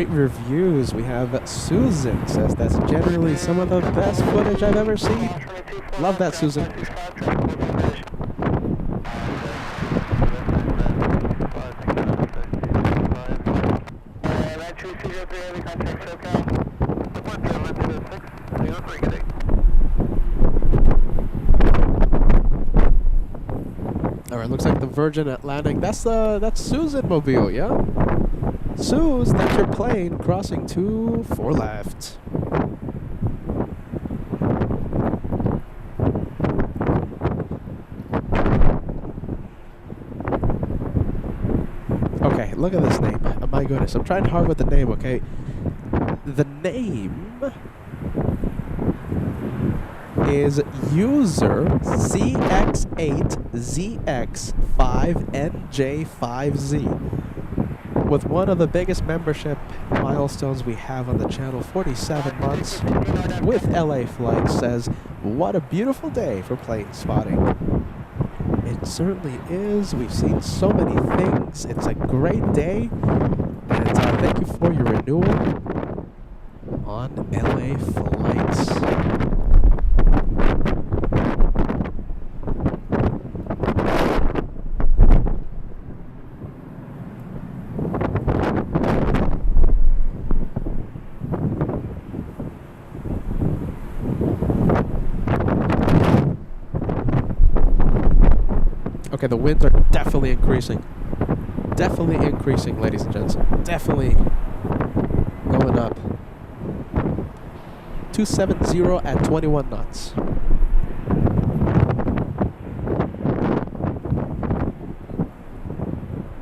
reviews. We have Susan says that's generally some of the best footage I've ever seen. Love that, Susan. Alright, looks like the Virgin Atlantic. That's Susan Mobile, yeah? Suze, that's your plane crossing to 4 left. Okay, look at this name. Oh my goodness, I'm trying hard with the name, okay? The name is user CX8ZX5NJ5Z with one of the biggest membership milestones we have on the channel, 47 months with LA Flights, says, what a beautiful day for plane spotting. It certainly is. We've seen so many things. It's a great day. And thank you for your renewal on LA Flights. Okay, the winds are definitely increasing. Definitely increasing, ladies and gents. Definitely going up. 270 at 21 knots.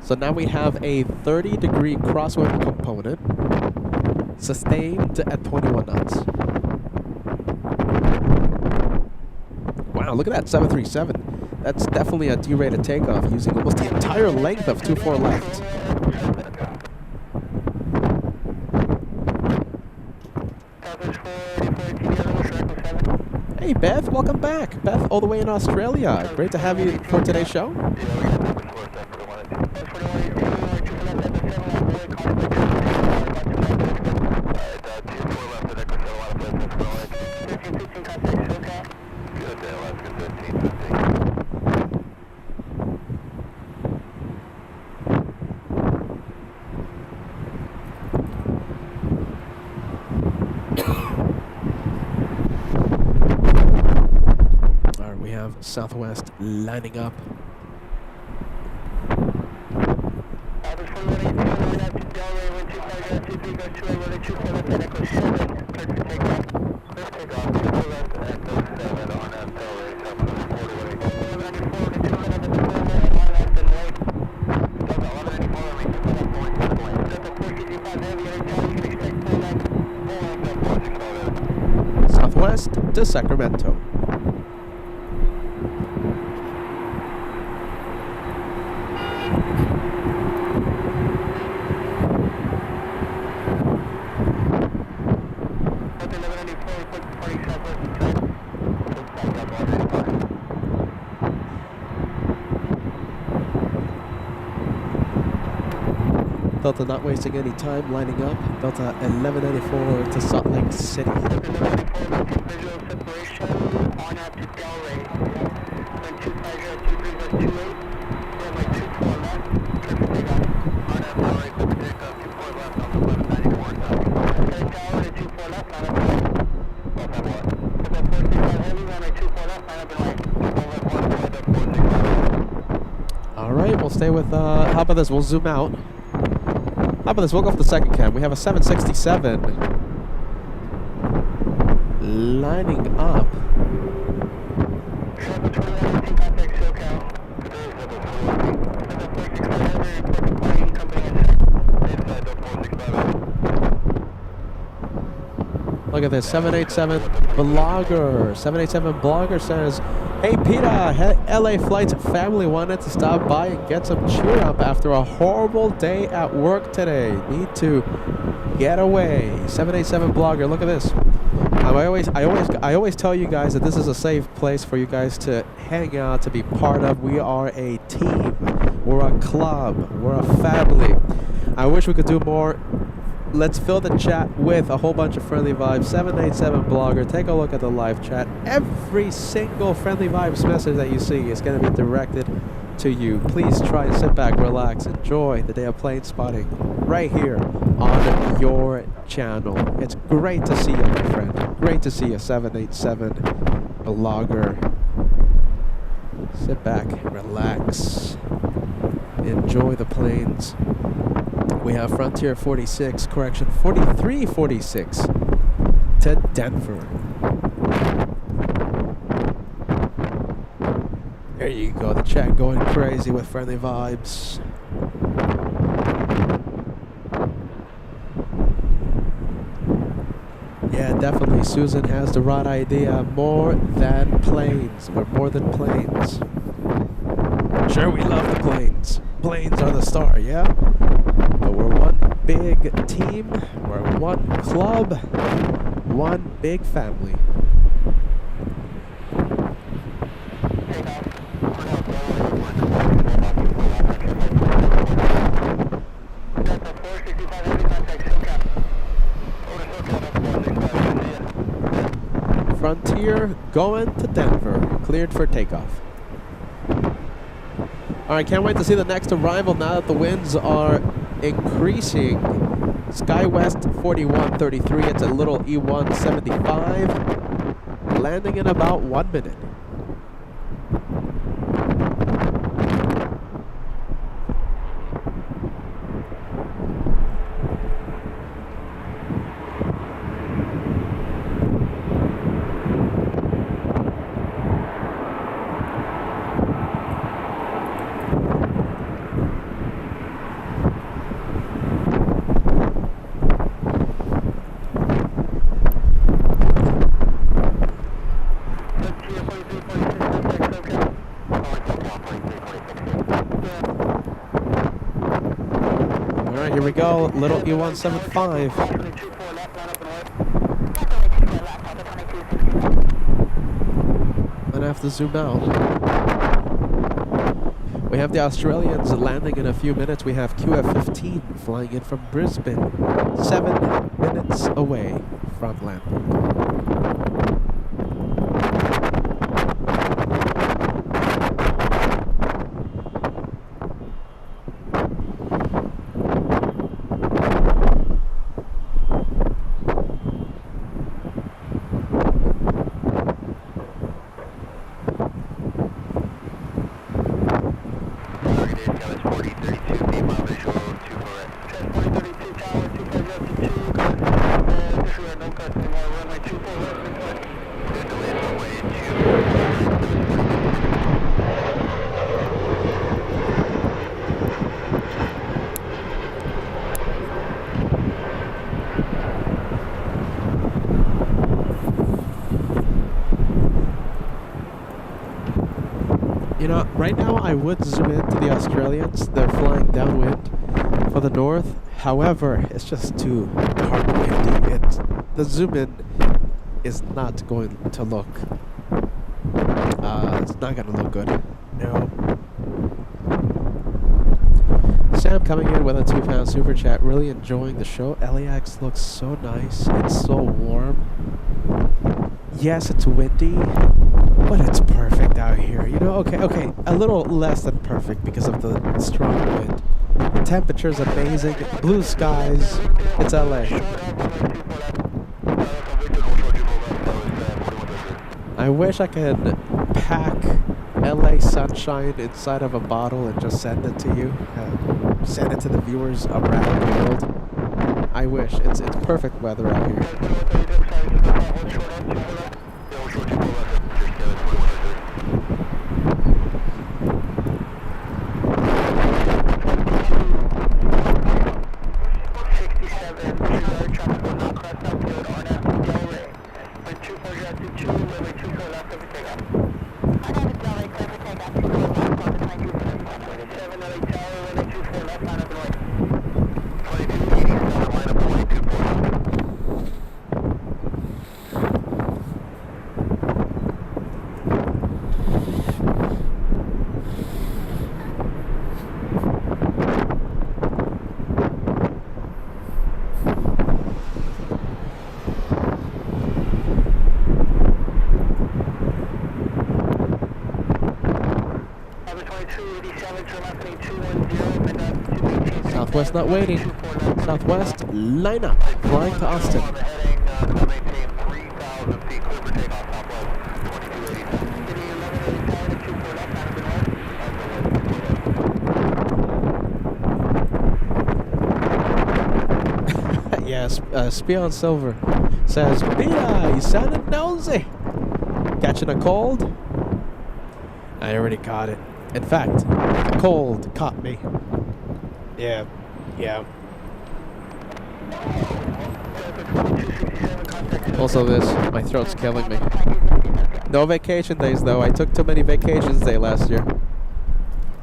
So now we have a 30-degree crosswind component, sustained at 21 knots. Wow, look at that 737. That's definitely a D-rated takeoff using almost the entire length of 24 left. Hey Beth, welcome back. Beth all the way in Australia. Great to have you for today's show. Southwest lining up. Southwest to Sacramento. Delta not wasting any time lining up. Delta 1194 to Salt Lake City. Visual separation on up to Delray. 250 runway 24 left. Traffic takeoff. On up Delray, quick takeoff. 24 left on the 1194 south. Tower to 24 left, line up and right. Off that what? With the 465 heavy, runway 24 left, line up and right. 24 left, 1 with the 465. Alright, we'll stay with, how about this? We'll zoom out. How about this? We'll go for the second cam. We have a 767 lining up. Look at this, 787 Blogger. 787 Blogger says, hey Peter, LA Flights family wanted to stop by and get some cheer up after a horrible day at work today. Need to get away. 787 Blogger, look at this. I always tell you guys that this is a safe place for you guys to hang out, to be part of. We are a team. We're a club. We're a family. I wish we could do more. Let's fill the chat with a whole bunch of friendly vibes. 787 Blogger, take a look at the live chat. Every single friendly vibes message that you see is going to be directed to you. Please try and sit back, relax, enjoy the day of plane spotting right here on your channel. It's great to see you, my friend. Great to see you, 787 Blogger. Sit back, relax, enjoy the planes. We have Frontier 4346 to Denver. There you go, the chat going crazy with friendly vibes. definitely Susan has the right idea. More than planes. We're more than planes. Sure, we love the planes. Planes are the star, yeah? But we're one big team. We're one club. One big family. Frontier going to Denver. Cleared for takeoff. Alright, can't wait to see the next arrival now that the winds are increasing. SkyWest 4133. It's a little E175. Landing in about 1 minute. Here we go, little E175. And I have to zoom out. We have the Australians landing in a few minutes. We have QF-15 flying in from Brisbane, 7 minutes away from landing. You know, right now I would zoom into the Australians. They're flying downwind for the north. However, it's just too hard windy. The zoom in is not going to look. It's not going to look good. No. Sam coming in with a £2 super chat. Really enjoying the show. LAX looks so nice. It's so warm. Yes, it's windy, but it's perfect out here. You know, okay, a little less than perfect because of the strong wind. The temperature's amazing, blue skies. It's LA. I wish I could pack LA sunshine inside of a bottle and just send it to you. Send it to the viewers around the world. I wish. It's perfect weather out here. Southwest not waiting. Southwest, line up. Flying to Austin. Yes, Spion Silver says, Mira, you sounded nosy. Catching a cold? I already caught it. In fact, the cold caught me. Yeah. Also this, my throat's killing me. No vacation days though. I took too many vacations day last year.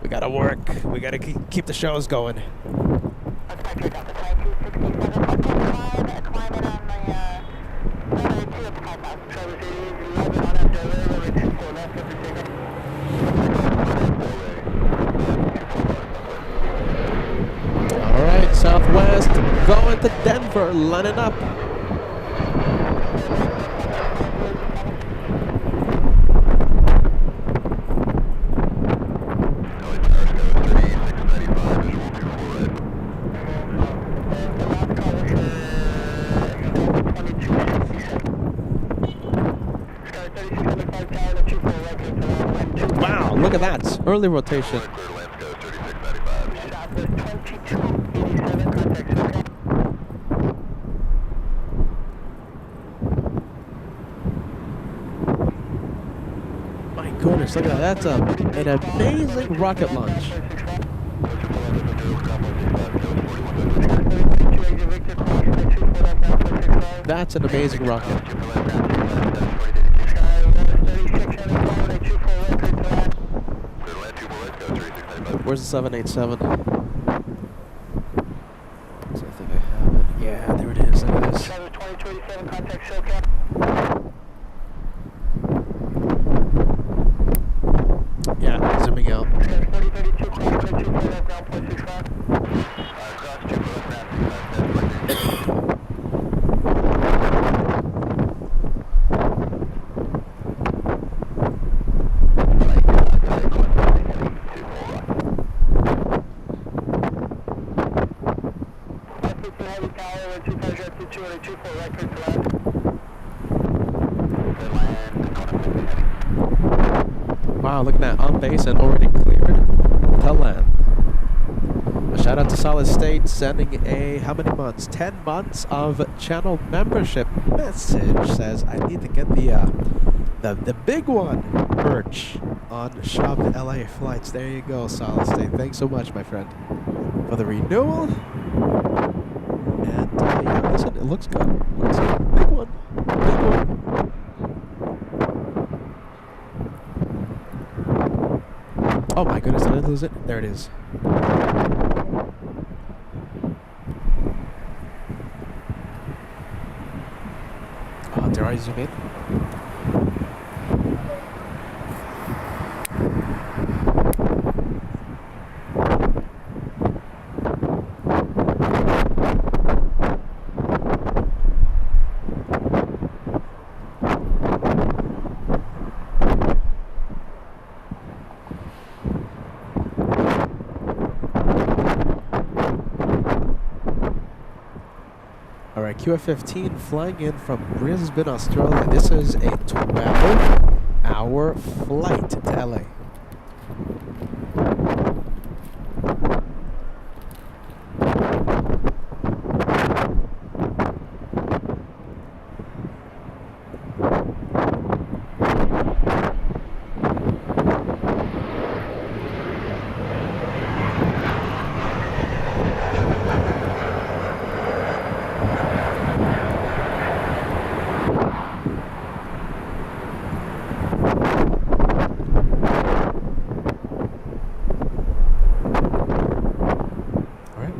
We gotta work. We gotta keep the shows going. Alright, Southwest, going to Denver, lining up. Wow, look at that. Early rotation. My goodness, look at that. That's an amazing rocket launch. That's an amazing rocket. Where's the 787? So I think I have it. Yeah, there it is. Look at this. Yeah, zooming out. Wow, look at that. On base and already cleared to land. A shout out to Solid State sending a, how many months? 10 months of channel membership message. Says, I need to get the big one merch on Shop LA Flights. There you go, Solid State. Thanks so much, my friend, for the renewal. And yeah, listen, it looks good. Looks good. Big one. Big one. Oh my goodness, did I lose it? There it is. Oh, dare I zoom in? Alright, QF-15 flying in from Brisbane, Australia. This is a 12-hour flight to LA.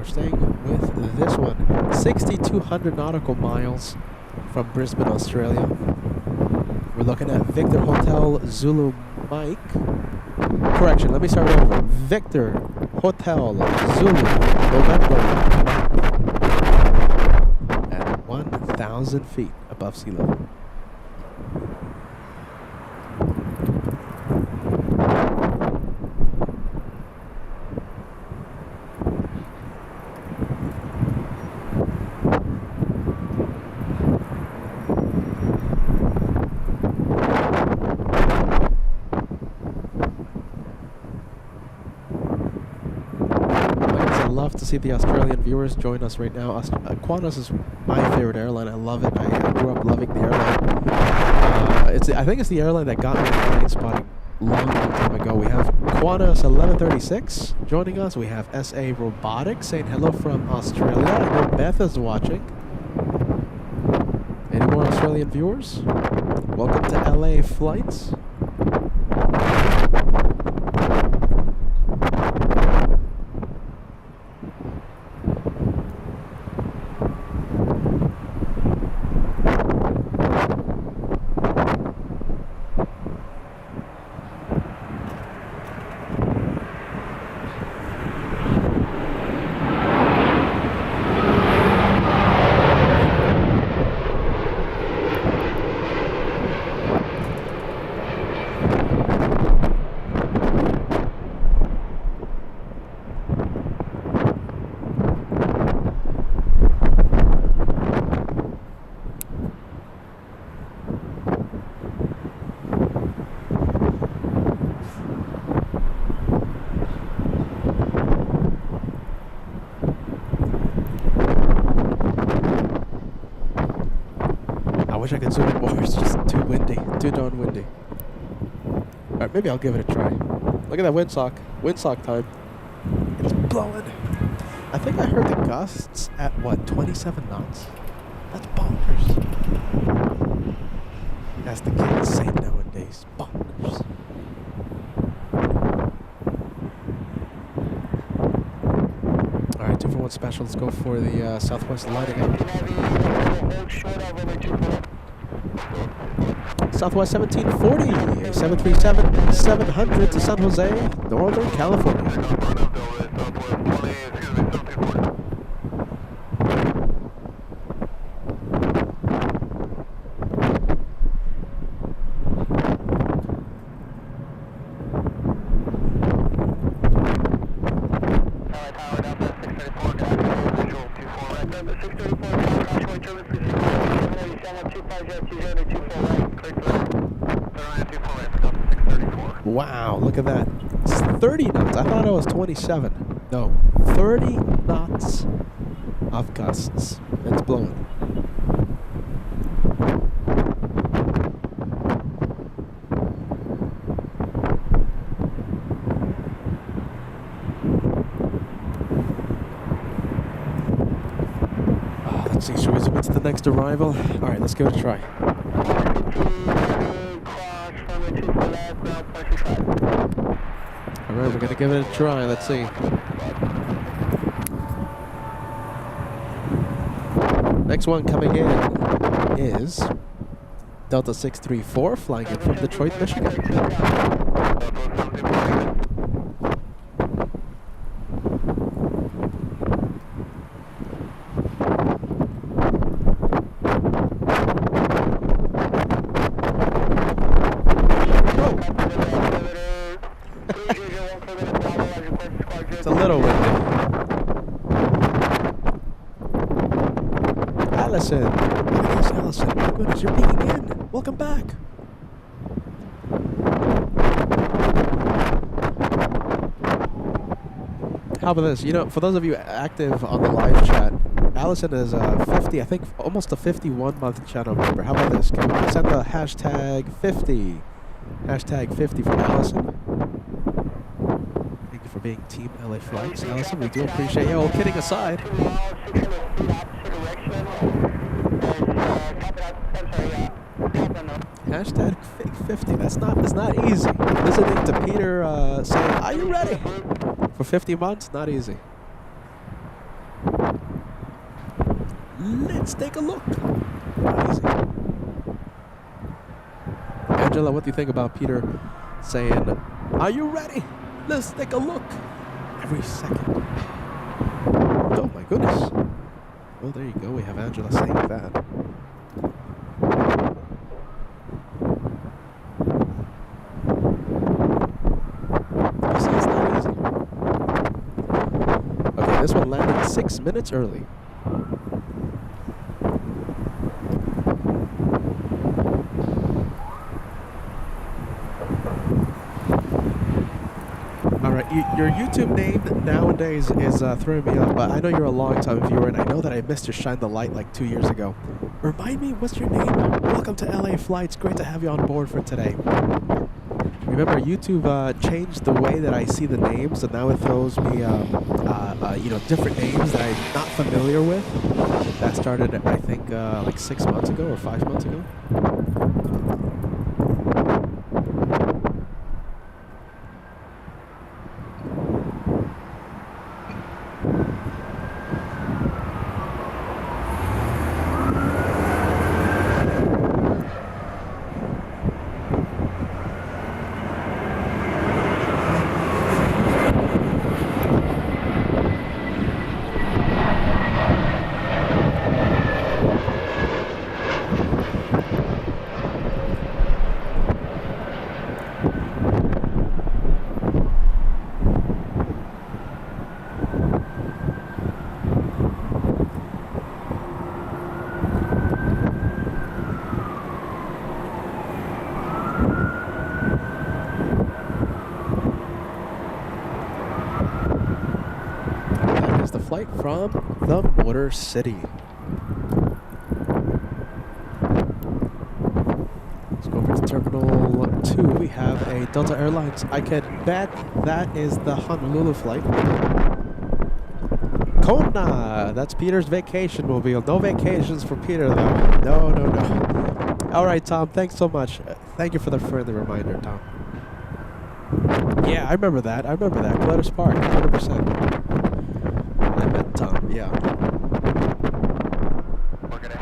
Staying with this one, 6,200 nautical miles from Brisbane, Australia. We're looking at Victor Hotel Zulu Mike. Correction, let me start over. Victor Hotel Zulu November at 1,000 feet above sea level. Love to see the Australian viewers join us right now. Qantas is my favorite airline. I love it. I grew up loving the airline. I think it's the airline that got me into plane spotting long time ago. We have Qantas 1136 joining us. We have SA Robotics saying hello from Australia. I know Beth is watching. Australian viewers. Welcome to LA Flights. I wish I could zoom in more. It's just too windy. Too darn windy. Alright, maybe I'll give it a try. Look at that windsock. Windsock time. It's blowing. I think I heard the gusts at what, 27 knots? That's bonkers. As the kids say nowadays, bonkers. Alright, 2 for 1 special. Let's go for the Southwest line again. Southwest 1740, 737-700 to San Jose, Northern California. Wow, look at that. It's 30 knots. I thought it was 27. No, 30 knots of gusts. It's blowing. Let's see, should we zoom into the next arrival? Alright, let's give it a try. Alright, we're gonna give it a try. Let's see. Next one coming in is Delta 634 flying in from Detroit, Michigan. It's a little windy. Allison! Look at this, Allison. My goodness, you're peeking in. Welcome back. How about this? You know, for those of you active on the live chat, Allison is 50, I think almost a 51-month channel member. How about this? Can we send the hashtag 50? Hashtag 50 for Allison. Thank you for being Team LA Flights, Allison. We do appreciate you. All kidding aside. Hashtag 50. That's not easy. Listening to Peter saying, "Are you ready?" For 50 months, not easy. Let's take a look. Not easy. Angela, what do you think about Peter saying, "Are you ready? Let's take a look." Every second. Oh my goodness. Well, there you go. We have Angela saying that. You see, it's not easy. Okay, this one landed 6 minutes early. Your YouTube name nowadays is throwing me off, but I know you're a long-time viewer, and I know that I missed your Shine the Light like 2 years ago. Remind me, what's your name? Welcome to LA Flights. Great to have you on board for today. Remember, YouTube changed the way that I see the names, and now it throws me different names that I'm not familiar with. That started, I think, like 6 months ago or 5 months ago. That is the flight from the Motor City. Let's go over to Terminal 2. We have a Delta Airlines. I could bet that is the Honolulu flight. Kona! That's Peter's vacation mobile. No vacations for Peter, though. No, no, no. All right, Tom. Thanks so much. Thank you for the further reminder, Tom. Yeah, I remember that. Gladys Park, 100%. I met Tom, yeah. Working it.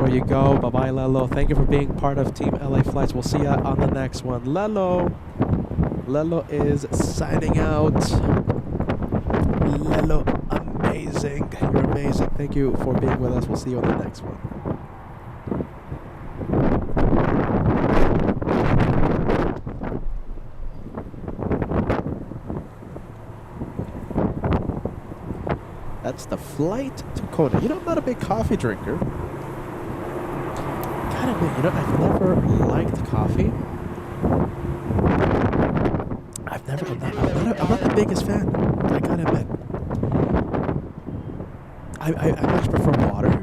You go. Bye-bye, Lelo. Thank you for being part of Team LA Flights. We'll see ya on the next one. Lelo is signing out. Lelo, amazing. You're amazing. Thank you for being with us. We'll see you on the next one. That's the flight to Kona. I'm not a big coffee drinker. I've never liked coffee. I'm not the biggest fan. I gotta admit. I much prefer water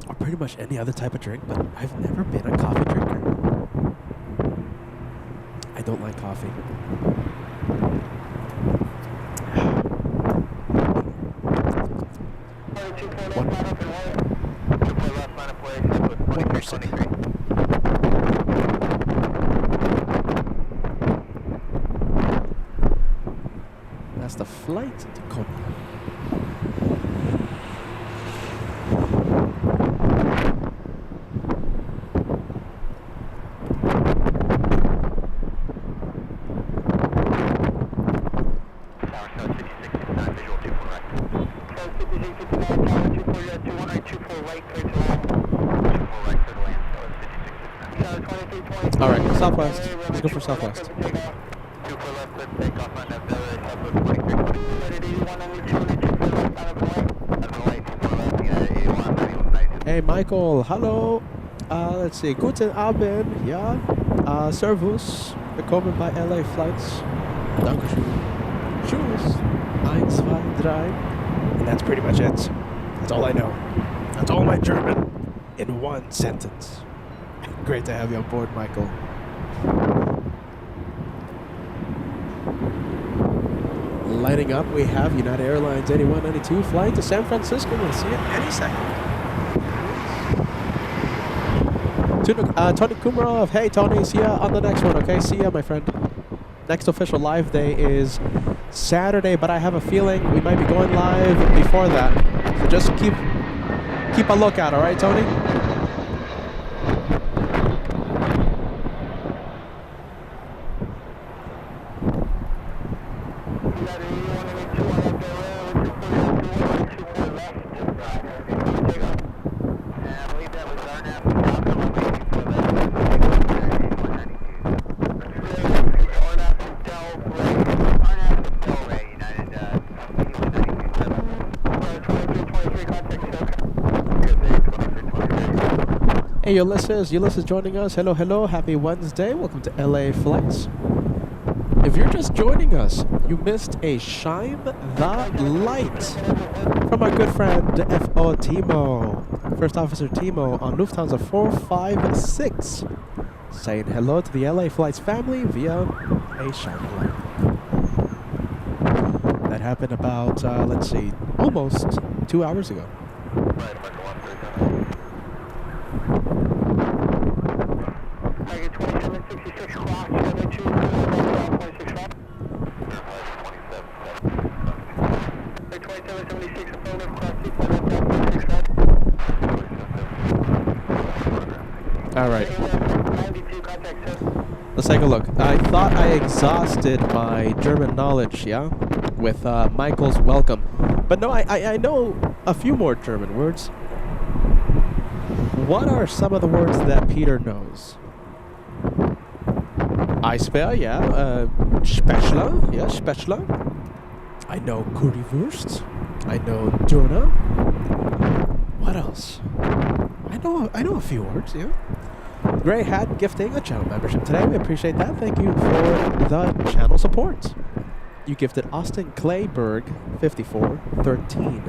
or pretty much any other type of drink, but I've never been a coffee drinker. I don't like coffee. That's the flight to Kona. All right, Southwest. Let's go for Southwest. Hey, Michael. Hello. Let's see. Guten Abend. Ja. Servus. Willkommen bei LA Flights. Dankeschön. Tschüss. 1, 2, 3. And that's pretty much it. That's all I know. That's all my German in one sentence. Great to have you on board, Michael. Lighting up, we have United Airlines 8192 flying to San Francisco. We'll see it any second. Tony Kumarov. Hey, Tony. See ya on the next one, okay? See ya, my friend. Next official live day is Saturday, but I have a feeling we might be going live before that. So just keep a lookout, all right, Tony? Hey, Ulysses joining us. Hello, hello. Happy Wednesday. Welcome to LA Flights. If you're just joining us, you missed a Shine the Light from our good friend FO Timo, First Officer Timo on Lufthansa 456, saying hello to the LA Flights family via a Shine the Light. That happened about, let's see, almost 2 hours ago. Target 2766 clock, 72, 2776 affirmative, cross 6, All right. 92, contact, sir. Let's take a look. I thought I exhausted my German knowledge, yeah, with Michael's welcome. But no, I know a few more German words. What are some of the words that Peter knows? Eisbär, yeah. Spätzle, yeah, Spätzle. I know Currywurst. I know Döner. What else? I know a few words, yeah. Grey Hat gifting a channel membership today. We appreciate that. Thank you for the channel support. You gifted Austin Clayberg 5413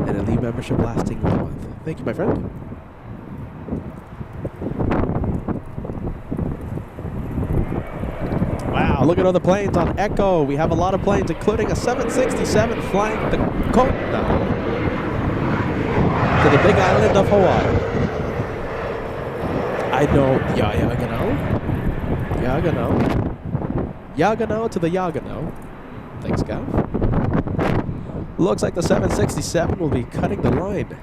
and a lead membership lasting 1 month. Thank you, my friend. Wow, look at all the planes on Echo. We have a lot of planes, including a 767 flying the Kona to the big island of Hawaii. I know Yagano to the Yagano. Thanks, Gav. Looks like the 767 will be cutting the line.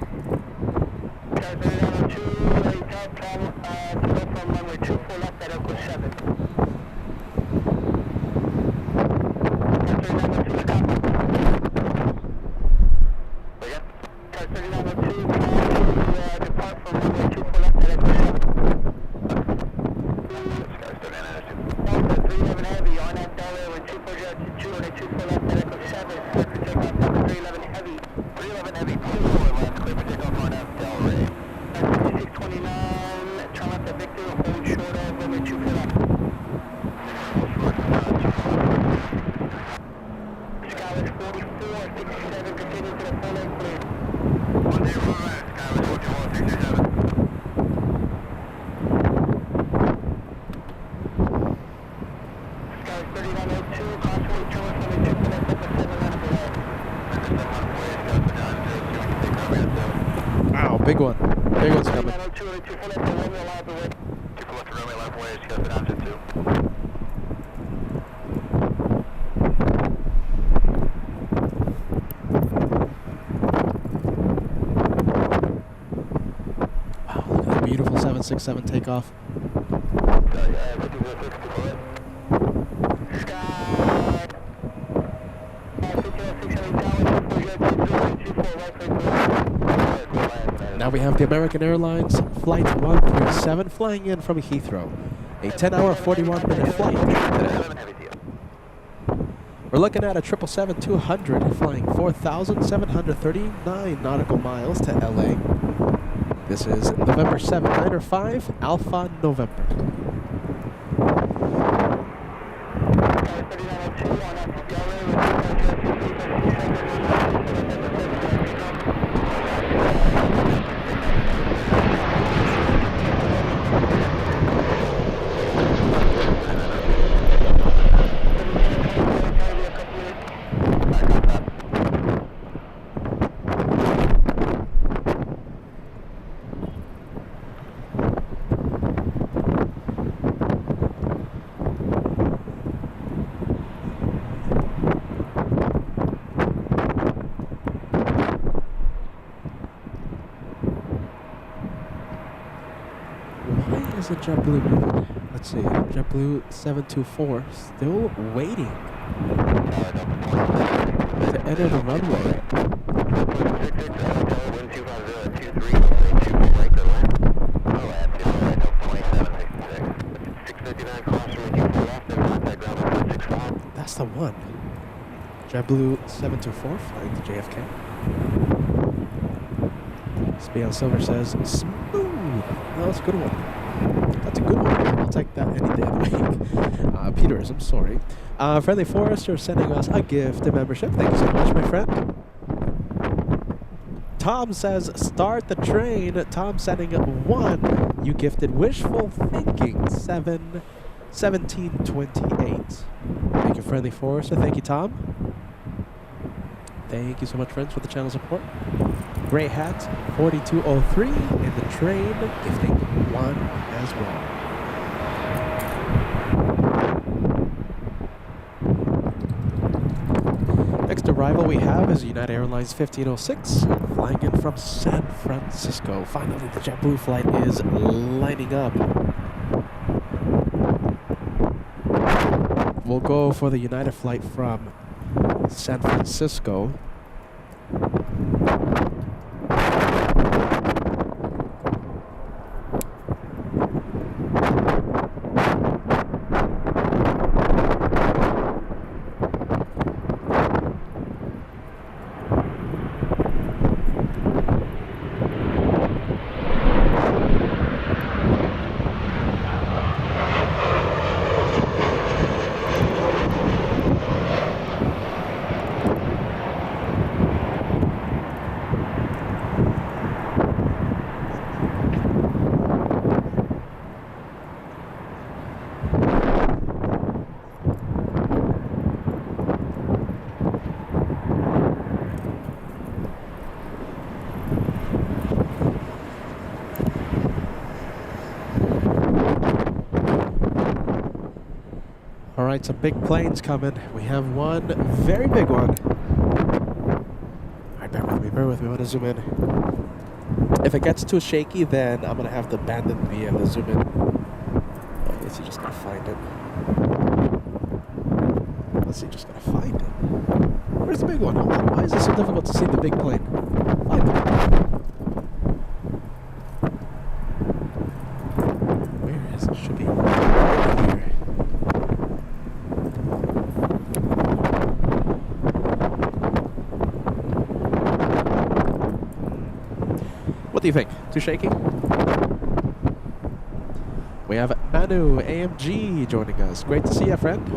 Wow, big one. Big one's coming. Wow, look at that beautiful 767 takeoff. Now we have the American Airlines Flight 137 flying in from Heathrow. A 10-hour, 41-minute flight today. We're looking at a 777-200 flying 4,739 nautical miles to LA. This is November 7, 905, Alpha November. Is it JetBlue moving? Let's see. JetBlue 724 still waiting to enter the runway. That's the one. JetBlue 724 flying to JFK. Spiel Silver says, smooth. No, that's a good one. That's a good one. I'll take that any day of the week. Peters, I'm sorry. Friendly Forester sending us a gift, a membership. Thank you so much, my friend. Tom says, start the train. Tom sending 1. You gifted wishful thinking. 1728. Thank you, Friendly Forester. Thank you, Tom. Thank you so much, friends, for the channel support. Gray Hat 4203 in the train, gifting 1 as well. Next arrival we have is United Airlines 1506, flying in from San Francisco. Finally, the JetBlue flight is lining up. We'll go for the United flight from San Francisco. Alright, some big planes coming. We have one very big one. Alright, bear with me. I want to zoom in. If it gets too shaky, then I'm going to have to abandon the zoom in. Let's see, just going to find it. Let's see, just going to find it. Where's the big one? Hold on. Why is it so difficult to see the big plane? Find it. Where is it? Should be right here. What do you think? Too shaky? We have Manu AMG joining us. Great to see you, friend.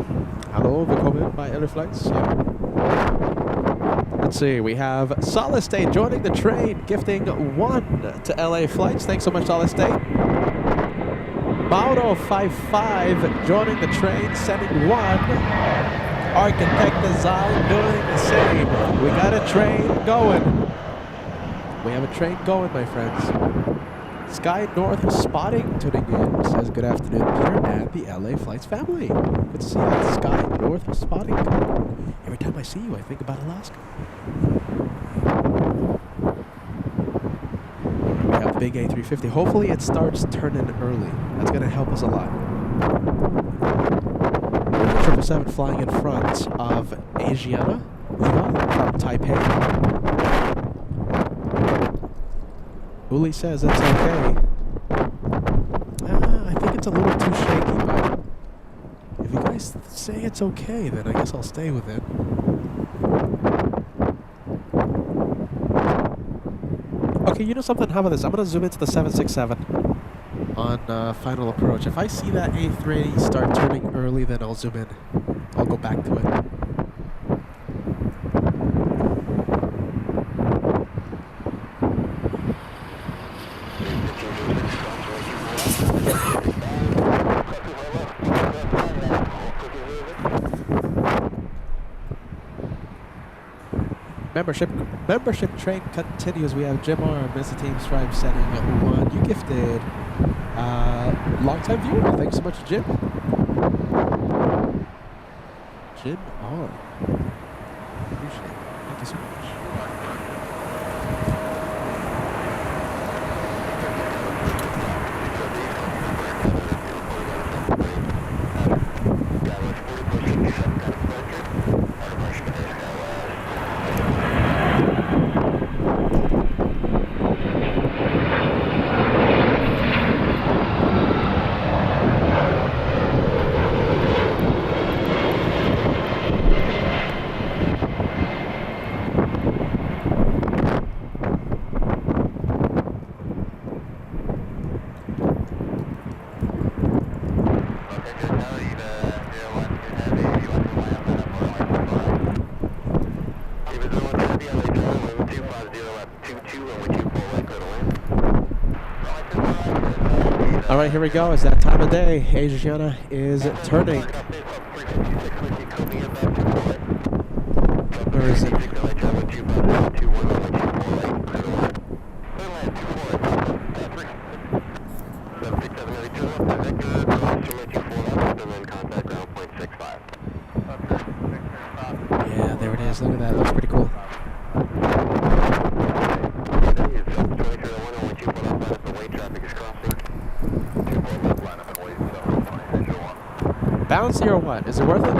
Hello, willkommen by LA Flights. Yeah. Let's see. We have Solid State joining the train, gifting 1 to LA Flights. Thanks so much, Solid State. Mauro55 joining the train, sending 1. Architect Design doing the same. We got a train going. We have a train going, my friends. Sky North Spotting tuning in. Says good afternoon, Peter and the LA Flights family. Good to see you at Sky North Spotting. Every time I see you, I think about Alaska. We have the big A350. Hopefully it starts turning early. That's going to help us a lot. We're the 777 flying in front of Asiana, from Taipei. Uli says that's okay. I think it's a little too shaky, but if you guys say it's okay, then I guess I'll stay with it. Okay, you know something? How about this? I'm going to zoom into the 767 on final approach. If I see that A380 start turning early, then I'll zoom in. I'll go back to it. Membership train continues. We have Jim R. Mr. Team Stripe sending 1. You gifted long-time viewer. Thanks so much, Jim. Jim R. Appreciate it. Thank you so much. All right, here we go. It's that time of day. Asiana is turning. Where is it? Yeah, there it is. Look at that. Looks pretty cool. Bouncy or what? Is it worth it?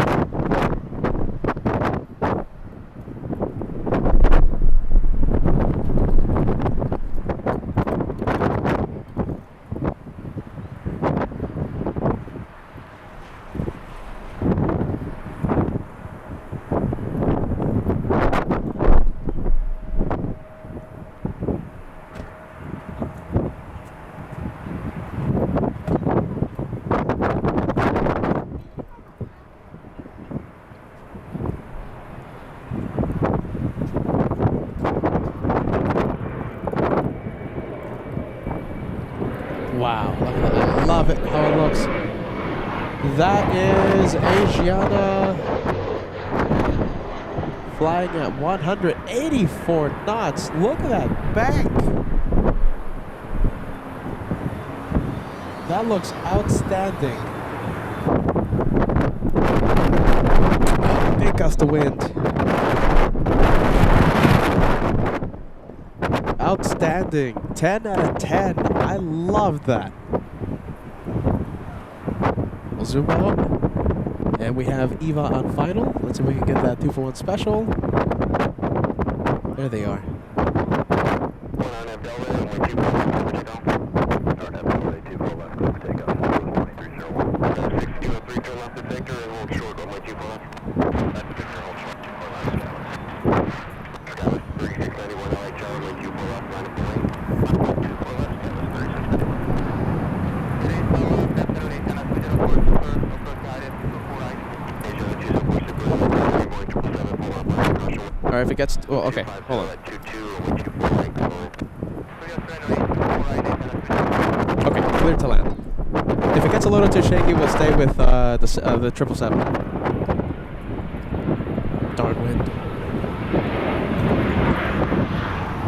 Wow, look at that. I love it how it looks. That is Asiana flying at 184 knots. Look at that bank. That looks outstanding. Oh, big gust of wind. Outstanding. 10 out of 10. I love that. We'll zoom out. And we have Eva on final. Let's see if we can get that 2-for-1 special. There they are. Or if it gets, oh, okay, hold on. Okay, clear to land. If it gets a little too shaky, we'll stay with the 777. Darn wind.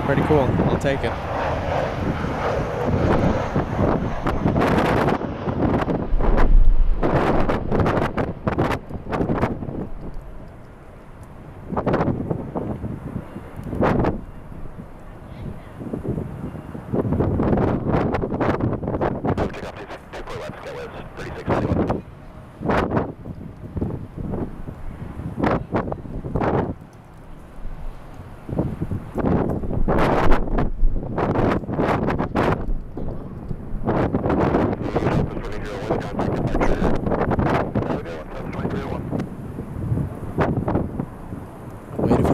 Pretty cool. I'll take it.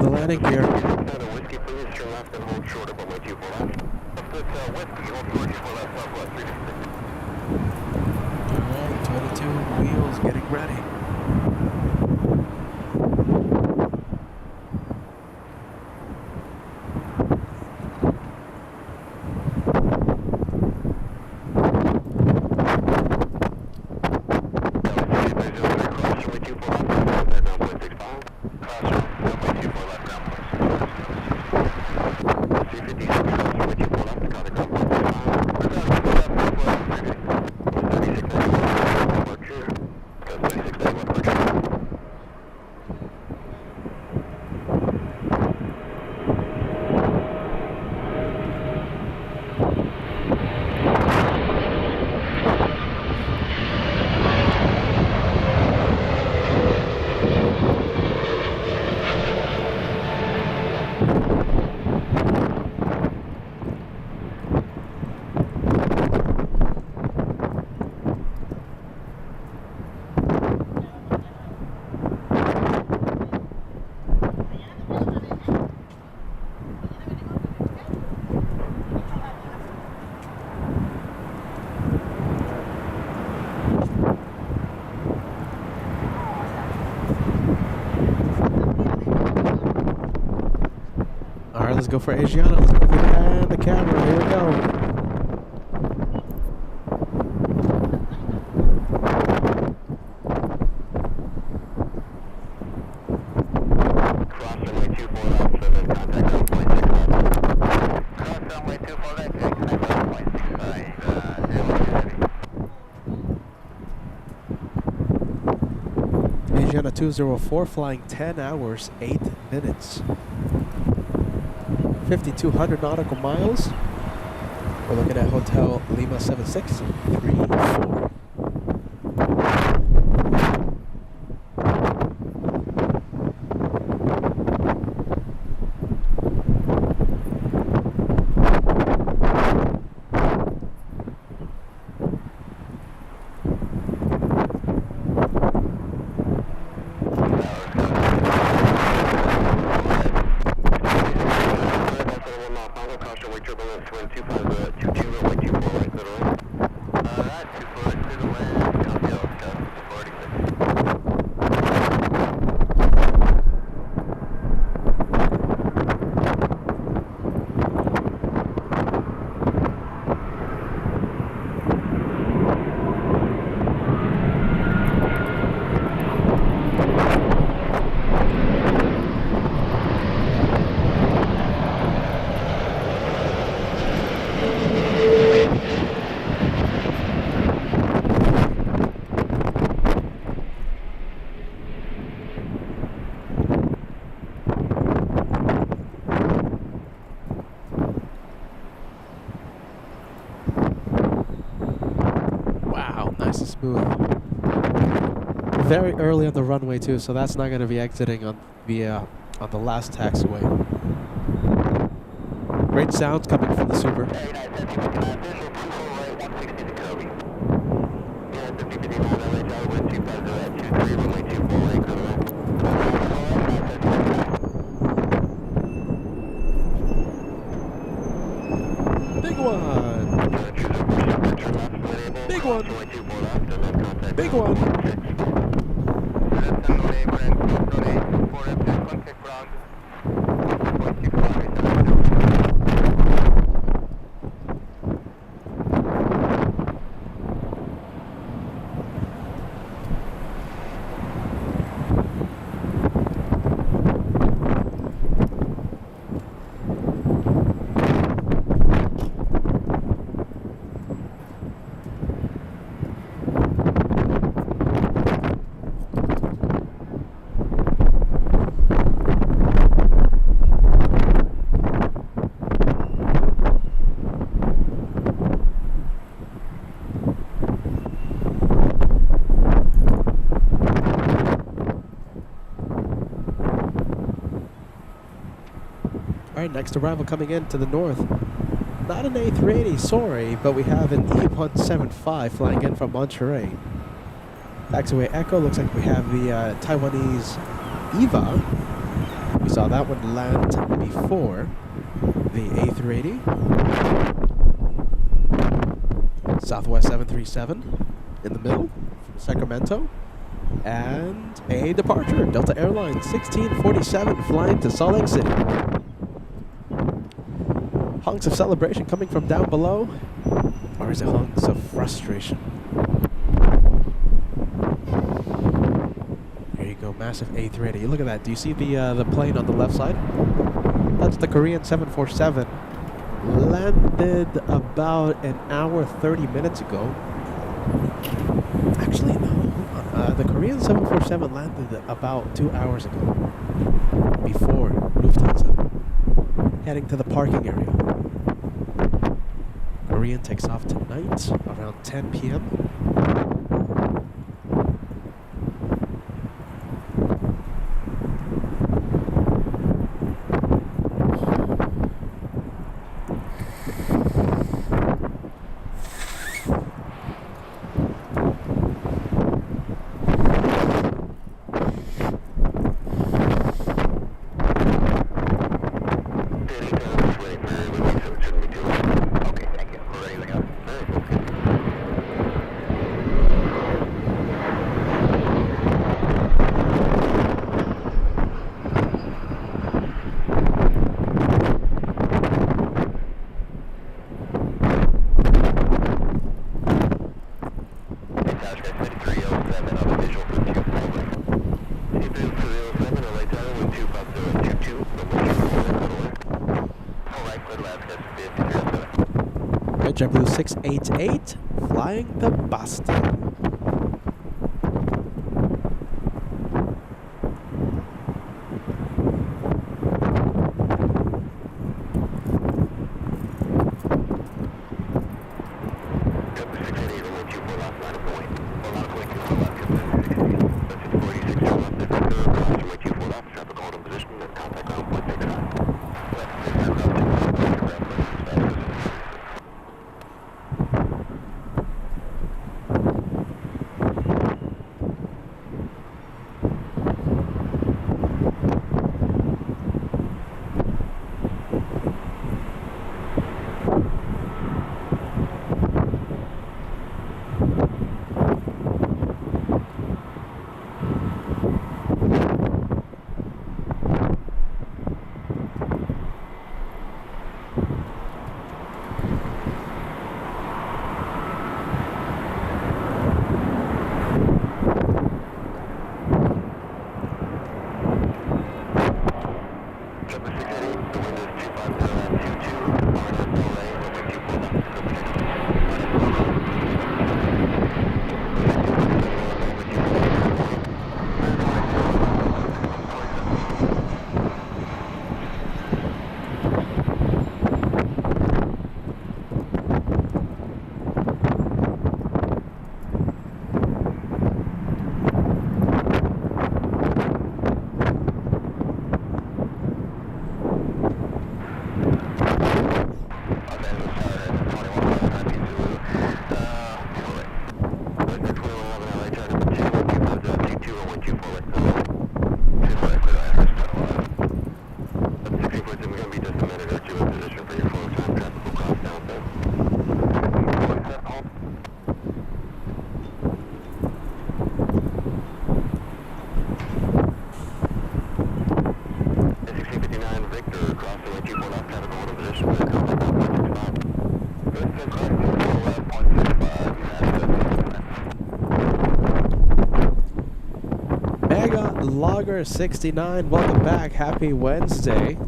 Landing gear. Alright, 22 wheels getting ready. Alright, let's go for Asiana. Let's quickly pan the camera. Here we go. Asiana 204 flying 10 hours, 8 minutes. 5,200 nautical miles. We're looking at Hotel Lima 7634. Smooth. Very early on the runway too, so that's not going to be exiting on the last taxiway. Great sounds coming from the Super. Big one. Big one. Big one. Alright, next arrival coming in to the north. Not an A380, sorry, but we have an E175 flying in from Monterey. Taxiway Echo, looks like we have the Taiwanese EVA. We saw that one land before the A380. Southwest 737 in the middle from Sacramento. And a departure, Delta Airlines 1647 flying to Salt Lake City. Honks of celebration coming from down below, or is it honks of frustration? There you go, massive A380. Look at that. Do you see the plane on the left side? That's the Korean 747. Landed about an hour 30 minutes ago. Actually, no. Hold on. The Korean 747 landed about 2 hours ago. Before Lufthansa. Heading to the parking area. Korean takes off tonight around 10 p.m. JetBlue 688 flying to Boston. Logger69, welcome back. Happy Wednesday.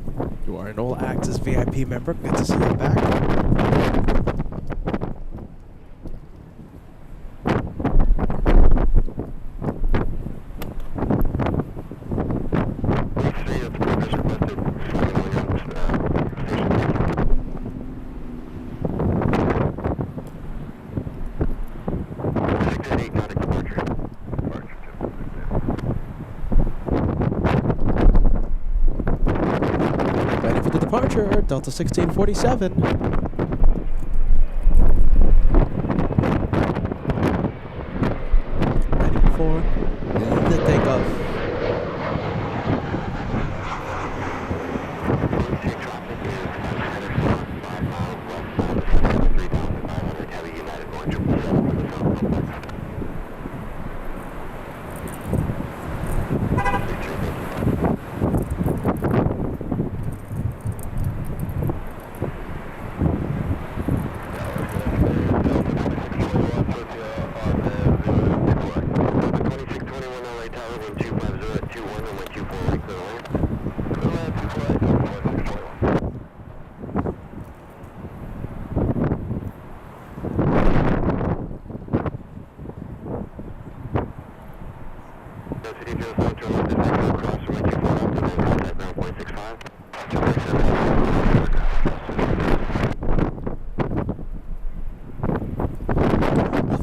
You are an All Access VIP member. Good to see you back. Departure, Delta 1647. Ready for the takeoff.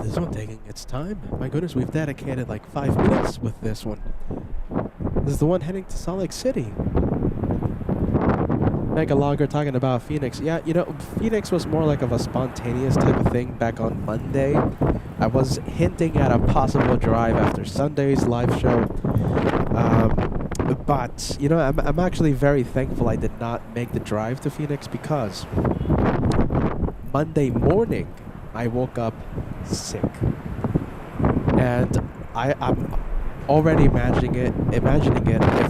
This one taking its time. My goodness, we've dedicated like 5 minutes with this one. This is the one heading to Salt Lake City. Mega Logger talking about Phoenix. Yeah, you know, Phoenix was more like of a spontaneous type of thing back on Monday. I was hinting at a possible drive after Sunday's live show. But, you know, I'm actually very thankful I did not make the drive to Phoenix because Monday morning I woke up sick. And I'm already imagining it. If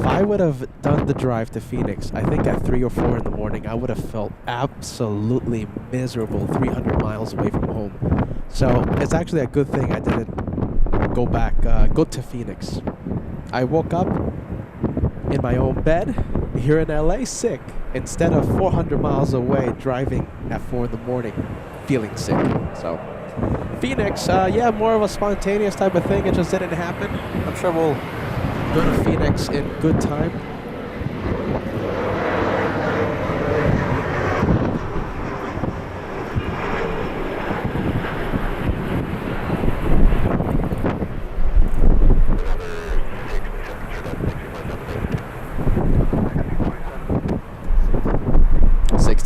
I would have done the drive to Phoenix, I think at 3 or 4 in the morning, I would have felt absolutely miserable 300 miles away from home. So it's actually a good thing I didn't go to Phoenix. I woke up in my own bed here in LA sick instead of 400 miles away driving at 4 in the morning feeling sick. So Phoenix, yeah, more of a spontaneous type of thing. It just didn't happen. I'm sure we'll go to Phoenix in good time.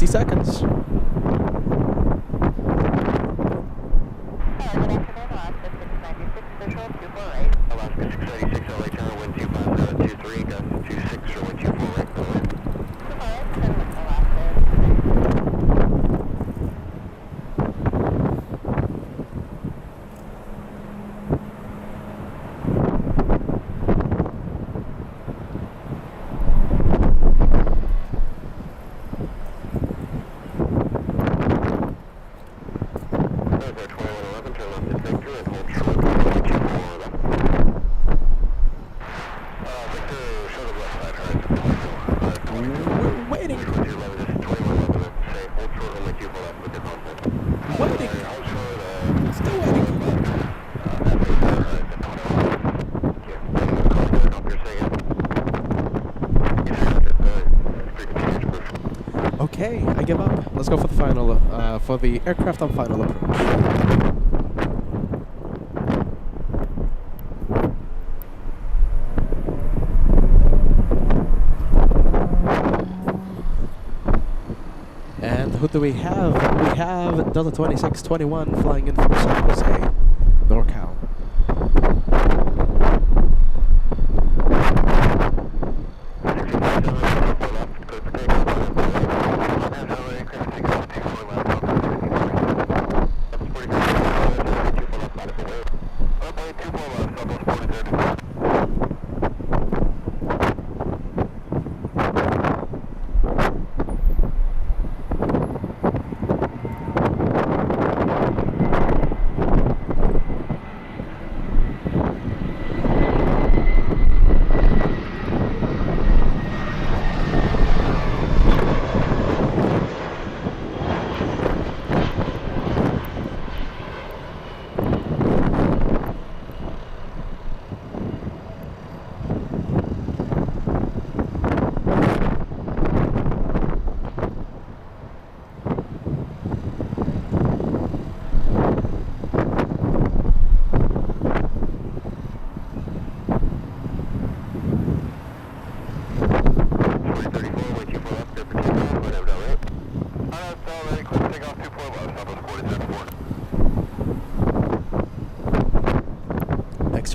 Seconds. Alaska 686 LA Tower, wind 25023, gust 26 or wind 24 right for the wind. Okay, I give up. Let's go for the final, for the aircraft on final approach. And who do we have? We have Delta 2621 flying in from San Jose, NorCal.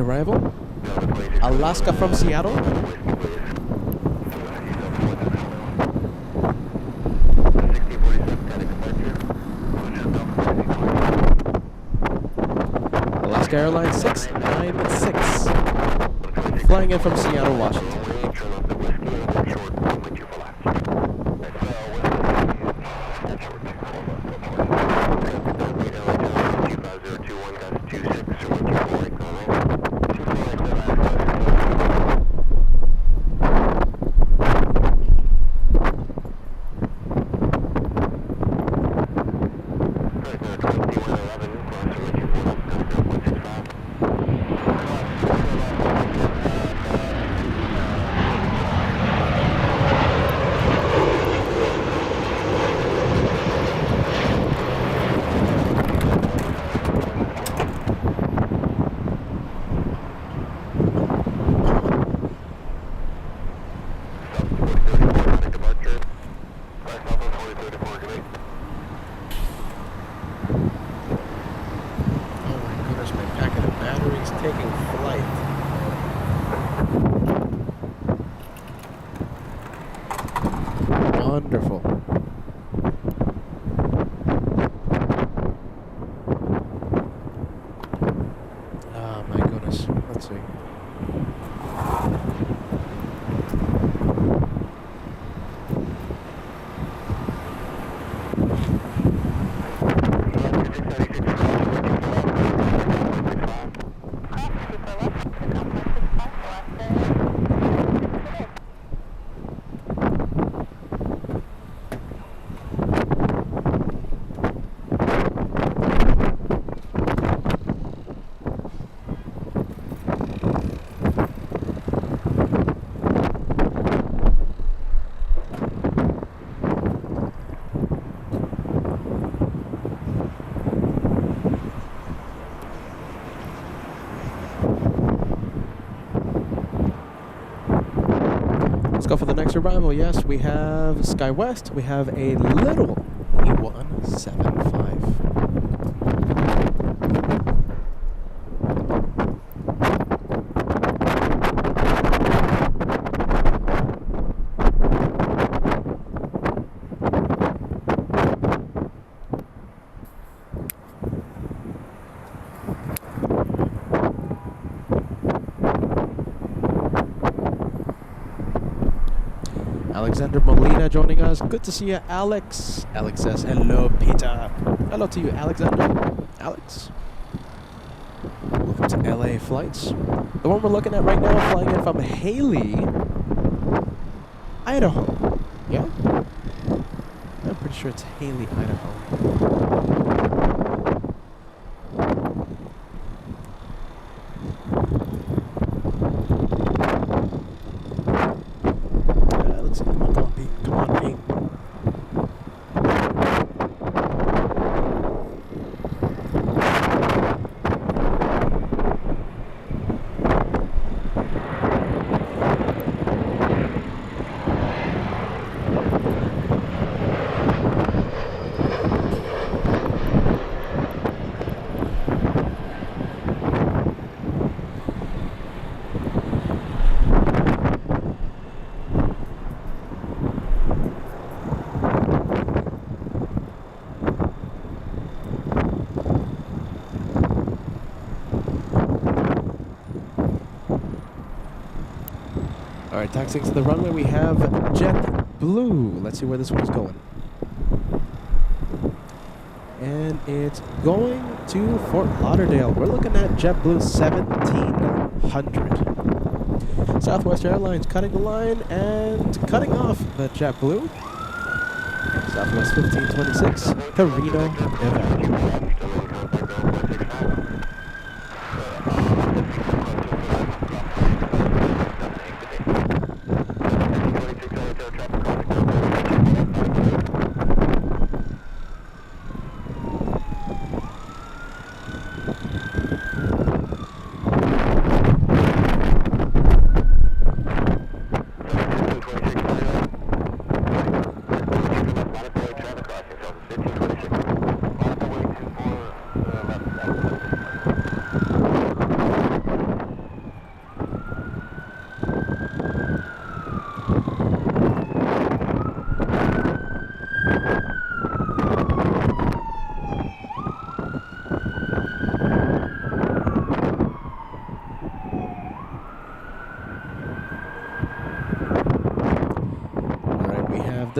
Next arrival, Alaska from Seattle. Alaska Airlines 696, flying in from Seattle, Washington. Wonderful. Oh my goodness. Let's see. Go for the next arrival. Yes, we have SkyWest. We have a little E175. Alexander Molina joining us. Good to see you, Alex. Alex says, hello, Peter. Hello to you, Alexander. Alex. Welcome to LA Flights. The one we're looking at right now, flying in from Haley, Idaho. Yeah? I'm pretty sure it's Haley, Idaho. Alright, taxiing to the runway, we have JetBlue. Let's see where this one's going. And it's going to Fort Lauderdale. We're looking at JetBlue 1700. Southwest Airlines cutting the line and cutting off the JetBlue. Southwest 1526, Carino, Nevada.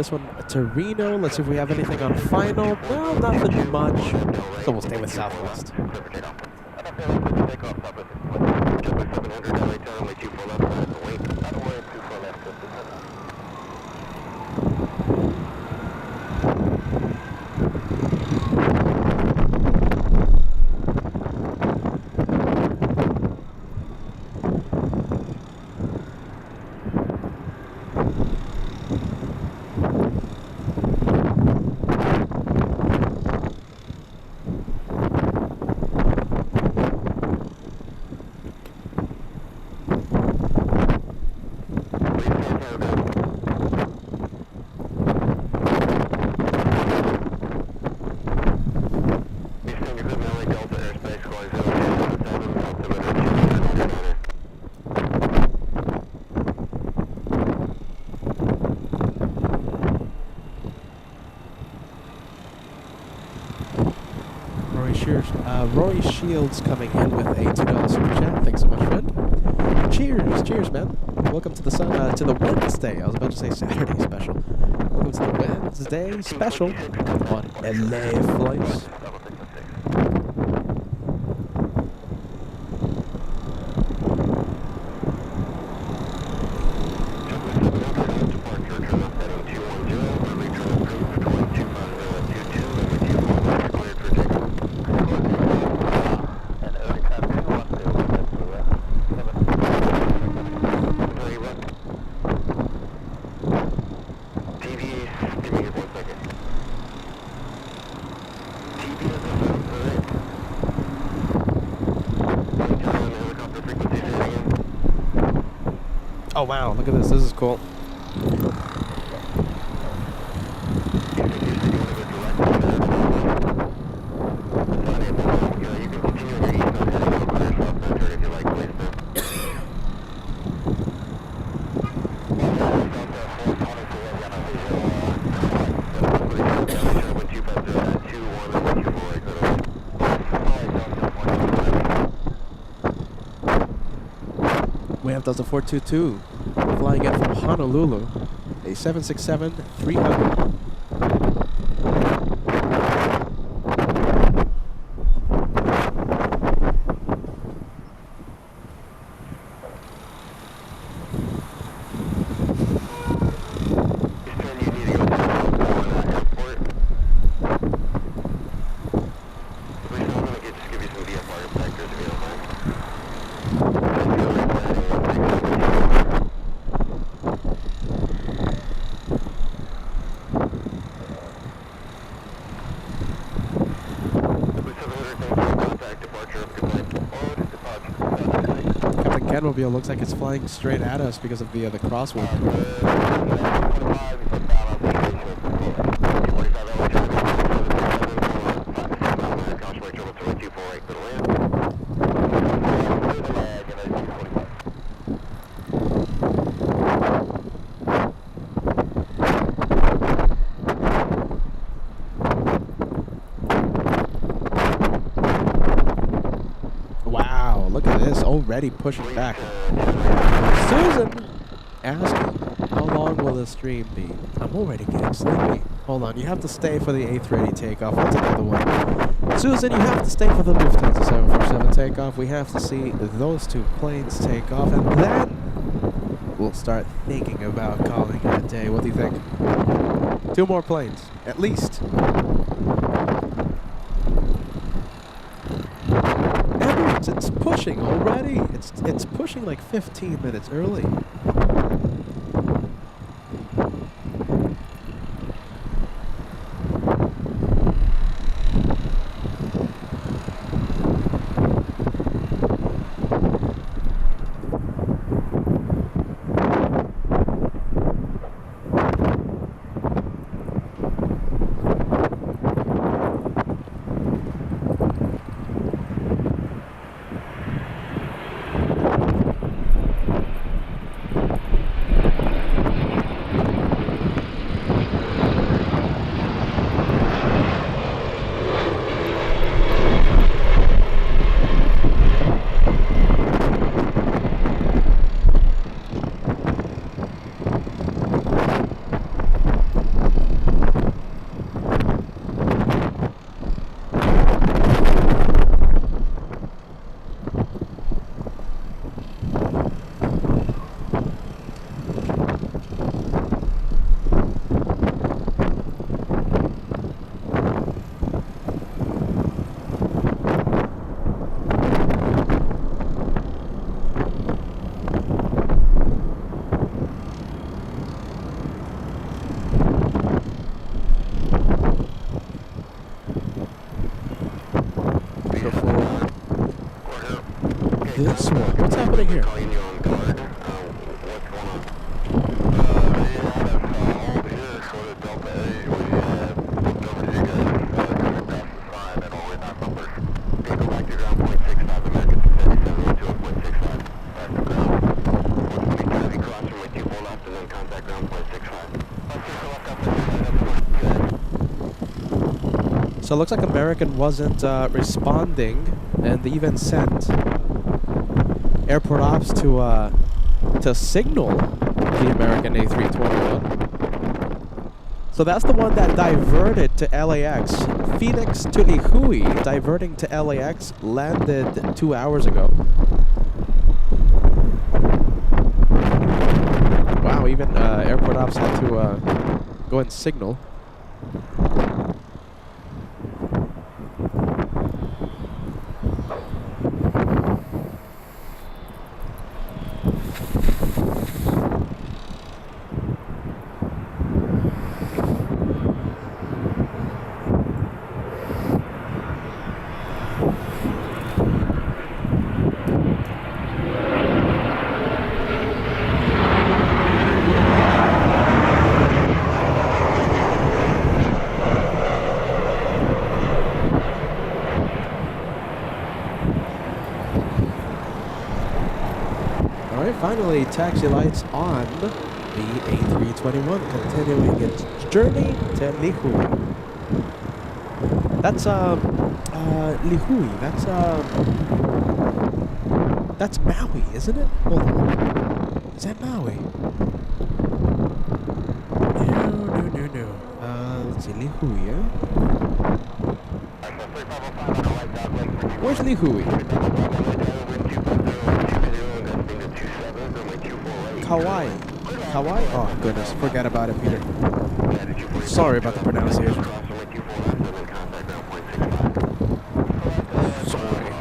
this one to Reno. Let's see if we have anything on final. No, nothing much. So we'll stay with Southwest. Roy Shields coming in with a $2 super chat. Thanks so much, friend. Cheers, man. Welcome to the to the Wednesday. I was about to say Saturday special. Welcome to the Wednesday special on LA Flights. Oh wow, look at this. This is cool. We have Delta 422 flying in from Honolulu, a 767-300. Catmobile looks like it's flying straight at us because of the crosswind. Wow, look at this, already pushing back. Susan asking, how long will the stream be? I'm already getting sleepy. Hold on, you have to stay for the 8:30 takeoff. What's another one? Susan, you have to stay for the Lufthansa 747 takeoff. We have to see those two planes take off, and then we'll start thinking about calling it a day. What do you think? 2 more planes, at least. Emirates, it's pushing already. It's pushing like 15 minutes early. this one? What's happening here? Calling you on guard. What's going on? We had us hold here, short of Delta 8. We looked over to you guys, coming past the sign, and all in that number. You can go back to ground point 65, American 7712.65. Back to ground. Once we turn crossing with you, pull left, and then contact ground point 65. So it looks like American wasn't responding, and they even sent airport ops to signal the American A321. So that's the one that diverted to LAX. Phoenix to Lihui, diverting to LAX, landed 2 hours ago. Wow, even airport ops had to go and signal. Finally, taxi lights on the A321, continuing its journey to Lihui. That's Lihui. That's Maui, isn't it? Hold on. Is that Maui? No. Let's see, Lihui. Where's Lihui? Hawaii. Hawaii? Oh, goodness. Forget about it, Peter. Sorry about the pronunciation. Sorry.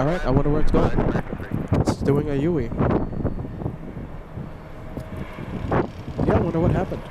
Alright, I wonder where it's going. It's doing a Yui. Yeah, I wonder what happened.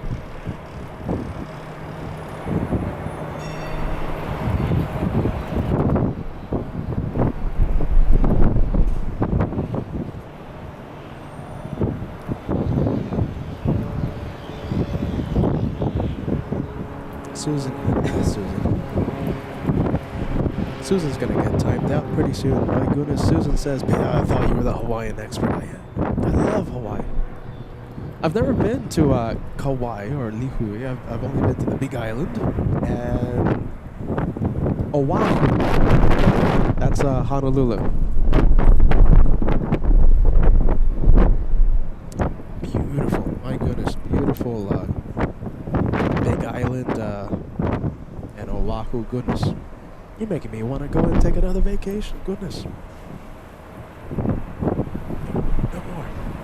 Susan's gonna get timed out pretty soon. My goodness, Susan says, I thought you were the Hawaiian expert. I love Hawaii. I've never been to Kauai or Lihui. I've only been to the Big Island and Oahu. That's Honolulu. Beautiful. My goodness, beautiful Big Island and Oahu. Goodness. You're making me want to go and take another vacation. Goodness.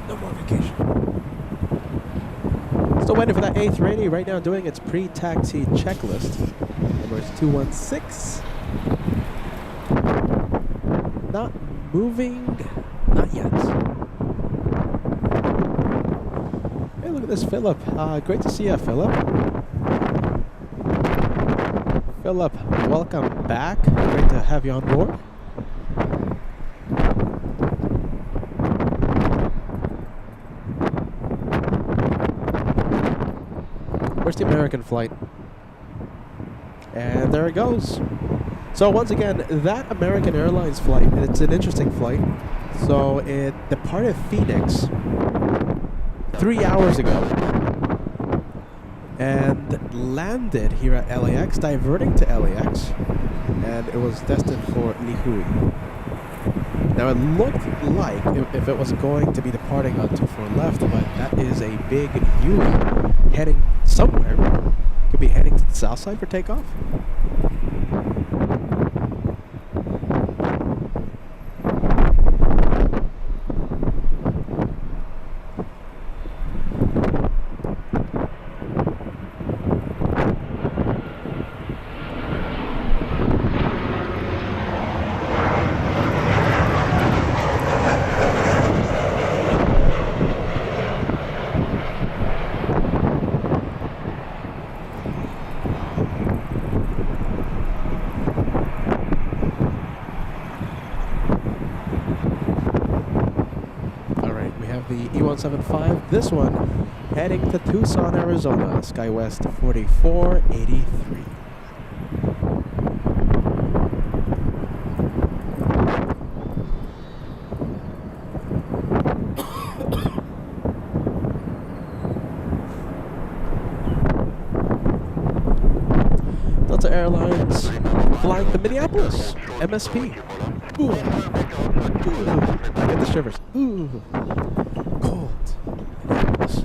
No more vacation. Still waiting for that A380 right now, doing its pre-taxi checklist. Number is 216. Not moving. Not yet. Hey, look at this, Philip. Great to see you, Philip. Philip, welcome back. Great to have you on board. Where's the American flight? And there it goes. So once again, that American Airlines flight, it's an interesting flight. So it departed Phoenix 3 hours ago and landed here at LAX, diverting to LAX, and it was destined for Lihui. Now it looked like if it was going to be departing on 24 left, but that is a big U heading somewhere. Could be heading to the south side for takeoff. 175. This one heading to Tucson, Arizona. SkyWest 4483. Delta Airlines flying to Minneapolis, MSP. Ooh. Ooh. I get the shivers. Ooh. Cold. Minneapolis.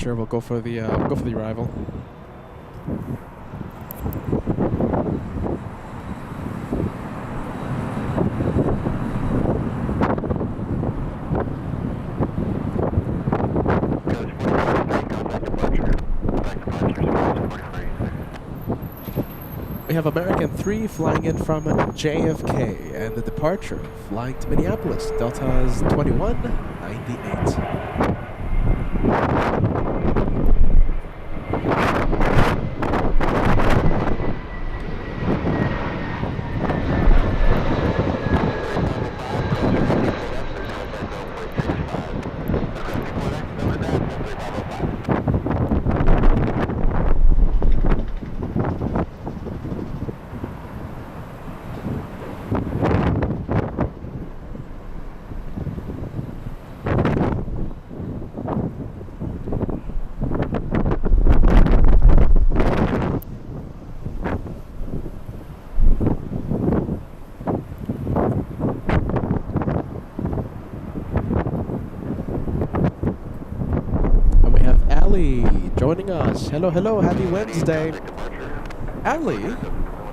Sure, we'll go for the arrival. We have American 3 flying in from JFK, and the departure flying to Minneapolis. Delta's 2198. Joining us. Hello, hello. Happy Wednesday. Ali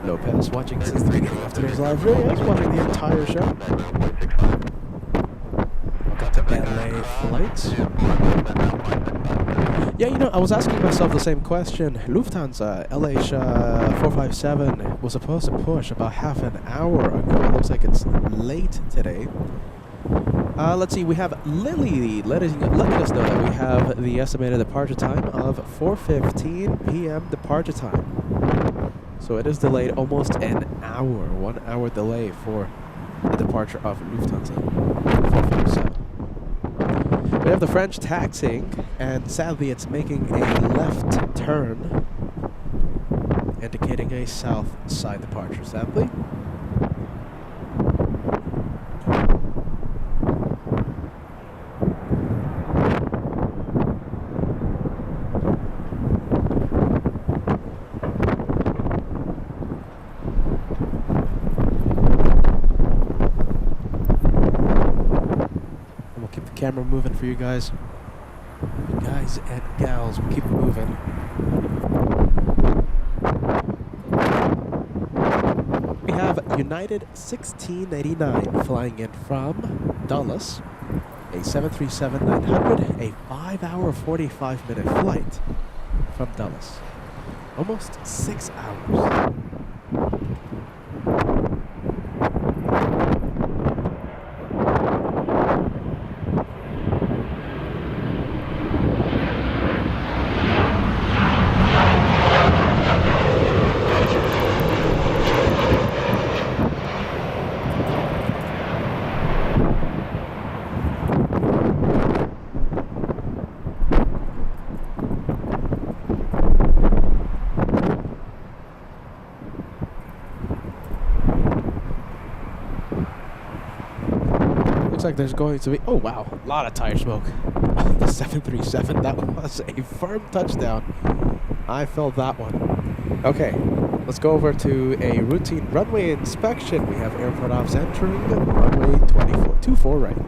Lopez watching since the beginning of today's live video. I was watching the entire show. Got to LA flights. Yeah, you know, I was asking myself the same question. Lufthansa LH457 was supposed to push about half an hour ago. It looks like it's late today. Let's see, we have Lily letting us know that we have the estimated departure time of 4:15 p.m. departure time. So it is delayed almost an hour, 1 hour delay for the departure of Lufthansa 457. We have the French taxiing, and sadly it's making a left turn, indicating a south side departure, sadly. Camera moving for you guys. Guys and gals, we'll keep it moving. We have United 1689 flying in from Dulles, a 737-900, a 5-hour 45-minute flight from Dulles. Almost 6 hours. Looks like there's going to be, oh wow, a lot of tire smoke. The 737, that was a firm touchdown. I felt that one. Okay, let's go over to a routine runway inspection. We have airport ops entering runway 24 right.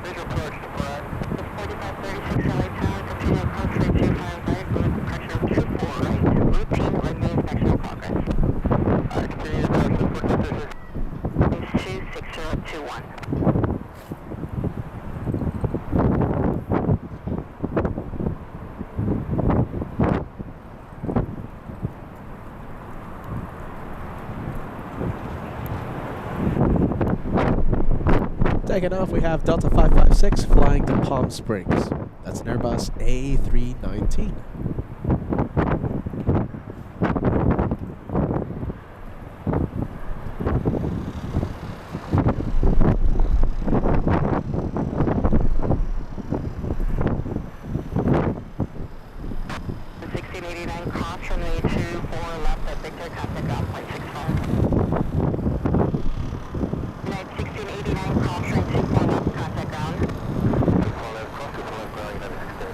Visual Taking off, we have Delta 556 flying to Palm Springs. That's an Airbus A319.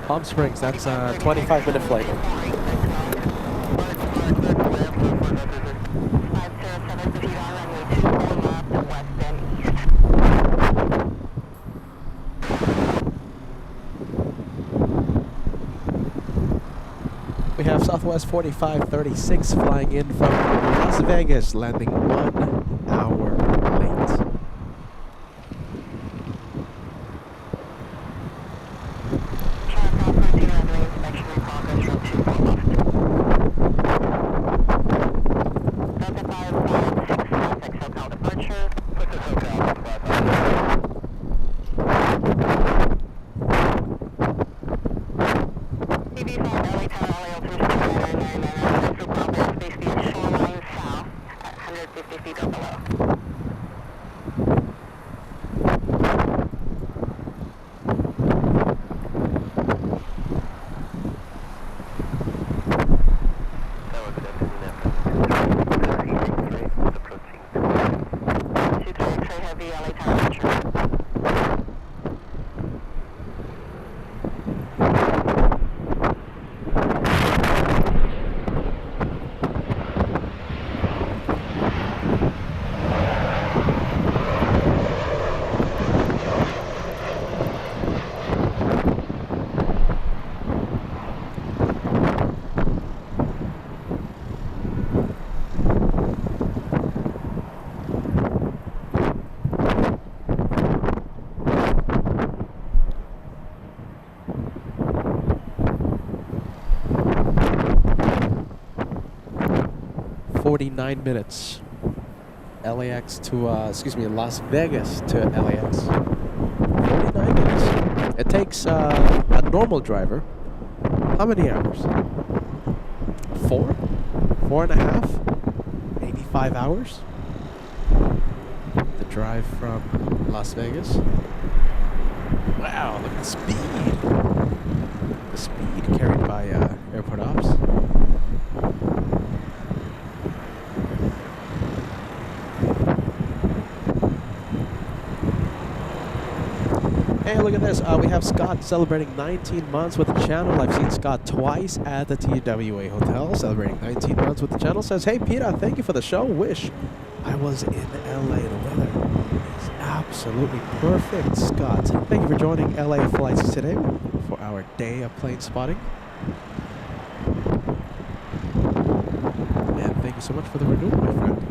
Palm Springs, that's a 25-minute flight. We have Southwest 4536 flying in from Las Vegas, landing 1 hour late. "49 minutes. LAX to, Las Vegas to LAX. 49 minutes. It takes a normal driver how many hours? 4? 4.5? Maybe 5 hours? The drive from Las Vegas. Wow, look at the speed. The speed carried by airport ops. Hey, look at this. We have Scott celebrating 19 months with the channel. I've seen Scott twice at the TWA Hotel celebrating 19 months with the channel. Says, hey, Peter, thank you for the show. Wish I was in LA. The weather is absolutely perfect, Scott. Thank you for joining LA Flights today for our day of plane spotting. And thank you so much for the renewal, my friend.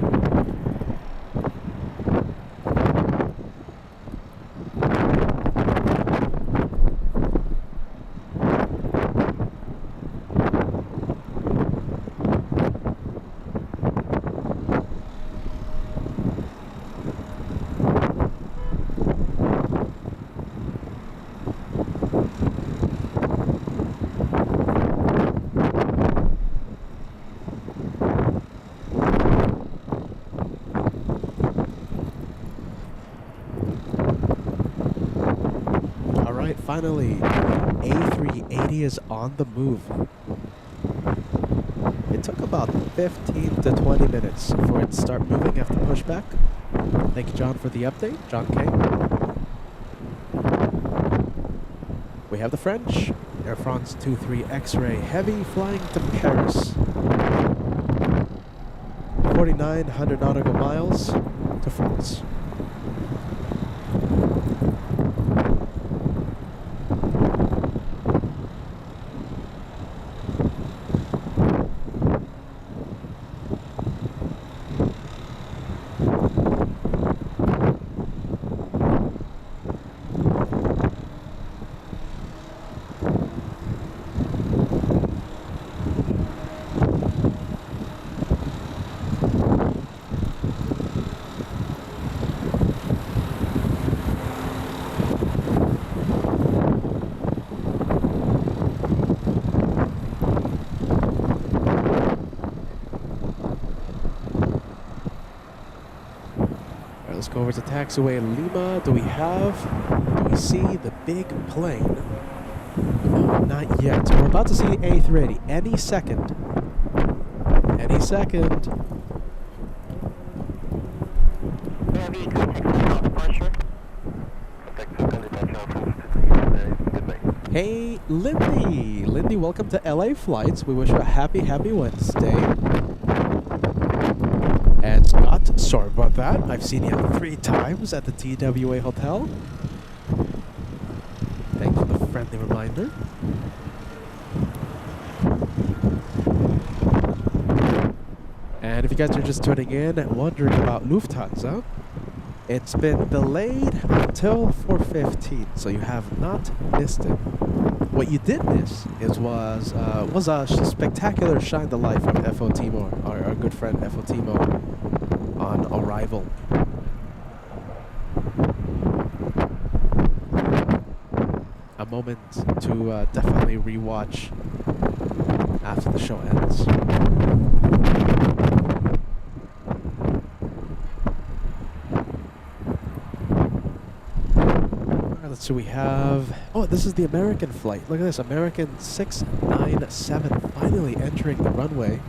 Finally, A380 is on the move. It took about 15 to 20 minutes for it to start moving after pushback. Thank you, John, for the update. John K. We have the French. Air France 23 X-Ray Heavy flying to Paris. 4,900 nautical miles to France. let's go over to taxiway Lima. Do we see the big plane? No, not yet. We're about to see the A380 any second. Any second. Heavy contact on departure. Hey, Lindy! Lindy, welcome to LA Flights. We wish you a happy, happy Wednesday. And Scott, sorry about that. I've seen you 3 times at the TWA Hotel. Thank you for the friendly reminder. And if you guys are just tuning in and wondering about Lufthansa, it's been delayed until 4:15, so you have not missed it. What you did miss was a spectacular shine the light from FO Timo, our good friend FO Timo, on arrival. A moment to definitely rewatch after the show ends. Alright, so we have... Oh, this is the American flight. Look at this. American 697 finally entering the runway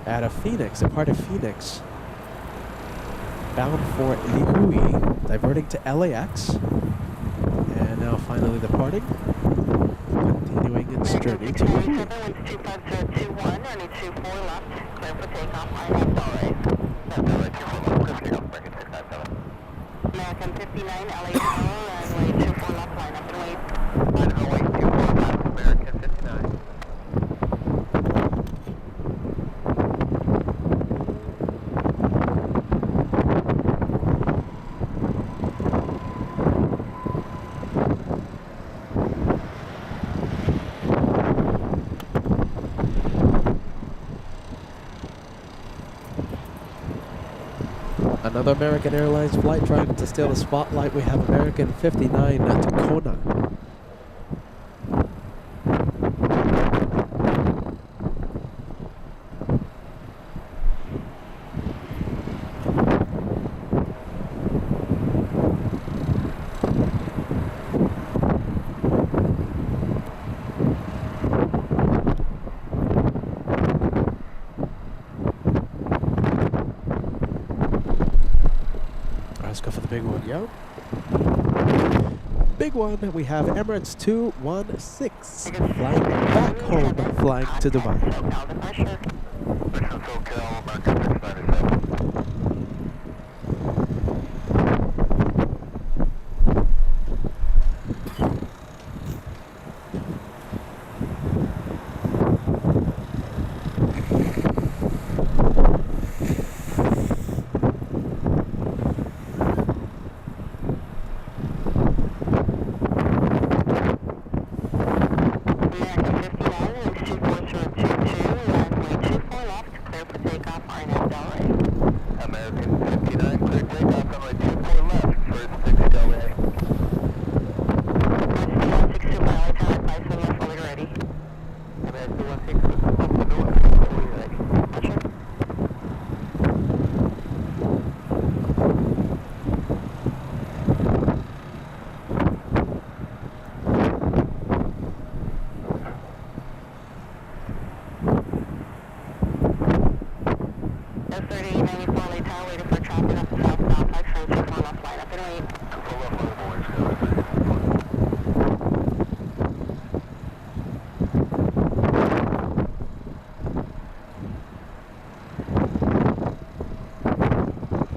at a Phoenix, a part of Phoenix. Bound for Lihue, diverting to LAX. And now finally departing. Continuing its journey to Lihue. 2521, runway 24 left, clear for takeoff, INS alright. That's alright, 24 left, clear for takeoff, American 697. American 59, LA Tower, runway 24 left, line up and wait. Line up and wait, 24 left, American 59. Another American Airlines flight trying to steal the spotlight. We have American 59 to Kona. Let's go for the big one, yo. Big one, we have Emirates 216 flying back home, flying to Dubai.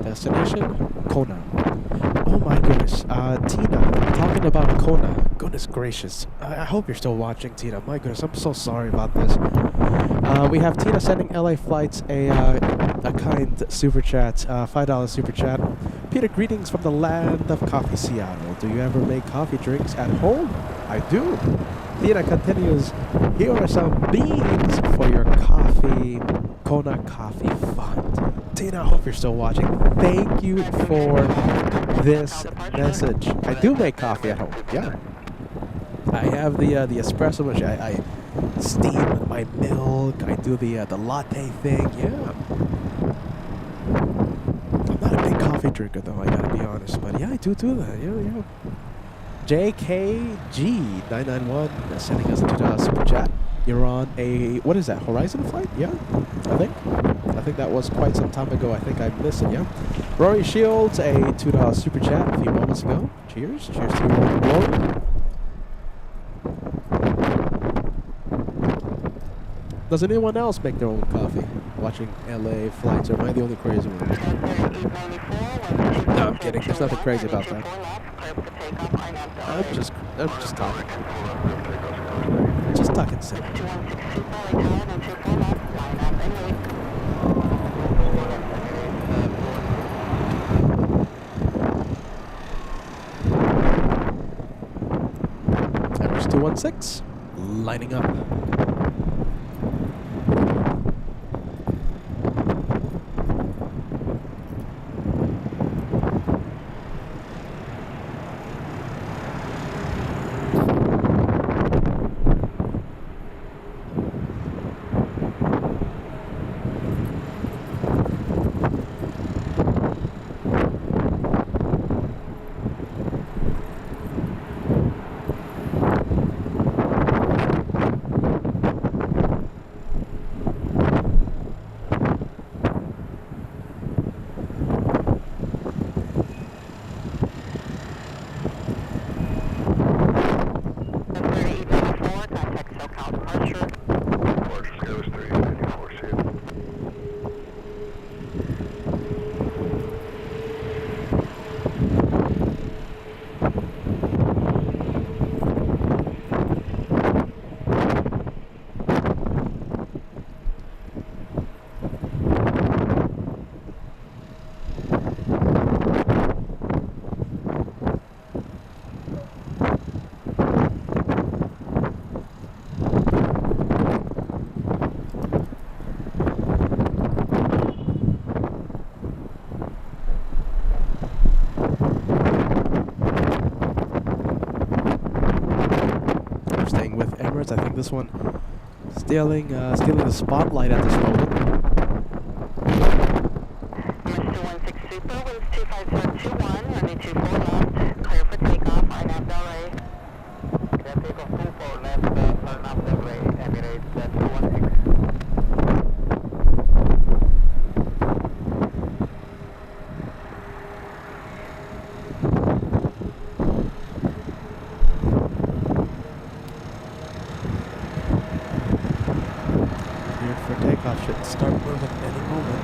Destination, Kona. Oh my goodness. Tina, talking about Kona. Goodness gracious. I hope you're still watching, Tina. My goodness, I'm so sorry about this. We have Tina sending LA Flights a kind super chat, $5 super chat. Peter, greetings from the land of coffee, Seattle. Do you ever make coffee drinks at home? I do. Tina continues, here are some beans for your coffee, Kona Coffee Fund. Tina, I hope you're still watching. Thank you for this message. I do make coffee at home, yeah. I have the espresso machine. I steam my milk. I do the latte thing, yeah. I'm not a big coffee drinker though, I gotta be honest. But yeah, I do that. Yeah. JKG991 sending us a $2 super chat. You're on a, what is that, Horizon flight? Yeah, I think that was quite some time ago. I think I missed it, yeah. Rory Shields, a $2 super chat a few moments ago. Cheers. Cheers to you, Rory. Does anyone else make their own coffee watching LA flights, or am I the only crazy one? No, I'm kidding. There's nothing crazy about that. I'm just talking. Just talking silly. Emirates 216, lining up. I think this one stealing the spotlight at this moment. Emirates 216 Super, winds 25021, runway 24 left, clear for takeoff, RNAV Delray. Clear takeoff 24 left, RNAV Delray, Emirates 216. Should start moving any moment.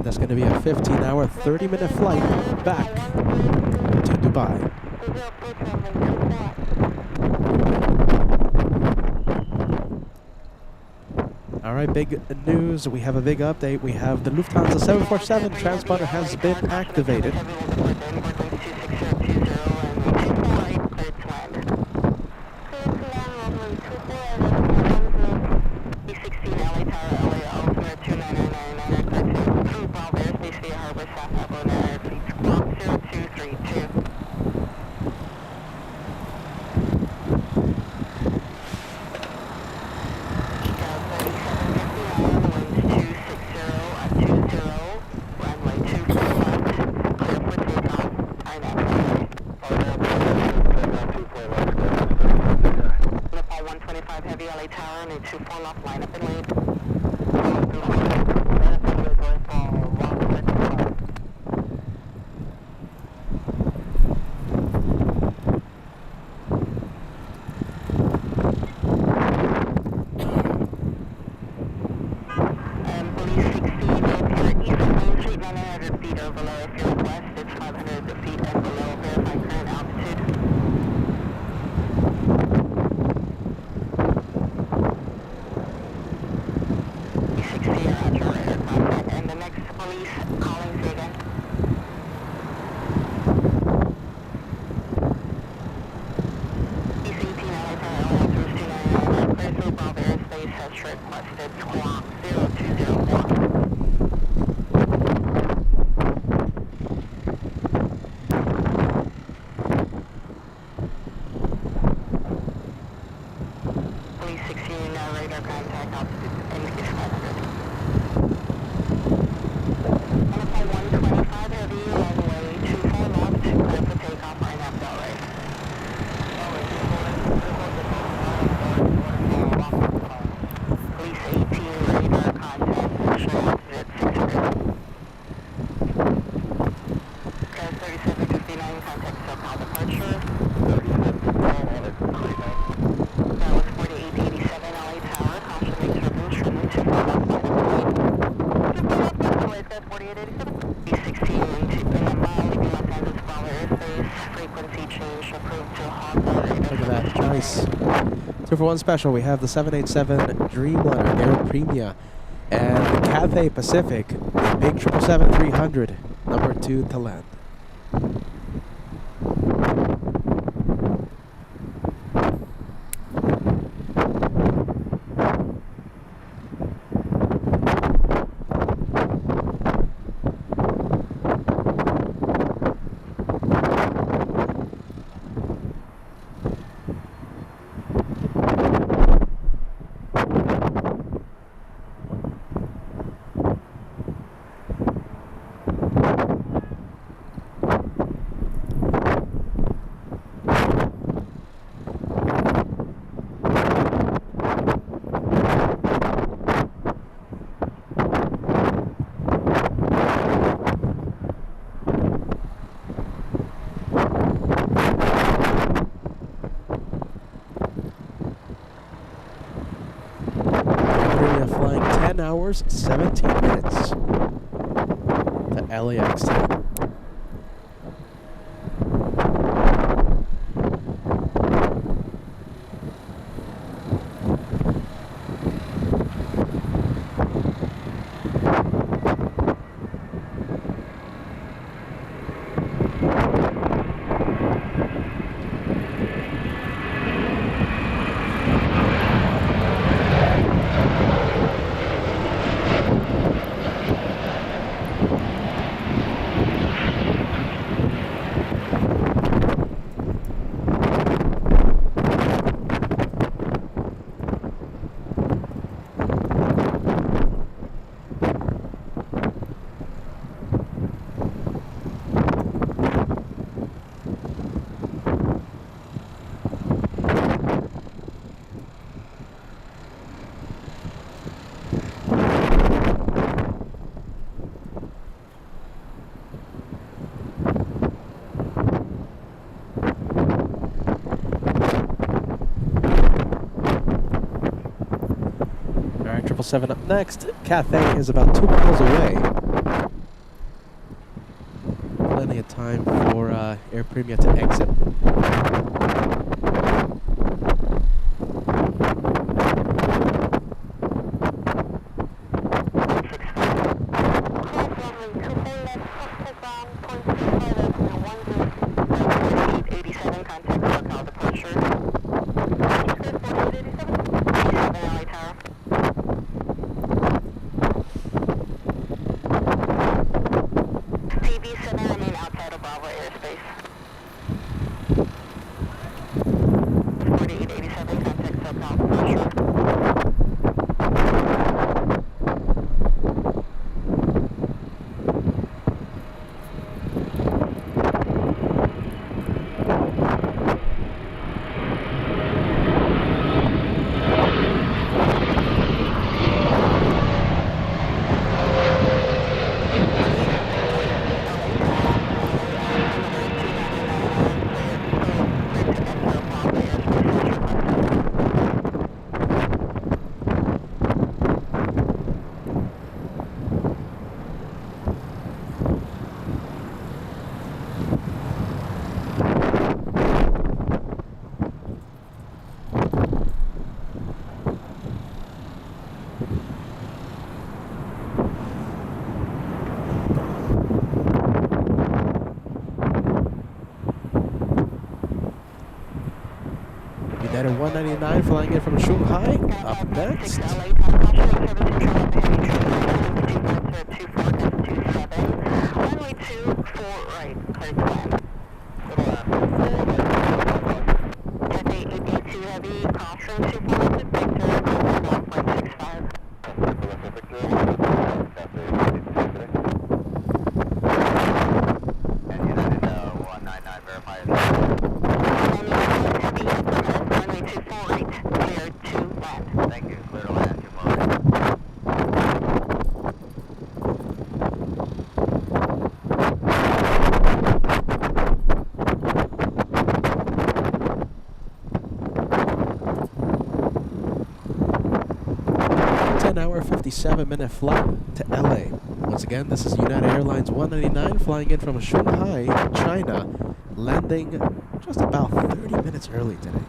That's going to be a 15-hour, 30-minute flight back to Dubai. All right, big news. We have a big update. We have the Lufthansa 747 transponder has been activated. Tower, need 24 left, line up and lead. 125. Police 16, east of Main Street, 900 feet or below. If you're west, it's 500 feet and below. Verify current altitude. And the next police calling, say again. East 18, LA Tower, LA Cruise 299, clear through Bravo airspace, has requested squawk 0201. Police 16, radar contact, altitude, indicates 500. 125 heavy, runway 24 left, clear for takeoff, right half bell right. Police 18, radar contact, show altitude 600. Cars 3759, contact SoCal departure. 3759. That was 4887 LA Tower, caution make turbulence, runway 24 left, line up and lead. 4887. B16 in a mile, leaving Los Angeles Bravo airspace. Frequency change approved to Hawk. Look at that. Nice. 2 for 1 special. We have the 787 Dreamliner Air Premia and the Cathay Pacific, the big 777-300, number 2 to land. Flying 10 hours, 17 minutes to LAX. Alright, 777 up next. Cathay is about 2 miles away. Plenty of time for Air Premia to exit. United 199 flying in from Shanghai. Up next. Runway 24 right, clear to land. Cathay 882 heavy, caution 24 to Victor, 1.65. And United 199 verified. Heavy, runway 24 right, clear to land. Thank you. Clear to land. 24 right. 10-hour, 57-minute flight to LA. Once again, this is United Airlines 199 flying in from Shanghai, China, landing just about 30 minutes early today.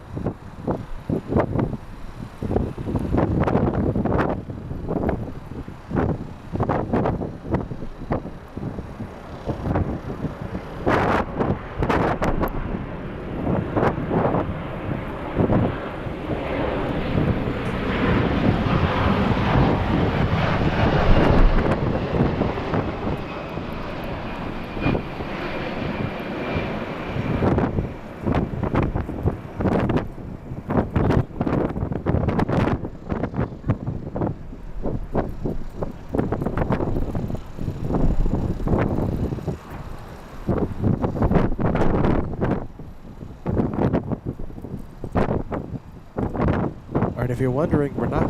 Alright, if you're wondering, we're not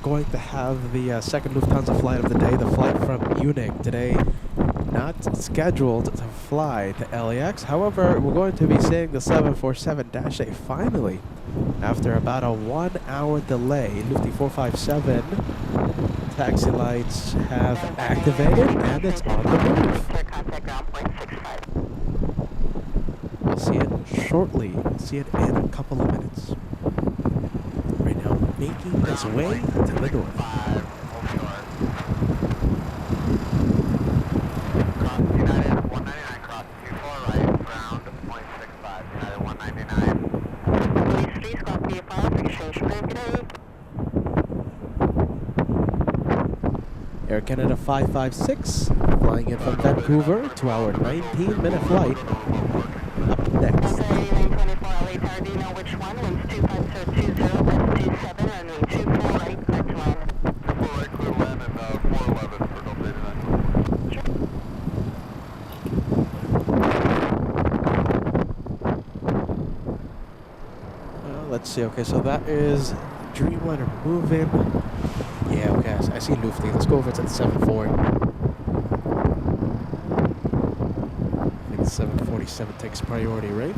going to have the second Lufthansa flight of the day, the flight from Munich today, not scheduled to fly to LAX. However, we're going to be seeing the 747-8 finally. After about a 1-hour delay, Lufty 457 taxi lights have activated and it's on the move. Contact ground point 65. We'll see it shortly. We'll see it in a couple of minutes. Right now, making its way to the north. 5, offshore. Cross United 199, cross 24 right, ground .65. United 199. Please copy your file, exchange for today. Air Canada 556, flying in from Vancouver, 2-hour, 19-minute flight. Up next. Okay, 924 LA Tower, do you know which one? Winds 25020, that's 27, runway 24 right, clear to land. 24 right, clear to land, and 411 for Delta 89. Let's see, okay, so that is Dreamliner moving. Yeah, okay, I see Lufty. Let's go over to the 74. I think the 747 takes priority, right?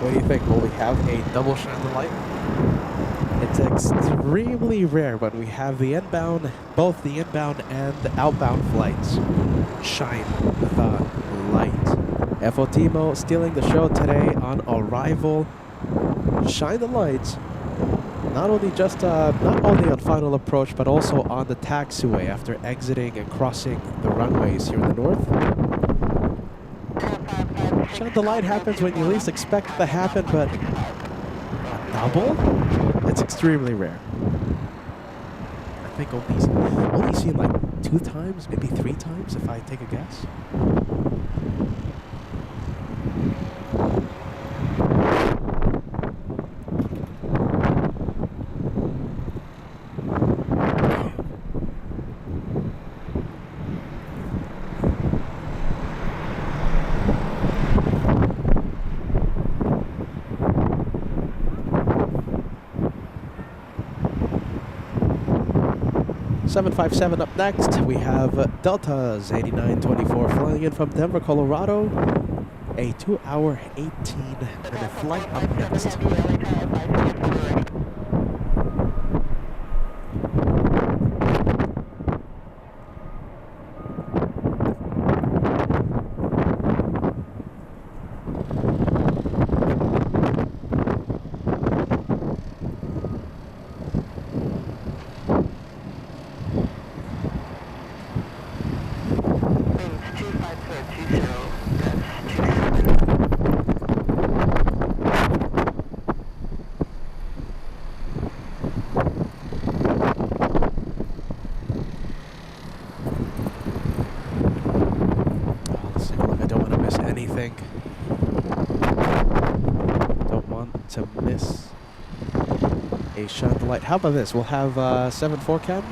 What do you think? Will we have a double shine the light? It's extremely rare when we have the inbound, both the inbound and the outbound flights shine the light. FOTMO stealing the show today on arrival. Shine the lights. Not only on final approach, but also on the taxiway after exiting and crossing the runways here in the north. Shine the light happens when you least expect it to happen, but a double? It's extremely rare. I think only seen like 2 times, maybe 3 times if I take a guess. 757 up next. We have Delta's 8924 flying in from Denver, Colorado. A 2-hour, 18-minute flight up next. Don't want to miss a shine the light. How about this? We'll have 7-4 cam.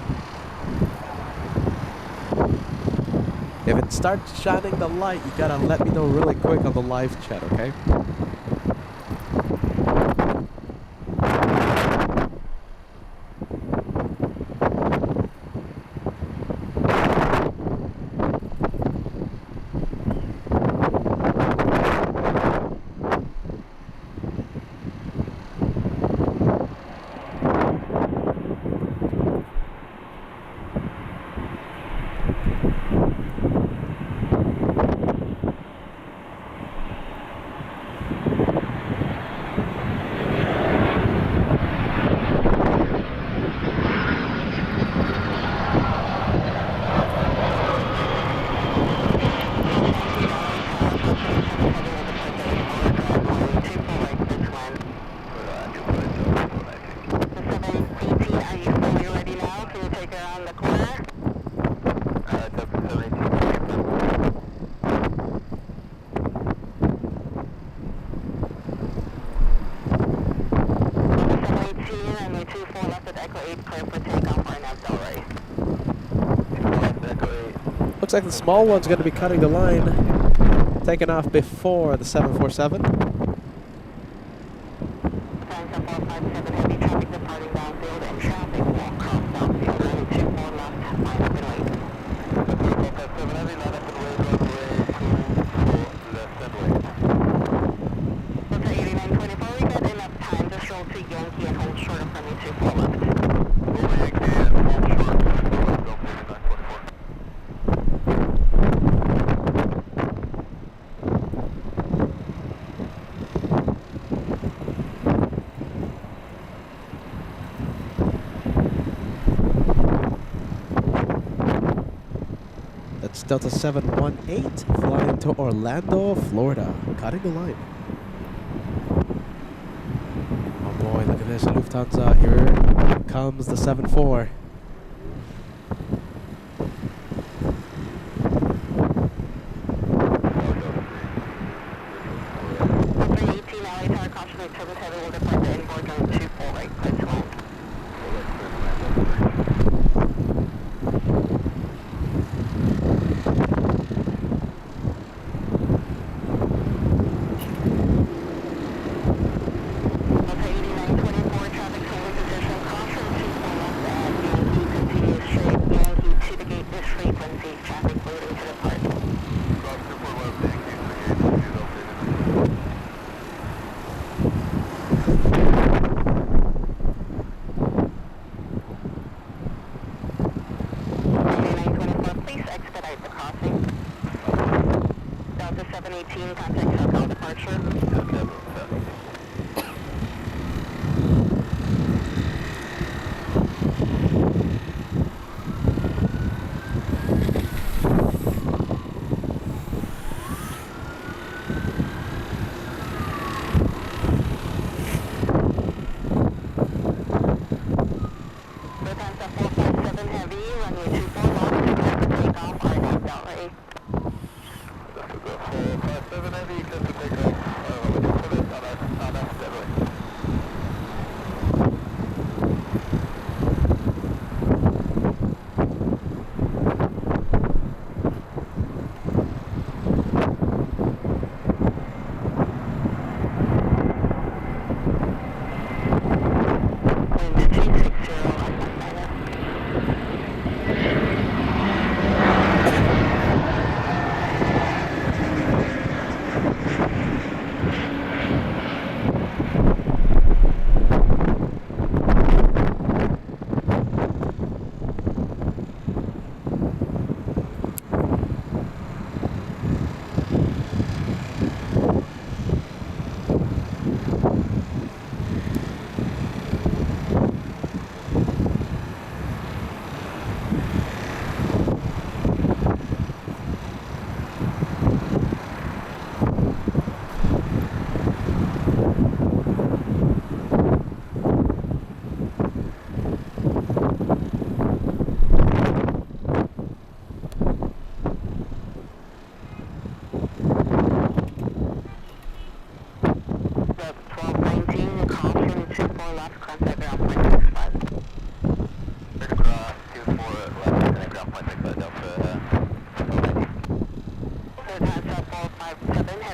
If it starts shining the light, you gotta let me know really quick on the live chat, okay? Looks like the small one's going to be cutting the line, taking off before the 747. Delta 718 flying to Orlando, Florida, cutting the line. Oh boy, look at this, Lufthansa, here comes the 74.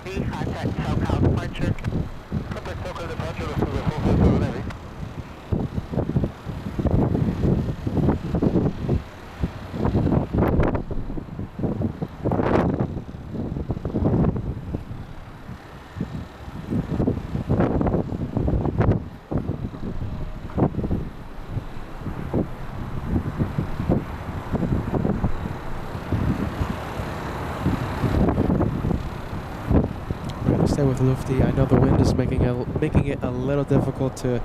Heavy, contact SoCal departure. Contact SoCal departure, this is a 457 Heavy. Stay with Lufty. I know the wind is making it a little difficult to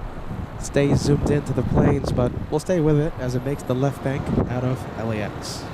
stay zoomed into the planes, but we'll stay with it as it makes the left bank out of LAX.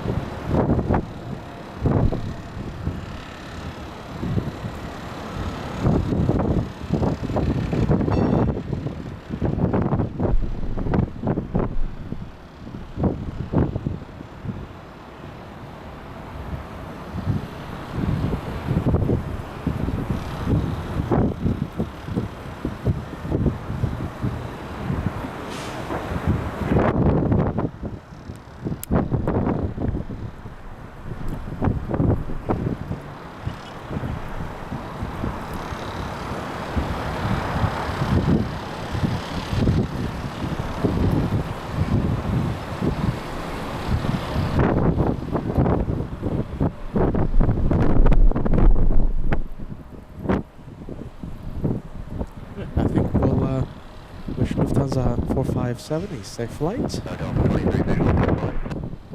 Lufthansa 457, safe flight. Delta 23 visual deploy.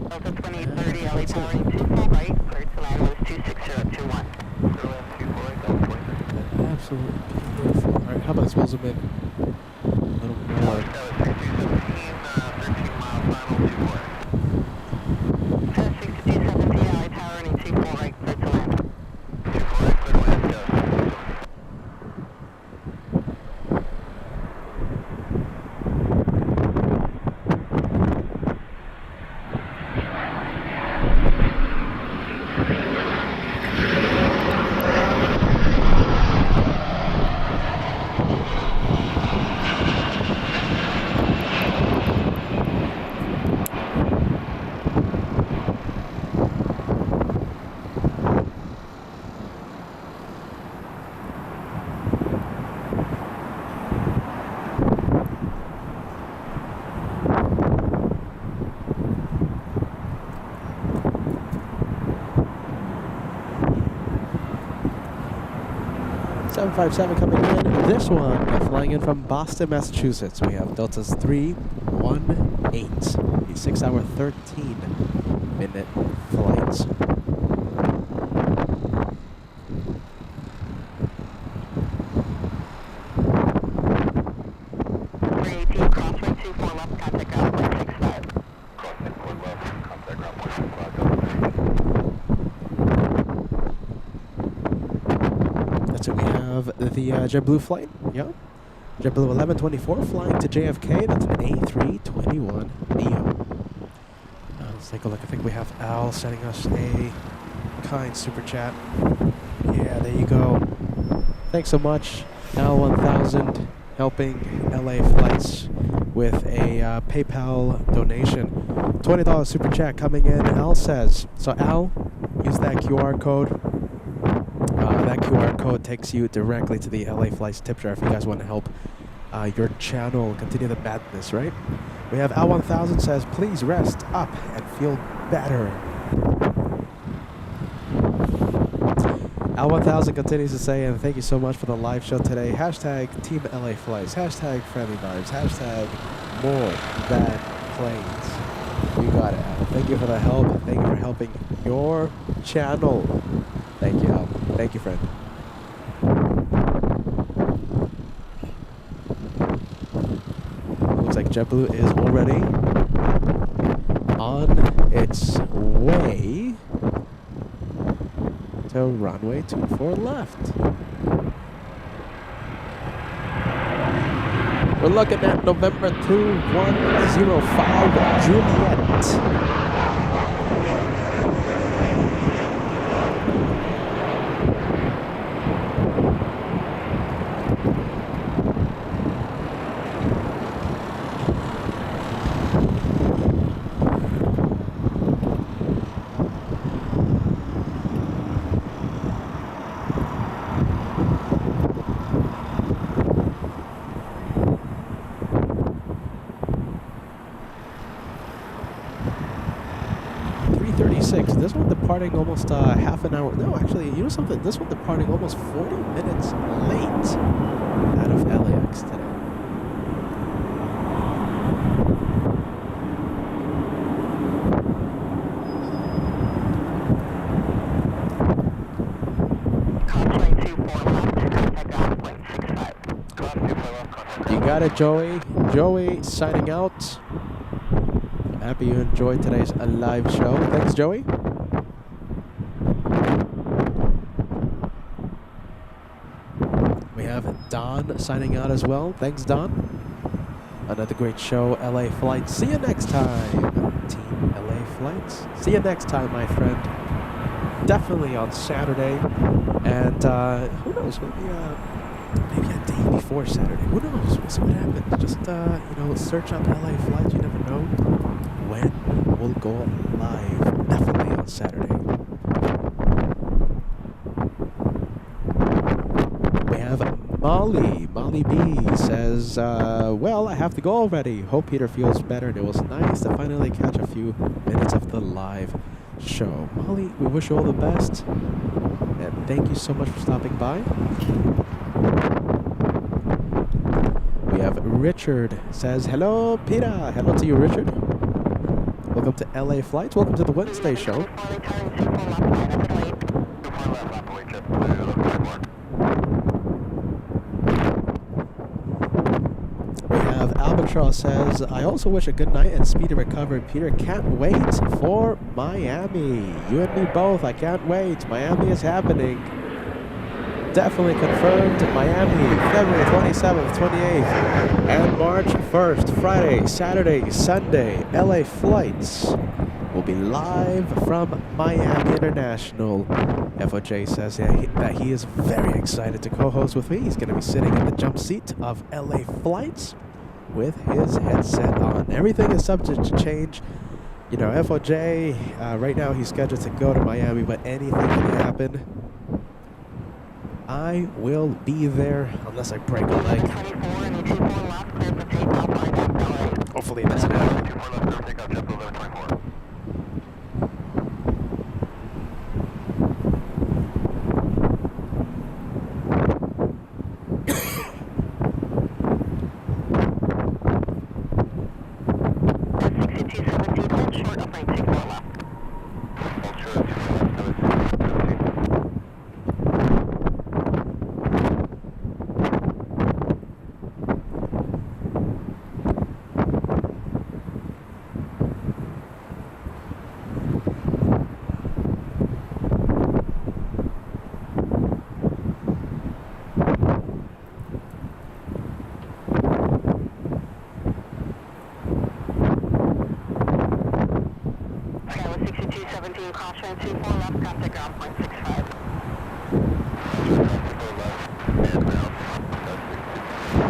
Delta 2030, LA powering 24 right, cleared to land was 26021. Clear to land 24 right, Delta 23. Absolutely beautiful. Alright, how about this will zoom in a little more. That was 6217, 13 mile final 24. 6217, LA powering 24 right, cleared to land. 24 right, clear to land, go. Seven 757 coming in. This one flying in from Boston, Massachusetts. We have Deltas 318, a 6-hour 13-minute flight. Crosswind 24 left, contact ground 165. Crosswind 4 left, contact ground 165, That's it. We have the JetBlue flight. Yeah. JetBlue 1124 flying to JFK. That's an A321 Neo. Let's take a look. I think we have Al sending us a kind super chat. Yeah, there you go. Thanks so much, Al 1000, helping LA flights with a PayPal donation. $20 super chat coming in. Al says, so Al, use that QR code. That QR code takes you directly to the LA Flights tip jar if you guys want to help your channel continue the madness, right? We have Al 1000 says, please rest up and feel better. Al 1000 continues to say, and thank you so much for the live show today. Hashtag Team LA Flights. Hashtag Friendly Vibes. Hashtag more bad planes. You got it, Al. Thank you for the help. Thank you for helping your channel. Thank you, Al. Thank you, friend. Looks like JetBlue is already on its way to runway 24 left. We're looking at November 2105 Juliet. 8:36. This one departing almost half an hour. No, actually, you know something? This one departing almost 40 minutes late out of LAX today. You got it, Joey. Joey signing out. I'm happy you enjoyed today's live show. Thanks, Joey. We have Don signing out as well. Thanks, Don. Another great show, LA Flights. See you next time, Team LA Flights. See you next time, my friend. Definitely on Saturday. And who knows, maybe a day before Saturday. Who knows? We'll see what happens. Just, search up LA Flights. You never know when we'll go live. Definitely on Saturday. We have Molly. Molly B says, well, I have to go already. Hope Peter feels better. And it was nice to finally catch a few minutes of the live show. Molly, we wish you all the best. And thank you so much for stopping by. We have Richard says, hello, Peter. Hello to you, Richard. Welcome to LA Flights. Welcome to the Wednesday show. We have Albatross says, I also wish a good night and speedy recovery. Peter, can't wait for Miami. You and me both. I can't wait. Miami is happening. Definitely confirmed. Miami, February 27th, 28th, and March 1st, Friday, Saturday, Sunday. LA Flights will be live from Miami International. FOJ says that he is very excited to co-host with me. He's going to be sitting in the jump seat of LA Flights with his headset on. Everything is subject to change. You know, FOJ, right now he's scheduled to go to Miami, but anything can happen. I will be there unless I break a leg. Hopefully it doesn't happen.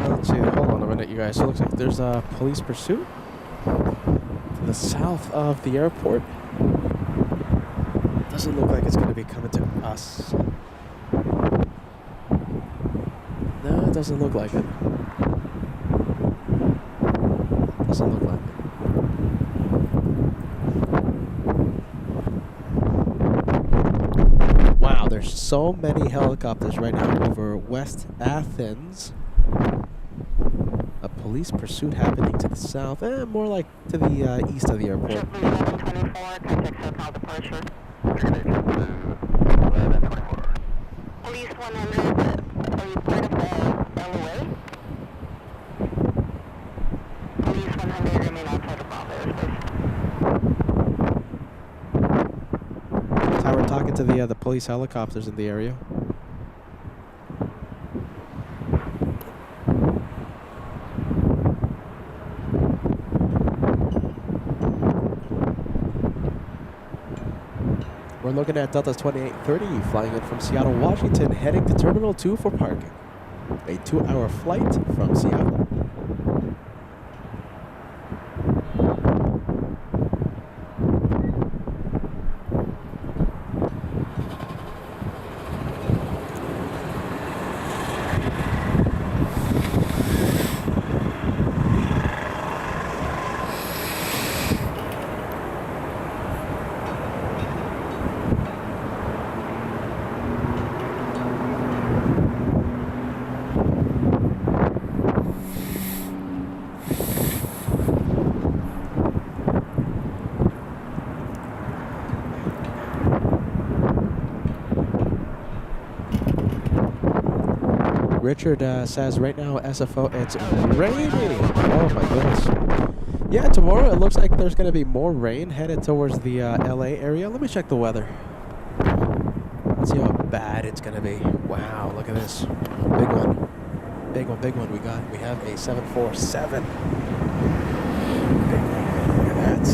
Let's see, hold on a minute, you guys. So it looks like there's a police pursuit to the south of the airport. Doesn't look like it's going to be coming to us. No, it doesn't look like it. Doesn't look like it. Wow, there's so many helicopters right now over West Athens. A police pursuit happening to the south, more like to the east of the airport. 1124, contact SoCal departure. Police 100, are you part of the LOA? Police 100 remain outside of Bravo airspace. That's how we're talking to the police helicopters in the area. We're looking at Delta's 2830 flying in from Seattle, Washington, heading to Terminal 2 for parking. A 2-hour flight from Seattle. Richard says right now SFO it's raining. Oh my goodness. Yeah, tomorrow it looks like there's going to be more rain headed towards the LA area. Let me check the weather. Let's see how bad it's going to be. Wow, look at this. Big one. Big one, big one. We have a 747. Big one. Look at that.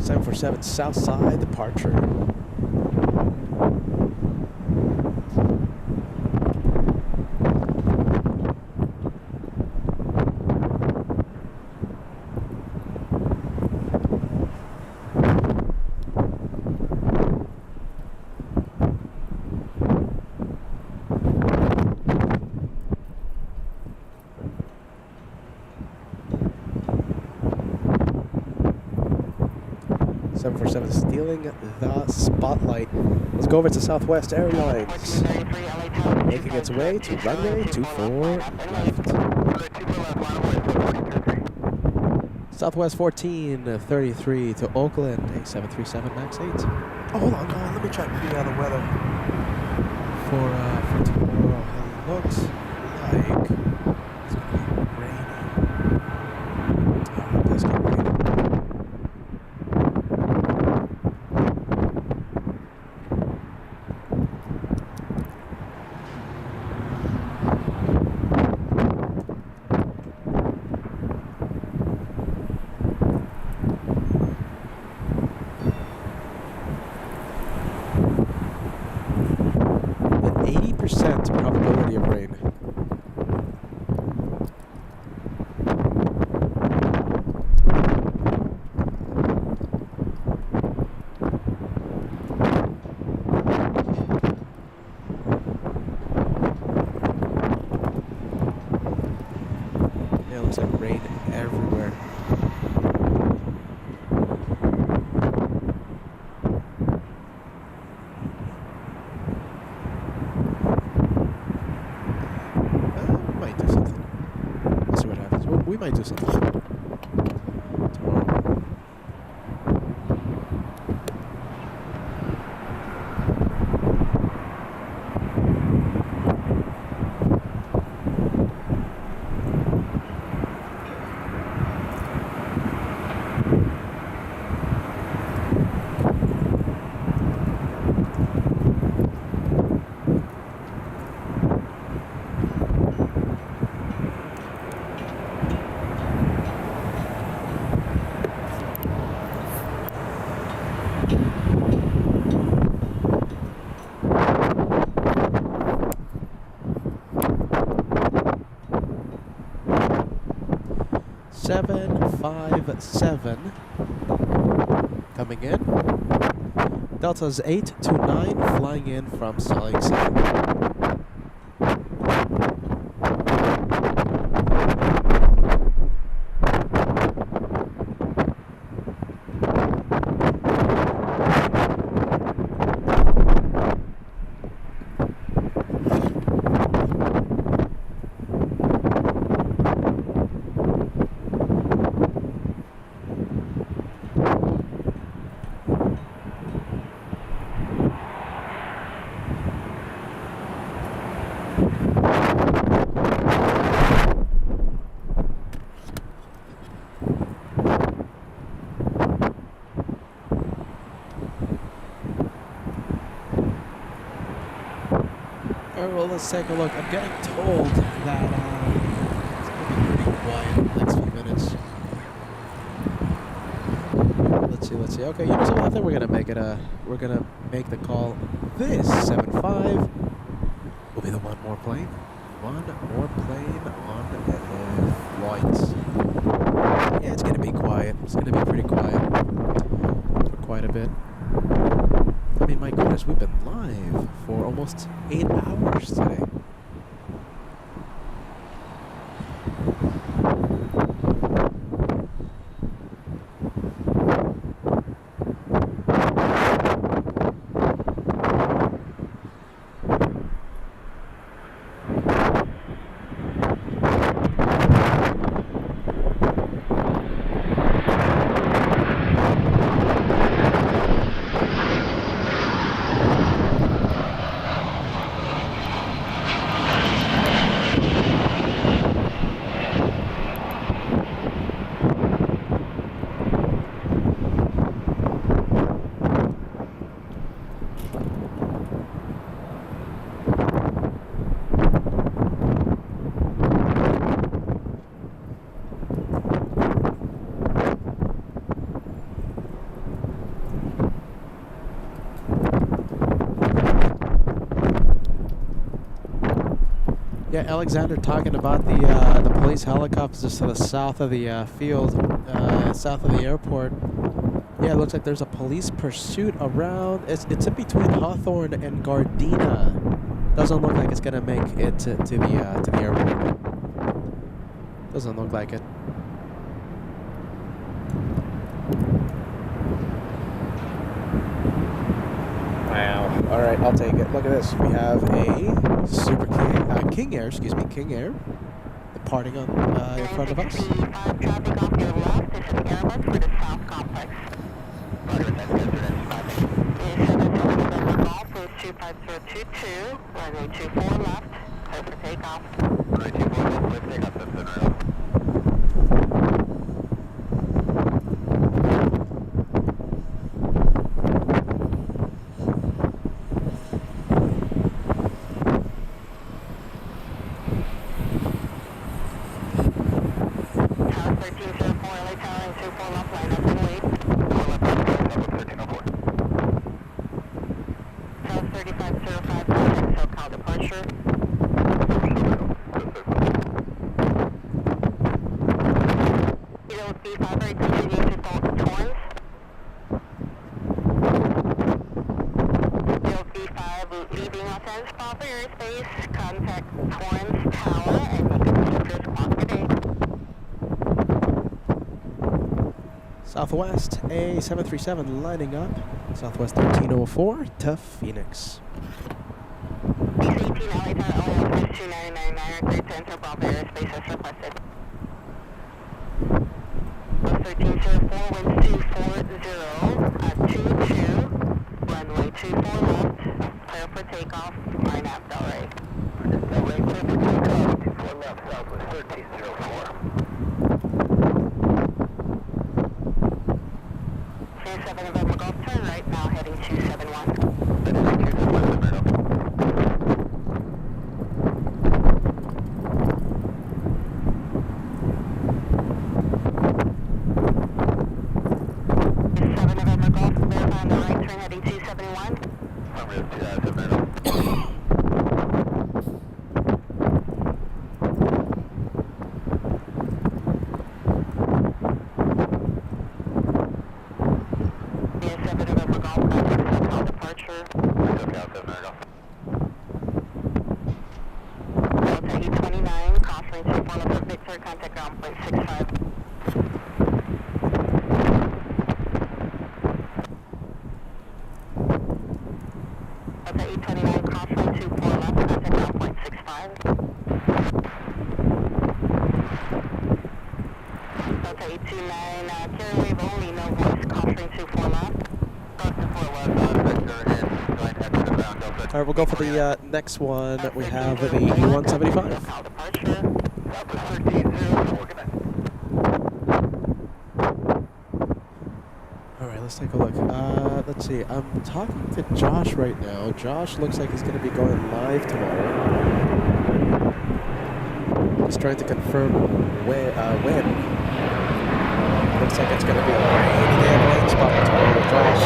747 Southside departure. Stealing the spotlight. Let's go over to Southwest Airlines. Making its way to runway 24 left. Southwest 1433 to Oakland, a 737 MAX 8. Oh, hold on, let me check the weather for tomorrow. It looks like it's going to be rainy. Oh, it does get rainy. Probability of rain. Yeah, it looks like rain everywhere. We might do something tomorrow. 757 coming in. Delta's 829 flying in from Salt Lake City. Alright, well, let's take a look. I'm getting told that it's going to be pretty quiet in the next few minutes. Let's see. Okay, you know something? I think we're going to make it we're going to make the call. This 75 will be the one more plane. One more plane on the flights. Yeah, it's going to be quiet. It's going to be pretty quiet for quite a bit. I mean, my goodness, we've been live for almost 8 hours today. Yeah, Alexander talking about the police helicopters just to the south of the field, south of the airport. Yeah, it looks like there's a police pursuit around. It's in between Hawthorne and Gardena. Doesn't look like it's gonna make it to the airport. Doesn't look like it. Wow. All right, I'll take it. Look at this. We have a Super King Air, King Air, departing on in front of us. Traffic off your left. This is Airlines for the South Complex. Golf is 25022, runway 24 left, clear for takeoff. Runway 24 left, clear for takeoff, that's center out. Tower 1304, LA Tower and 24 left, line up and wait. 3505, SoCal departure. Kilo B5, right, continue to Torrance. Kilo B5, leaving Los Angeles proper airspace, contact Torrance Tower, and you can keep your squawk today. Southwest A737 lining up. Southwest 1304 to Phoenix. Base 18, LA Tower, LA 2999, clear to enter proper airspace as requested. 1304, winds 240 at 22, runway 24 left, clear for takeoff, line up, Delray. Delray, clear for takeoff, 24 left, Southwest 1304. 27 November Golf, turn right now, heading 271. That is 271, America. November Golf, verify on the right turn, heading 271. America, 2000, America. Contact ground point 65. Delta 829, crosswind 24 left, contact ground point 65. Delta 829, carrier wave only, no voice, crosswind 24 left. Cross 24 left, vector and joint head to the ground, Delta. All right, we'll go for the next one. We have the E175. Departure. Southwest 1304, good night. All right, let's take a look. Let's see. I'm talking to Josh right now. Josh looks like he's going to be going live tomorrow. Just trying to confirm when. Looks like it's going to be a rainy day of rain spot tomorrow with Josh.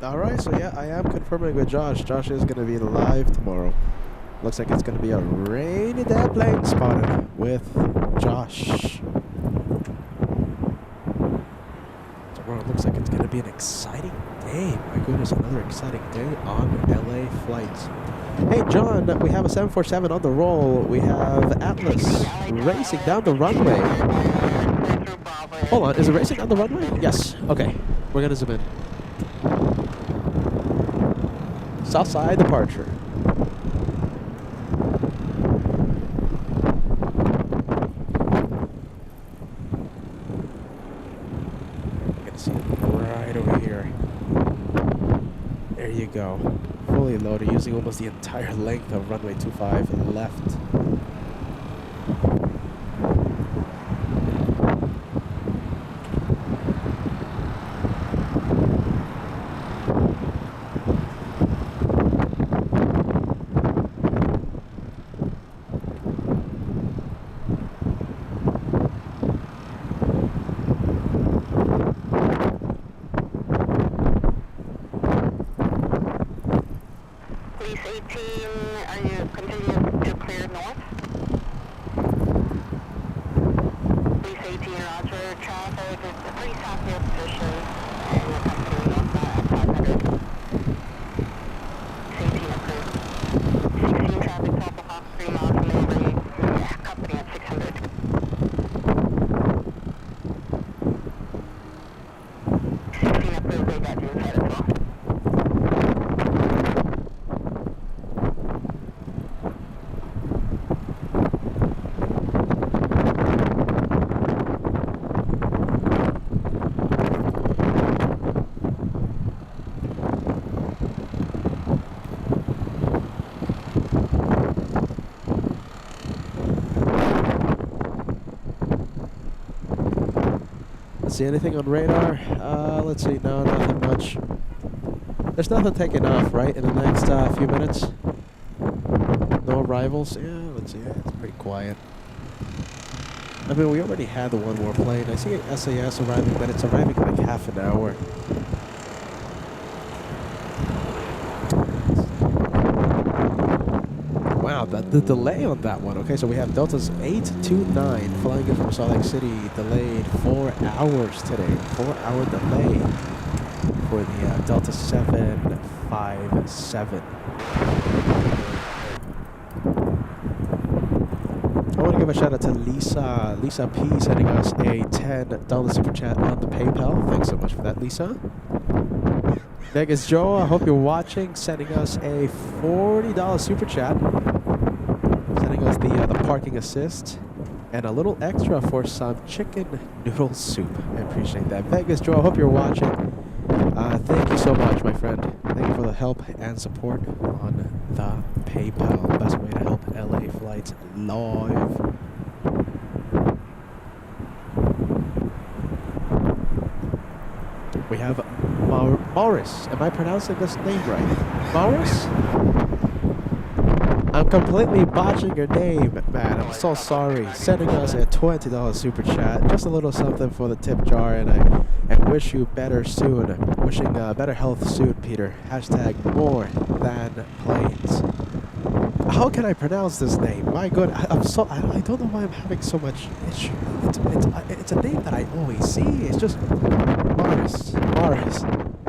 All right, so yeah, I am confirming with Josh. Josh is going to be live tomorrow. Looks like it's going to be a rainy day plane spotted with Josh. Tomorrow looks like it's going to be an exciting day. My goodness, another exciting day on LA flights. Hey, John, we have a 747 on the roll. We have Atlas racing down the runway. Hold on, is it racing down the runway? Yes. Okay, we're going to zoom in. Southside departure. You can see it right over here. There you go. Fully loaded, using almost the entire length of runway 25 left. Police 18, are you continuing to clear north? Police 18, roger, traffic, please stop your position and you're continuing northbound at 500. Police 18 approved. 16 traffic, 12 o'clock, 3 miles from Avery, company at 600. 16 approved, they got you inside as well. See anything on radar? Let's see. No, nothing much. There's nothing taking off, right? In the next few minutes. No arrivals. Yeah, let's see. Yeah, it's pretty quiet. I mean, we already had the one more plane. I see SAS arriving, but it's arriving in like half an hour. Wow, the delay on that one. Okay, so we have Delta's 829 flying in from Salt Lake City, delayed 4 hours today. 4-hour delay for the Delta 757. I want to give a shout out to Lisa. Lisa P sending us a $10 super chat on the PayPal. Thanks so much for that, Lisa. Vegas Joe, I hope you're watching, sending us a $40 super chat. Sending us the parking assist and a little extra for some chicken noodle soup. I appreciate that. Vegas Joe, I hope you're watching. Thank you so much, my friend. Thank you for the help and support on the PayPal. Best way to help LA flights live. We have Morris. Am I pronouncing this name right? Morris? I'm completely botching your name, man. I'm so sorry. Sending us a $20 super chat. Just a little something for the tip jar, and I wish you better soon. Wishing better health soon, Peter. Hashtag more than planes. How can I pronounce this name? My God, I don't know why I'm having so much issue. It's a name that I always see. It's just Morris.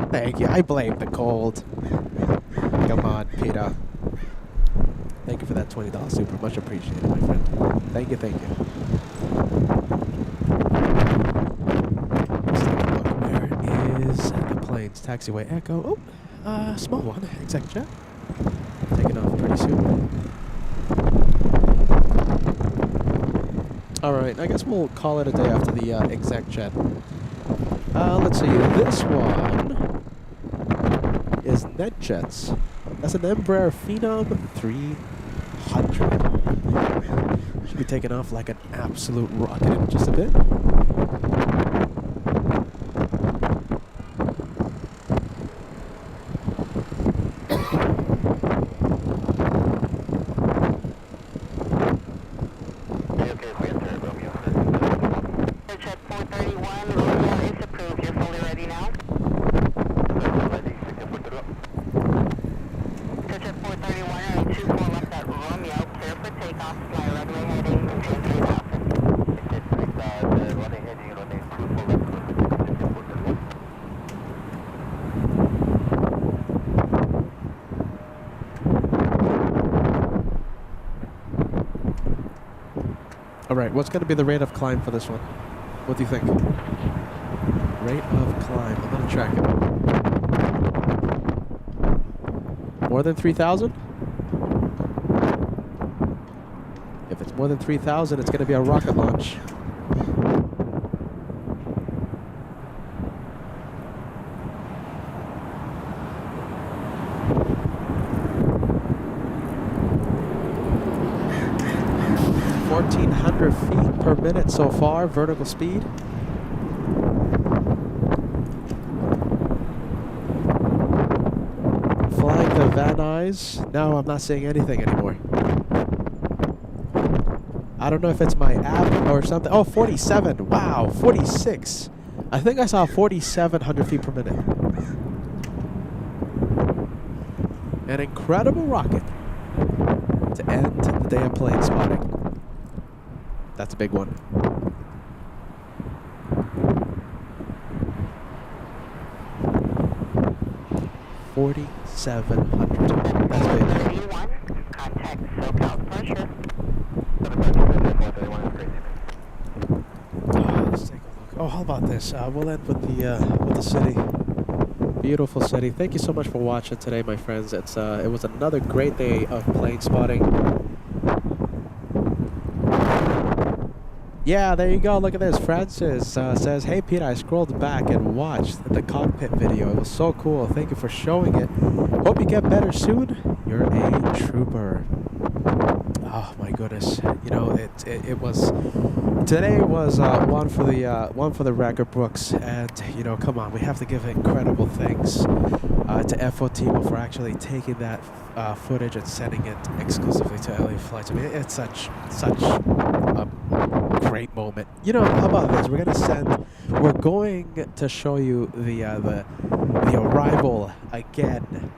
Thank you. I blame the cold. Come on, Peter. Thank you for that $20 super. Much appreciated, my friend. Thank you. Let's take a look. Where is the planes? Taxiway Echo. Oh, small one. Exec jet. Taking off pretty soon. Alright, I guess we'll call it a day after the exec jet. Let's see. This one is NetJets. That's an Embraer Phenom 300. Should be taking off like an absolute rocket in just a bit. takeoff, fly runway heading, maintain 3000. Maintain 3000, runway heading, runway 24 left, All right, what's going to be the rate of climb for this one? What do you think? Rate of climb. I'm going to track it. More than 3,000? If it's more than 3,000, it's going to be a rocket launch. Feet per minute so far, vertical speed. Flying the Van Nuys. Now I'm not seeing anything anymore. I don't know if it's my app or something. Oh, 47. Wow, 46. I think I saw 4,700 feet per minute. An incredible rocket to end the day of plane spotting. That's a big one. 4,700. That's big. 31, contact SoCal pressure. Let's take a look. Oh, how about this? We'll end with the city. Beautiful city. Thank you so much for watching today, my friends. It was another great day of plane spotting. Yeah, there you go. Look at this. Francis says, "Hey, Peter, I scrolled back and watched the cockpit video. It was so cool. Thank you for showing it. Hope you get better soon. You're a trooper." Oh my goodness. You know, it was today was one for the record books, and you know, come on, we have to give incredible thanks to FOTMO for actually taking that footage and sending it exclusively to LA Flights. I mean, it's such a great moment. You know, how about this? We're going to show you the arrival again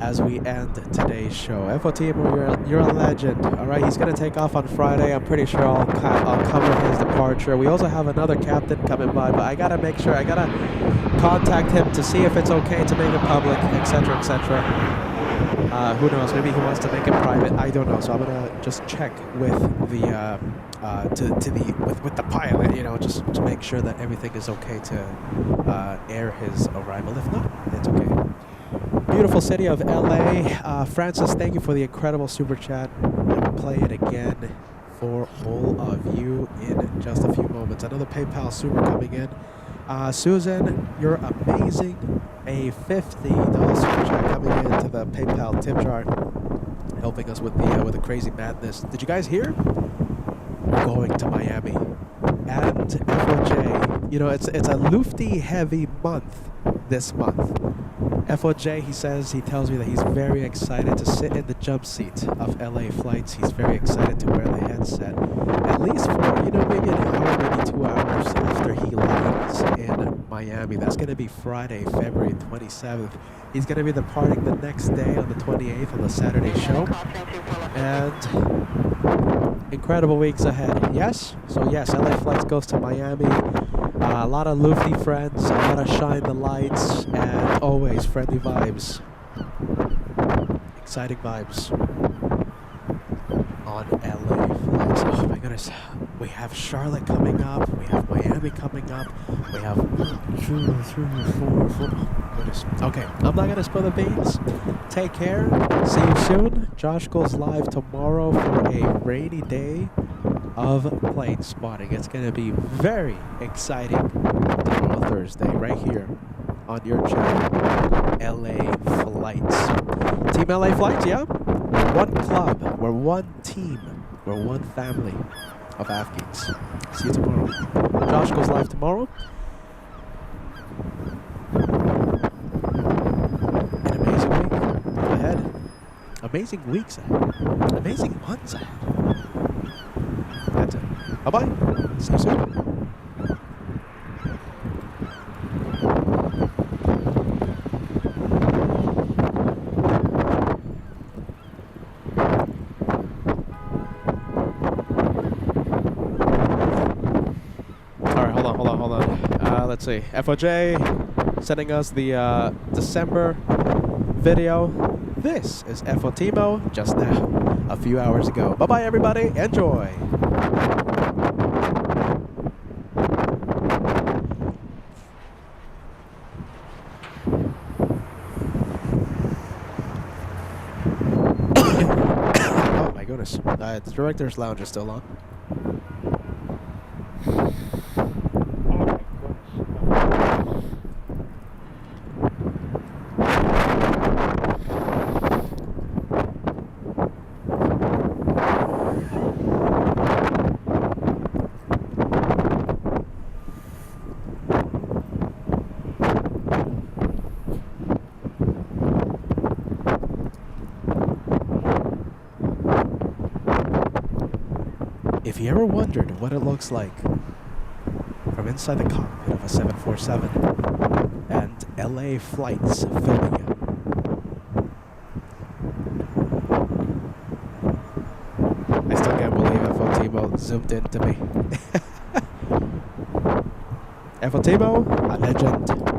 as we end today's show. FOTMO, you're a legend. All right, he's gonna take off on Friday. I'm pretty sure I'll cover his departure. We also have another captain coming by, but I gotta make sure. I gotta contact him to see if it's okay to make it public, etc., etc. Who knows? Maybe he wants to make it private. I don't know. So I'm gonna just check with the with the pilot, you know, just to make sure that everything is okay to air his arrival. If not, it's okay. Beautiful city of LA. Francis, thank you for the incredible super chat. I will play it again for all of you in just a few moments. Another PayPal super coming in. Susan, you're amazing. A $50 super chat coming into the PayPal tip jar, helping us with the crazy madness. Did you guys hear? We're going to Miami and FOJ. You know, it's a Lufty heavy month this month. FOJ, he tells me that he's very excited to sit in the jump seat of LA Flights. He's very excited to wear the headset, at least for, you know, maybe an hour, maybe 2 hours after he lands in Miami. That's going to be Friday, February 27th. He's going to be departing the next day on the 28th on the Saturday show. And incredible weeks ahead. Yes? So yes, LA Flights goes to Miami. A lot of Luffy friends, a lot of shine the lights, and always friendly vibes. Exciting vibes on LA Flights. Oh my goodness. We have Charlotte coming up. We have Miami coming up. We have 2, 3, 4. Oh goodness. Okay, I'm not going to spill the beans. Take care. See you soon. Josh goes live tomorrow for a rainy day of plane spotting. It's going to be very exciting tomorrow, Thursday, right here on your channel, LA Flights. Team LA Flights, yeah? We're one club. We're one team. We're one family of Afghans. See you tomorrow. Josh goes live tomorrow. An amazing week ahead. Amazing weeks ahead. Amazing months ahead. That's it. Bye-bye. See you soon. let's see. FOJ sending us the December video. This is FOTimo just now, a few hours ago. Bye-bye, everybody. Enjoy. Oh, my goodness. The director's lounge is still on. If you ever wondered what it looks like from inside the cockpit of a 747 and LA flights filming it, I still can't believe FOTimo zoomed into me. FOTimo, a legend.